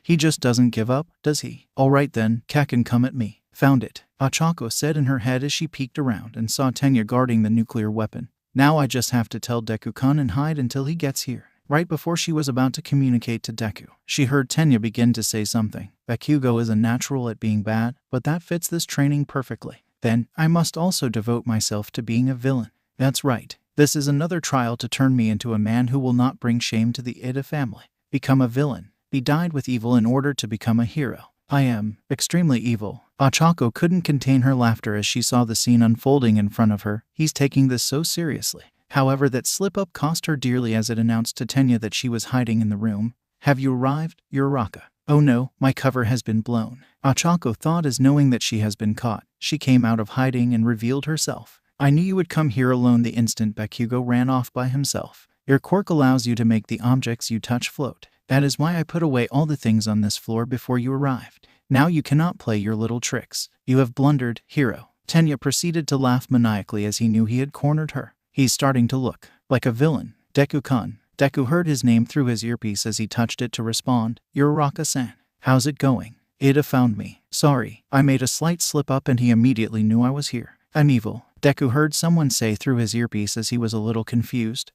He just doesn't give up, does he? Alright then, Kaken, come at me. Found it, Achako said in her head as she peeked around and saw Tenya guarding the nuclear weapon. Now I just have to tell Deku-kun and hide until he gets here. Right before she was about to communicate to Deku, she heard Tenya begin to say something. Bakugo is a natural at being bad, but that fits this training perfectly. Then, I must also devote myself to being a villain. That's right. This is another trial to turn me into a man who will not bring shame to the Ida family. Become a villain. Be dyed with evil in order to become a hero. I am extremely evil. Achako couldn't contain her laughter as she saw the scene unfolding in front of her. He's taking this so seriously. However, that slip-up cost her dearly as it announced to Tenya that she was hiding in the room. Have you arrived, Uraraka? Oh no, my cover has been blown. Achako thought as knowing that she has been caught. She came out of hiding and revealed herself. I knew you would come here alone the instant Bakugo ran off by himself. Your quirk allows you to make the objects you touch float. That is why I put away all the things on this floor before you arrived. Now you cannot play your little tricks. You have blundered, hero. Tenya proceeded to laugh maniacally as he knew he had cornered her. He's starting to look like a villain. Deku-kun. Deku heard his name through his earpiece as he touched it to respond. Uraraka-san. How's it going? Ida found me. Sorry, I made a slight slip-up and he immediately knew I was here. I'm evil. Deku heard someone say through his earpiece as he was a little confused.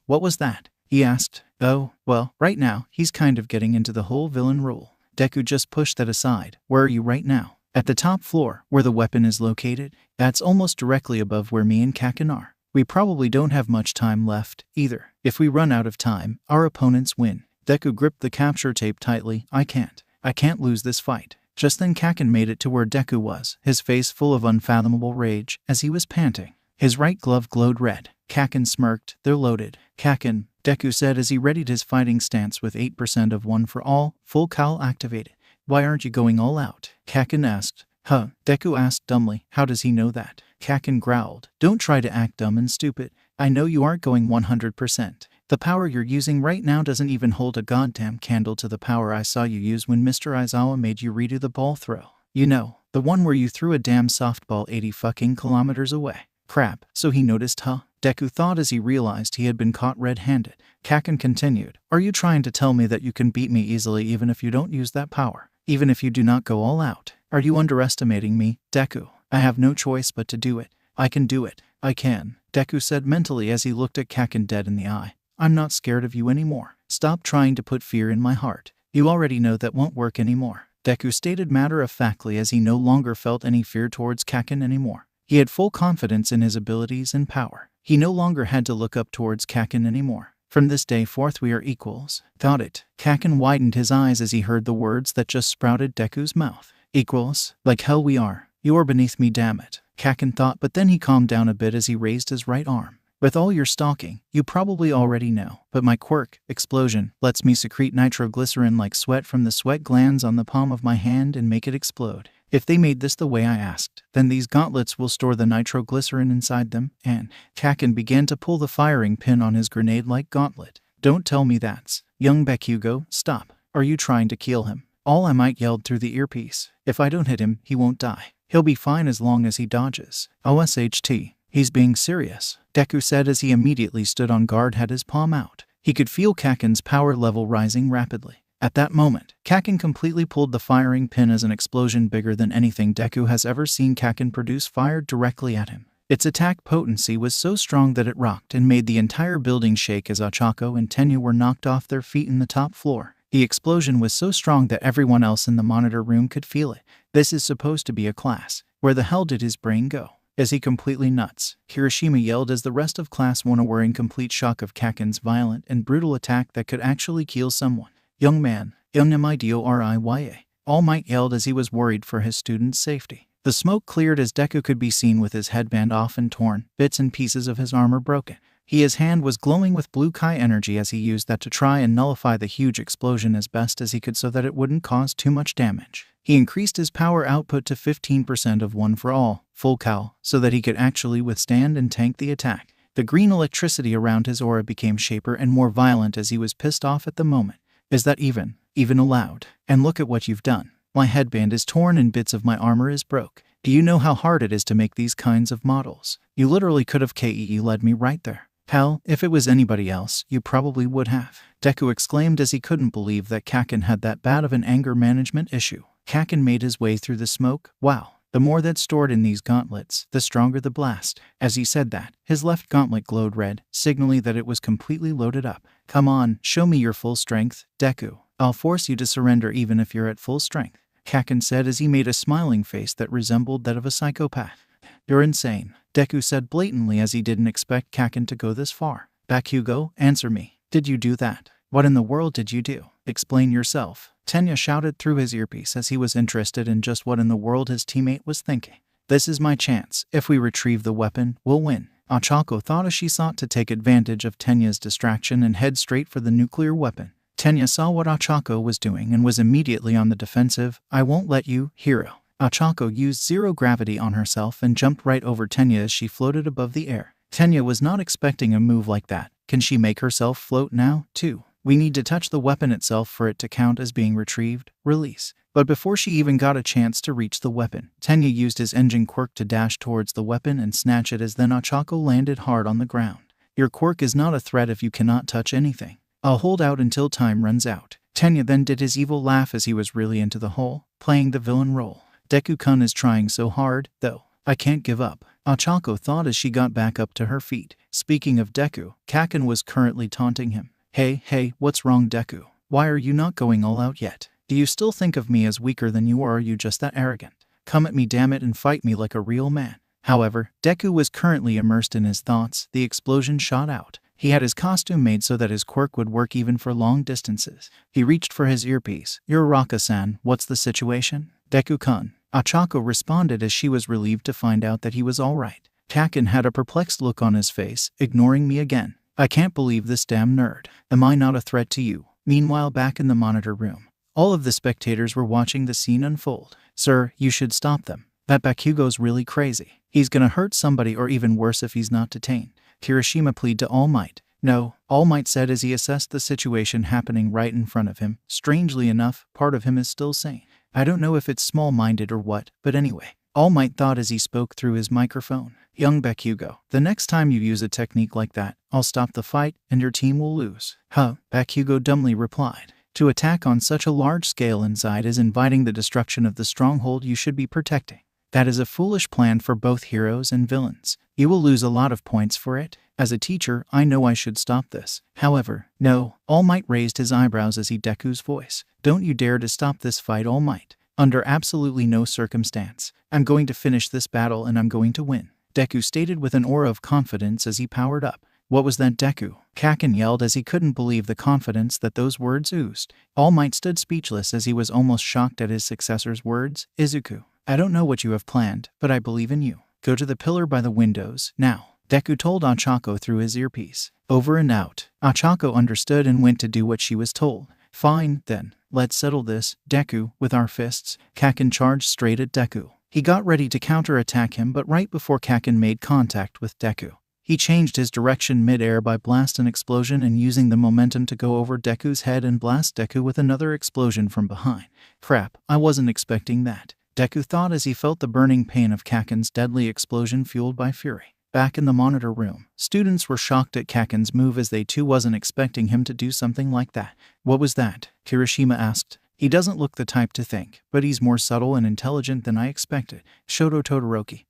What was that? He asked. Oh, well, right now, he's kind of getting into the whole villain role. Deku just pushed that aside. Where are you right now? At the top floor, where the weapon is located. That's almost directly above where me and Kaken are. We probably don't have much time left, either. If we run out of time, our opponents win. Deku gripped the capture tape tightly. I can't lose this fight. Just then Kaken made it to where Deku was, his face full of unfathomable rage, as he was panting. His right glove glowed red. Kakin smirked. They're loaded. Kakin, Deku said as he readied his fighting stance with 8% of one for all, full cowl activated. Why aren't you going all out? Kakin asked. Huh? Deku asked dumbly. How does he know that? Kakin growled. Don't try to act dumb and stupid. I know you aren't going 100%. The power you're using right now doesn't even hold a goddamn candle to the power I saw you use when Mr. Aizawa made you redo the ball throw. You know, the one where you threw a damn softball 80 fucking kilometers away. Crap, so he noticed, huh? Deku thought as he realized he had been caught red-handed. Kakin continued. Are you trying to tell me that you can beat me easily even if you don't use that power? Even if you do not go all out? Are you underestimating me, Deku? I have no choice but to do it. I can do it. I can, Deku said mentally as he looked at Kakin dead in the eye. I'm not scared of you anymore. Stop trying to put fear in my heart. You already know that won't work anymore. Deku stated matter-of-factly as he no longer felt any fear towards Kakin anymore. He had full confidence in his abilities and power. He no longer had to look up towards Kakin anymore. From this day forth we are equals. Thought it. Kakin widened his eyes as he heard the words that just sprouted Deku's mouth. Equals? Like hell we are. You are beneath me, damn it. Kakin thought, but then he calmed down a bit as he raised his right arm. With all your stalking, you probably already know, but my quirk, explosion, lets me secrete nitroglycerin like sweat from the sweat glands on the palm of my hand and make it explode. If they made this the way I asked, then these gauntlets will store the nitroglycerin inside them, and Kakin began to pull the firing pin on his grenade-like gauntlet. Don't tell me that's. Young Bakugo, stop. Are you trying to kill him? All Might yelled through the earpiece. If I don't hit him, he won't die. He'll be fine as long as he dodges. OSHT. He's being serious, Deku said as he immediately stood on guard, had his palm out. He could feel Kakin's power level rising rapidly. At that moment, Kakin completely pulled the firing pin as an explosion bigger than anything Deku has ever seen Kakin produce fired directly at him. Its attack potency was so strong that it rocked and made the entire building shake as Ochako and Tenya were knocked off their feet in the top floor. The explosion was so strong that everyone else in the monitor room could feel it. This is supposed to be a class. Where the hell did his brain go? Is he completely nuts? Hiroshima yelled as the rest of Class 1 were in complete shock of Kakin's violent and brutal attack that could actually kill someone. Young man, Nmidoriya. All Might yelled as he was worried for his student's safety. The smoke cleared as Deku could be seen with his headband off and torn, bits and pieces of his armor broken. His hand was glowing with blue Kai energy as he used that to try and nullify the huge explosion as best as he could so that it wouldn't cause too much damage. He increased his power output to 15% of one for all, full cowl, so that he could actually withstand and tank the attack. The green electricity around his aura became shaper and more violent as he was pissed off at the moment. Is that even allowed? And look at what you've done. My headband is torn and bits of my armor is broke. Do you know how hard it is to make these kinds of models? You literally could have led me right there. Hell, if it was anybody else, you probably would have. Deku exclaimed as he couldn't believe that Kakin had that bad of an anger management issue. Kakin made his way through the smoke. Wow. The more that's stored in these gauntlets, the stronger the blast. As he said that, his left gauntlet glowed red, signaling that it was completely loaded up. Come on, show me your full strength, Deku. I'll force you to surrender even if you're at full strength, Kakin said as he made a smiling face that resembled that of a psychopath. You're insane, Deku said blatantly as he didn't expect Kakin to go this far. Bakugo, answer me. Did you do that? What in the world did you do? Explain yourself. Tenya shouted through his earpiece as he was interested in just what in the world his teammate was thinking. This is my chance. If we retrieve the weapon, we'll win, Ochako thought as she sought to take advantage of Tenya's distraction and head straight for the nuclear weapon. Tenya saw what Ochako was doing and was immediately on the defensive. I won't let you, hero. Ochako used zero gravity on herself and jumped right over Tenya as she floated above the air. Tenya was not expecting a move like that. Can she make herself float now, too? We need to touch the weapon itself for it to count as being retrieved. Release. But before she even got a chance to reach the weapon, Tenya used his engine quirk to dash towards the weapon and snatch it as then Ochako landed hard on the ground. Your quirk is not a threat if you cannot touch anything. I'll hold out until time runs out. Tenya then did his evil laugh as he was really into the hole, playing the villain role. Deku-kun is trying so hard, though. I can't give up, Ochako thought as she got back up to her feet. Speaking of Deku, Kakin was currently taunting him. Hey, what's wrong, Deku? Why are you not going all out yet? Do you still think of me as weaker than you, or are you just that arrogant? Come at me, damn it, and fight me like a real man. However, Deku was currently immersed in his thoughts. The explosion shot out. He had his costume made so that his quirk would work even for long distances. He reached for his earpiece. You're Raka-san, what's the situation? Deku-kun. Ochako responded as she was relieved to find out that he was all right. Kakin had a perplexed look on his face, ignoring me again. I can't believe this damn nerd. Am I not a threat to you? Meanwhile, back in the monitor room, all of the spectators were watching the scene unfold. Sir, you should stop them. That Bakugo's really crazy. He's gonna hurt somebody, or even worse if he's not detained. Kirishima pleaded to All Might. No, All Might said as he assessed the situation happening right in front of him. Strangely enough, part of him is still sane. I don't know if it's small-minded or what, but anyway. All Might thought as he spoke through his microphone. Young Bakugo, the next time you use a technique like that, I'll stop the fight and your team will lose. Huh, Bakugo dumbly replied. To attack on such a large scale inside is inviting the destruction of the stronghold you should be protecting. That is a foolish plan for both heroes and villains. You will lose a lot of points for it. As a teacher, I know I should stop this. However, no. All Might raised his eyebrows as he Deku's voice. Don't you dare to stop this fight, All Might. Under absolutely no circumstance. I'm going to finish this battle and I'm going to win. Deku stated with an aura of confidence as he powered up. What was that, Deku? Kakin yelled as he couldn't believe the confidence that those words oozed. All Might stood speechless as he was almost shocked at his successor's words. Izuku, I don't know what you have planned, but I believe in you. Go to the pillar by the windows, now. Deku told Ochako through his earpiece. Over and out. Ochako understood and went to do what she was told. Fine, then. Let's settle this, Deku, with our fists. Kakin charged straight at Deku. He got ready to counterattack him, but right before Kakin made contact with Deku, he changed his direction mid-air by blast and explosion and using the momentum to go over Deku's head and blast Deku with another explosion from behind. Crap, I wasn't expecting that, Deku thought as he felt the burning pain of Kakin's deadly explosion fueled by fury. Back in the monitor room, students were shocked at Kakin's move as they too wasn't expecting him to do something like that. What was that? Kirishima asked. He doesn't look the type to think, but he's more subtle and intelligent than I expected. Shoto Todoroki,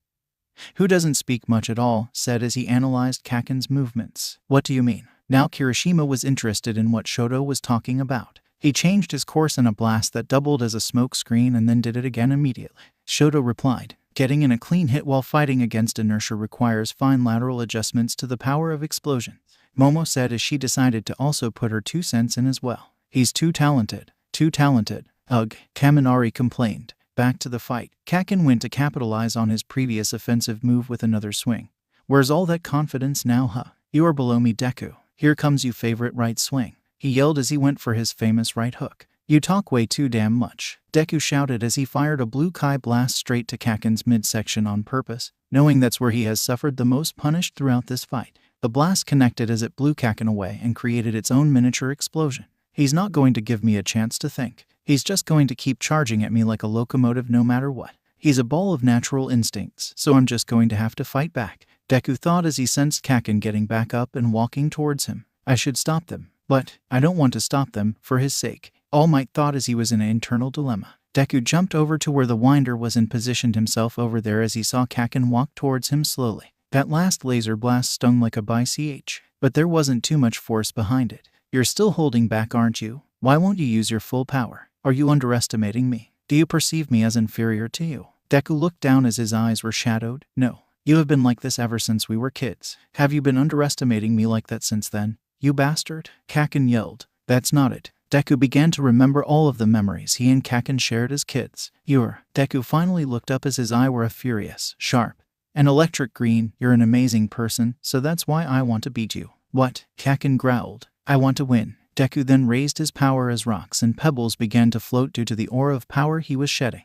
who doesn't speak much at all, said as he analyzed Kakin's movements. What do you mean? Now Kirishima was interested in what Shoto was talking about. He changed his course in a blast that doubled as a smoke screen and then did it again immediately. Shoto replied, getting in a clean hit while fighting against inertia requires fine lateral adjustments to the power of explosion. Momo said as she decided to also put her 2 cents in as well. He's too talented. Too talented. Ugh, Kaminari complained. Back to the fight. Kakin went to capitalize on his previous offensive move with another swing. Where's all that confidence now, huh? You are below me, Deku. Here comes you favorite right swing. He yelled as he went for his famous right hook. You talk way too damn much, Deku shouted as he fired a blue kai blast straight to Kakin's midsection on purpose, knowing that's where he has suffered the most punished throughout this fight. The blast connected as it blew Kakin away and created its own miniature explosion. He's not going to give me a chance to think. He's just going to keep charging at me like a locomotive no matter what. He's a ball of natural instincts, so I'm just going to have to fight back, Deku thought as he sensed Kakin getting back up and walking towards him. I should stop them, but I don't want to stop them for his sake, All Might thought as he was in an internal dilemma. Deku jumped over to where the winder was and positioned himself over there as he saw Kakin walk towards him slowly. That last laser blast stung like a BCH, but there wasn't too much force behind it. You're still holding back, aren't you? Why won't you use your full power? Are you underestimating me? Do you perceive me as inferior to you? Deku looked down as his eyes were shadowed. No. You have been like this ever since we were kids. Have you been underestimating me like that since then? You bastard? Kakin yelled. That's not it. Deku began to remember all of the memories he and Kakin shared as kids. Deku finally looked up as his eye were a furious, sharp, and electric green. You're an amazing person, so that's why I want to beat you. What? Kakin growled. I want to win. Deku then raised his power as rocks and pebbles began to float due to the aura of power he was shedding.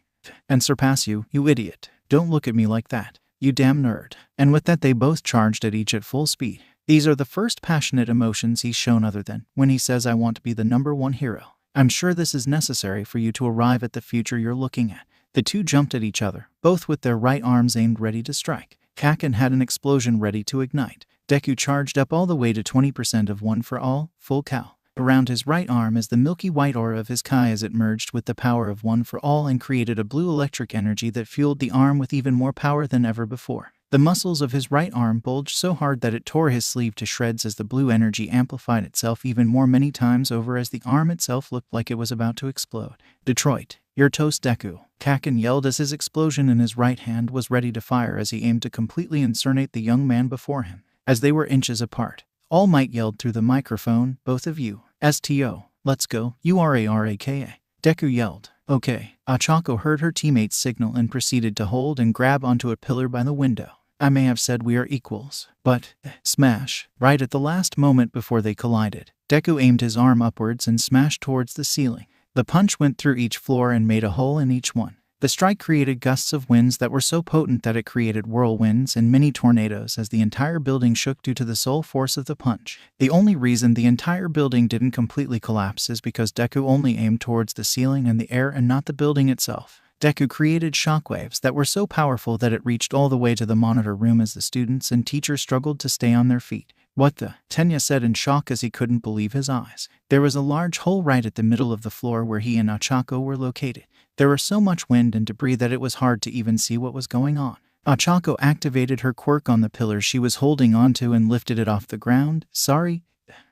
And surpass you, you idiot. Don't look at me like that, you damn nerd. And with that they both charged at each at full speed. These are the first passionate emotions he's shown other than when he says I want to be the #1 hero. I'm sure this is necessary for you to arrive at the future you're looking at. The two jumped at each other, both with their right arms aimed ready to strike. Kakin had an explosion ready to ignite. Deku charged up all the way to 20% of one for all, full cow. Around his right arm is the milky white aura of his kai as it merged with the power of one for all and created a blue electric energy that fueled the arm with even more power than ever before. The muscles of his right arm bulged so hard that it tore his sleeve to shreds as the blue energy amplified itself even more many times over as the arm itself looked like it was about to explode. Detroit, you're toast, Deku, Kakin yelled as his explosion in his right hand was ready to fire as he aimed to completely incernate the young man before him. As they were inches apart, All Might yelled through the microphone, both of you. STO, let's go, URARAKA. Deku yelled. Okay. Ochako heard her teammates signal and proceeded to hold and grab onto a pillar by the window. I may have said we are equals, but smash. Right at the last moment before they collided, Deku aimed his arm upwards and smashed towards the ceiling. The punch went through each floor and made a hole in each one. The strike created gusts of winds that were so potent that it created whirlwinds and mini tornadoes as the entire building shook due to the sole force of the punch. The only reason the entire building didn't completely collapse is because Deku only aimed towards the ceiling and the air and not the building itself. Deku created shockwaves that were so powerful that it reached all the way to the monitor room as the students and teachers struggled to stay on their feet. What the? Tenya said in shock as he couldn't believe his eyes. There was a large hole right at the middle of the floor where he and Ochako were located. There was so much wind and debris that it was hard to even see what was going on. Ochako activated her quirk on the pillar she was holding onto and lifted it off the ground. Sorry.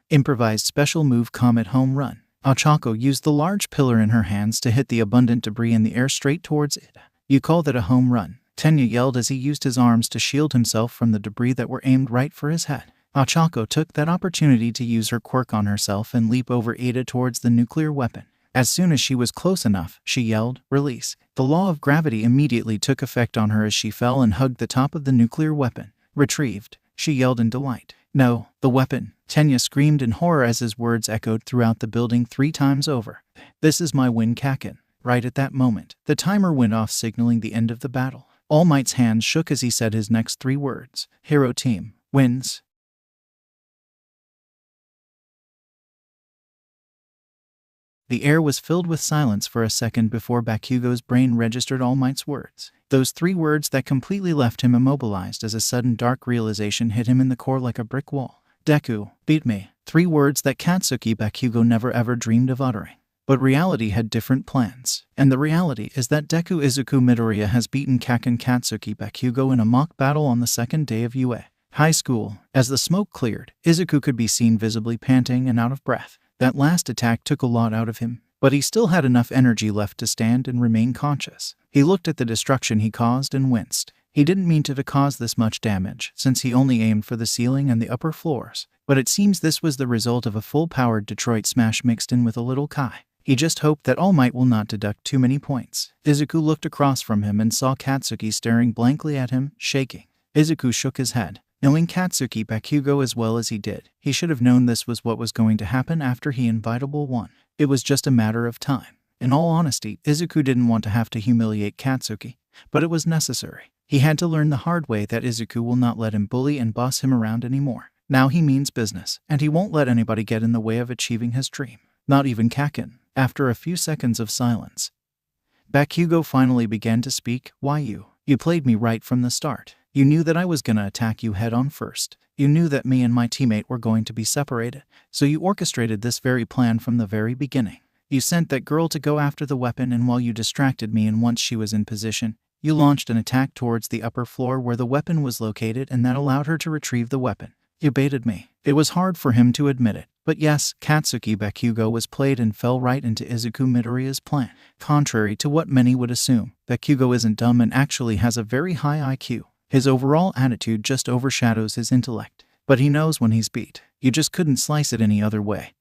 Improvised special move Comet Home Run. Ochako used the large pillar in her hands to hit the abundant debris in the air straight towards it. You call that a home run? Tenya yelled as he used his arms to shield himself from the debris that were aimed right for his head. Ochako took that opportunity to use her quirk on herself and leap over Ada towards the nuclear weapon. As soon as she was close enough, she yelled, "Release." The law of gravity immediately took effect on her as she fell and hugged the top of the nuclear weapon. "Retrieved," she yelled in delight. "No, the weapon," Tenya screamed in horror as his words echoed throughout the building 3 times over. "This is my win, Kakin." Right at that moment, the timer went off signaling the end of the battle. All Might's hands shook as he said his next 3 words. "Hero team wins." The air was filled with silence for a second before Bakugo's brain registered All Might's words. Those 3 words that completely left him immobilized as a sudden dark realization hit him in the core like a brick wall. Deku, beat me. 3 words that Katsuki Bakugo never ever dreamed of uttering. But reality had different plans. And the reality is that Deku Izuku Midoriya has beaten Kakin Katsuki Bakugo in a mock battle on the 2nd day of UA High School. As the smoke cleared, Izuku could be seen visibly panting and out of breath. That last attack took a lot out of him, but he still had enough energy left to stand and remain conscious. He looked at the destruction he caused and winced. He didn't mean to cause this much damage, since he only aimed for the ceiling and the upper floors. But it seems this was the result of a full-powered Detroit smash mixed in with a little Kai. He just hoped that All Might will not deduct too many points. Izuku looked across from him and saw Katsuki staring blankly at him, shaking. Izuku shook his head. Knowing Katsuki Bakugo as well as he did, he should have known this was what was going to happen after he Invitable won. It was just a matter of time. In all honesty, Izuku didn't want to have to humiliate Katsuki, but it was necessary. He had to learn the hard way that Izuku will not let him bully and boss him around anymore. Now he means business, and he won't let anybody get in the way of achieving his dream. Not even Kakin. After a few seconds of silence, Bakugo finally began to speak. "Why you? You played me right from the start. You knew that I was gonna attack you head on first. You knew that me and my teammate were going to be separated, so you orchestrated this very plan from the very beginning. You sent that girl to go after the weapon, and while you distracted me and once she was in position, you launched an attack towards the upper floor where the weapon was located, and that allowed her to retrieve the weapon. You baited me." It was hard for him to admit it, but yes, Katsuki Bakugo was played and fell right into Izuku Midoriya's plan. Contrary to what many would assume, Bakugo isn't dumb and actually has a very high IQ. His overall attitude just overshadows his intellect. But he knows when he's beat. You just couldn't slice it any other way.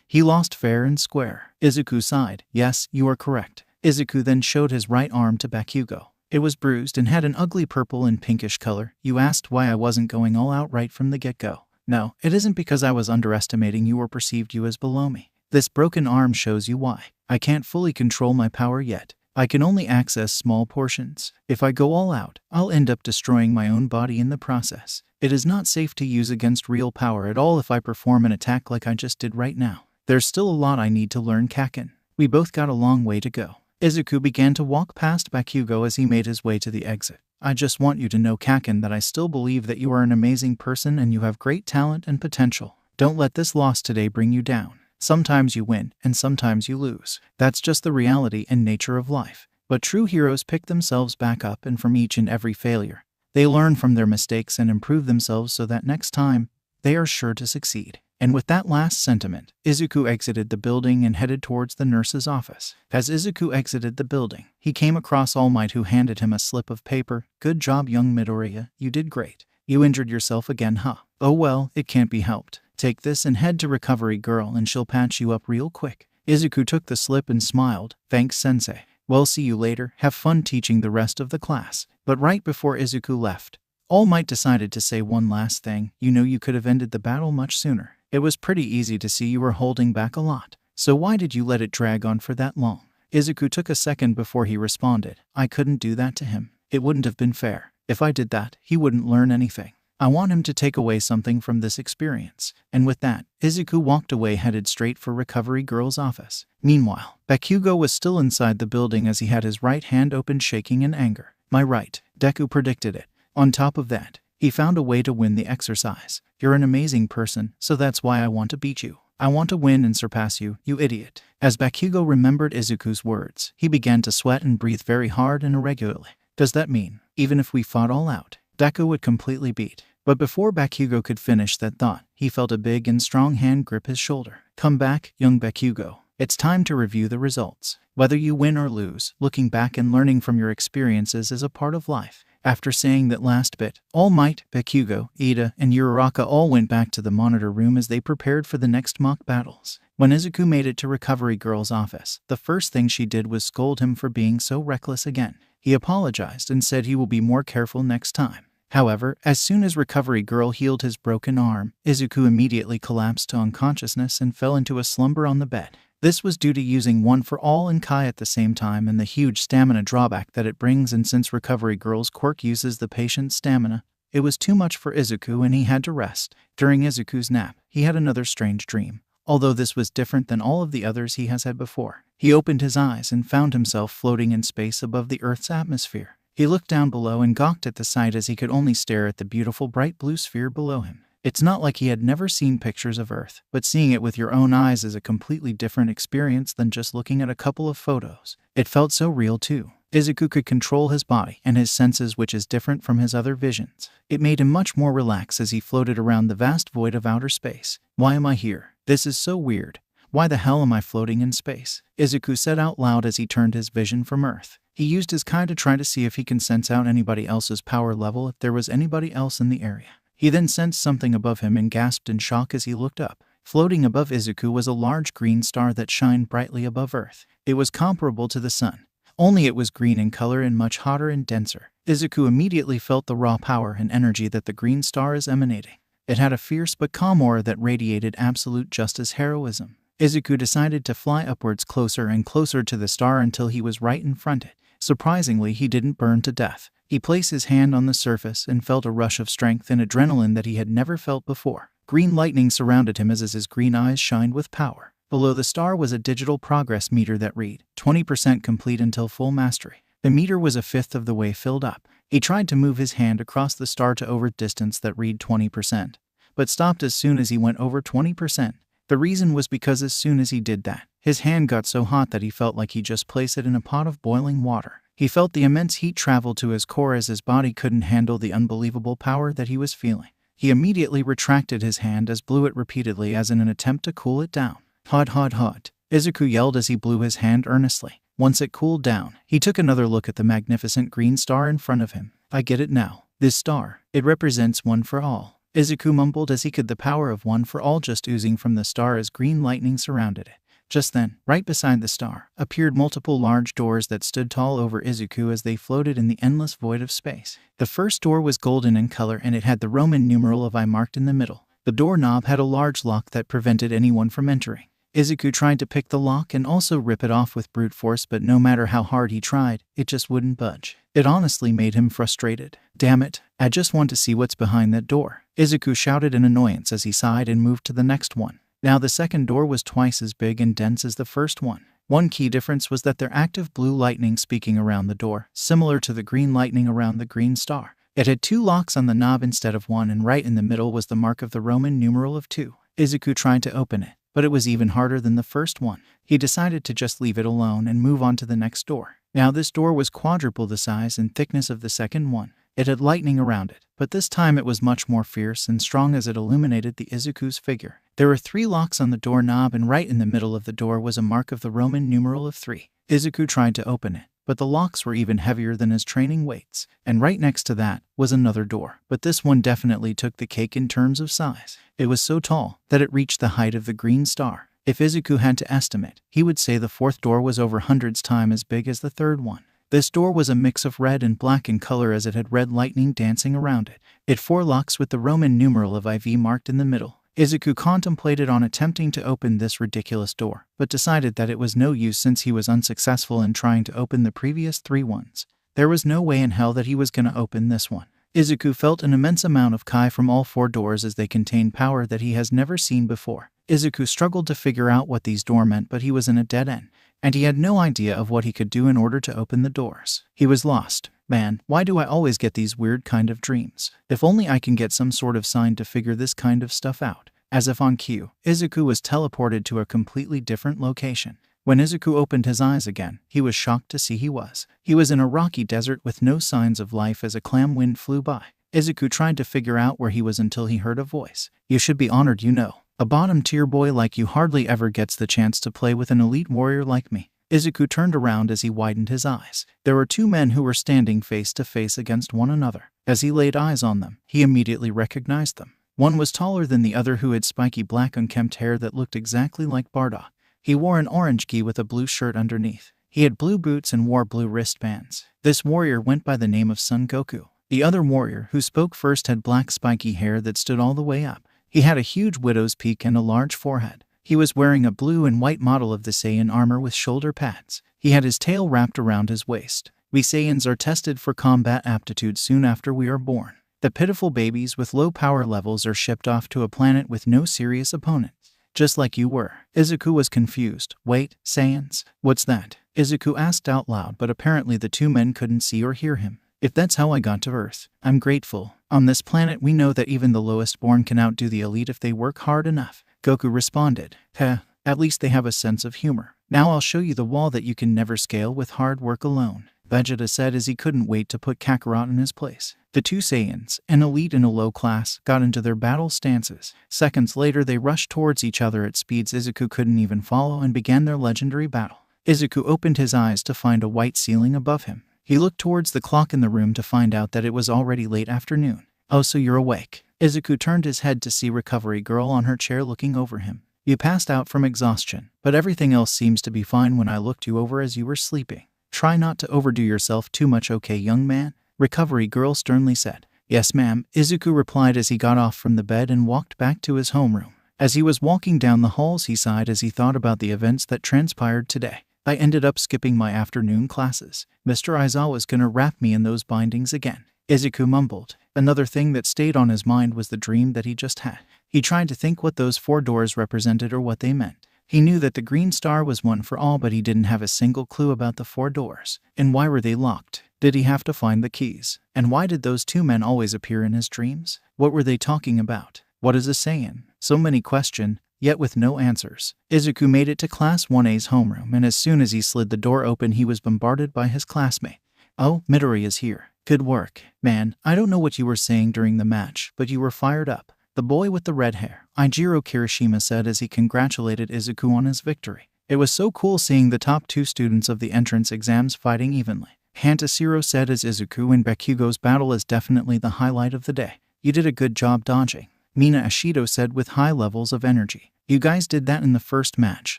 He lost fair and square. Izuku sighed. "Yes, you are correct." Izuku then showed his right arm to Bakugo. It was bruised and had an ugly purple and pinkish color. "You asked why I wasn't going all out right from the get-go. No, it isn't because I was underestimating you or perceived you as below me. This broken arm shows you why. I can't fully control my power yet. I can only access small portions. If I go all out, I'll end up destroying my own body in the process. It is not safe to use against real power at all if I perform an attack like I just did right now. There's still a lot I need to learn, Kakin. We both got a long way to go." Izuku began to walk past Bakugo as he made his way to the exit. "I just want you to know, Kakin, that I still believe that you are an amazing person and you have great talent and potential. Don't let this loss today bring you down. Sometimes you win, and sometimes you lose. That's just the reality and nature of life. But true heroes pick themselves back up, and from each and every failure, they learn from their mistakes and improve themselves so that next time, they are sure to succeed." And with that last sentiment, Izuku exited the building and headed towards the nurse's office. As Izuku exited the building, he came across All Might, who handed him a slip of paper. "Good job, young Midoriya. You did great. You injured yourself again, huh? Oh well, it can't be helped. Take this and head to Recovery Girl and she'll patch you up real quick." Izuku took the slip and smiled. "Thanks, sensei. Well, see you later. Have fun teaching the rest of the class." But right before Izuku left, All Might decided to say one last thing. You know, you could have ended the battle much sooner. It was pretty easy to see you were holding back a lot. So why did you let it drag on for that long? Izuku took a second before he responded. I couldn't do that to him. It wouldn't have been fair. If I did that, he wouldn't learn anything. I want him to take away something from this experience. And with that, Izuku walked away, headed straight for Recovery Girl's office. Meanwhile, Bakugo was still inside the building as he had his right hand open, shaking in anger. My right, Deku predicted it. On top of that, he found a way to win the exercise. You're an amazing person, so that's why I want to beat you. I want to win and surpass you, you idiot. As Bakugo remembered Izuku's words, he began to sweat and breathe very hard and irregularly. Does that mean, even if we fought all out, Deku would completely beat? But before Bakugo could finish that thought, he felt a big and strong hand grip his shoulder. Come back, young Bakugo. It's time to review the results. Whether you win or lose, looking back and learning from your experiences is a part of life. After saying that last bit, All Might, Bakugo, Ida, and Uraraka all went back to the monitor room as they prepared for the next mock battles. When Izuku made it to Recovery Girl's office, the first thing she did was scold him for being so reckless again. He apologized and said he will be more careful next time. However, as soon as Recovery Girl healed his broken arm, Izuku immediately collapsed to unconsciousness and fell into a slumber on the bed. This was due to using One for All and Kai at the same time and the huge stamina drawback that it brings, and since Recovery Girl's quirk uses the patient's stamina, it was too much for Izuku and he had to rest. During Izuku's nap, he had another strange dream. Although this was different than all of the others he has had before. He opened his eyes and found himself floating in space above the Earth's atmosphere. He looked down below and gawked at the sight as he could only stare at the beautiful bright blue sphere below him. It's not like he had never seen pictures of Earth, but seeing it with your own eyes is a completely different experience than just looking at a couple of photos. It felt so real too. Izuku could control his body and his senses, which is different from his other visions. It made him much more relaxed as he floated around the vast void of outer space. Why am I here? This is so weird. Why the hell am I floating in space? Izuku said out loud as he turned his vision from Earth. He used his Kai to try to see if he can sense out anybody else's power level, if there was anybody else in the area. He then sensed something above him and gasped in shock as he looked up. Floating above Izuku was a large green star that shined brightly above Earth. It was comparable to the sun, only it was green in color and much hotter and denser. Izuku immediately felt the raw power and energy that the green star is emanating. It had a fierce but calm aura that radiated absolute justice heroism. Izuku decided to fly upwards closer and closer to the star until he was right in front of it. Surprisingly, he didn't burn to death. He placed his hand on the surface and felt a rush of strength and adrenaline that he had never felt before. Green lightning surrounded him as his green eyes shined with power. Below the star was a digital progress meter that read, 20% complete until full mastery. The meter was a fifth of the way filled up. He tried to move his hand across the star to over distance that read 20%, but stopped as soon as he went over 20%. The reason was because as soon as he did that, his hand got so hot that he felt like he just placed it in a pot of boiling water. He felt the immense heat travel to his core as his body couldn't handle the unbelievable power that he was feeling. He immediately retracted his hand as blew it repeatedly as in an attempt to cool it down. Hot, hot, hot. Izuku yelled as he blew his hand earnestly. Once it cooled down, he took another look at the magnificent green star in front of him. I get it now. This star, it represents One for All. Izuku mumbled as he could, the power of One for All just oozing from the star as green lightning surrounded it. Just then, right beside the star, appeared multiple large doors that stood tall over Izuku as they floated in the endless void of space. The first door was golden in color and it had the Roman numeral of I marked in the middle. The doorknob had a large lock that prevented anyone from entering. Izuku tried to pick the lock and also rip it off with brute force, but no matter how hard he tried, it just wouldn't budge. It honestly made him frustrated. Damn it, I just want to see what's behind that door. Izuku shouted in annoyance as he sighed and moved to the next one. Now the second door was twice as big and dense as the first one. One key difference was that their active blue lightning speaking around the door, similar to the green lightning around the green star. It had 2 locks on the knob instead of 1, and right in the middle was the mark of the Roman numeral of 2. Izuku tried to open it, but it was even harder than the first one. He decided to just leave it alone and move on to the next door. Now this door was quadruple the size and thickness of the second one. It had lightning around it, but this time it was much more fierce and strong as it illuminated the Izuku's figure. There were 3 locks on the doorknob, and right in the middle of the door was a mark of the Roman numeral of 3. Izuku tried to open it, but the locks were even heavier than his training weights. And right next to that was another door, but this one definitely took the cake in terms of size. It was so tall that it reached the height of the green star. If Izuku had to estimate, he would say the fourth door was over hundreds times as big as the third one. This door was a mix of red and black in color as it had red lightning dancing around it. It 4 locks with the Roman numeral of IV marked in the middle. Izuku contemplated on attempting to open this ridiculous door, but decided that it was no use since he was unsuccessful in trying to open the previous 3 ones. There was no way in hell that he was going to open this one. Izuku felt an immense amount of Kai from all 4 doors as they contained power that he has never seen before. Izuku struggled to figure out what these doors meant, but he was in a dead end, and he had no idea of what he could do in order to open the doors. He was lost. Man, why do I always get these weird kind of dreams? If only I can get some sort of sign to figure this kind of stuff out. As if on cue, Izuku was teleported to a completely different location. When Izuku opened his eyes again, he was shocked to see he was in a rocky desert with no signs of life as a clam wind flew by. Izuku tried to figure out where he was until he heard a voice. "You should be honored, you know. A bottom-tier boy like you hardly ever gets the chance to play with an elite warrior like me." Izuku turned around as he widened his eyes. There were 2 men who were standing face to face against one another. As he laid eyes on them, he immediately recognized them. One was taller than the other, who had spiky black unkempt hair that looked exactly like Bardock. He wore an orange gi with a blue shirt underneath. He had blue boots and wore blue wristbands. This warrior went by the name of Son Goku. The other warrior, who spoke first, had black spiky hair that stood all the way up. He had a huge widow's peak and a large forehead. He was wearing a blue and white model of the Saiyan armor with shoulder pads. He had his tail wrapped around his waist. "We Saiyans are tested for combat aptitude soon after we are born. The pitiful babies with low power levels are shipped off to a planet with no serious opponents. Just like you were." Izuku was confused. "Wait, Saiyans? What's that?" Izuku asked out loud, but apparently the 2 men couldn't see or hear him. "If that's how I got to Earth, I'm grateful. On this planet we know that even the lowest born can outdo the elite if they work hard enough." Goku responded. "Heh, at least they have a sense of humor. Now I'll show you the wall that you can never scale with hard work alone," Vegeta said as he couldn't wait to put Kakarot in his place. The 2 Saiyans, an elite and a low class, got into their battle stances. Seconds later they rushed towards each other at speeds Izuku couldn't even follow and began their legendary battle. Izuku opened his eyes to find a white ceiling above him. He looked towards the clock in the room to find out that it was already late afternoon. "Oh, so you're awake." Izuku turned his head to see Recovery Girl on her chair looking over him. "You passed out from exhaustion, but everything else seems to be fine when I looked you over as you were sleeping. Try not to overdo yourself too much, okay, young man?" Recovery Girl sternly said. "Yes, ma'am," Izuku replied as he got off from the bed and walked back to his homeroom. As he was walking down the halls, he sighed as he thought about the events that transpired today. "I ended up skipping my afternoon classes. Mr. Aizawa's gonna wrap me in those bindings again," Izuku mumbled. Another thing that stayed on his mind was the dream that he just had. He tried to think what those 4 doors represented or what they meant. He knew that the green star was one for all, but he didn't have a single clue about the 4 doors. And why were they locked? Did he have to find the keys? And why did those 2 men always appear in his dreams? What were they talking about? What is a Saiyan? So many questions, yet with no answers. Izuku made it to Class 1A's homeroom, and as soon as he slid the door open, he was bombarded by his classmate. "Oh, Midori is here. Good work. Man, I don't know what you were saying during the match, but you were fired up." The boy with the red hair, Eijiro Kirishima, said as he congratulated Izuku on his victory. "It was so cool seeing the top 2 students of the entrance exams fighting evenly." Hantashiro said as Izuku and Bakugo's battle is definitely the highlight of the day. "You did a good job dodging," Mina Ashido said with high levels of energy. "You guys did that in the first match,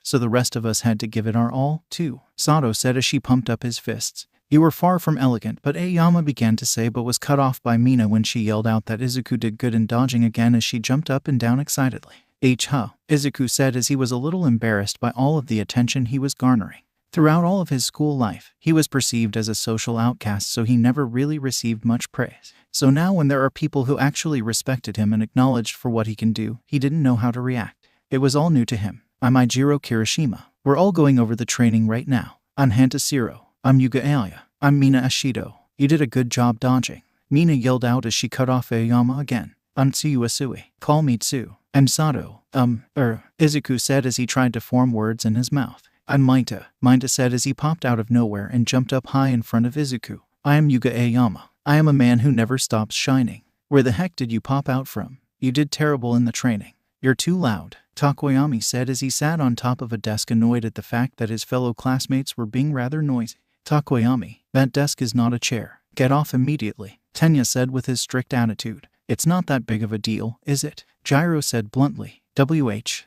so the rest of us had to give it our all, too," Sato said as she pumped up his fists. "You were far from elegant," but Aoyama began to say, but was cut off by Mina when she yelled out that Izuku did good in dodging again as she jumped up and down excitedly. "Huh," Izuku said as he was a little embarrassed by all of the attention he was garnering. Throughout all of his school life, he was perceived as a social outcast, so he never really received much praise. So now when there are people who actually respected him and acknowledged for what he can do, he didn't know how to react. It was all new to him. "I'm Eijiro Kirishima. We're all going over the training right now. I'm Hantashiro. I'm Yuga Aoya. I'm Mina Ashido. You did a good job dodging." Mina yelled out as she cut off Aoyama again. "I'm Tsuyu Asui. Call me Tsu." "And Sato. Izuku said as he tried to form words in his mouth. "I'm Maita," Maita said as he popped out of nowhere and jumped up high in front of Izuku. "I am Yuga Aoyama. I am a man who never stops shining." "Where the heck did you pop out from? You did terrible in the training." "You're too loud," Takoyami said as he sat on top of a desk, annoyed at the fact that his fellow classmates were being rather noisy. "Takoyami, that desk is not a chair. Get off immediately," Tenya said with his strict attitude. "It's not that big of a deal, is it?" Gyro said bluntly.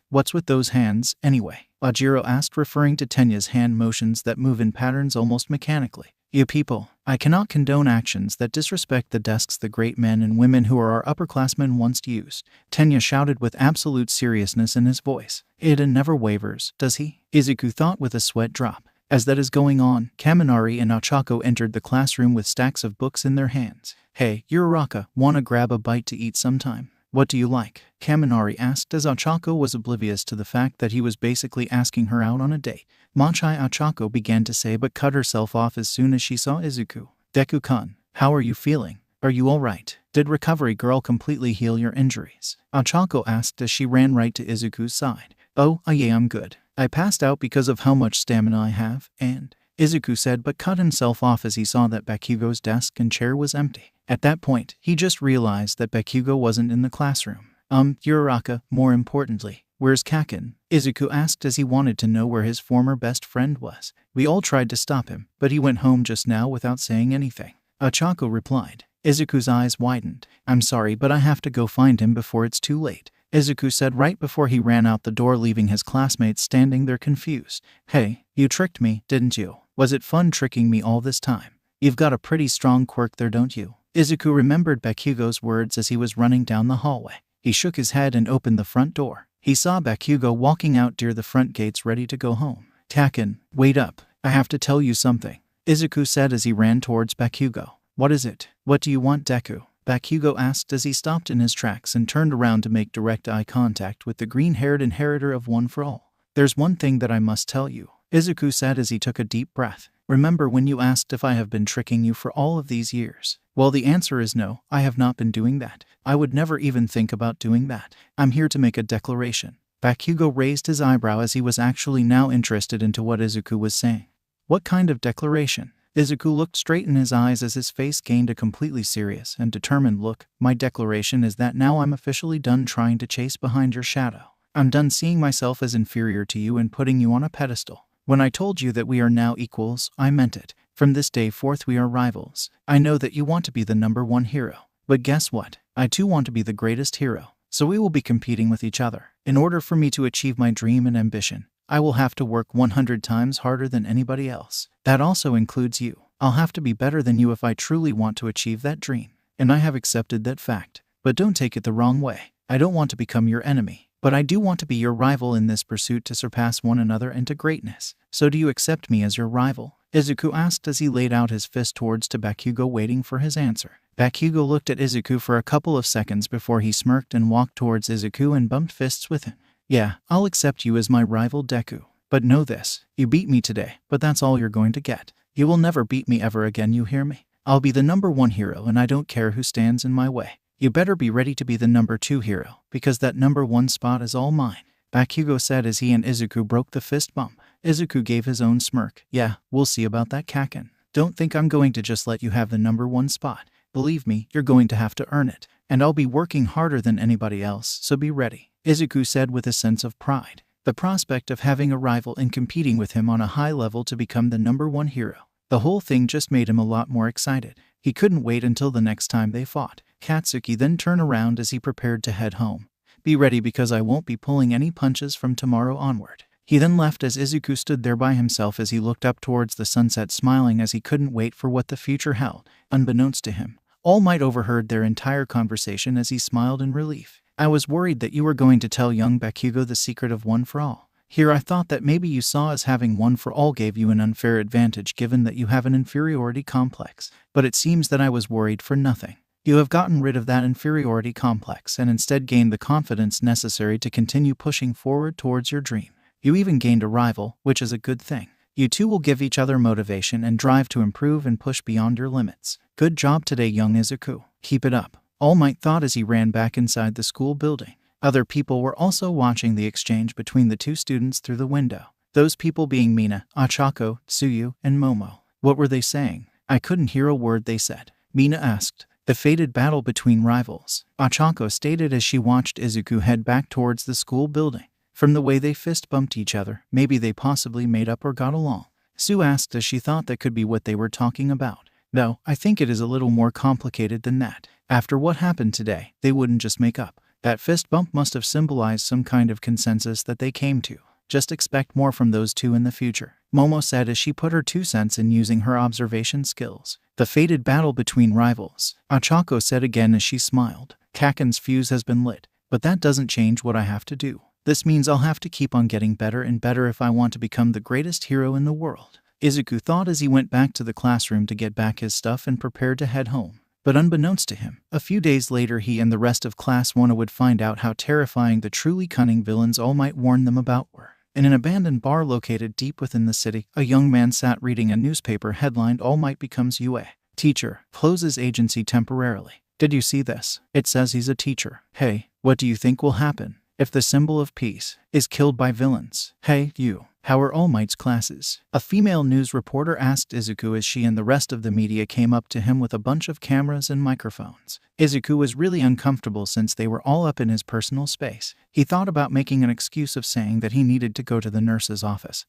What's with those hands, anyway? Ajiro asked, referring to Tenya's hand motions that move in patterns almost mechanically. You people, I cannot condone actions that disrespect the desks the great men and women who are our upperclassmen once used, Tenya shouted with absolute seriousness in his voice. Iden never wavers, does he? Izuku thought with a sweat drop. As that is going on, Kaminari and Ochako entered the classroom with stacks of books in their hands. Hey, Uraraka, wanna grab a bite to eat sometime? What do you like? Kaminari asked as Ochako was oblivious to the fact that he was basically asking her out on a date. Manchai Ochako began to say but cut herself off as soon as she saw Izuku. Deku-kun, how are you feeling? Are you alright? Did recovery girl completely heal your injuries? Ochako asked as she ran right to Izuku's side. Oh, yeah, I'm good. I passed out because of how much stamina I have, and... Izuku said but cut himself off as he saw that Bakugo's desk and chair was empty. At that point, he just realized that Bakugo wasn't in the classroom. Uraraka, more importantly, where's Kakin? Izuku asked as he wanted to know where his former best friend was. We all tried to stop him, but he went home just now without saying anything. Ochako replied. Izuku's eyes widened. I'm sorry, but I have to go find him before it's too late, Izuku said right before he ran out the door, leaving his classmates standing there confused. Hey, you tricked me, didn't you? Was it fun tricking me all this time? You've got a pretty strong quirk there, don't you? Izuku remembered Bakugo's words as he was running down the hallway. He shook his head and opened the front door. He saw Bakugo walking out near the front gates ready to go home. Kakin, wait up. I have to tell you something, Izuku said as he ran towards Bakugo. What is it? What do you want, Deku? Bakugo asked as he stopped in his tracks and turned around to make direct eye contact with the green-haired inheritor of One for All. There's one thing that I must tell you, Izuku said as he took a deep breath. Remember when you asked if I have been tricking you for all of these years? Well, the answer is no, I have not been doing that. I would never even think about doing that. I'm here to make a declaration. Bakugo raised his eyebrow as he was actually now interested into what Izuku was saying. What kind of declaration? Izuku looked straight in his eyes as his face gained a completely serious and determined look. My declaration is that now I'm officially done trying to chase behind your shadow. I'm done seeing myself as inferior to you and putting you on a pedestal. When I told you that we are now equals, I meant it. From this day forth we are rivals. I know that you want to be the #1 hero. But guess what? I too want to be the greatest hero. So we will be competing with each other. In order for me to achieve my dream and ambition, I will have to work 100 times harder than anybody else. That also includes you. I'll have to be better than you if I truly want to achieve that dream. And I have accepted that fact. But don't take it the wrong way. I don't want to become your enemy. But I do want to be your rival in this pursuit to surpass one another into greatness. So do you accept me as your rival? Izuku asked as he laid out his fist towards to Bakugo, waiting for his answer. Bakugo looked at Izuku for a couple of seconds before he smirked and walked towards Izuku and bumped fists with him. Yeah, I'll accept you as my rival, Deku. But know this, you beat me today, but that's all you're going to get. You will never beat me ever again, you hear me? I'll be the #1 hero and I don't care who stands in my way. You better be ready to be the #2 hero, because that #1 spot is all mine, Bakugo said as he and Izuku broke the fist bump. Izuku gave his own smirk. Yeah, we'll see about that, Kakin. Don't think I'm going to just let you have the #1 spot. Believe me, you're going to have to earn it. And I'll be working harder than anybody else, so be ready, Izuku said with a sense of pride. The prospect of having a rival and competing with him on a high level to become the #1 hero. The whole thing just made him a lot more excited. He couldn't wait until the next time they fought. Katsuki then turned around as he prepared to head home. Be ready because I won't be pulling any punches from tomorrow onward. He then left as Izuku stood there by himself as he looked up towards the sunset, smiling as he couldn't wait for what the future held. Unbeknownst to him, All Might overheard their entire conversation as he smiled in relief. I was worried that you were going to tell young Bakugo the secret of One for All. Here I thought that maybe you saw as having One for All gave you an unfair advantage given that you have an inferiority complex. But it seems that I was worried for nothing. You have gotten rid of that inferiority complex and instead gained the confidence necessary to continue pushing forward towards your dream. You even gained a rival, which is a good thing. You two will give each other motivation and drive to improve and push beyond your limits. Good job today, young Izuku. Keep it up, All Might thought as he ran back inside the school building. Other people were also watching the exchange between the two students through the window. Those people being Mina, Ochako, Tsuyu, and Momo. What were they saying? I couldn't hear a word they said, Mina asked. The fated battle between rivals, Ochako stated as she watched Izuku head back towards the school building. From the way they fist bumped each other, maybe they possibly made up or got along. Sue asked as she thought that could be what they were talking about. No, I think it is a little more complicated than that. After what happened today, they wouldn't just make up. That fist bump must have symbolized some kind of consensus that they came to. Just expect more from those two in the future, Momo said as she put her 2 cents in using her observation skills. The fated battle between rivals, Ochako said again as she smiled. Kaken's fuse has been lit, but that doesn't change what I have to do. This means I'll have to keep on getting better and better if I want to become the greatest hero in the world, Izuku thought as he went back to the classroom to get back his stuff and prepared to head home. But unbeknownst to him, a few days later he and the rest of Class 1 would find out how terrifying the truly cunning villains All Might warned them about were. In an abandoned bar located deep within the city, a young man sat reading a newspaper headlined All Might becomes UA. Teacher, closes agency temporarily. Did you see this? It says he's a teacher. Hey, what do you think will happen if the symbol of peace is killed by villains? Hey, you. How are All Might's classes? A female news reporter asked Izuku as she and the rest of the media came up to him with a bunch of cameras and microphones. Izuku was really uncomfortable since they were all up in his personal space. He thought about making an excuse of saying that he needed to go to the nurse's office,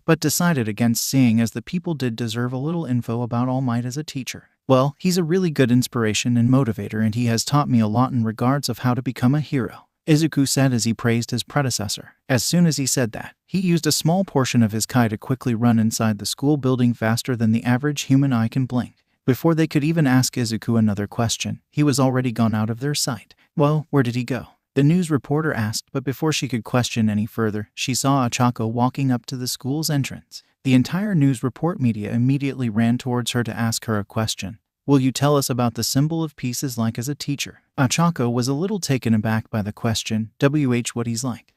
but decided against, seeing as the people did deserve a little info about All Might as a teacher. Well, he's a really good inspiration and motivator, and he has taught me a lot in regards of how to become a hero, Izuku said as he praised his predecessor. As soon as he said that, he used a small portion of his kai to quickly run inside the school building faster than the average human eye can blink. Before they could even ask Izuku another question, he was already gone out of their sight. Well, where did he go? The news reporter asked, but before she could question any further, she saw Ochako walking up to the school's entrance. The entire news report media immediately ran towards her to ask her a question. Will you tell us about the symbol of peace is like as a teacher? Ochako was a little taken aback by the question. What he's like?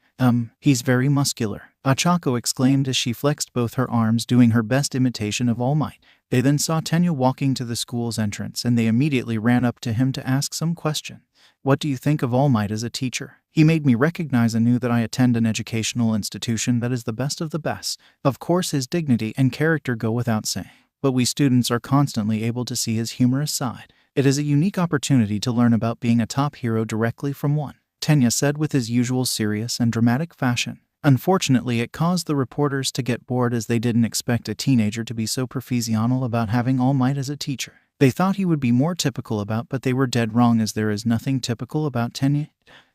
He's very muscular, Ochako exclaimed as she flexed both her arms, doing her best imitation of All Might. They then saw Tenya walking to the school's entrance, and they immediately ran up to him to ask some question. What do you think of All Might as a teacher? He made me recognize anew that I attend an educational institution that is the best of the best. Of course his dignity and character go without saying, but we students are constantly able to see his humorous side. It is a unique opportunity to learn about being a top hero directly from one, Tenya said with his usual serious and dramatic fashion. Unfortunately, it caused the reporters to get bored as they didn't expect a teenager to be so professional about having All Might as a teacher. They thought he would be more typical about, but they were dead wrong, as there is nothing typical about Tenya.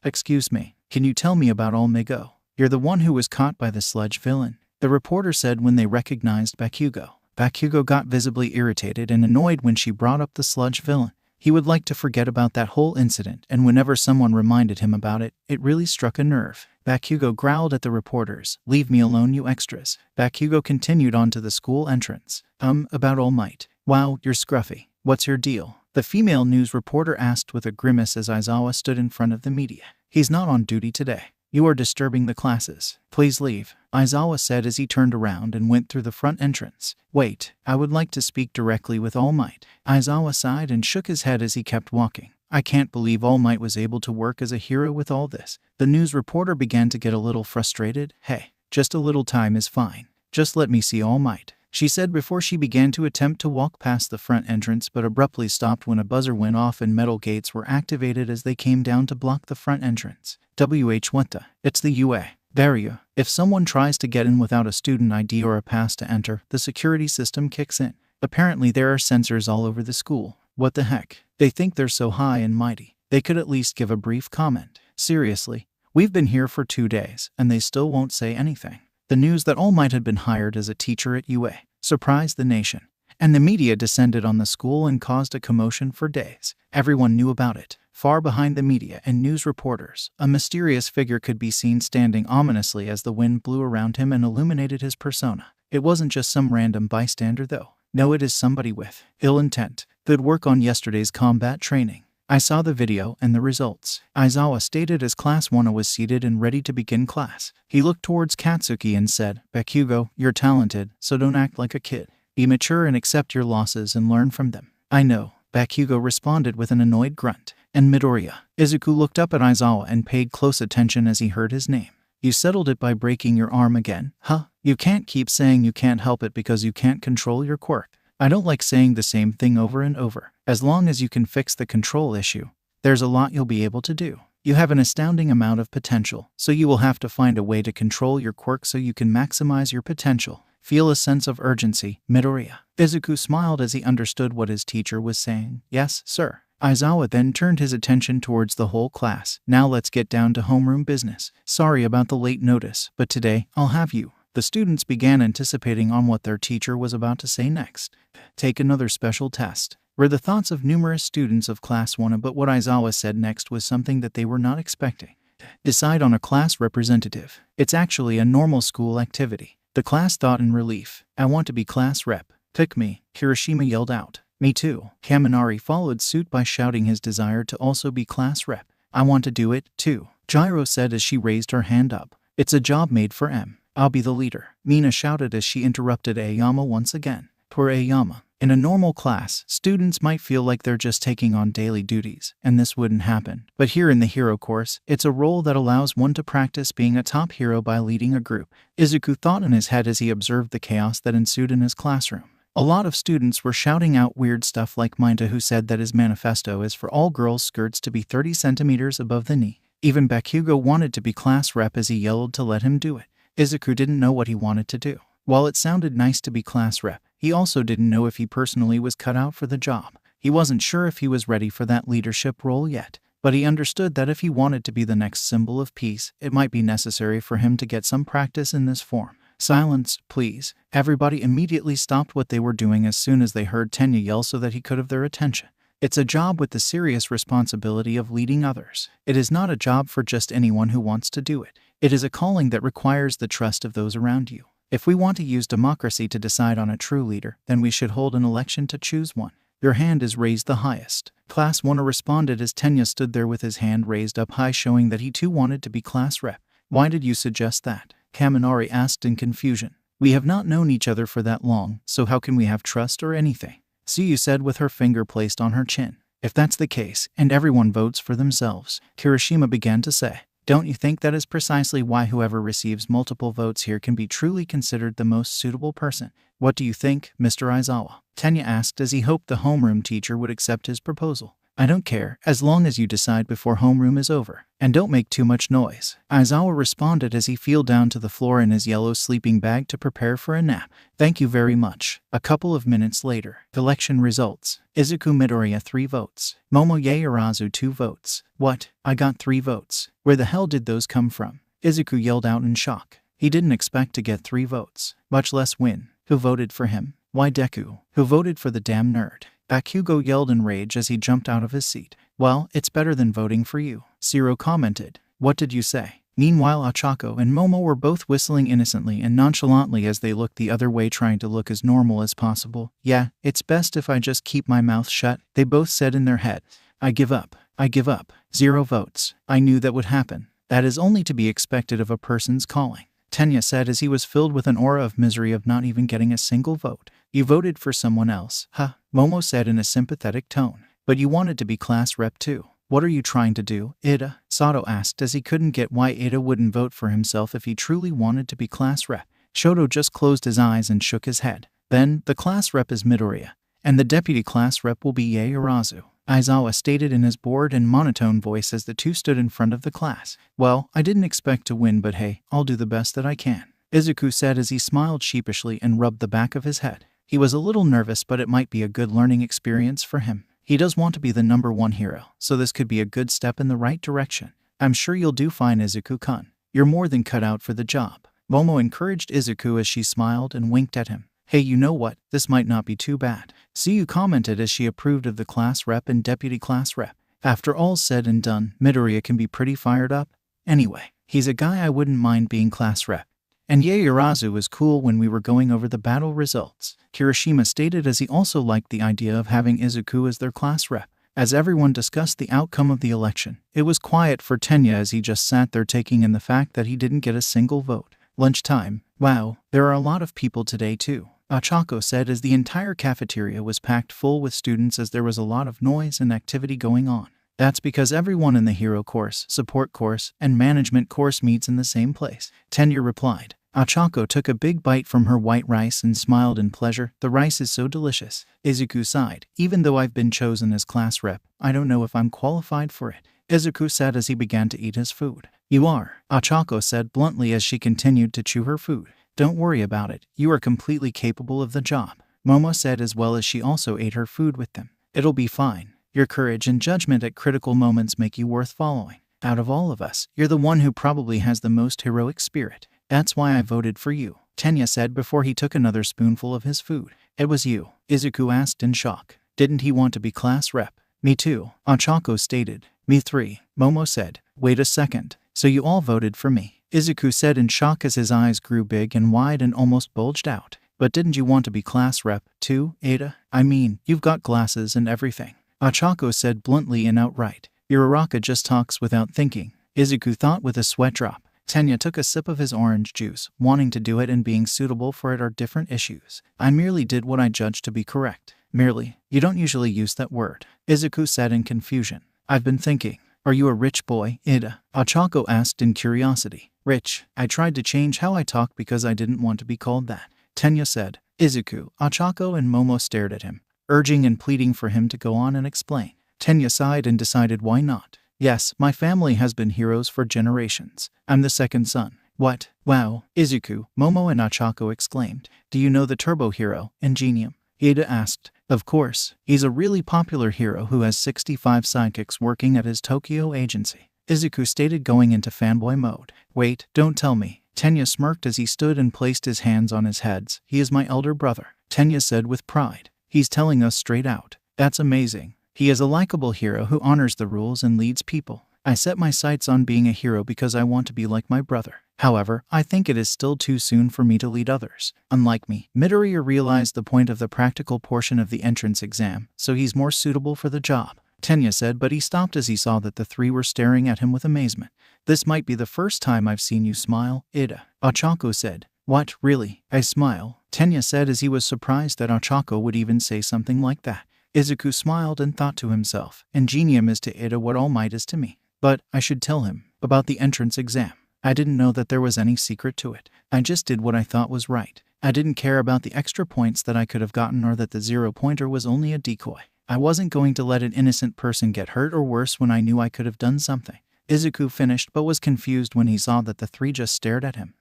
Excuse me, can you tell me about All Migo? You're the one who was caught by the sludge villain, the reporter said when they recognized Bakugo. Bakugo got visibly irritated and annoyed when she brought up the sludge villain. He would like to forget about that whole incident, and whenever someone reminded him about it, it really struck a nerve. Bakugo growled at the reporters. Leave me alone, you extras. Bakugo continued on to the school entrance. About All Might. Wow, you're scruffy. What's your deal? The female news reporter asked with a grimace as Aizawa stood in front of the media. He's not on duty today. You are disturbing the classes. Please leave, Aizawa said as he turned around and went through the front entrance. Wait, I would like to speak directly with All Might. Aizawa sighed and shook his head as he kept walking. I can't believe All Might was able to work as a hero with all this. The news reporter began to get a little frustrated. Hey, just a little time is fine. Just let me see All Might, she said before she began to attempt to walk past the front entrance, but abruptly stopped when a buzzer went off and metal gates were activated as they came down to block the front entrance. What the? It's the UA. Barrier. If someone tries to get in without a student ID or a pass to enter, the security system kicks in. Apparently there are sensors all over the school. What the heck? They think they're so high and mighty. They could at least give a brief comment. Seriously, we've been here for 2 days, and they still won't say anything. The news that All Might had been hired as a teacher at UA surprised the nation, and the media descended on the school and caused a commotion for days. Everyone knew about it. Far behind the media and news reporters, a mysterious figure could be seen standing ominously as the wind blew around him and illuminated his persona. It wasn't just some random bystander though. No, it is somebody with ill intent. Good work on yesterday's combat training. I saw the video and the results, Aizawa stated as Class 1 was seated and ready to begin class. He looked towards Katsuki and said, Bakugo, you're talented, so don't act like a kid. Be mature and accept your losses and learn from them. I know, Bakugo responded with an annoyed grunt. And Midoriya. Izuku looked up at Aizawa and paid close attention as he heard his name. You settled it by breaking your arm again, huh? You can't keep saying you can't help it because you can't control your quirk. I don't like saying the same thing over and over. As long as you can fix the control issue, there's a lot you'll be able to do. You have an astounding amount of potential, so you will have to find a way to control your quirk so you can maximize your potential. Feel a sense of urgency, Midoriya. Izuku smiled as he understood what his teacher was saying. Yes, sir. Aizawa then turned his attention towards the whole class. Now let's get down to homeroom business. Sorry about the late notice, but today, I'll have you. The students began anticipating on what their teacher was about to say next. Take another special test. Were the thoughts of numerous students of Class 1, but what Aizawa said next was something that they were not expecting. Decide on a class representative. It's actually a normal school activity. The class thought in relief. I want to be class rep. Pick me, Kirishima yelled out. Me too. Kaminari followed suit by shouting his desire to also be class rep. I want to do it, too, Jiro said as she raised her hand up. It's a job made for M. I'll be the leader, Mina shouted as she interrupted Aoyama once again. Poor Aoyama. In a normal class, students might feel like they're just taking on daily duties, and this wouldn't happen. But here in the hero course, it's a role that allows one to practice being a top hero by leading a group. Izuku thought in his head as he observed the chaos that ensued in his classroom. A lot of students were shouting out weird stuff like Minta, who said that his manifesto is for all girls' skirts to be 30 centimeters above the knee. Even Bakugo wanted to be class rep as he yelled to let him do it. Izuku didn't know what he wanted to do. While it sounded nice to be class rep, he also didn't know if he personally was cut out for the job. He wasn't sure if he was ready for that leadership role yet, but he understood that if he wanted to be the next symbol of peace, it might be necessary for him to get some practice in this form. Silence, please. Everybody immediately stopped what they were doing as soon as they heard Tenya yell so that he could have their attention. It's a job with the serious responsibility of leading others. It is not a job for just anyone who wants to do it. It is a calling that requires the trust of those around you. If we want to use democracy to decide on a true leader, then we should hold an election to choose one. Your hand is raised the highest. Class 1 responded as Tenya stood there with his hand raised up high, showing that he too wanted to be class rep. Why did you suggest that? Kaminari asked in confusion. We have not known each other for that long, so how can we have trust or anything? Suyu said with her finger placed on her chin. If that's the case, and everyone votes for themselves, Kirishima began to say. Don't you think that is precisely why whoever receives multiple votes here can be truly considered the most suitable person? What do you think, Mr. Aizawa? Tenya asked as he hoped the homeroom teacher would accept his proposal. I don't care, as long as you decide before homeroom is over. And don't make too much noise. Aizawa responded as he fell down to the floor in his yellow sleeping bag to prepare for a nap. Thank you very much. A couple of minutes later. Election results. Izuku Midoriya 3 votes. Momo Yaoyorozu 2 votes. What? I got 3 votes. Where the hell did those come from? Izuku yelled out in shock. He didn't expect to get 3 votes, much less win. Who voted for him? Why Deku? Who voted for the damn nerd? Bakugo yelled in rage as he jumped out of his seat. Well, it's better than voting for you, Zero commented. What did you say? Meanwhile, Ochako and Momo were both whistling innocently and nonchalantly as they looked the other way, trying to look as normal as possible. Yeah, it's best if I just keep my mouth shut, they both said in their head. I give up. I give up. 0 votes. I knew that would happen. That is only to be expected of a person's calling, Tenya said as he was filled with an aura of misery of not even getting a single vote. You voted for someone else, huh? Momo said in a sympathetic tone. But you wanted to be class rep too. What are you trying to do, Ida? Sato asked as he couldn't get why Ida wouldn't vote for himself if he truly wanted to be class rep. Shoto just closed his eyes and shook his head. Then, the class rep is Midoriya, and the deputy class rep will be Yaoyorozu, Aizawa stated in his bored and monotone voice as the two stood in front of the class. Well, I didn't expect to win, but hey, I'll do the best that I can, Izuku said as he smiled sheepishly and rubbed the back of his head. He was a little nervous, but it might be a good learning experience for him. He does want to be the #1 hero, so this could be a good step in the right direction. I'm sure you'll do fine, Izuku-kun. You're more than cut out for the job. Momo encouraged Izuku as she smiled and winked at him. Hey, you know what? This might not be too bad, Suyu commented as she approved of the class rep and deputy class rep. After all's said and done, Midoriya can be pretty fired up. Anyway, he's a guy I wouldn't mind being class rep. And Yaoyorozu was cool when we were going over the battle results, Kirishima stated as he also liked the idea of having Izuku as their class rep. As everyone discussed the outcome of the election, it was quiet for Tenya as he just sat there taking in the fact that he didn't get a single vote. Lunchtime. Wow, there are a lot of people today too, Ochako said as the entire cafeteria was packed full with students as there was a lot of noise and activity going on. That's because everyone in the hero course, support course, and management course meets in the same place, Tenya replied. Ochako took a big bite from her white rice and smiled in pleasure. The rice is so delicious. Izuku sighed. Even though I've been chosen as class rep, I don't know if I'm qualified for it, Izuku said as he began to eat his food. You are, Ochako said bluntly as she continued to chew her food. Don't worry about it. You are completely capable of the job, Momo said as well as she also ate her food with them. It'll be fine. Your courage and judgment at critical moments make you worth following. Out of all of us, you're the one who probably has the most heroic spirit. That's why I voted for you, Tenya said before he took another spoonful of his food. It was you, Izuku asked in shock. Didn't he want to be class rep? Me too, Ochako stated. Me three, Momo said. Wait a second, so you all voted for me? Izuku said in shock as his eyes grew big and wide and almost bulged out. But didn't you want to be class rep too, Ada? I mean, you've got glasses and everything. Ochako said bluntly and outright. Your Araka just talks without thinking, Izuku thought with a sweat drop. Tenya took a sip of his orange juice. Wanting to do it and being suitable for it are different issues. I merely did what I judged to be correct. Merely? You don't usually use that word, Izuku said in confusion. I've been thinking. Are you a rich boy, Ida? Ochako asked in curiosity. Rich. I tried to change how I talk because I didn't want to be called that, Tenya said. Izuku, Ochako and Momo stared at him, urging and pleading for him to go on and explain. Tenya sighed and decided why not. Yes, my family has been heroes for generations. I'm the second son. What? Wow, Izuku, Momo and Ochako exclaimed. Do you know the turbo hero, Ingenium? Ida asked. Of course, he's a really popular hero who has 65 sidekicks working at his Tokyo agency, Izuku stated going into fanboy mode. Wait, don't tell me. Tenya smirked as he stood and placed his hands on his heads. He is my elder brother, Tenya said with pride. He's telling us straight out. That's amazing. He is a likable hero who honors the rules and leads people. I set my sights on being a hero because I want to be like my brother. However, I think it is still too soon for me to lead others. Unlike me, Midoriya realized the point of the practical portion of the entrance exam, so he's more suitable for the job, Tenya said, but he stopped as he saw that the three were staring at him with amazement. This might be the first time I've seen you smile, Ida, Ochako said. What, really? I smile, Tenya said as he was surprised that Ochako would even say something like that. Izuku smiled and thought to himself, Ingenium is to Ida what All Might is to me. But I should tell him about the entrance exam. I didn't know that there was any secret to it. I just did what I thought was right. I didn't care about the extra points that I could have gotten or that the 0-pointer was only a decoy. I wasn't going to let an innocent person get hurt or worse when I knew I could have done something. Izuku finished but was confused when he saw that the three just stared at him.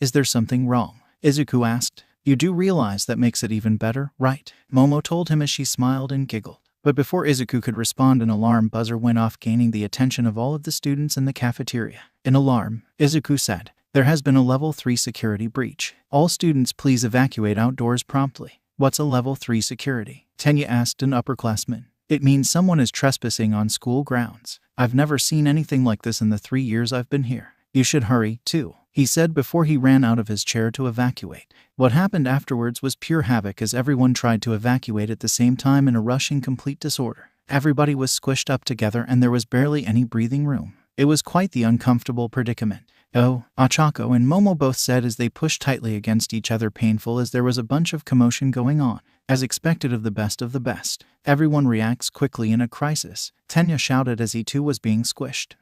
Is there something wrong? Izuku asked. You do realize that makes it even better, right? Momo told him as she smiled and giggled. But before Izuku could respond, an alarm buzzer went off, gaining the attention of all of the students in the cafeteria. An alarm, Izuku said. There has been a level 3 security breach. All students please evacuate outdoors promptly. What's a level 3 security? Tenya asked an upperclassman. It means someone is trespassing on school grounds. I've never seen anything like this in the 3 years I've been here. You should hurry, too, he said before he ran out of his chair to evacuate. What happened afterwards was pure havoc as everyone tried to evacuate at the same time in a rushing complete disorder. Everybody was squished up together and there was barely any breathing room. It was quite the uncomfortable predicament. Oh, Ochako and Momo both said as they pushed tightly against each other, painful as there was a bunch of commotion going on. As expected of the best, everyone reacts quickly in a crisis, Tenya shouted as he too was being squished.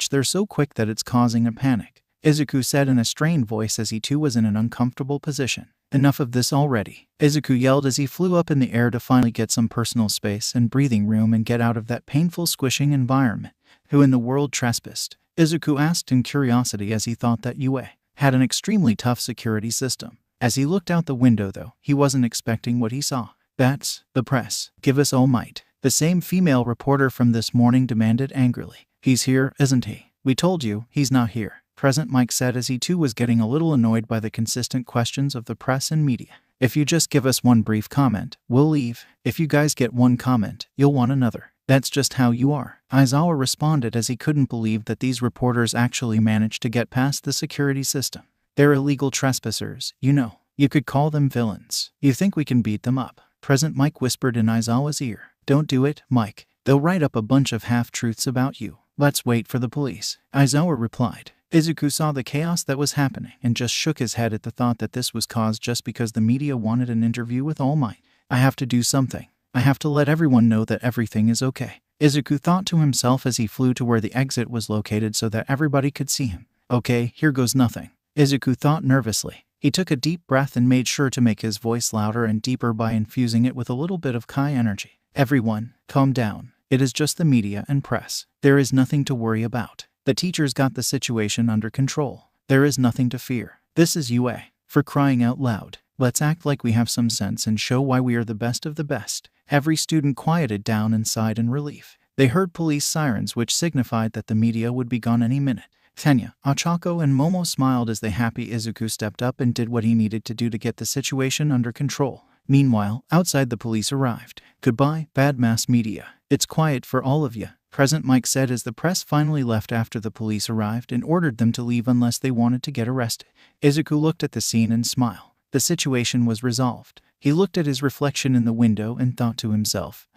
They're so quick that it's causing a panic, Izuku said in a strained voice as he too was in an uncomfortable position. Enough of this already, Izuku yelled as he flew up in the air to finally get some personal space and breathing room and get out of that painful squishing environment. Who in the world trespassed? Izuku asked in curiosity as he thought that UA had an extremely tough security system. As he looked out the window though, he wasn't expecting what he saw. That's the press. Give us All Might, the same female reporter from this morning demanded angrily. He's here, isn't he? We told you, he's not here, President Mike said as he too was getting a little annoyed by the consistent questions of the press and media. If you just give us one brief comment, we'll leave. If you guys get one comment, you'll want another. That's just how you are, Aizawa responded as he couldn't believe that these reporters actually managed to get past the security system. They're illegal trespassers, you know. You could call them villains. You think we can beat them up? President Mike whispered in Aizawa's ear. Don't do it, Mike. They'll write up a bunch of half-truths about you. Let's wait for the police, Aizawa replied. Izuku saw the chaos that was happening and just shook his head at the thought that this was caused just because the media wanted an interview with All Might. I have to do something. I have to let everyone know that everything is okay, Izuku thought to himself as he flew to where the exit was located so that everybody could see him. Okay, here goes nothing, Izuku thought nervously. He took a deep breath and made sure to make his voice louder and deeper by infusing it with a little bit of Kai energy. Everyone, calm down. It is just the media and press. There is nothing to worry about. The teachers got the situation under control. There is nothing to fear. This is UA. For crying out loud. Let's act like we have some sense and show why we are the best of the best. Every student quieted down and sighed in relief. They heard police sirens, which signified that the media would be gone any minute. Tenya, Ochako, and Momo smiled as the happy Izuku stepped up and did what he needed to do to get the situation under control. Meanwhile, outside the police arrived. "Goodbye, bad mass media. It's quiet for all of you," President Mike said as the press finally left after the police arrived and ordered them to leave unless they wanted to get arrested. Izuku looked at the scene and smiled. The situation was resolved. He looked at his reflection in the window and thought to himself,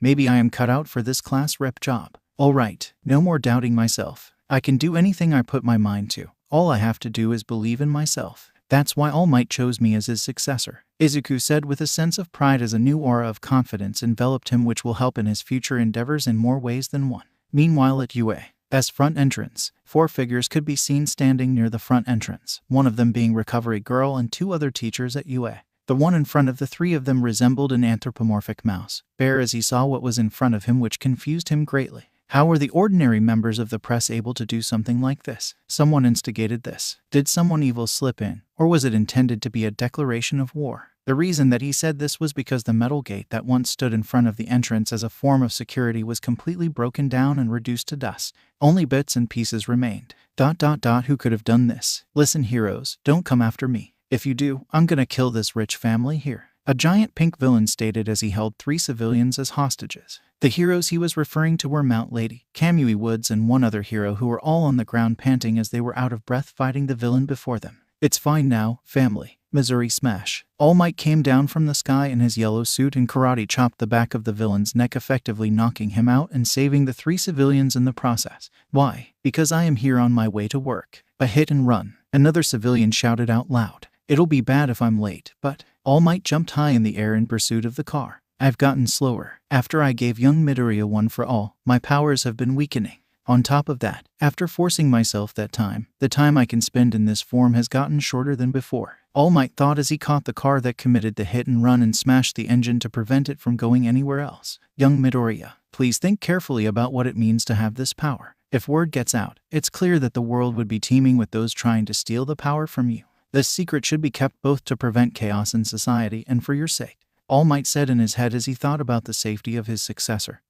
maybe I am cut out for this class rep job. All right, no more doubting myself. I can do anything I put my mind to. All I have to do is believe in myself. That's why All Might chose me as his successor," Izuku said with a sense of pride as a new aura of confidence enveloped him, which will help in his future endeavors in more ways than one. Meanwhile at UA's front entrance, 4 figures could be seen standing near the front entrance, one of them being Recovery Girl and 2 other teachers at UA. The one in front of the 3 of them resembled an anthropomorphic mouse bear as he saw what was in front of him, which confused him greatly. How were the ordinary members of the press able to do something like this? Someone instigated this. Did someone evil slip in, or was it intended to be a declaration of war? The reason that he said this was because the metal gate that once stood in front of the entrance as a form of security was completely broken down and reduced to dust. Only bits and pieces remained. ... Who could have done this? Listen, heroes, don't come after me. If you do, I'm gonna kill this rich family here," a giant pink villain stated as he held 3 civilians as hostages. The heroes he was referring to were Mount Lady, Kamui Woods, and one other hero, who were all on the ground panting as they were out of breath fighting the villain before them. "It's fine now, family." Missouri Smash. All Might came down from the sky in his yellow suit and karate chopped the back of the villain's neck, effectively knocking him out and saving the 3 civilians in the process. "Why? Because I am here on my way to work. A hit and run," another civilian shouted out loud. "It'll be bad if I'm late, but..." All Might jumped high in the air in pursuit of the car. "I've gotten slower. After I gave young Midoriya one for all, my powers have been weakening. On top of that, after forcing myself that time, the time I can spend in this form has gotten shorter than before." All Might thought as he caught the car that committed the hit and run and smashed the engine to prevent it from going anywhere else. "Young Midoriya, please think carefully about what it means to have this power. If word gets out, it's clear that the world would be teeming with those trying to steal the power from you. This secret should be kept both to prevent chaos in society and for your sake," All Might said in his head as he thought about the safety of his successor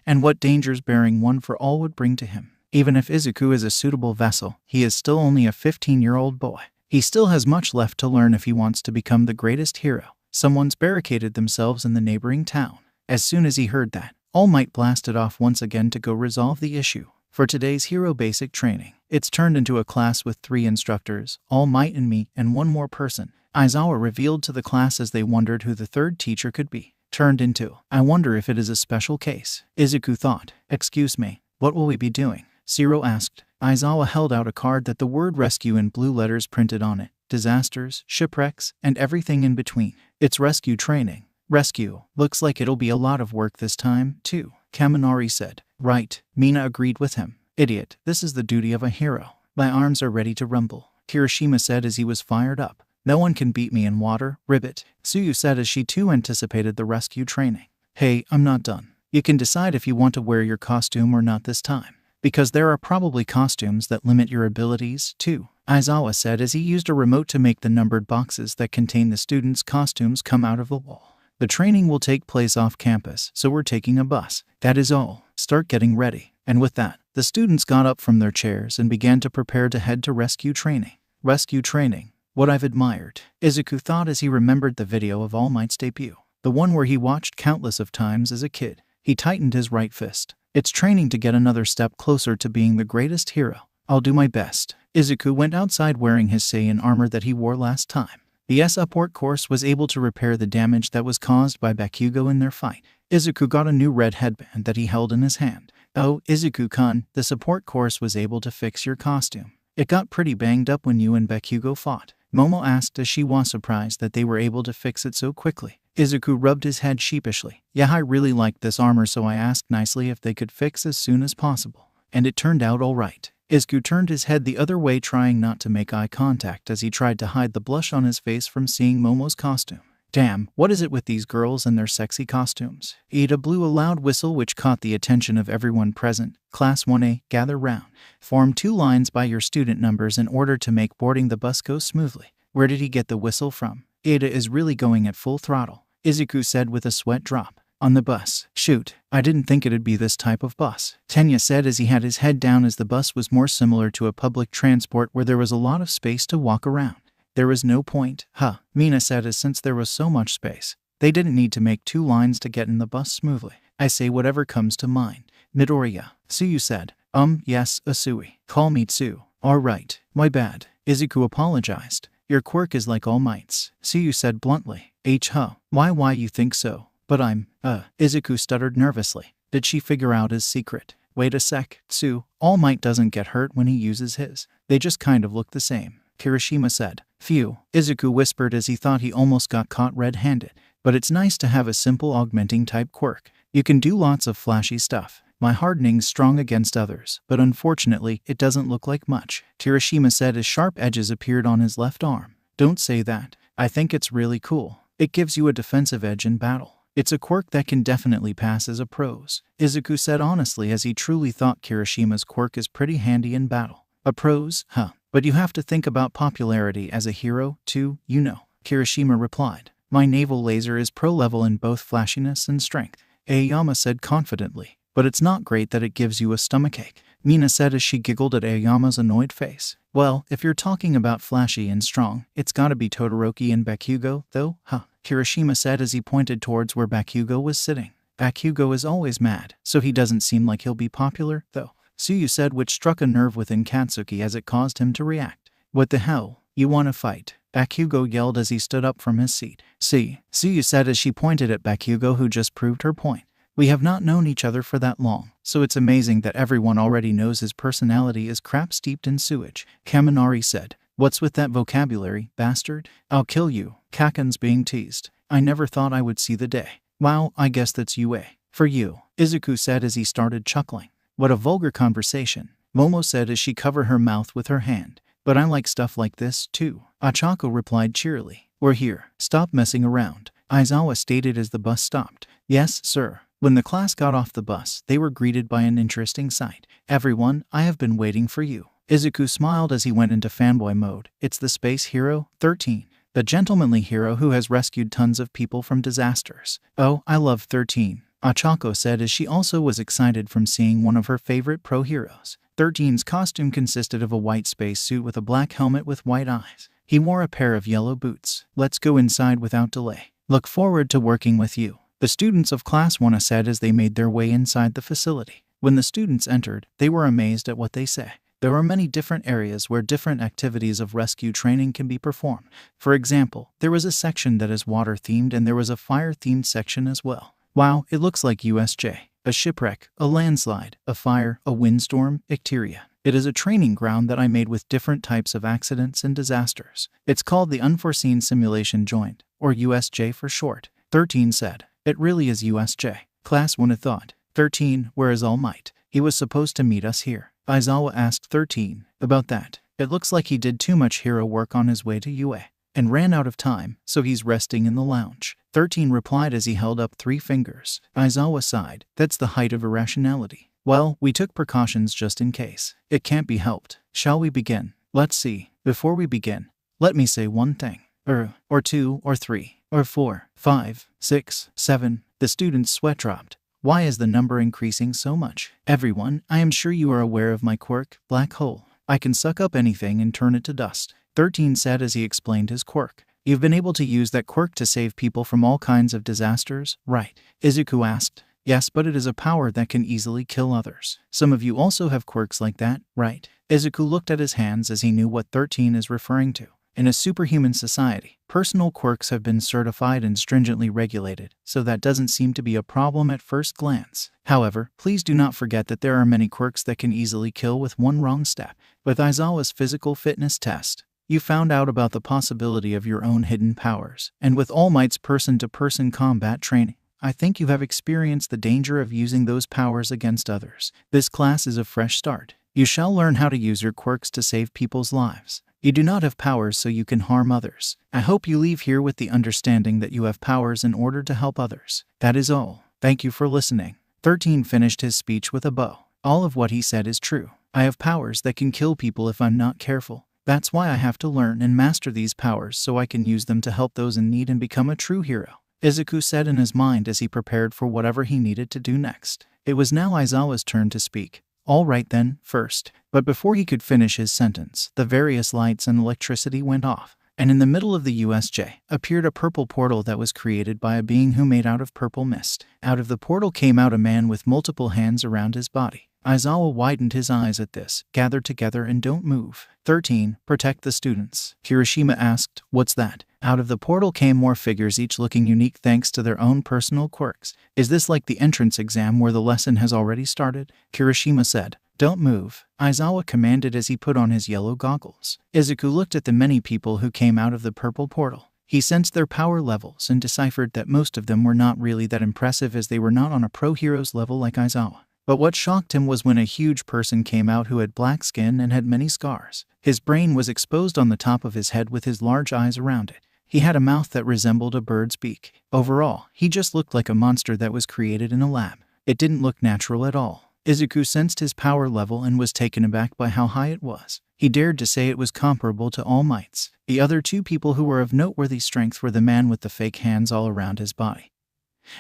and what dangers bearing one for all would bring to him. Even if Izuku is a suitable vessel, he is still only a 15-year-old boy. He still has much left to learn if he wants to become the greatest hero. Someone's barricaded themselves in the neighboring town. As soon as he heard that, All Might blasted off once again to go resolve the issue. For today's hero basic training, it's turned into a class with 3 instructors, All Might and me, and 1 more person. Aizawa revealed to the class as they wondered who the 3rd teacher could be. Turned into, "I wonder if it is a special case." Izuku thought. "Excuse me, what will we be doing?" Zero asked. Aizawa held out a card that the word rescue in blue letters printed on it. Disasters, shipwrecks, and everything in between. "It's rescue training." "Rescue. Looks like it'll be a lot of work this time, too," Kaminari said. "Right," Mina agreed with him. "Idiot, this is the duty of a hero. My arms are ready to rumble," Kirishima said as he was fired up. "No one can beat me in water, ribbit," Tsuyu said as she too anticipated the rescue training. "Hey, I'm not done. You can decide if you want to wear your costume or not this time, because there are probably costumes that limit your abilities, too," Aizawa said as he used a remote to make the numbered boxes that contain the students' costumes come out of the wall. "The training will take place off campus, so we're taking a bus. That is all. Start getting ready." And with that, the students got up from their chairs and began to prepare to head to rescue training. Rescue training. What I've admired, Izuku thought as he remembered the video of All Might's debut, the one where he watched countless of times as a kid. He tightened his right fist. It's training to get another step closer to being the greatest hero. I'll do my best. Izuku went outside wearing his Saiyan armor that he wore last time. The support course was able to repair the damage that was caused by Bakugo in their fight. Izuku got a new red headband that he held in his hand. "Oh, Izuku-kun, the support course was able to fix your costume. It got pretty banged up when you and Bakugo fought," Momo asked as she was surprised that they were able to fix it so quickly. Izuku rubbed his head sheepishly. "Yeah, I really liked this armor, so I asked nicely if they could fix as soon as possible. And it turned out all right." Izuku turned his head the other way, trying not to make eye contact as he tried to hide the blush on his face from seeing Momo's costume. "Damn, what is it with these girls and their sexy costumes?" Ida blew a loud whistle which caught the attention of everyone present. "Class 1A, gather round. Form 2 lines by your student numbers in order to make boarding the bus go smoothly." Where did he get the whistle from? Ida is really going at full throttle, Izuku said with a sweat drop. On the bus. Shoot, I didn't think it'd be this type of bus, Tenya said as he had his head down, as the bus was more similar to a public transport where there was a lot of space to walk around. There was no point, huh? Mina said, as since there was so much space, they didn't need to make 2 lines to get in the bus smoothly. I say whatever comes to mind. Midoriya. Tsuyu said. Yes, Asui. Call me Tsu. Alright, my bad. Izuku apologized. Your quirk is like All Might's, Tsuyu said bluntly. Why you think so? But Izuku stuttered nervously. Did she figure out his secret? Wait a sec, Tsu. All Might doesn't get hurt when he uses his. They just kind of look the same, Kirishima said. Phew, Izuku whispered as he thought he almost got caught red-handed. But it's nice to have a simple augmenting type quirk. You can do lots of flashy stuff. My hardening's strong against others, but unfortunately, it doesn't look like much, Kirishima said as sharp edges appeared on his left arm. Don't say that. I think it's really cool. It gives you a defensive edge in battle. It's a quirk that can definitely pass as a pros, Izuku said honestly, as he truly thought Kirishima's quirk is pretty handy in battle. A pros, huh? But you have to think about popularity as a hero, too, you know, Kirishima replied. My naval laser is pro level in both flashiness and strength, Aoyama said confidently. But it's not great that it gives you a stomachache, Mina said as she giggled at Aoyama's annoyed face. Well, if you're talking about flashy and strong, it's gotta be Todoroki and Bakugo, though, huh? Kirishima said as he pointed towards where Bakugo was sitting. Bakugo is always mad, so he doesn't seem like he'll be popular, though, Tsuyu said, which struck a nerve within Katsuki as it caused him to react. What the hell? You wanna fight? Bakugo yelled as he stood up from his seat. See, Tsuyu said as she pointed at Bakugo, who just proved her point. We have not known each other for that long, so it's amazing that everyone already knows his personality is crap steeped in sewage, Kaminari said. What's with that vocabulary, bastard? I'll kill you, Kaken's being teased. I never thought I would see the day. Wow, I guess that's UA. For you, Izuku said as he started chuckling. What a vulgar conversation, Momo said as she covered her mouth with her hand. But I like stuff like this, too, Achako replied cheerily. We're here. Stop messing around, Aizawa stated as the bus stopped. Yes, sir. When the class got off the bus, they were greeted by an interesting sight. Everyone, I have been waiting for you. Izuku smiled as he went into fanboy mode. It's the space hero, 13. The gentlemanly hero who has rescued tons of people from disasters. Oh, I love 13, Achako said as she also was excited from seeing one of her favorite pro heroes. 13's costume consisted of a white space suit with a black helmet with white eyes. He wore a pair of yellow boots. Let's go inside without delay. Look forward to working with you, the students of Class 1 said as they made their way inside the facility. When the students entered, they were amazed at what they saw. There are many different areas where different activities of rescue training can be performed. For example, there was a section that is water-themed and there was a fire-themed section as well. Wow, it looks like USJ. A shipwreck, a landslide, a fire, a windstorm, Icteria. It is a training ground that I made with different types of accidents and disasters. It's called the Unforeseen Simulation Joint, or USJ for short, 13 said. It really is USJ. Class 1 thought. 13, where is All Might? He was supposed to meet us here. Aizawa asked 13 about that. It looks like he did too much hero work on his way to UA and ran out of time, so he's resting in the lounge. 13 replied as he held up 3 fingers. Aizawa sighed. That's the height of irrationality. Well, we took precautions just in case. It can't be helped. Shall we begin? Let's see. Before we begin, let me say one thing. Or 2, or 3, or 4, 5, 6, 7. The student's sweat dropped. Why is the number increasing so much? Everyone, I am sure you are aware of my quirk, Black Hole. I can suck up anything and turn it to dust, 13 said as he explained his quirk. You've been able to use that quirk to save people from all kinds of disasters, right? Izuku asked. Yes, but it is a power that can easily kill others. Some of you also have quirks like that, right? Izuku looked at his hands as he knew what 13 is referring to. In a superhuman society, personal quirks have been certified and stringently regulated, so that doesn't seem to be a problem at first glance. However, please do not forget that there are many quirks that can easily kill with one wrong step. With Aizawa's physical fitness test, you found out about the possibility of your own hidden powers, and with All Might's person-to-person combat training, I think you have experienced the danger of using those powers against others. This class is a fresh start. You shall learn how to use your quirks to save people's lives. You do not have powers so you can harm others. I hope you leave here with the understanding that you have powers in order to help others. That is all. Thank you for listening. 13 finished his speech with a bow. All of what he said is true. I have powers that can kill people if I'm not careful. That's why I have to learn and master these powers so I can use them to help those in need and become a true hero. Izuku said in his mind as he prepared for whatever he needed to do next. It was now Aizawa's turn to speak. All right then, first. But before he could finish his sentence, the various lights and electricity went off, and in the middle of the USJ appeared a purple portal that was created by a being who made out of purple mist. Out of the portal came out a man with multiple hands around his body. Aizawa widened his eyes at this. Gather together and don't move. 13. Protect the students. Kirishima asked, what's that? Out of the portal came more figures, each looking unique thanks to their own personal quirks. Is this like the entrance exam where the lesson has already started? Kirishima said. Don't move, Aizawa commanded as he put on his yellow goggles. Izuku looked at the many people who came out of the purple portal. He sensed their power levels and deciphered that most of them were not really that impressive, as they were not on a pro hero's level like Aizawa. But what shocked him was when a huge person came out who had black skin and had many scars. His brain was exposed on the top of his head with his large eyes around it. He had a mouth that resembled a bird's beak. Overall, he just looked like a monster that was created in a lab. It didn't look natural at all. Izuku sensed his power level and was taken aback by how high it was. He dared to say it was comparable to All Might's. The other two people who were of noteworthy strength were the man with the fake hands all around his body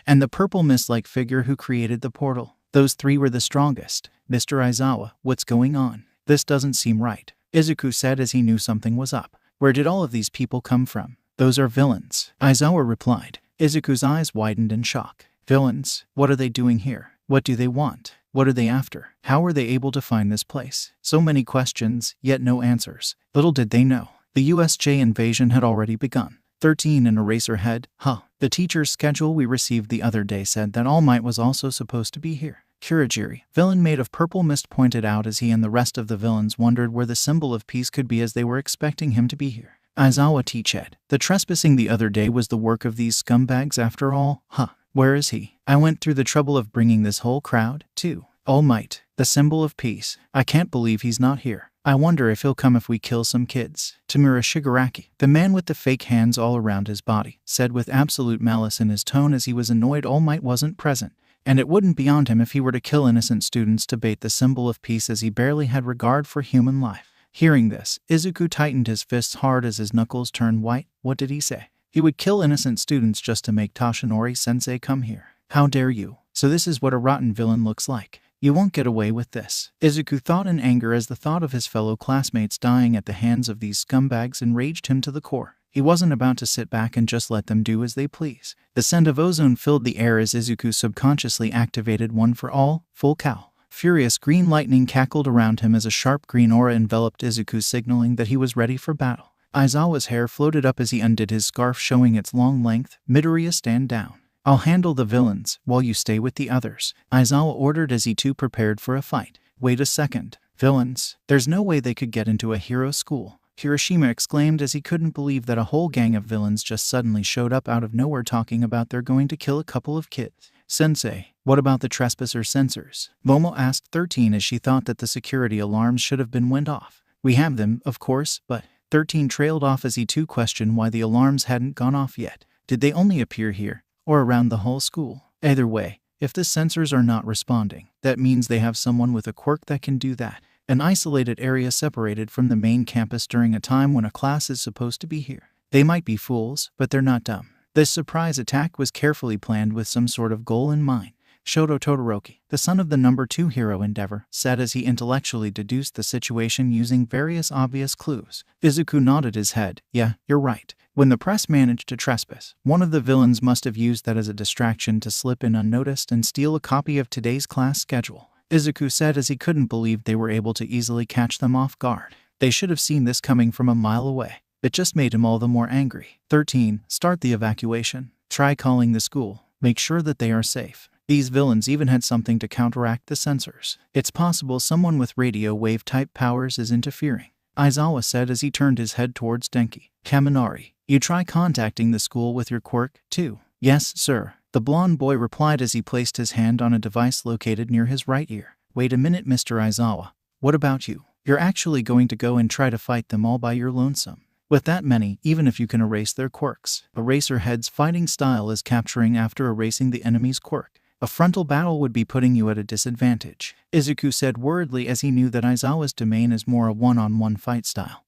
and the purple mist-like figure who created the portal. Those three were the strongest. Mr. Aizawa, what's going on? This doesn't seem right, Izuku said as he knew something was up. Where did all of these people come from? Those are villains, Aizawa replied. Izuku's eyes widened in shock. Villains? What are they doing here? What do they want? What are they after? How were they able to find this place? So many questions, yet no answers. Little did they know, the USJ invasion had already begun. 13. An Eraserhead? Huh. The teacher's schedule we received the other day said that All Might was also supposed to be here. Kurogiri, villain made of purple mist, pointed out as he and the rest of the villains wondered where the symbol of peace could be, as they were expecting him to be here. Aizawa teached. The trespassing the other day was the work of these scumbags after all? Huh. Where is he? I went through the trouble of bringing this whole crowd, too. All Might, the symbol of peace. I can't believe he's not here. I wonder if he'll come if we kill some kids. Tamura Shigaraki, the man with the fake hands all around his body, said with absolute malice in his tone as he was annoyed All Might wasn't present. And it wouldn't be on him if he were to kill innocent students to bait the symbol of peace, as he barely had regard for human life. Hearing this, Izuku tightened his fists hard as his knuckles turned white. What did he say? He would kill innocent students just to make Toshinori-sensei come here. How dare you? So this is what a rotten villain looks like. You won't get away with this, Izuku thought in anger, as the thought of his fellow classmates dying at the hands of these scumbags enraged him to the core. He wasn't about to sit back and just let them do as they please. The scent of ozone filled the air as Izuku subconsciously activated One for All, full Cowl. Furious green lightning cackled around him as a sharp green aura enveloped Izuku, signaling that he was ready for battle. Aizawa's hair floated up as he undid his scarf, showing its long length. Midoriya, stand down. I'll handle the villains, while you stay with the others, Aizawa ordered as he too prepared for a fight. Wait a second. Villains? There's no way they could get into a hero school, Kirishima exclaimed as he couldn't believe that a whole gang of villains just suddenly showed up out of nowhere, talking about they're going to kill a couple of kids. Sensei, what about the trespasser sensors? Momo asked 13 as she thought that the security alarms should have been went off. We have them, of course, but 13 trailed off as he too questioned why the alarms hadn't gone off yet. Did they only appear here, or around the whole school? Either way, if the sensors are not responding, that means they have someone with a quirk that can do that. An isolated area separated from the main campus during a time when a class is supposed to be here. They might be fools, but they're not dumb. This surprise attack was carefully planned with some sort of goal in mind. Shoto Todoroki, the son of the number 2 hero Endeavor, said as he intellectually deduced the situation using various obvious clues. Izuku nodded his head. Yeah, you're right. When the press managed to trespass, one of the villains must have used that as a distraction to slip in unnoticed and steal a copy of today's class schedule, Izuku said as he couldn't believe they were able to easily catch them off guard. They should have seen this coming from a mile away. It just made him all the more angry. 13. Start the evacuation. Try calling the school. Make sure that they are safe. These villains even had something to counteract the sensors. It's possible someone with radio wave type powers is interfering, Aizawa said as he turned his head towards Denki. Kaminari, you try contacting the school with your quirk, too. Yes, sir, the blonde boy replied as he placed his hand on a device located near his right ear. Wait a minute, Mr. Aizawa. What about you? You're actually going to go and try to fight them all by your lonesome? With that many, even if you can erase their quirks, Eraserhead's fighting style is capturing after erasing the enemy's quirk. A frontal battle would be putting you at a disadvantage, Izuku said worriedly as he knew that Aizawa's domain is more a one-on-one fight style.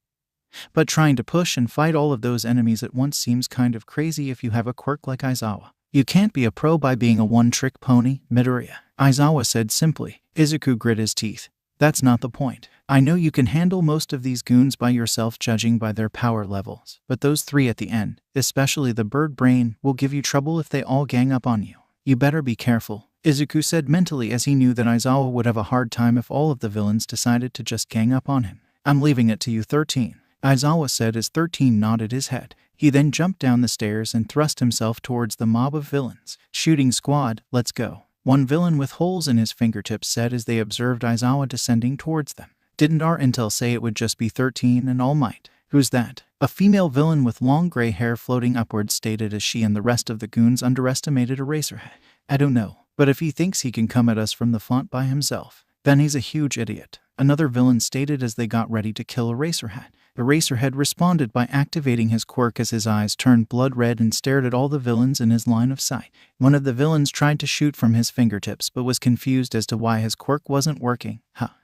But trying to push and fight all of those enemies at once seems kind of crazy if you have a quirk like Aizawa. You can't be a pro by being a one-trick pony, Midoriya, Aizawa said simply. Izuku grit his teeth. That's not the point. I know you can handle most of these goons by yourself judging by their power levels, but those three at the end, especially the bird brain, will give you trouble if they all gang up on you. You better be careful, Izuku said mentally as he knew that Aizawa would have a hard time if all of the villains decided to just gang up on him. I'm leaving it to you, 13, Aizawa said as 13 nodded his head. He then jumped down the stairs and thrust himself towards the mob of villains. Shooting squad, let's go. One villain with holes in his fingertips said as they observed Aizawa descending towards them. Didn't our intel say it would just be 13 and All Might? Who's that? A female villain with long gray hair floating upwards stated as she and the rest of the goons underestimated Eraserhead. I don't know, but if he thinks he can come at us from the front by himself, then he's a huge idiot, another villain stated as they got ready to kill Eraserhead. Eraserhead responded by activating his quirk as his eyes turned blood red and stared at all the villains in his line of sight. One of the villains tried to shoot from his fingertips but was confused as to why his quirk wasn't working.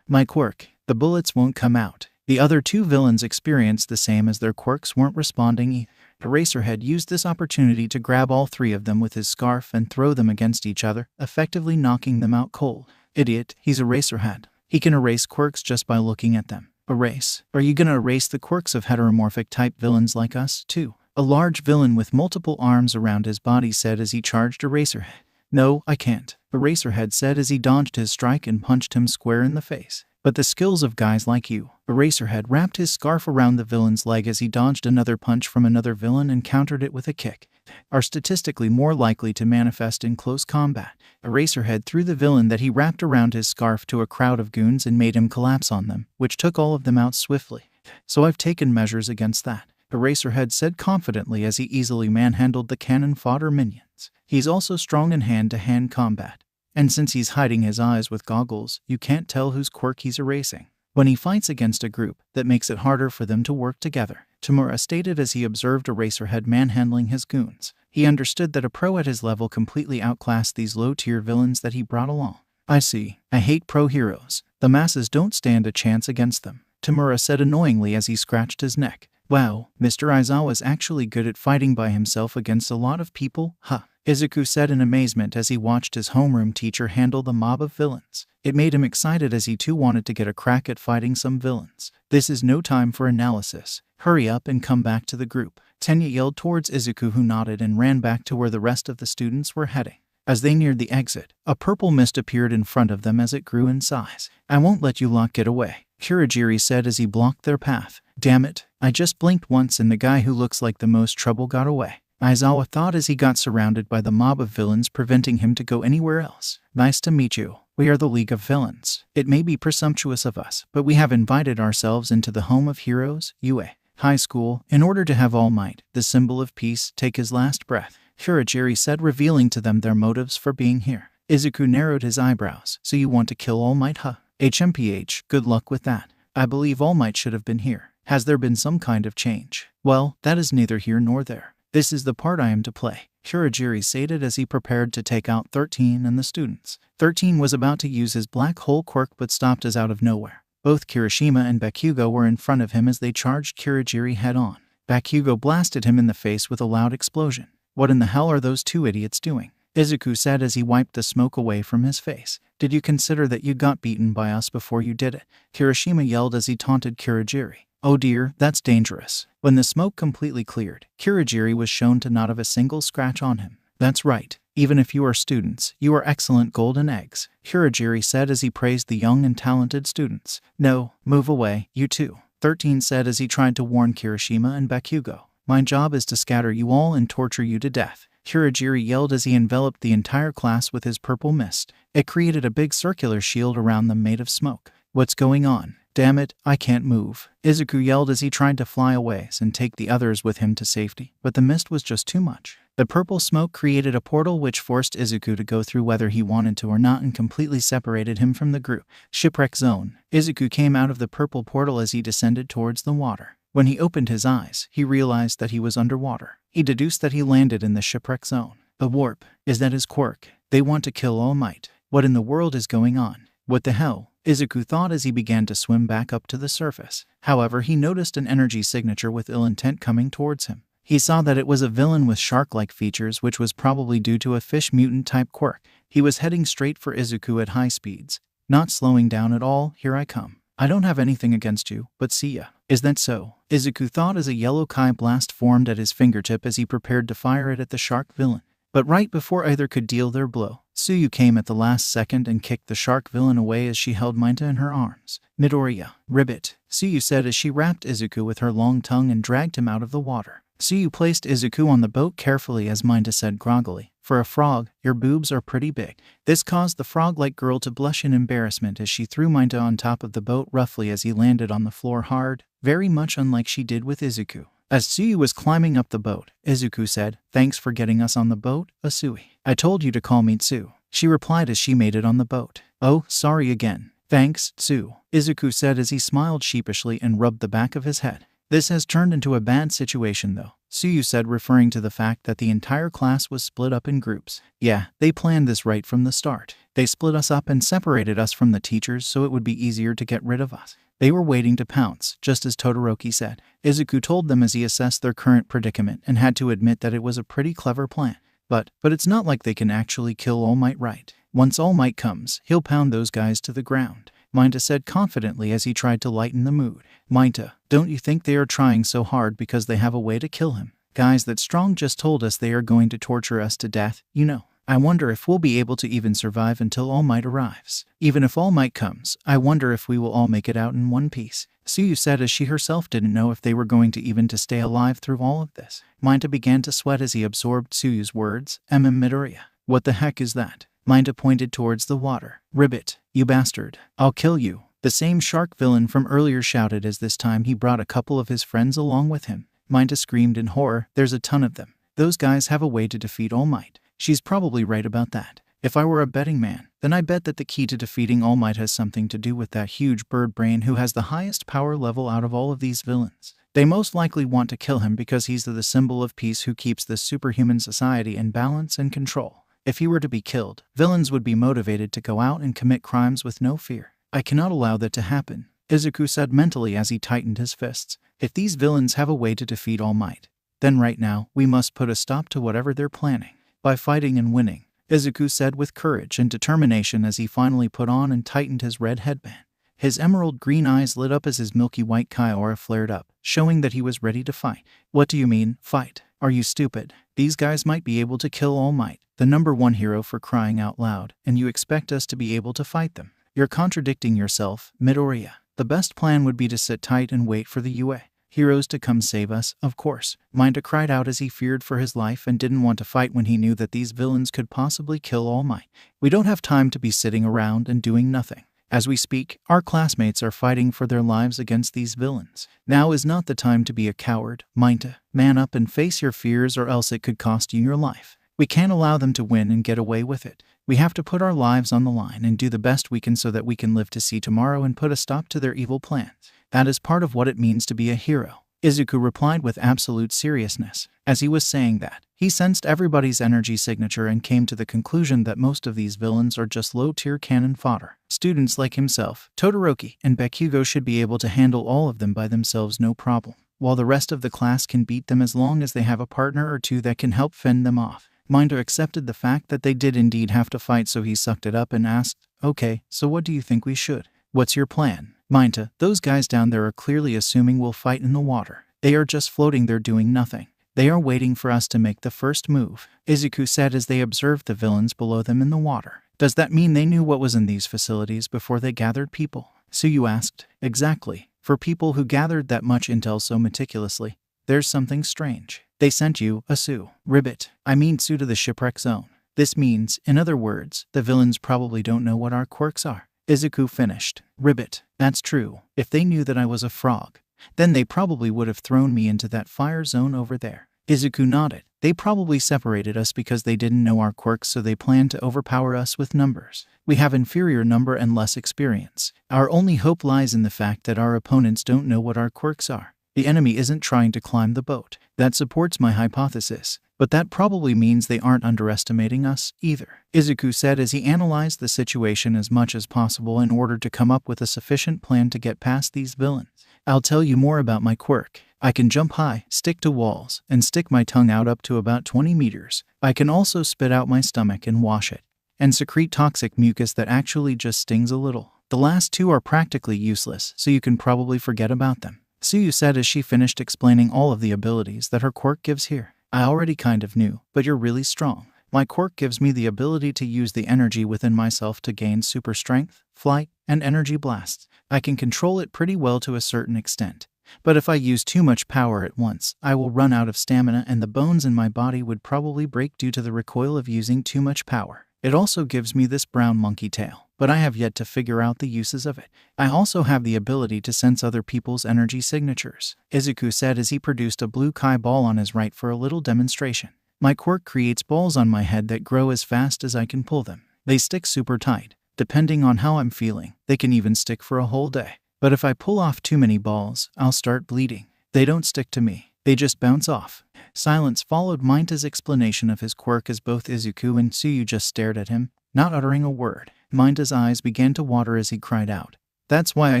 My quirk. The bullets won't come out. The other two villains experienced the same as their quirks weren't responding. Eraserhead used this opportunity to grab all three of them with his scarf and throw them against each other, effectively knocking them out cold. Idiot, he's Eraserhead. He can erase quirks just by looking at them. Erase? Are you gonna erase the quirks of heteromorphic type villains like us, too? A large villain with multiple arms around his body said as he charged Eraserhead. No, I can't, Eraserhead said as he dodged his strike and punched him square in the face. But the skills of guys like you. Eraserhead wrapped his scarf around the villain's leg as he dodged another punch from another villain and countered it with a kick. Are statistically more likely to manifest in close combat. Eraserhead threw the villain that he wrapped around his scarf to a crowd of goons and made him collapse on them, which took all of them out swiftly. So I've taken measures against that, Eraserhead said confidently as he easily manhandled the cannon fodder minions. He's also strong in hand-to-hand combat. And since he's hiding his eyes with goggles, you can't tell whose quirk he's erasing. When he fights against a group, that makes it harder for them to work together, Tamura stated as he observed Eraserhead manhandling his goons. He understood that a pro at his level completely outclassed these low-tier villains that he brought along. I see. I hate pro heroes. The masses don't stand a chance against them, Tamura said annoyingly as he scratched his neck. Wow, Mr. Aizawa's actually good at fighting by himself against a lot of people, Izuku said in amazement as he watched his homeroom teacher handle the mob of villains. It made him excited as he too wanted to get a crack at fighting some villains. This is no time for analysis. Hurry up and come back to the group. Tenya yelled towards Izuku, who nodded and ran back to where the rest of the students were heading. As they neared the exit, a purple mist appeared in front of them as it grew in size. I won't let you lot get away, Kurogiri said as he blocked their path. Damn it, I just blinked once and the guy who looks like the most trouble got away, Aizawa thought as he got surrounded by the mob of villains preventing him to go anywhere else. Nice to meet you. We are the League of Villains. It may be presumptuous of us, but we have invited ourselves into the home of heroes, UA High School, in order to have All Might, the symbol of peace, take his last breath, Kurogiri said, revealing to them their motives for being here. Izuku narrowed his eyebrows. So you want to kill All Might, HMPH, good luck with that. I believe All Might should have been here. Has there been some kind of change? Well, that is neither here nor there. This is the part I am to play, Kurogiri stated as he prepared to take out 13 and the students. 13 was about to use his black hole quirk but stopped as out of nowhere. Both Kirishima and Bakugo were in front of him as they charged Kurogiri head-on. Bakugo blasted him in the face with a loud explosion. What in the hell are those two idiots doing? Izuku said as he wiped the smoke away from his face. Did you consider that you got beaten by us before you did it? Kirishima yelled as he taunted Kurogiri. Oh dear, that's dangerous. When the smoke completely cleared, Kurogiri was shown to not have a single scratch on him. That's right. Even if you are students, you are excellent golden eggs, Kurogiri said as he praised the young and talented students. No, move away, you two, 13 said as he tried to warn Kirishima and Bakugo. My job is to scatter you all and torture you to death, Kurogiri yelled as he enveloped the entire class with his purple mist. It created a big circular shield around them made of smoke. What's going on? Damn it, I can't move, Izuku yelled as he tried to fly away and take the others with him to safety, but the mist was just too much. The purple smoke created a portal which forced Izuku to go through whether he wanted to or not and completely separated him from the group. Shipwreck zone. Izuku came out of the purple portal as he descended towards the water. When he opened his eyes, he realized that he was underwater. He deduced that he landed in the shipwreck zone. The warp. Is that his quirk? They want to kill All Might. What in the world is going on? What the hell? Izuku thought as he began to swim back up to the surface. However, he noticed an energy signature with ill intent coming towards him. He saw that it was a villain with shark-like features, which was probably due to a fish mutant-type quirk. He was heading straight for Izuku at high speeds, not slowing down at all. Here I come. I don't have anything against you, but see ya. Is that so? Izuku thought as a yellow Kai blast formed at his fingertip as he prepared to fire it at the shark villain. But right before either could deal their blow, Tsuyu came at the last second and kicked the shark villain away as she held Minta in her arms. Midoriya, ribbit, Tsuyu said as she wrapped Izuku with her long tongue and dragged him out of the water. Tsuyu placed Izuku on the boat carefully as Minta said groggily, "For a frog, your boobs are pretty big." This caused the frog-like girl to blush in embarrassment as she threw Minta on top of the boat roughly as he landed on the floor hard, very much unlike she did with Izuku. As Tsuyu was climbing up the boat, Izuku said, "Thanks for getting us on the boat, Asui. I told you to call me Tsu," she replied as she made it on the boat. "Oh, sorry again." "Thanks, Tsu," Izuku said as he smiled sheepishly and rubbed the back of his head. "This has turned into a bad situation though," Tsuyu said, referring to the fact that the entire class was split up in groups. "Yeah, they planned this right from the start. They split us up and separated us from the teachers so it would be easier to get rid of us. They were waiting to pounce, just as Todoroki said," Izuku told them as he assessed their current predicament and had to admit that it was a pretty clever plan. But it's not like they can actually kill All Might, right? Once All Might comes, he'll pound those guys to the ground," Minta said confidently as he tried to lighten the mood. "Minta, don't you think they are trying so hard because they have a way to kill him? Guys that strong just told us they are going to torture us to death, you know. I wonder if we'll be able to even survive until All Might arrives. Even if All Might comes, I wonder if we will all make it out in one piece," Tsuyu said as she herself didn't know if they were going to even to stay alive through all of this. Minta began to sweat as he absorbed Tsuyu's words. Midoriya, what the heck is that?" Minta pointed towards the water. "Ribbit, you bastard. I'll kill you," the same shark villain from earlier shouted as this time he brought a couple of his friends along with him. Minta screamed in horror. "There's a ton of them. Those guys have a way to defeat All Might." She's probably right about that. If I were a betting man, then I bet that the key to defeating All Might has something to do with that huge bird brain who has the highest power level out of all of these villains. They most likely want to kill him because he's the symbol of peace who keeps this superhuman society in balance and control. If he were to be killed, villains would be motivated to go out and commit crimes with no fear. I cannot allow that to happen, Izuku said mentally as he tightened his fists. If these villains have a way to defeat All Might, then right now we must put a stop to whatever they're planning. By fighting and winning, Izuku said with courage and determination as he finally put on and tightened his red headband. His emerald green eyes lit up as his milky white Kai aura flared up, showing that he was ready to fight. "What do you mean, fight? Are you stupid? These guys might be able to kill All Might, the #1 hero for crying out loud, and you expect us to be able to fight them? You're contradicting yourself, Midoriya. The best plan would be to sit tight and wait for the UA heroes to come save us, of course," Minta cried out as he feared for his life and didn't want to fight when he knew that these villains could possibly kill All Might. "We don't have time to be sitting around and doing nothing. As we speak, our classmates are fighting for their lives against these villains. Now is not the time to be a coward, Minta. Man up and face your fears or else it could cost you your life. We can't allow them to win and get away with it. We have to put our lives on the line and do the best we can so that we can live to see tomorrow and put a stop to their evil plans. That is part of what it means to be a hero," Izuku replied with absolute seriousness. As he was saying that, he sensed everybody's energy signature and came to the conclusion that most of these villains are just low-tier cannon fodder. Students like himself, Todoroki, and Bakugo should be able to handle all of them by themselves no problem, while the rest of the class can beat them as long as they have a partner or two that can help fend them off. Minta accepted the fact that they did indeed have to fight, so he sucked it up and asked, "Okay, so what do you think we should? What's your plan?" "Minta, those guys down there are clearly assuming we'll fight in the water. They are just floating there doing nothing. They are waiting for us to make the first move," Izuku said as they observed the villains below them in the water. "Does that mean they knew what was in these facilities before they gathered people?" Tsuyu asked. "Exactly. For people who gathered that much intel so meticulously, there's something strange. They sent you, Asu. Ribbit. I mean Tsu to the shipwreck zone. This means, in other words, the villains probably don't know what our quirks are," Izuku finished. "Ribbit. That's true. If they knew that I was a frog, then they probably would have thrown me into that fire zone over there." Izuku nodded. "They probably separated us because they didn't know our quirks, so they planned to overpower us with numbers. We have inferior number and less experience. Our only hope lies in the fact that our opponents don't know what our quirks are. The enemy isn't trying to climb the boat. That supports my hypothesis. but that probably means they aren't underestimating us either, Izuku said as he analyzed the situation as much as possible in order to come up with a sufficient plan to get past these villains. I'll tell you more about my quirk. I can jump high, stick to walls, and stick my tongue out up to about 20 meters. I can also spit out my stomach and wash it, and secrete toxic mucus that actually just stings a little. The last two are practically useless, so you can probably forget about them, Suyu said as she finished explaining all of the abilities that her quirk gives here. I already kind of knew, but you're really strong. My quirk gives me the ability to use the energy within myself to gain super strength, flight, and energy blasts. I can control it pretty well to a certain extent, but if I use too much power at once, I will run out of stamina and the bones in my body would probably break due to the recoil of using too much power. It also gives me this brown monkey tail, but I have yet to figure out the uses of it. I also have the ability to sense other people's energy signatures, Izuku said as he produced a blue kai ball on his right for a little demonstration. My quirk creates balls on my head that grow as fast as I can pull them. They stick super tight. Depending on how I'm feeling, they can even stick for a whole day. But if I pull off too many balls, I'll start bleeding. They don't stick to me. They just bounce off. Silence followed Minta's explanation of his quirk as both Izuku and Suyu just stared at him, not uttering a word. Minta's eyes began to water as he cried out, "That's why I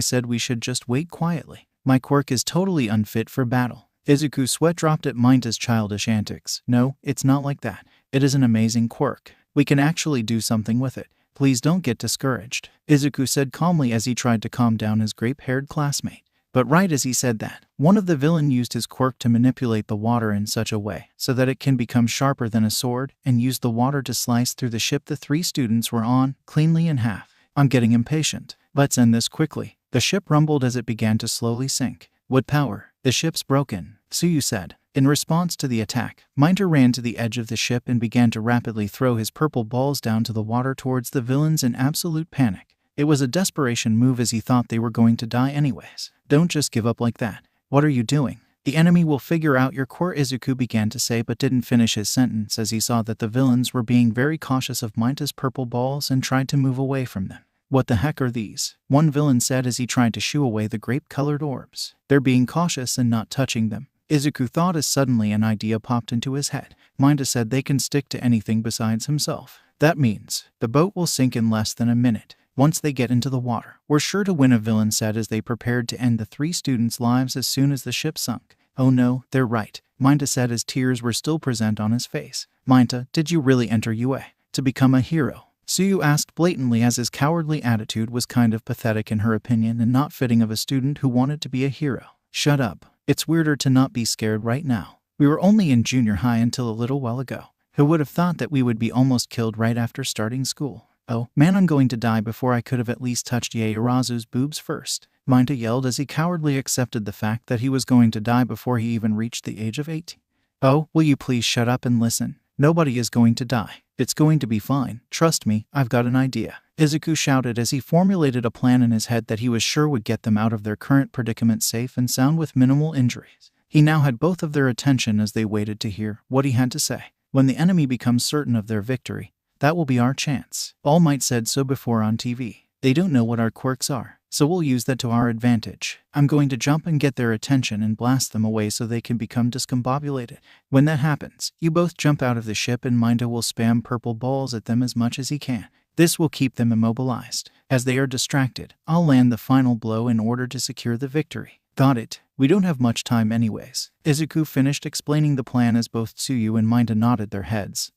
said we should just wait quietly. My quirk is totally unfit for battle." Izuku's sweat dropped at Minta's childish antics. "No, it's not like that. It is an amazing quirk. We can actually do something with it. Please don't get discouraged," Izuku said calmly as he tried to calm down his grape-haired classmate. But right as he said that, one of the villains used his quirk to manipulate the water in such a way so that it can become sharper than a sword and used the water to slice through the ship the three students were on, cleanly in half. "I'm getting impatient. Let's end this quickly." The ship rumbled as it began to slowly sink. "What power? The ship's broken," Suyu said. In response to the attack, Minta ran to the edge of the ship and began to rapidly throw his purple balls down to the water towards the villains in absolute panic. It was a desperation move as he thought they were going to die anyways. "Don't just give up like that. What are you doing? The enemy will figure out your core," Izuku began to say but didn't finish his sentence as he saw that the villains were being very cautious of Minta's purple balls and tried to move away from them. "What the heck are these?" one villain said as he tried to shoo away the grape-colored orbs. "They're being cautious and not touching them," Izuku thought as suddenly an idea popped into his head. Minta said they can stick to anything besides himself. "That means the boat will sink in less than a minute. Once they get into the water, we're sure to win," a villain said as they prepared to end the three students' lives as soon as the ship sunk. "Oh no, they're right," Minta said as tears were still present on his face. "Minta, did you really enter UA to become a hero?" Suyu asked blatantly as his cowardly attitude was kind of pathetic in her opinion and not fitting of a student who wanted to be a hero. "Shut up. It's weirder to not be scared right now. We were only in junior high until a little while ago. Who would have thought that we would be almost killed right after starting school? Oh, man, I'm going to die before I could have at least touched Yaoyorozu's boobs first," Minta yelled as he cowardly accepted the fact that he was going to die before he even reached the age of 18. "Oh, will you please shut up and listen? Nobody is going to die. It's going to be fine. Trust me, I've got an idea," Izuku shouted as he formulated a plan in his head that he was sure would get them out of their current predicament safe and sound with minimal injuries. He now had both of their attention as they waited to hear what he had to say. "When the enemy becomes certain of their victory, that will be our chance. All Might said so before on TV. They don't know what our quirks are, so we'll use that to our advantage. I'm going to jump and get their attention and blast them away so they can become discombobulated. When that happens, you both jump out of the ship and Minta will spam purple balls at them as much as he can. This will keep them immobilized. As they are distracted, I'll land the final blow in order to secure the victory." "Got it. We don't have much time anyways," Izuku finished explaining the plan as both Suyu and Minta nodded their heads,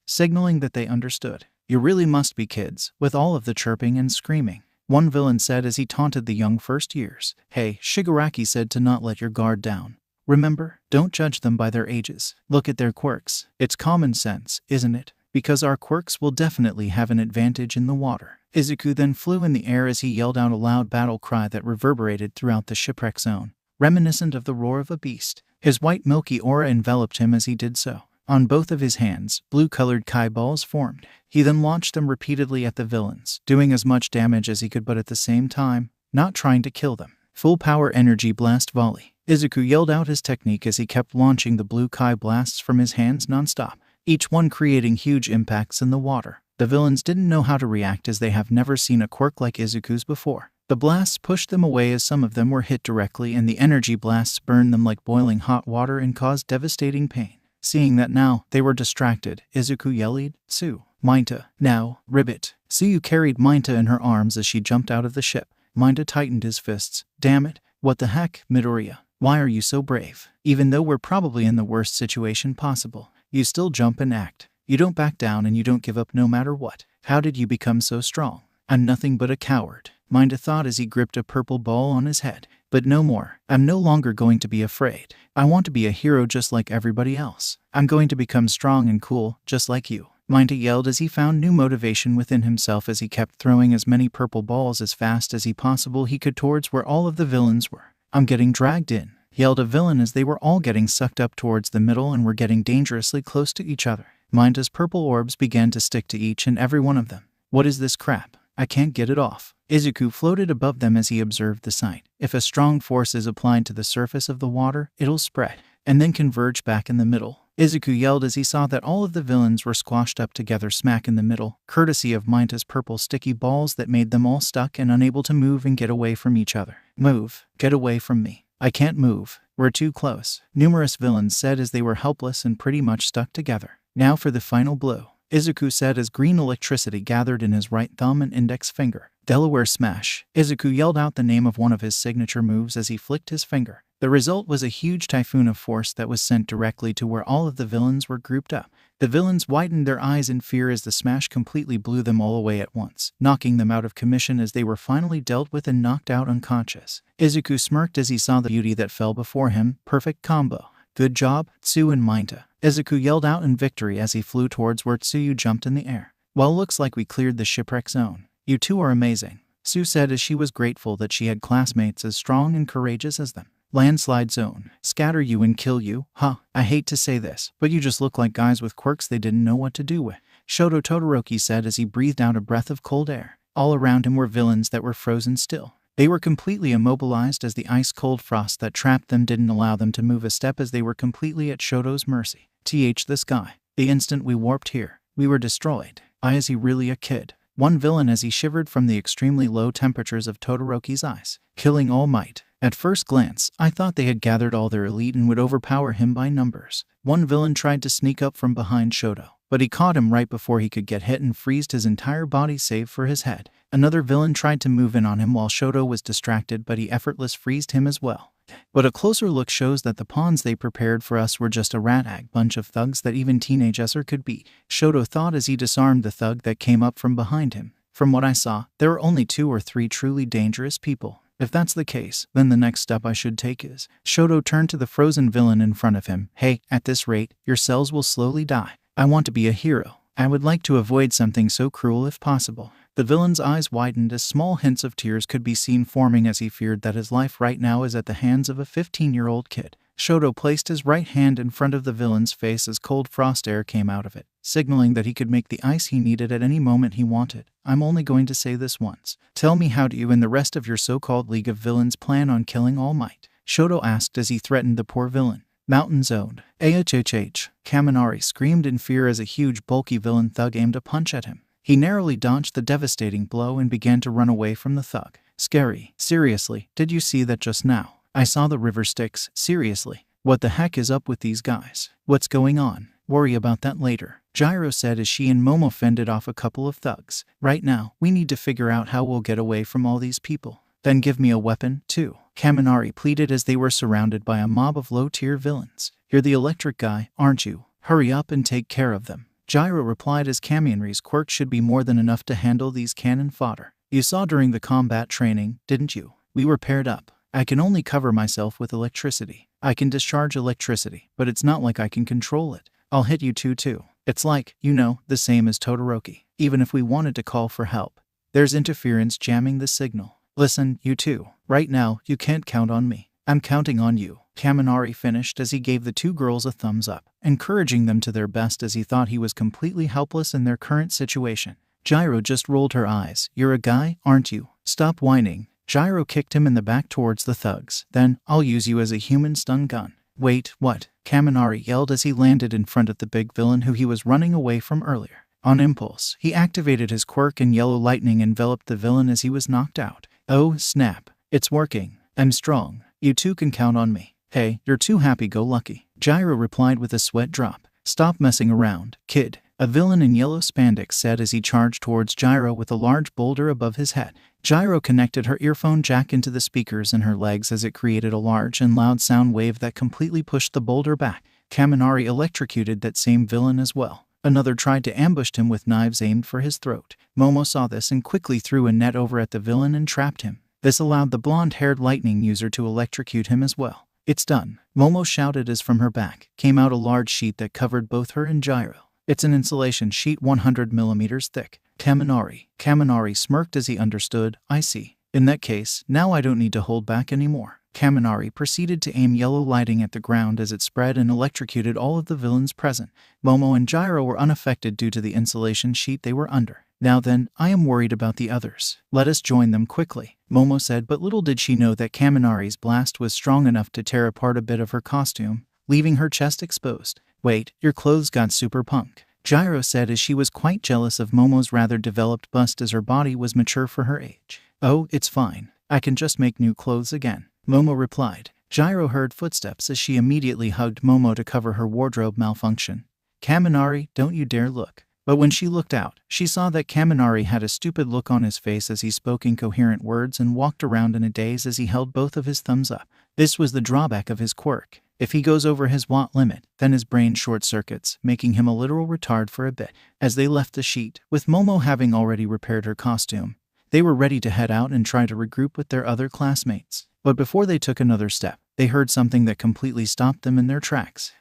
signaling that they understood. "You really must be kids, with all of the chirping and screaming," one villain said as he taunted the young first years. "Hey," Shigaraki said, to not let your guard down. "Remember, don't judge them by their ages. Look at their quirks. It's common sense, isn't it? Because our quirks will definitely have an advantage in the water." Izuku then flew in the air as he yelled out a loud battle cry that reverberated throughout the shipwreck zone, reminiscent of the roar of a beast. His white milky aura enveloped him as he did so. On both of his hands, blue-colored kai balls formed. He then launched them repeatedly at the villains, doing as much damage as he could but at the same time, not trying to kill them. "Full power energy blast volley." Izuku yelled out his technique as he kept launching the blue kai blasts from his hands non-stop, each one creating huge impacts in the water. The villains didn't know how to react as they have never seen a quirk like Izuku's before. The blasts pushed them away as some of them were hit directly and the energy blasts burned them like boiling hot water and caused devastating pain. Seeing that now they were distracted, Izuku yelled, "Tsu, Minta, now, ribbit." Tsuyu carried Minta in her arms as she jumped out of the ship. Minta tightened his fists. "Damn it, what the heck, Midoriya? Why are you so brave? Even though we're probably in the worst situation possible, you still jump and act. You don't back down and you don't give up no matter what. How did you become so strong?" "I'm nothing but a coward," Minta thought as he gripped a purple ball on his head. "But no more. I'm no longer going to be afraid. I want to be a hero just like everybody else. I'm going to become strong and cool, just like you." Minta yelled as he found new motivation within himself as he kept throwing as many purple balls as fast as he possibly could towards where all of the villains were. "I'm getting dragged in," yelled a villain as they were all getting sucked up towards the middle and were getting dangerously close to each other. Minta's purple orbs began to stick to each and every one of them. "What is this crap? I can't get it off." Izuku floated above them as he observed the sight. If a strong force is applied to the surface of the water, it'll spread, and then converge back in the middle. Izuku yelled as he saw that all of the villains were squashed up together smack in the middle, courtesy of Minta's purple sticky balls that made them all stuck and unable to move and get away from each other. "Move. Get away from me. I can't move. We're too close," numerous villains said as they were helpless and pretty much stuck together. "Now for the final blow," Izuku said as green electricity gathered in his right thumb and index finger. "Delaware Smash." Izuku yelled out the name of one of his signature moves as he flicked his finger. The result was a huge typhoon of force that was sent directly to where all of the villains were grouped up. The villains widened their eyes in fear as the smash completely blew them all away at once, knocking them out of commission as they were finally dealt with and knocked out unconscious. Izuku smirked as he saw the beauty that fell before him. "Perfect combo. Good job, Tsu and Minta." Izuku yelled out in victory as he flew towards where Tsuyu jumped in the air. "Well, looks like we cleared the shipwreck zone. You two are amazing," Tsu said as she was grateful that she had classmates as strong and courageous as them. "Landslide zone. Scatter you and kill you. Huh, I hate to say this, but you just look like guys with quirks they didn't know what to do with," Shoto Todoroki said as he breathed out a breath of cold air. All around him were villains that were frozen still. They were completely immobilized as the ice-cold frost that trapped them didn't allow them to move a step as they were completely at Shoto's mercy. This guy. The instant we warped here, we were destroyed. Is he really a kid?" One villain as he shivered from the extremely low temperatures of Todoroki's eyes. "Killing All Might. At first glance, I thought they had gathered all their elite and would overpower him by numbers." One villain tried to sneak up from behind Shoto, but he caught him right before he could get hit and freezed his entire body save for his head. Another villain tried to move in on him while Shoto was distracted, but he effortless freezed him as well. But a closer look shows that the pawns they prepared for us were just a rat-ag bunch of thugs that even teenage Esser could beat, Shoto thought as he disarmed the thug that came up from behind him. "From what I saw, there are only 2 or 3 truly dangerous people. If that's the case, then the next step I should take is..." Shoto turned to the frozen villain in front of him. "Hey, at this rate, your cells will slowly die. I want to be a hero. I would like to avoid something so cruel if possible." The villain's eyes widened as small hints of tears could be seen forming as he feared that his life right now is at the hands of a 15-year-old kid. Shoto placed his right hand in front of the villain's face as cold frost air came out of it, signaling that he could make the ice he needed at any moment he wanted. "I'm only going to say this once. Tell me, how do you and the rest of your so-called League of Villains plan on killing All Might?" Shoto asked as he threatened the poor villain. "Mountain Zone." "Ahhh." Kaminari screamed in fear as a huge bulky villain thug aimed a punch at him. He narrowly dodged the devastating blow and began to run away from the thug. "Scary. Seriously, did you see that just now? I saw the river Styx. Seriously. What the heck is up with these guys? What's going on?" "Worry about that later," Gyro said as she and Momo fended off a couple of thugs. "Right now, we need to figure out how we'll get away from all these people." "Then give me a weapon, too," Kaminari pleaded as they were surrounded by a mob of low-tier villains. "You're the electric guy, aren't you? Hurry up and take care of them." Gyro replied as Kaminari's quirk should be more than enough to handle these cannon fodder. "You saw during the combat training, didn't you? We were paired up. I can only cover myself with electricity. I can discharge electricity, but it's not like I can control it. I'll hit you too. It's like, the same as Todoroki. Even if we wanted to call for help, there's interference jamming the signal. Listen, you two, right now, you can't count on me. I'm counting on you." Kaminari finished as he gave the 2 girls a thumbs up, encouraging them to their best as he thought he was completely helpless in their current situation. Gyro just rolled her eyes. "You're a guy, aren't you? Stop whining." Gyro kicked him in the back towards the thugs. "Then, I'll use you as a human stun gun." "Wait, what?" Kaminari yelled as he landed in front of the big villain who he was running away from earlier. On impulse, he activated his quirk and yellow lightning enveloped the villain as he was knocked out. "Oh, snap. It's working. I'm strong. You two can count on me." "Hey, you're too happy-go-lucky. Gyro replied with a sweat drop. Stop messing around, kid, a villain in yellow spandex said as he charged towards Gyro with a large boulder above his head. Gyro connected her earphone jack into the speakers in her legs as it created a large and loud sound wave that completely pushed the boulder back. Kaminari electrocuted that same villain as well. Another tried to ambush him with knives aimed for his throat. Momo saw this and quickly threw a net over at the villain and trapped him. This allowed the blonde-haired lightning user to electrocute him as well. It's done, Momo shouted as from her back came out a large sheet that covered both her and Gyro. It's an insulation sheet 100 millimeters thick. Kaminari smirked as he understood. I see. In that case, now I don't need to hold back anymore. Kaminari proceeded to aim yellow lighting at the ground as it spread and electrocuted all of the villains present. Momo and Gyro were unaffected due to the insulation sheet they were under. Now then, I am worried about the others. Let us join them quickly, Momo said, but little did she know that Kaminari's blast was strong enough to tear apart a bit of her costume, leaving her chest exposed. Wait, your clothes got super punk, Gyro said as she was quite jealous of Momo's rather developed bust as her body was mature for her age. Oh, it's fine. I can just make new clothes again, Momo replied. Gyro heard footsteps as she immediately hugged Momo to cover her wardrobe malfunction. Kaminari, don't you dare look. But when she looked out, she saw that Kaminari had a stupid look on his face as he spoke incoherent words and walked around in a daze as he held both of his thumbs up. This was the drawback of his quirk. If he goes over his watt limit, then his brain short-circuits, making him a literal retard for a bit. As they left the sheet, with Momo having already repaired her costume, they were ready to head out and try to regroup with their other classmates. But before they took another step, they heard something that completely stopped them in their tracks.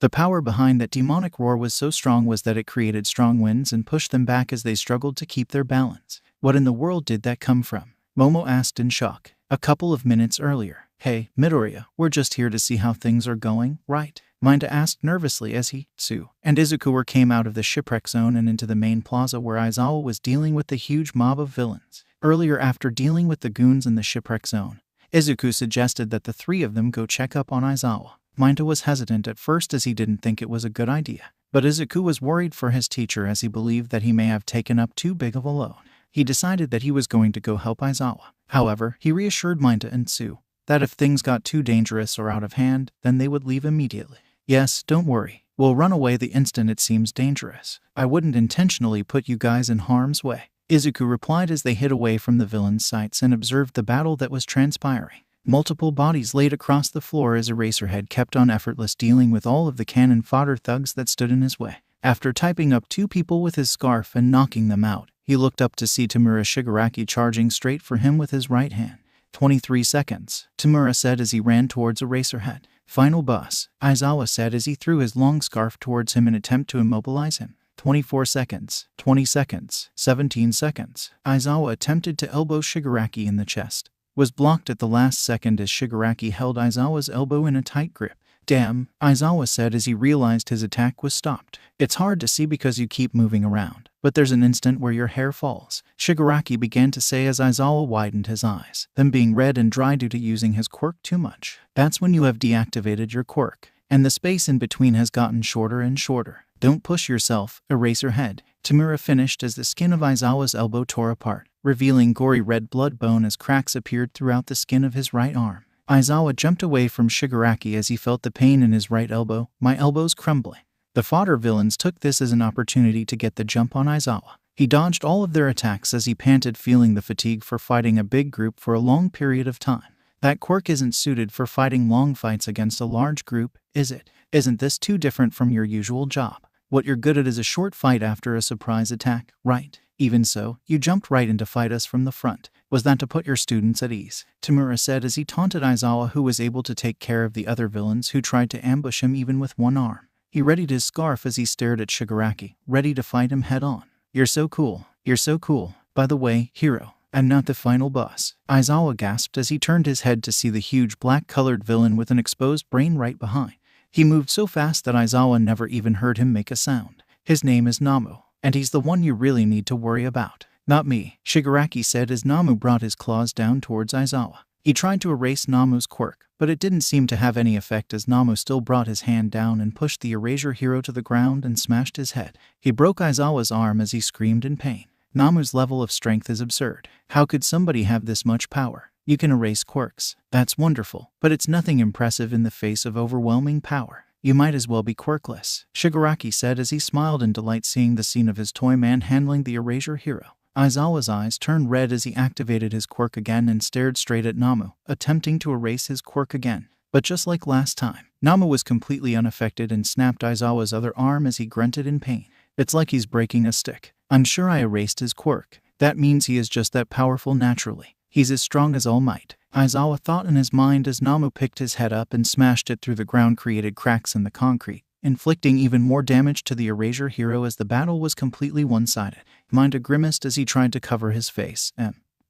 The power behind that demonic roar was so strong was that it created strong winds and pushed them back as they struggled to keep their balance. What in the world did that come from? Momo asked in shock. A couple of minutes earlier. Hey, Midoriya, we're just here to see how things are going, right? Mineta asked nervously as he, Tsu, and Izuku came out of the shipwreck zone and into the main plaza where Aizawa was dealing with the huge mob of villains. Earlier, after dealing with the goons in the shipwreck zone, Izuku suggested that the three of them go check up on Aizawa. Mineta was hesitant at first as he didn't think it was a good idea, but Izuku was worried for his teacher as he believed that he may have taken up too big of a load. He decided that he was going to go help Aizawa. However, he reassured Mineta and Tsu that if things got too dangerous or out of hand, then they would leave immediately. Yes, don't worry. We'll run away the instant it seems dangerous. I wouldn't intentionally put you guys in harm's way, Izuku replied as they hid away from the villains' sights and observed the battle that was transpiring. Multiple bodies laid across the floor as Eraserhead kept on effortless dealing with all of the cannon fodder thugs that stood in his way. After typing up two people with his scarf and knocking them out, he looked up to see Tamura Shigaraki charging straight for him with his right hand. 23 seconds, Tamura said as he ran towards Eraserhead. Final boss, Aizawa said as he threw his long scarf towards him in attempt to immobilize him. 24 seconds, 20 seconds, 17 seconds. Aizawa attempted to elbow Shigaraki in the chest. Was blocked at the last second as Shigaraki held Aizawa's elbow in a tight grip. Damn, Aizawa said as he realized his attack was stopped. It's hard to see because you keep moving around, but there's an instant where your hair falls, Shigaraki began to say as Aizawa widened his eyes, them being red and dry due to using his quirk too much. That's when you have deactivated your quirk, and the space in between has gotten shorter and shorter. Don't push yourself, Eraserhead, Tamura finished as the skin of Aizawa's elbow tore apart, revealing gory red blood bone as cracks appeared throughout the skin of his right arm. Aizawa jumped away from Shigaraki as he felt the pain in his right elbow. My elbow's crumbling. The fodder villains took this as an opportunity to get the jump on Aizawa. He dodged all of their attacks as he panted, feeling the fatigue for fighting a big group for a long period of time. That quirk isn't suited for fighting long fights against a large group, is it? Isn't this too different from your usual job? What you're good at is a short fight after a surprise attack, right? Even so, you jumped right in to fight us from the front. Was that to put your students at ease? Tamura said as he taunted Aizawa, who was able to take care of the other villains who tried to ambush him even with one arm. He readied his scarf as he stared at Shigaraki, ready to fight him head on. You're so cool. You're so cool. By the way, hero, I'm not the final boss, Aizawa gasped as he turned his head to see the huge black-colored villain with an exposed brain right behind. He moved so fast that Aizawa never even heard him make a sound. His name is Namu, and he's the one you really need to worry about. Not me, Shigaraki said as Namu brought his claws down towards Aizawa. He tried to erase Namu's quirk, but it didn't seem to have any effect as Namu still brought his hand down and pushed the erasure hero to the ground and smashed his head. He broke Aizawa's arm as he screamed in pain. Namu's level of strength is absurd. How could somebody have this much power? You can erase quirks. That's wonderful, but it's nothing impressive in the face of overwhelming power. You might as well be quirkless, Shigaraki said as he smiled in delight seeing the scene of his toy man handling the erasure hero. Aizawa's eyes turned red as he activated his quirk again and stared straight at Namu, attempting to erase his quirk again. But just like last time, Namu was completely unaffected and snapped Aizawa's other arm as he grunted in pain. It's like he's breaking a stick. I'm sure I erased his quirk. That means he is just that powerful naturally. He's as strong as All Might, Aizawa thought in his mind as Namu picked his head up and smashed it through the ground-created cracks in the concrete, inflicting even more damage to the erasure hero as the battle was completely one-sided. Mineta grimaced as he tried to cover his face.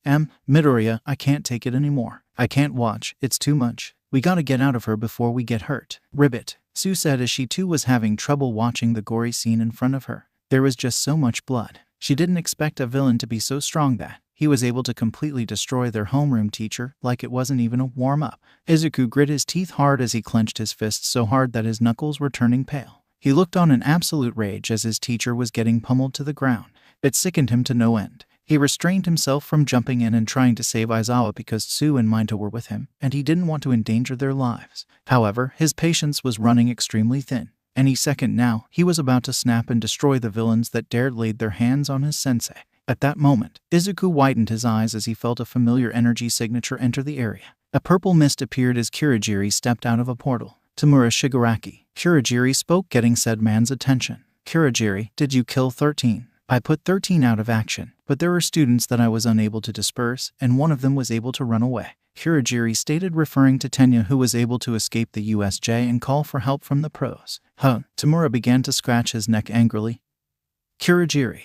Midoriya, I can't take it anymore. I can't watch, it's too much. We gotta get out of her before we get hurt. Ribbit, Sue said as she too was having trouble watching the gory scene in front of her. There was just so much blood. She didn't expect a villain to be so strong that he was able to completely destroy their homeroom teacher like it wasn't even a warm-up. Izuku grit his teeth hard as he clenched his fists so hard that his knuckles were turning pale. He looked on in absolute rage as his teacher was getting pummeled to the ground. It sickened him to no end. He restrained himself from jumping in and trying to save Aizawa because Sue and Mineta were with him, and he didn't want to endanger their lives. However, his patience was running extremely thin. Any second now, he was about to snap and destroy the villains that dared lay their hands on his sensei. At that moment, Izuku widened his eyes as he felt a familiar energy signature enter the area. A purple mist appeared as Kurogiri stepped out of a portal. Tamura Shigaraki, Kurogiri spoke, getting said man's attention. Kurogiri, did you kill 13? I put 13 out of action, but there were students that I was unable to disperse, and one of them was able to run away. Kurogiri stated, referring to Tenya, who was able to escape the USJ and call for help from the pros. Tamura began to scratch his neck angrily. Kurogiri,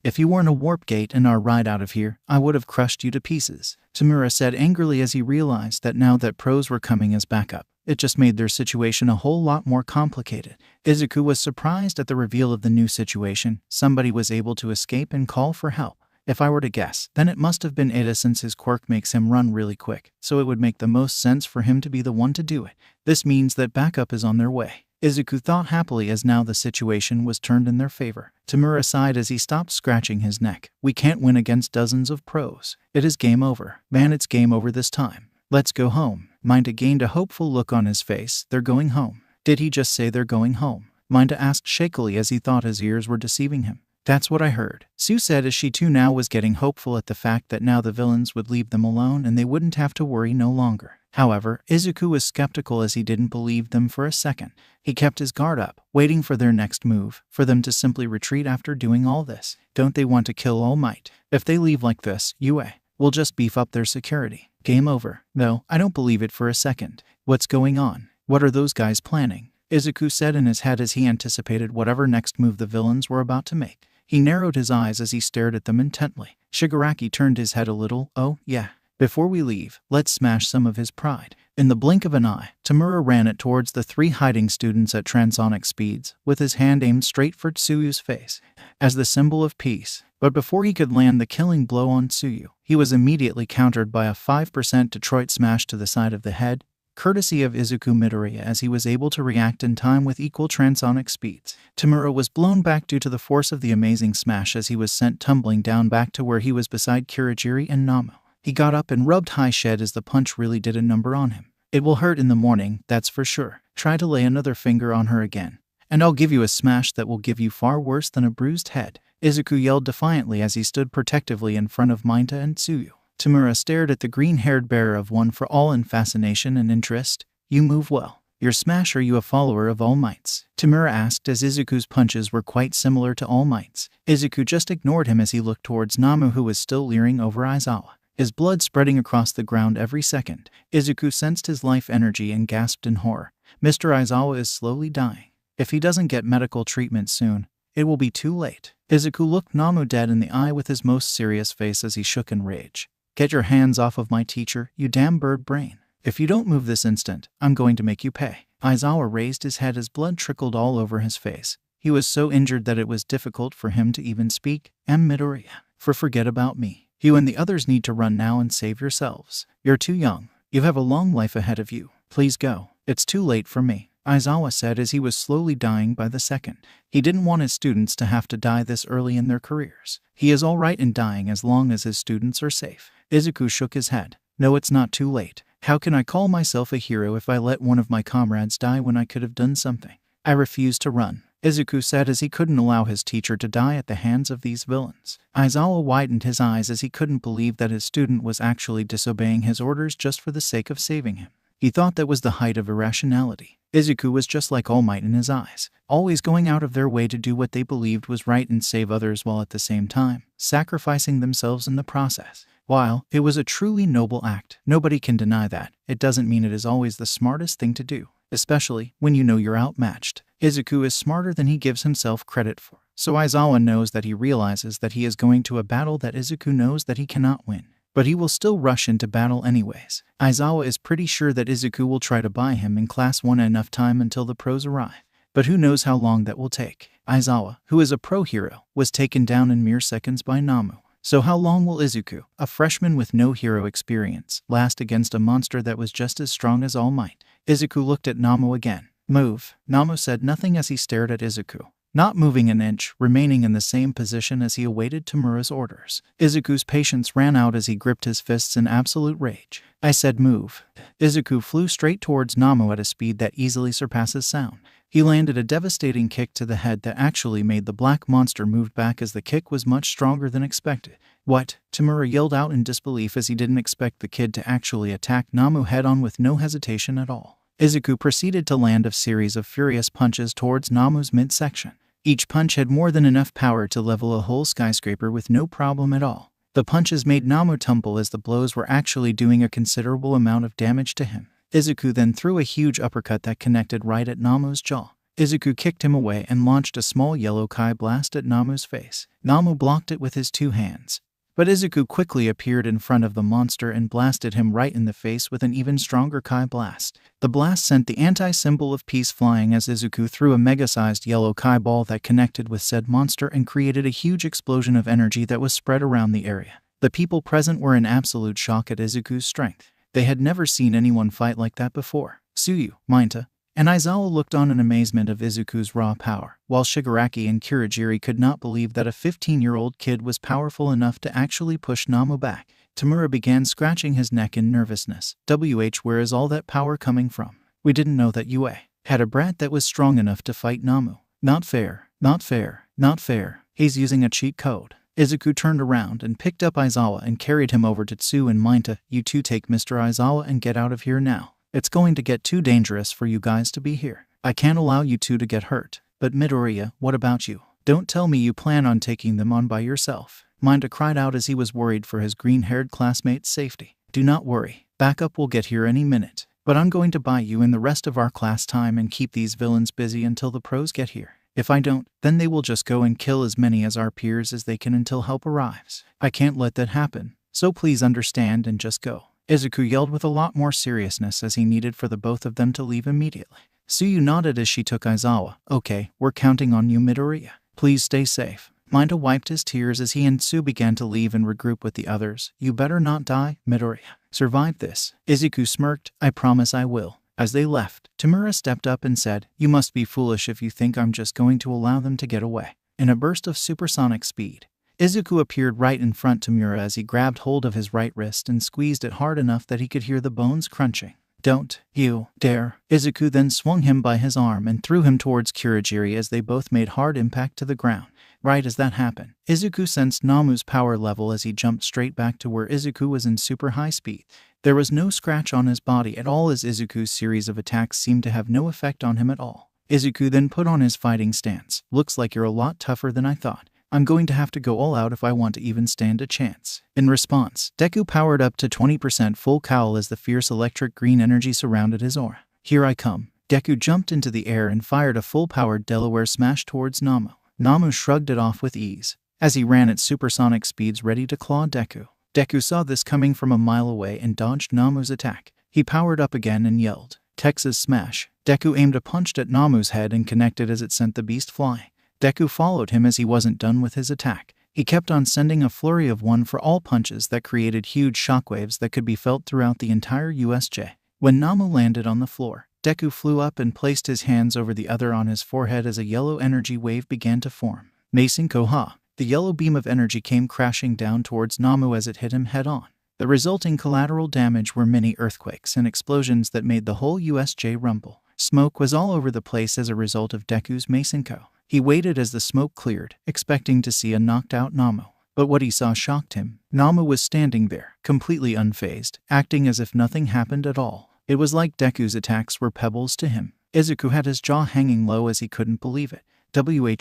if you weren't a warp gate and our ride out of here, I would have crushed you to pieces, Tamura said angrily as he realized that now that pros were coming as backup, it just made their situation a whole lot more complicated. Izuku was surprised at the reveal of the new situation. Somebody was able to escape and call for help. If I were to guess, then it must have been Ada, since his quirk makes him run really quick, so it would make the most sense for him to be the one to do it. This means that backup is on their way, Izuku thought happily as now the situation was turned in their favor. Tamura sighed as he stopped scratching his neck. We can't win against dozens of pros. It is game over. Man, it's game over this time. Let's go home. Mineta gained a hopeful look on his face. They're going home. Did he just say they're going home? Mineta asked shakily as he thought his ears were deceiving him. That's what I heard, Sue said as she too now was getting hopeful at the fact that now the villains would leave them alone and they wouldn't have to worry no longer. However, Izuku was skeptical as he didn't believe them for a second. He kept his guard up, waiting for their next move, for them to simply retreat after doing all this. Don't they want to kill All Might? If they leave like this, we'll just beef up their security. Game over. No, I don't believe it for a second. What's going on? What are those guys planning? Izuku said in his head as he anticipated whatever next move the villains were about to make. He narrowed his eyes as he stared at them intently. Shigaraki turned his head a little. Oh, yeah. Before we leave, let's smash some of his pride. In the blink of an eye, Tamura ran it towards the three hiding students at transonic speeds, with his hand aimed straight for Tsuyu's face, as the symbol of peace. But before he could land the killing blow on Tsuyu, he was immediately countered by a 5% Detroit smash to the side of the head, courtesy of Izuku Midoriya, as he was able to react in time with equal transonic speeds. Tamura was blown back due to the force of the amazing smash as he was sent tumbling down back to where he was beside Kurogiri and Namu. He got up and rubbed high shed as the punch really did a number on him. It will hurt in the morning, that's for sure. Try to lay another finger on her again, and I'll give you a smash that will give you far worse than a bruised head, Izuku yelled defiantly as he stood protectively in front of Mineta and Tsuyu. Tamura stared at the green-haired bearer of One for All in fascination and interest. You move well. Your smash, are you a follower of All Might's? Tamura asked as Izuku's punches were quite similar to All Might's. Izuku just ignored him as he looked towards Namu, who was still leering over Aizawa, his blood spreading across the ground every second. Izuku sensed his life energy and gasped in horror. Mr. Aizawa is slowly dying. If he doesn't get medical treatment soon, it will be too late. Izuku looked Namu dead in the eye with his most serious face as he shook in rage. Get your hands off of my teacher, you damn bird brain. If you don't move this instant, I'm going to make you pay. Aizawa raised his head as blood trickled all over his face. He was so injured that it was difficult for him to even speak. Midoriya, forget about me. You and the others need to run now and save yourselves. You're too young. You have a long life ahead of you. Please go. It's too late for me, Aizawa said as he was slowly dying by the second. He didn't want his students to have to die this early in their careers. He is all right in dying as long as his students are safe. Izuku shook his head. No, it's not too late. How can I call myself a hero if I let one of my comrades die when I could have done something? I refuse to run, Izuku said as he couldn't allow his teacher to die at the hands of these villains. Aizawa widened his eyes as he couldn't believe that his student was actually disobeying his orders just for the sake of saving him. He thought that was the height of irrationality. Izuku was just like All Might in his eyes, always going out of their way to do what they believed was right and save others while at the same time sacrificing themselves in the process. While it was a truly noble act, nobody can deny that, it doesn't mean it is always the smartest thing to do, especially when you know you're outmatched. Izuku is smarter than he gives himself credit for, so Aizawa knows that he realizes that he is going to a battle that Izuku knows that he cannot win. But he will still rush into battle anyways. Aizawa is pretty sure that Izuku will try to buy him in Class 1 enough time until the pros arrive. But who knows how long that will take. Aizawa, who is a pro hero, was taken down in mere seconds by Namu. So how long will Izuku, a freshman with no hero experience, last against a monster that was just as strong as All Might? Izuku looked at Namu again. Move. Namu said nothing as he stared at Izuku, not moving an inch, remaining in the same position as he awaited Tamura's orders. Izuku's patience ran out as he gripped his fists in absolute rage. I said move. Izuku flew straight towards Namu at a speed that easily surpasses sound. He landed a devastating kick to the head that actually made the black monster move back as the kick was much stronger than expected. What? Tamura yelled out in disbelief as he didn't expect the kid to actually attack Namu head-on with no hesitation at all. Izuku proceeded to land a series of furious punches towards Namu's midsection. Each punch had more than enough power to level a whole skyscraper with no problem at all. The punches made Namu tumble as the blows were actually doing a considerable amount of damage to him. Izuku then threw a huge uppercut that connected right at Namu's jaw. Izuku kicked him away and launched a small yellow Kai blast at Namu's face. Namu blocked it with his two hands. But Izuku quickly appeared in front of the monster and blasted him right in the face with an even stronger Kai blast. The blast sent the anti-symbol of peace flying as Izuku threw a mega-sized yellow Kai ball that connected with said monster and created a huge explosion of energy that was spread around the area. The people present were in absolute shock at Izuku's strength. They had never seen anyone fight like that before. Tsuyu, Mainta, and Aizawa looked on in amazement of Izuku's raw power, while Shigaraki and Kurogiri could not believe that a 15-year-old kid was powerful enough to actually push Namu back. Tamura began scratching his neck in nervousness. Where is all that power coming from? We didn't know that Yue had a brat that was strong enough to fight Namu. Not fair, not fair, not fair. He's using a cheat code. Izuku turned around and picked up Aizawa and carried him over to Tsu and Mainta. You two take Mr. Aizawa and get out of here now. It's going to get too dangerous for you guys to be here. I can't allow you two to get hurt. But Midoriya, what about you? Don't tell me you plan on taking them on by yourself. Mainta cried out as he was worried for his green-haired classmate's safety. Do not worry. Backup will get here any minute. But I'm going to buy you in the rest of our class time and keep these villains busy until the pros get here. If I don't, then they will just go and kill as many as our peers as they can until help arrives. I can't let that happen. So please understand and just go. Izuku yelled with a lot more seriousness as he needed for the both of them to leave immediately. Tsuyu nodded as she took Aizawa. Okay, we're counting on you, Midoriya. Please stay safe. Mainta wiped his tears as he and Tsu began to leave and regroup with the others. You better not die, Midoriya. Survive this. Izuku smirked. I promise I will. As they left, Tamura stepped up and said, You must be foolish if you think I'm just going to allow them to get away. In a burst of supersonic speed, Izuku appeared right in front of Tamura as he grabbed hold of his right wrist and squeezed it hard enough that he could hear the bones crunching. Don't you dare. Izuku then swung him by his arm and threw him towards Kurogiri as they both made hard impact to the ground. Right as that happened, Izuku sensed Namu's power level as he jumped straight back to where Izuku was in super high speed. There was no scratch on his body at all as Izuku's series of attacks seemed to have no effect on him at all. Izuku then put on his fighting stance. Looks like you're a lot tougher than I thought. I'm going to have to go all out if I want to even stand a chance. In response, Deku powered up to 20% full cowl as the fierce electric green energy surrounded his aura. Here I come. Deku jumped into the air and fired a full-powered Delaware smash towards Namu. Namu shrugged it off with ease as he ran at supersonic speeds ready to claw Deku. Deku saw this coming from a mile away and dodged Namu's attack. He powered up again and yelled, Texas Smash. Deku aimed a punch at Namu's head and connected as it sent the beast flying. Deku followed him as he wasn't done with his attack. He kept on sending a flurry of one-for-all punches that created huge shockwaves that could be felt throughout the entire USJ. When Namu landed on the floor, Deku flew up and placed his hands over the other on his forehead as a yellow energy wave began to form. Mason Koha. The yellow beam of energy came crashing down towards Namu as it hit him head-on. The resulting collateral damage were mini earthquakes and explosions that made the whole USJ rumble. Smoke was all over the place as a result of Deku's Masenko. He waited as the smoke cleared, expecting to see a knocked-out Namu. But what he saw shocked him. Namu was standing there, completely unfazed, acting as if nothing happened at all. It was like Deku's attacks were pebbles to him. Izuku had his jaw hanging low as he couldn't believe it.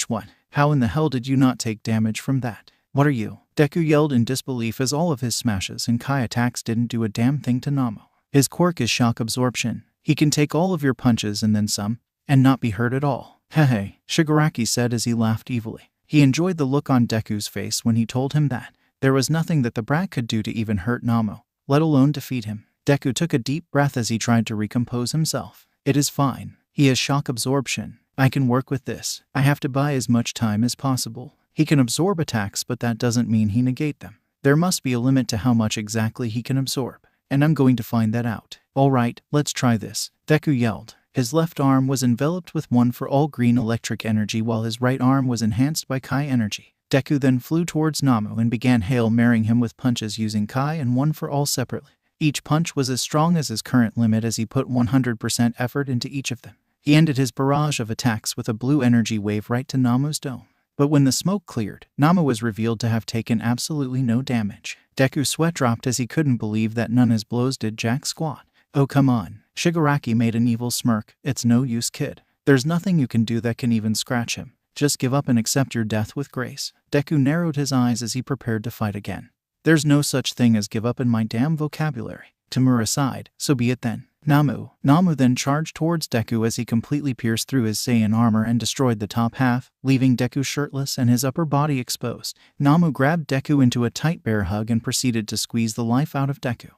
What? How in the hell did you not take damage from that? What are you? Deku yelled in disbelief as all of his smashes and Kai attacks didn't do a damn thing to Namu. His quirk is shock absorption. He can take all of your punches and then some, and not be hurt at all. Hehe, Shigaraki said as he laughed evilly. He enjoyed the look on Deku's face when he told him that there was nothing that the brat could do to even hurt Namu, let alone defeat him. Deku took a deep breath as he tried to recompose himself. It is fine. He has shock absorption. I can work with this. I have to buy as much time as possible. He can absorb attacks, but that doesn't mean he negate them. There must be a limit to how much exactly he can absorb, and I'm going to find that out. Alright, let's try this, Deku yelled. His left arm was enveloped with one for all green electric energy while his right arm was enhanced by Kai energy. Deku then flew towards Namu and began Hail Marrying him with punches using Kai and one for all separately. Each punch was as strong as his current limit as he put 100% effort into each of them. He ended his barrage of attacks with a blue energy wave right to Namu's dome. But when the smoke cleared, Namu was revealed to have taken absolutely no damage. Deku's sweat dropped as he couldn't believe that none of his blows did jack squat. Oh come on. Shigaraki made an evil smirk. It's no use, kid. There's nothing you can do that can even scratch him. Just give up and accept your death with grace. Deku narrowed his eyes as he prepared to fight again. There's no such thing as give up in my damn vocabulary. Tamura sighed. So be it then. Namu then charged towards Deku as he completely pierced through his Saiyan armor and destroyed the top half, leaving Deku shirtless and his upper body exposed. Namu grabbed Deku into a tight bear hug and proceeded to squeeze the life out of Deku.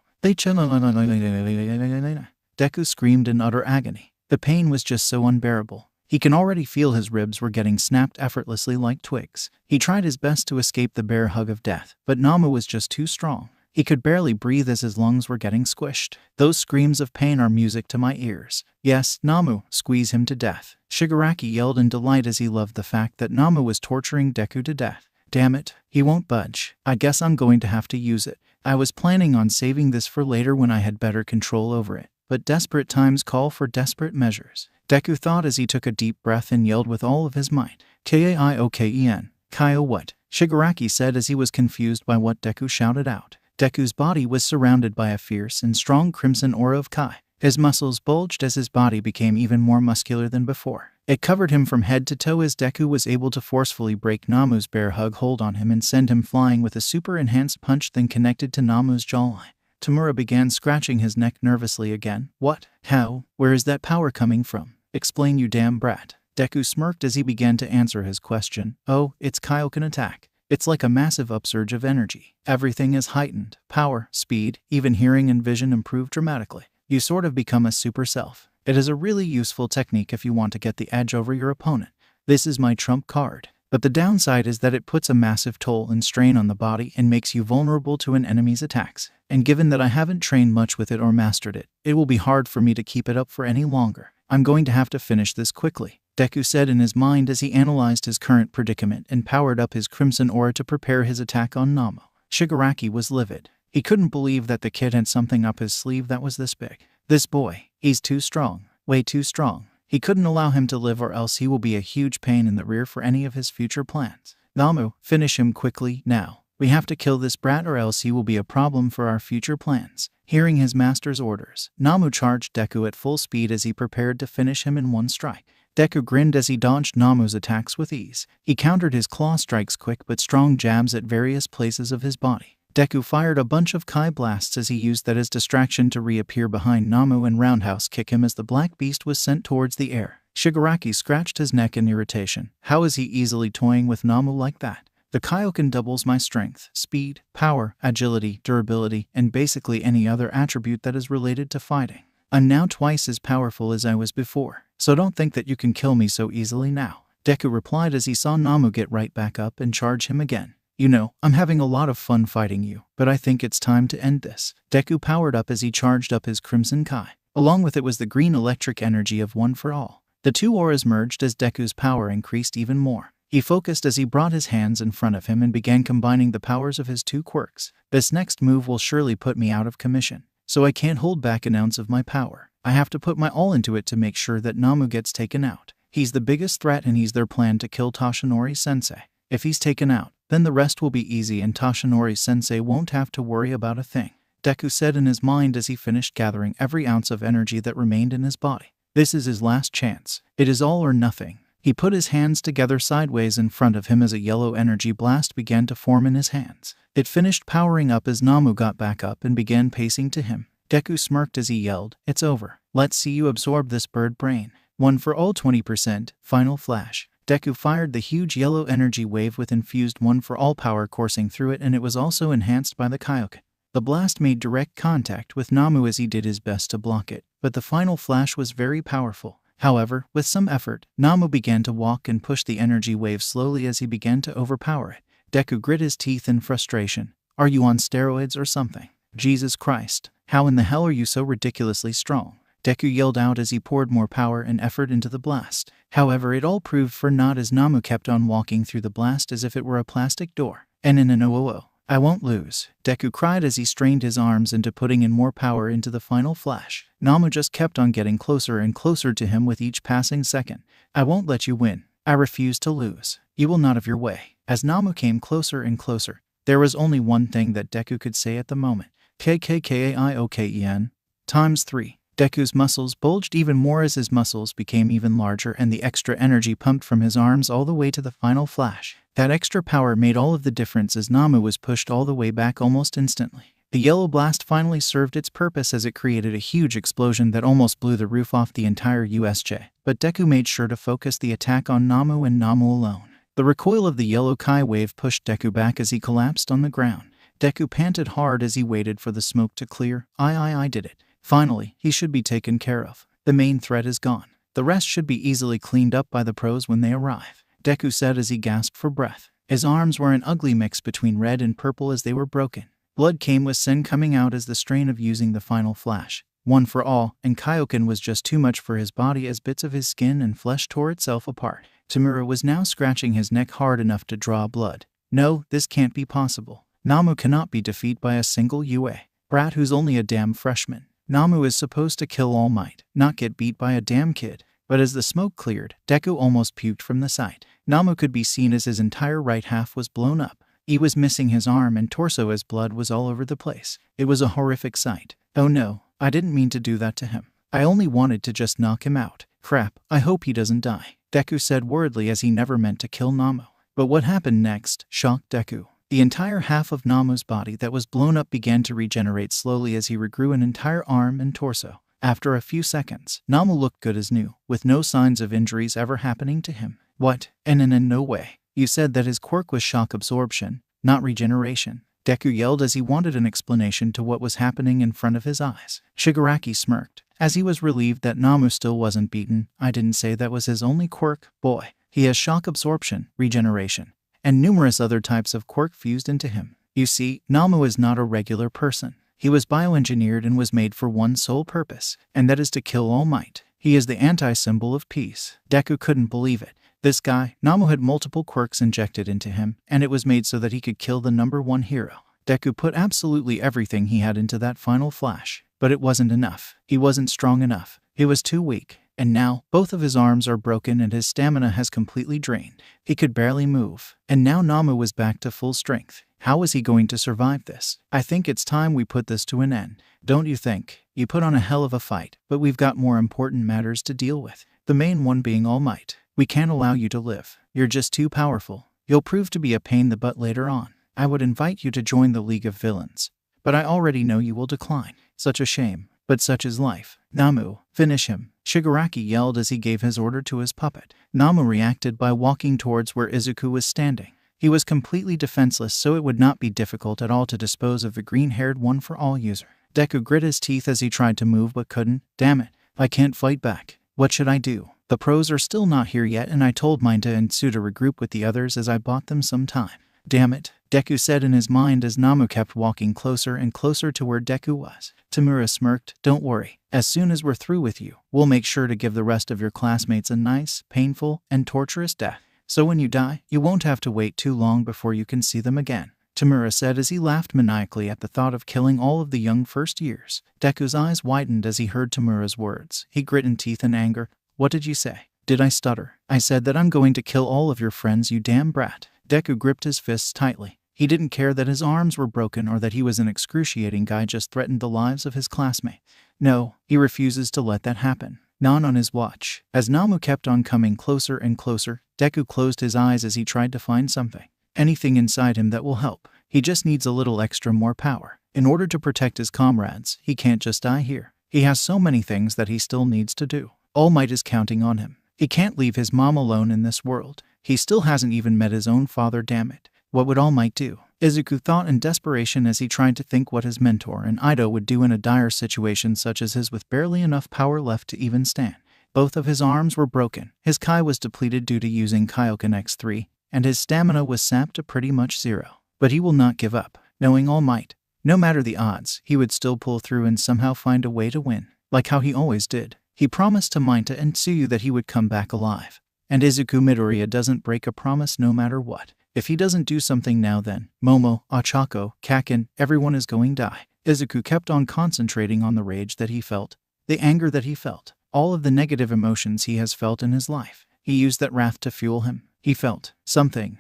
Deku screamed in utter agony. The pain was just so unbearable. He can already feel his ribs were getting snapped effortlessly like twigs. He tried his best to escape the bear hug of death, but Namu was just too strong. He could barely breathe as his lungs were getting squished. Those screams of pain are music to my ears. Yes, Namu, squeeze him to death. Shigaraki yelled in delight as he loved the fact that Namu was torturing Deku to death. Damn it, he won't budge. I guess I'm going to have to use it. I was planning on saving this for later when I had better control over it. But desperate times call for desperate measures. Deku thought as he took a deep breath and yelled with all of his might. Kaioken. Kaio what? Shigaraki said as he was confused by what Deku shouted out. Deku's body was surrounded by a fierce and strong crimson aura of Kai. His muscles bulged as his body became even more muscular than before. It covered him from head to toe as Deku was able to forcefully break Namu's bear hug hold on him and send him flying with a super enhanced punch then connected to Namu's jawline. Tamura began scratching his neck nervously again. What? How? Where is that power coming from? Explain, you damn brat. Deku smirked as he began to answer his question. Oh, it's Kaioken attack. It's like a massive upsurge of energy. Everything is heightened. Power, speed, even hearing and vision improve dramatically. You sort of become a super self. It is a really useful technique if you want to get the edge over your opponent. This is my trump card. But the downside is that it puts a massive toll and strain on the body and makes you vulnerable to an enemy's attacks. And given that I haven't trained much with it or mastered it, it will be hard for me to keep it up for any longer. I'm going to have to finish this quickly, Deku said in his mind as he analyzed his current predicament and powered up his crimson aura to prepare his attack on Namu. Shigaraki was livid. He couldn't believe that the kid had something up his sleeve that was this big. This boy, he's too strong. Way too strong. He couldn't allow him to live or else he will be a huge pain in the rear for any of his future plans. Namu, finish him quickly, now. We have to kill this brat or else he will be a problem for our future plans. Hearing his master's orders, Namu charged Deku at full speed as he prepared to finish him in one strike. Deku grinned as he dodged Namu's attacks with ease. He countered his claw strikes quick but strong jabs at various places of his body. Deku fired a bunch of Kai blasts as he used that as distraction to reappear behind Namu and roundhouse kick him as the black beast was sent towards the air. Shigaraki scratched his neck in irritation. How is he easily toying with Namu like that? The Kaioken doubles my strength, speed, power, agility, durability, and basically any other attribute that is related to fighting. I'm now twice as powerful as I was before, so don't think that you can kill me so easily now. Deku replied as he saw Namu get right back up and charge him again. You know, I'm having a lot of fun fighting you, but I think it's time to end this. Deku powered up as he charged up his Crimson Kai. Along with it was the green electric energy of One for All. The two auras merged as Deku's power increased even more. He focused as he brought his hands in front of him and began combining the powers of his two quirks. This next move will surely put me out of commission, so I can't hold back an ounce of my power. I have to put my all into it to make sure that Namu gets taken out. He's the biggest threat and he's their plan to kill Toshinori-sensei. If he's taken out, then the rest will be easy and Toshinori-sensei won't have to worry about a thing, Deku said in his mind as he finished gathering every ounce of energy that remained in his body. This is his last chance. It is all or nothing. He put his hands together sideways in front of him as a yellow energy blast began to form in his hands. It finished powering up as Namu got back up and began pacing to him. Deku smirked as he yelled, "It's over. Let's see you absorb this bird brain. One for all 20%, final flash." Deku fired the huge yellow energy wave with infused one for all power coursing through it, and it was also enhanced by the Kaioken. The blast made direct contact with Namu as he did his best to block it, but the final flash was very powerful. However, with some effort, Namu began to walk and push the energy wave slowly as he began to overpower it. Deku grit his teeth in frustration. "Are you on steroids or something? Jesus Christ, how in the hell are you so ridiculously strong?" Deku yelled out as he poured more power and effort into the blast. However, it all proved for naught as Namu kept on walking through the blast as if it were a plastic door. "Oh, I won't lose," Deku cried as he strained his arms into putting in more power into the final flash. Namu just kept on getting closer and closer to him with each passing second. "I won't let you win. I refuse to lose. You will not have your way." As Namu came closer and closer, there was only one thing that Deku could say at the moment. KKKAIOKEN times 3. Deku's muscles bulged even more as his muscles became even larger and the extra energy pumped from his arms all the way to the final flash. That extra power made all of the difference as Namu was pushed all the way back almost instantly. The yellow blast finally served its purpose as it created a huge explosion that almost blew the roof off the entire USJ. But Deku made sure to focus the attack on Namu and Namu alone. The recoil of the yellow Kai wave pushed Deku back as he collapsed on the ground. Deku panted hard as he waited for the smoke to clear. I did it. Finally, he should be taken care of. The main threat is gone. The rest should be easily cleaned up by the pros when they arrive, Deku said as he gasped for breath. His arms were an ugly mix between red and purple as they were broken. Blood came with Sen coming out as the strain of using the final flash. One for all, and Kaioken was just too much for his body as bits of his skin and flesh tore itself apart. Tamura was now scratching his neck hard enough to draw blood. No, this can't be possible. Namu cannot be defeated by a single UA brat who's only a damn freshman. Namu is supposed to kill All Might, not get beat by a damn kid. But as the smoke cleared, Deku almost puked from the sight. Namu could be seen as his entire right half was blown up. He was missing his arm and torso as blood was all over the place. It was a horrific sight. "Oh no, I didn't mean to do that to him. I only wanted to just knock him out. Crap, I hope he doesn't die," Deku said worriedly as he never meant to kill Namu. But what happened next shocked Deku. The entire half of Namu's body that was blown up began to regenerate slowly as he regrew an entire arm and torso. After a few seconds, Namu looked good as new, with no signs of injuries ever happening to him. "What? No way. You said that his quirk was shock absorption, not regeneration," Deku yelled as he wanted an explanation to what was happening in front of his eyes. Shigaraki smirked, as he was relieved that Namu still wasn't beaten. "I didn't say that was his only quirk, boy. He has shock absorption, regeneration, and numerous other types of quirk fused into him. You see, Namu is not a regular person. He was bioengineered and was made for one sole purpose, and that is to kill All Might. He is the anti-symbol of peace." Deku couldn't believe it. This guy, Namu, had multiple quirks injected into him, and it was made so that he could kill the #1 hero. Deku put absolutely everything he had into that final flash, but it wasn't enough. He wasn't strong enough. He was too weak. And now, both of his arms are broken and his stamina has completely drained. He could barely move. And now Namu was back to full strength. How was he going to survive this? "I think it's time we put this to an end. Don't you think? You put on a hell of a fight, but we've got more important matters to deal with. The main one being All Might. We can't allow you to live. You're just too powerful. You'll prove to be a pain in the butt later on. I would invite you to join the League of Villains, but I already know you will decline. Such a shame, but such is life. Namu, finish him," Shigaraki yelled as he gave his order to his puppet. Namu reacted by walking towards where Izuku was standing. He was completely defenseless, so it would not be difficult at all to dispose of the green-haired one for all user. Deku grit his teeth as he tried to move but couldn't. "Damn it, I can't fight back. What should I do? The pros are still not here yet, and I told Minta and Tsu to regroup with the others as I bought them some time." "Damn it," Deku said in his mind as Namu kept walking closer and closer to where Deku was. Tamura smirked. "Don't worry. As soon as we're through with you, we'll make sure to give the rest of your classmates a nice, painful, and torturous death." so when you die, you won't have to wait too long before you can see them again," Tamura said as he laughed maniacally at the thought of killing all of the young first years. Deku's eyes widened as he heard Tamura's words. He gritted teeth in anger. "What did you say?" "Did I stutter? I said that I'm going to kill all of your friends, you damn brat." Deku gripped his fists tightly. He didn't care that his arms were broken or that he was an excruciating guy just threatened the lives of his classmate. No, he refuses to let that happen. Not on his watch. As Namu kept on coming closer and closer, Deku closed his eyes as he tried to find something. Anything inside him that will help. He just needs a little extra more power. In order to protect his comrades, he can't just die here. He has so many things that he still needs to do. All Might is counting on him. He can't leave his mom alone in this world. He still hasn't even met his own father, damn it. What would All Might do? Izuku thought in desperation as he tried to think what his mentor and Ido would do in a dire situation such as his with barely enough power left to even stand. Both of his arms were broken, his Kai was depleted due to using Kaioken X3, and his stamina was sapped to pretty much zero. But he will not give up. Knowing All Might, no matter the odds, he would still pull through and somehow find a way to win, like how he always did. He promised to Mainta and Tsuyu that he would come back alive. And Izuku Midoriya doesn't break a promise no matter what. If he doesn't do something now, then Momo, Ochako, Kaken, everyone is going to die. Izuku kept on concentrating on the rage that he felt, the anger that he felt, all of the negative emotions he has felt in his life. He used that wrath to fuel him. He felt something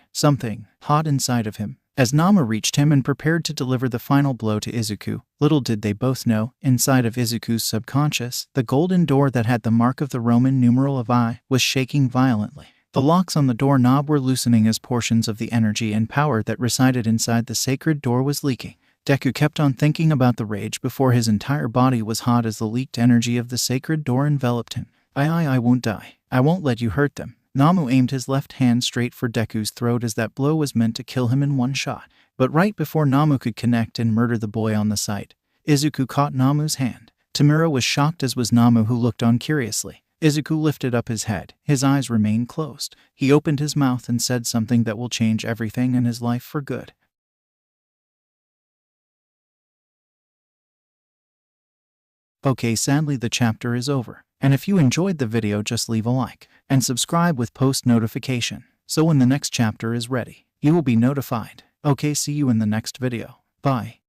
hot inside of him. As Namu reached him and prepared to deliver the final blow to Izuku, little did they both know, inside of Izuku's subconscious, the golden door that had the mark of the Roman numeral of I was shaking violently. The locks on the doorknob were loosening as portions of the energy and power that resided inside the sacred door was leaking. Deku kept on thinking about the rage before his entire body was hot as the leaked energy of the sacred door enveloped him. I won't die. I won't let you hurt them." Namu aimed his left hand straight for Deku's throat as that blow was meant to kill him in one shot. But right before Namu could connect and murder the boy on the site, Izuku caught Namu's hand. Tamura was shocked, as was Namu, who looked on curiously. Izuku lifted up his head. His eyes remained closed. He opened his mouth and said something that will change everything in his life for good. Okay, sadly the chapter is over. And if you enjoyed the video, just leave a like and subscribe with post notification, so when the next chapter is ready, you will be notified. Okay, see you in the next video. Bye.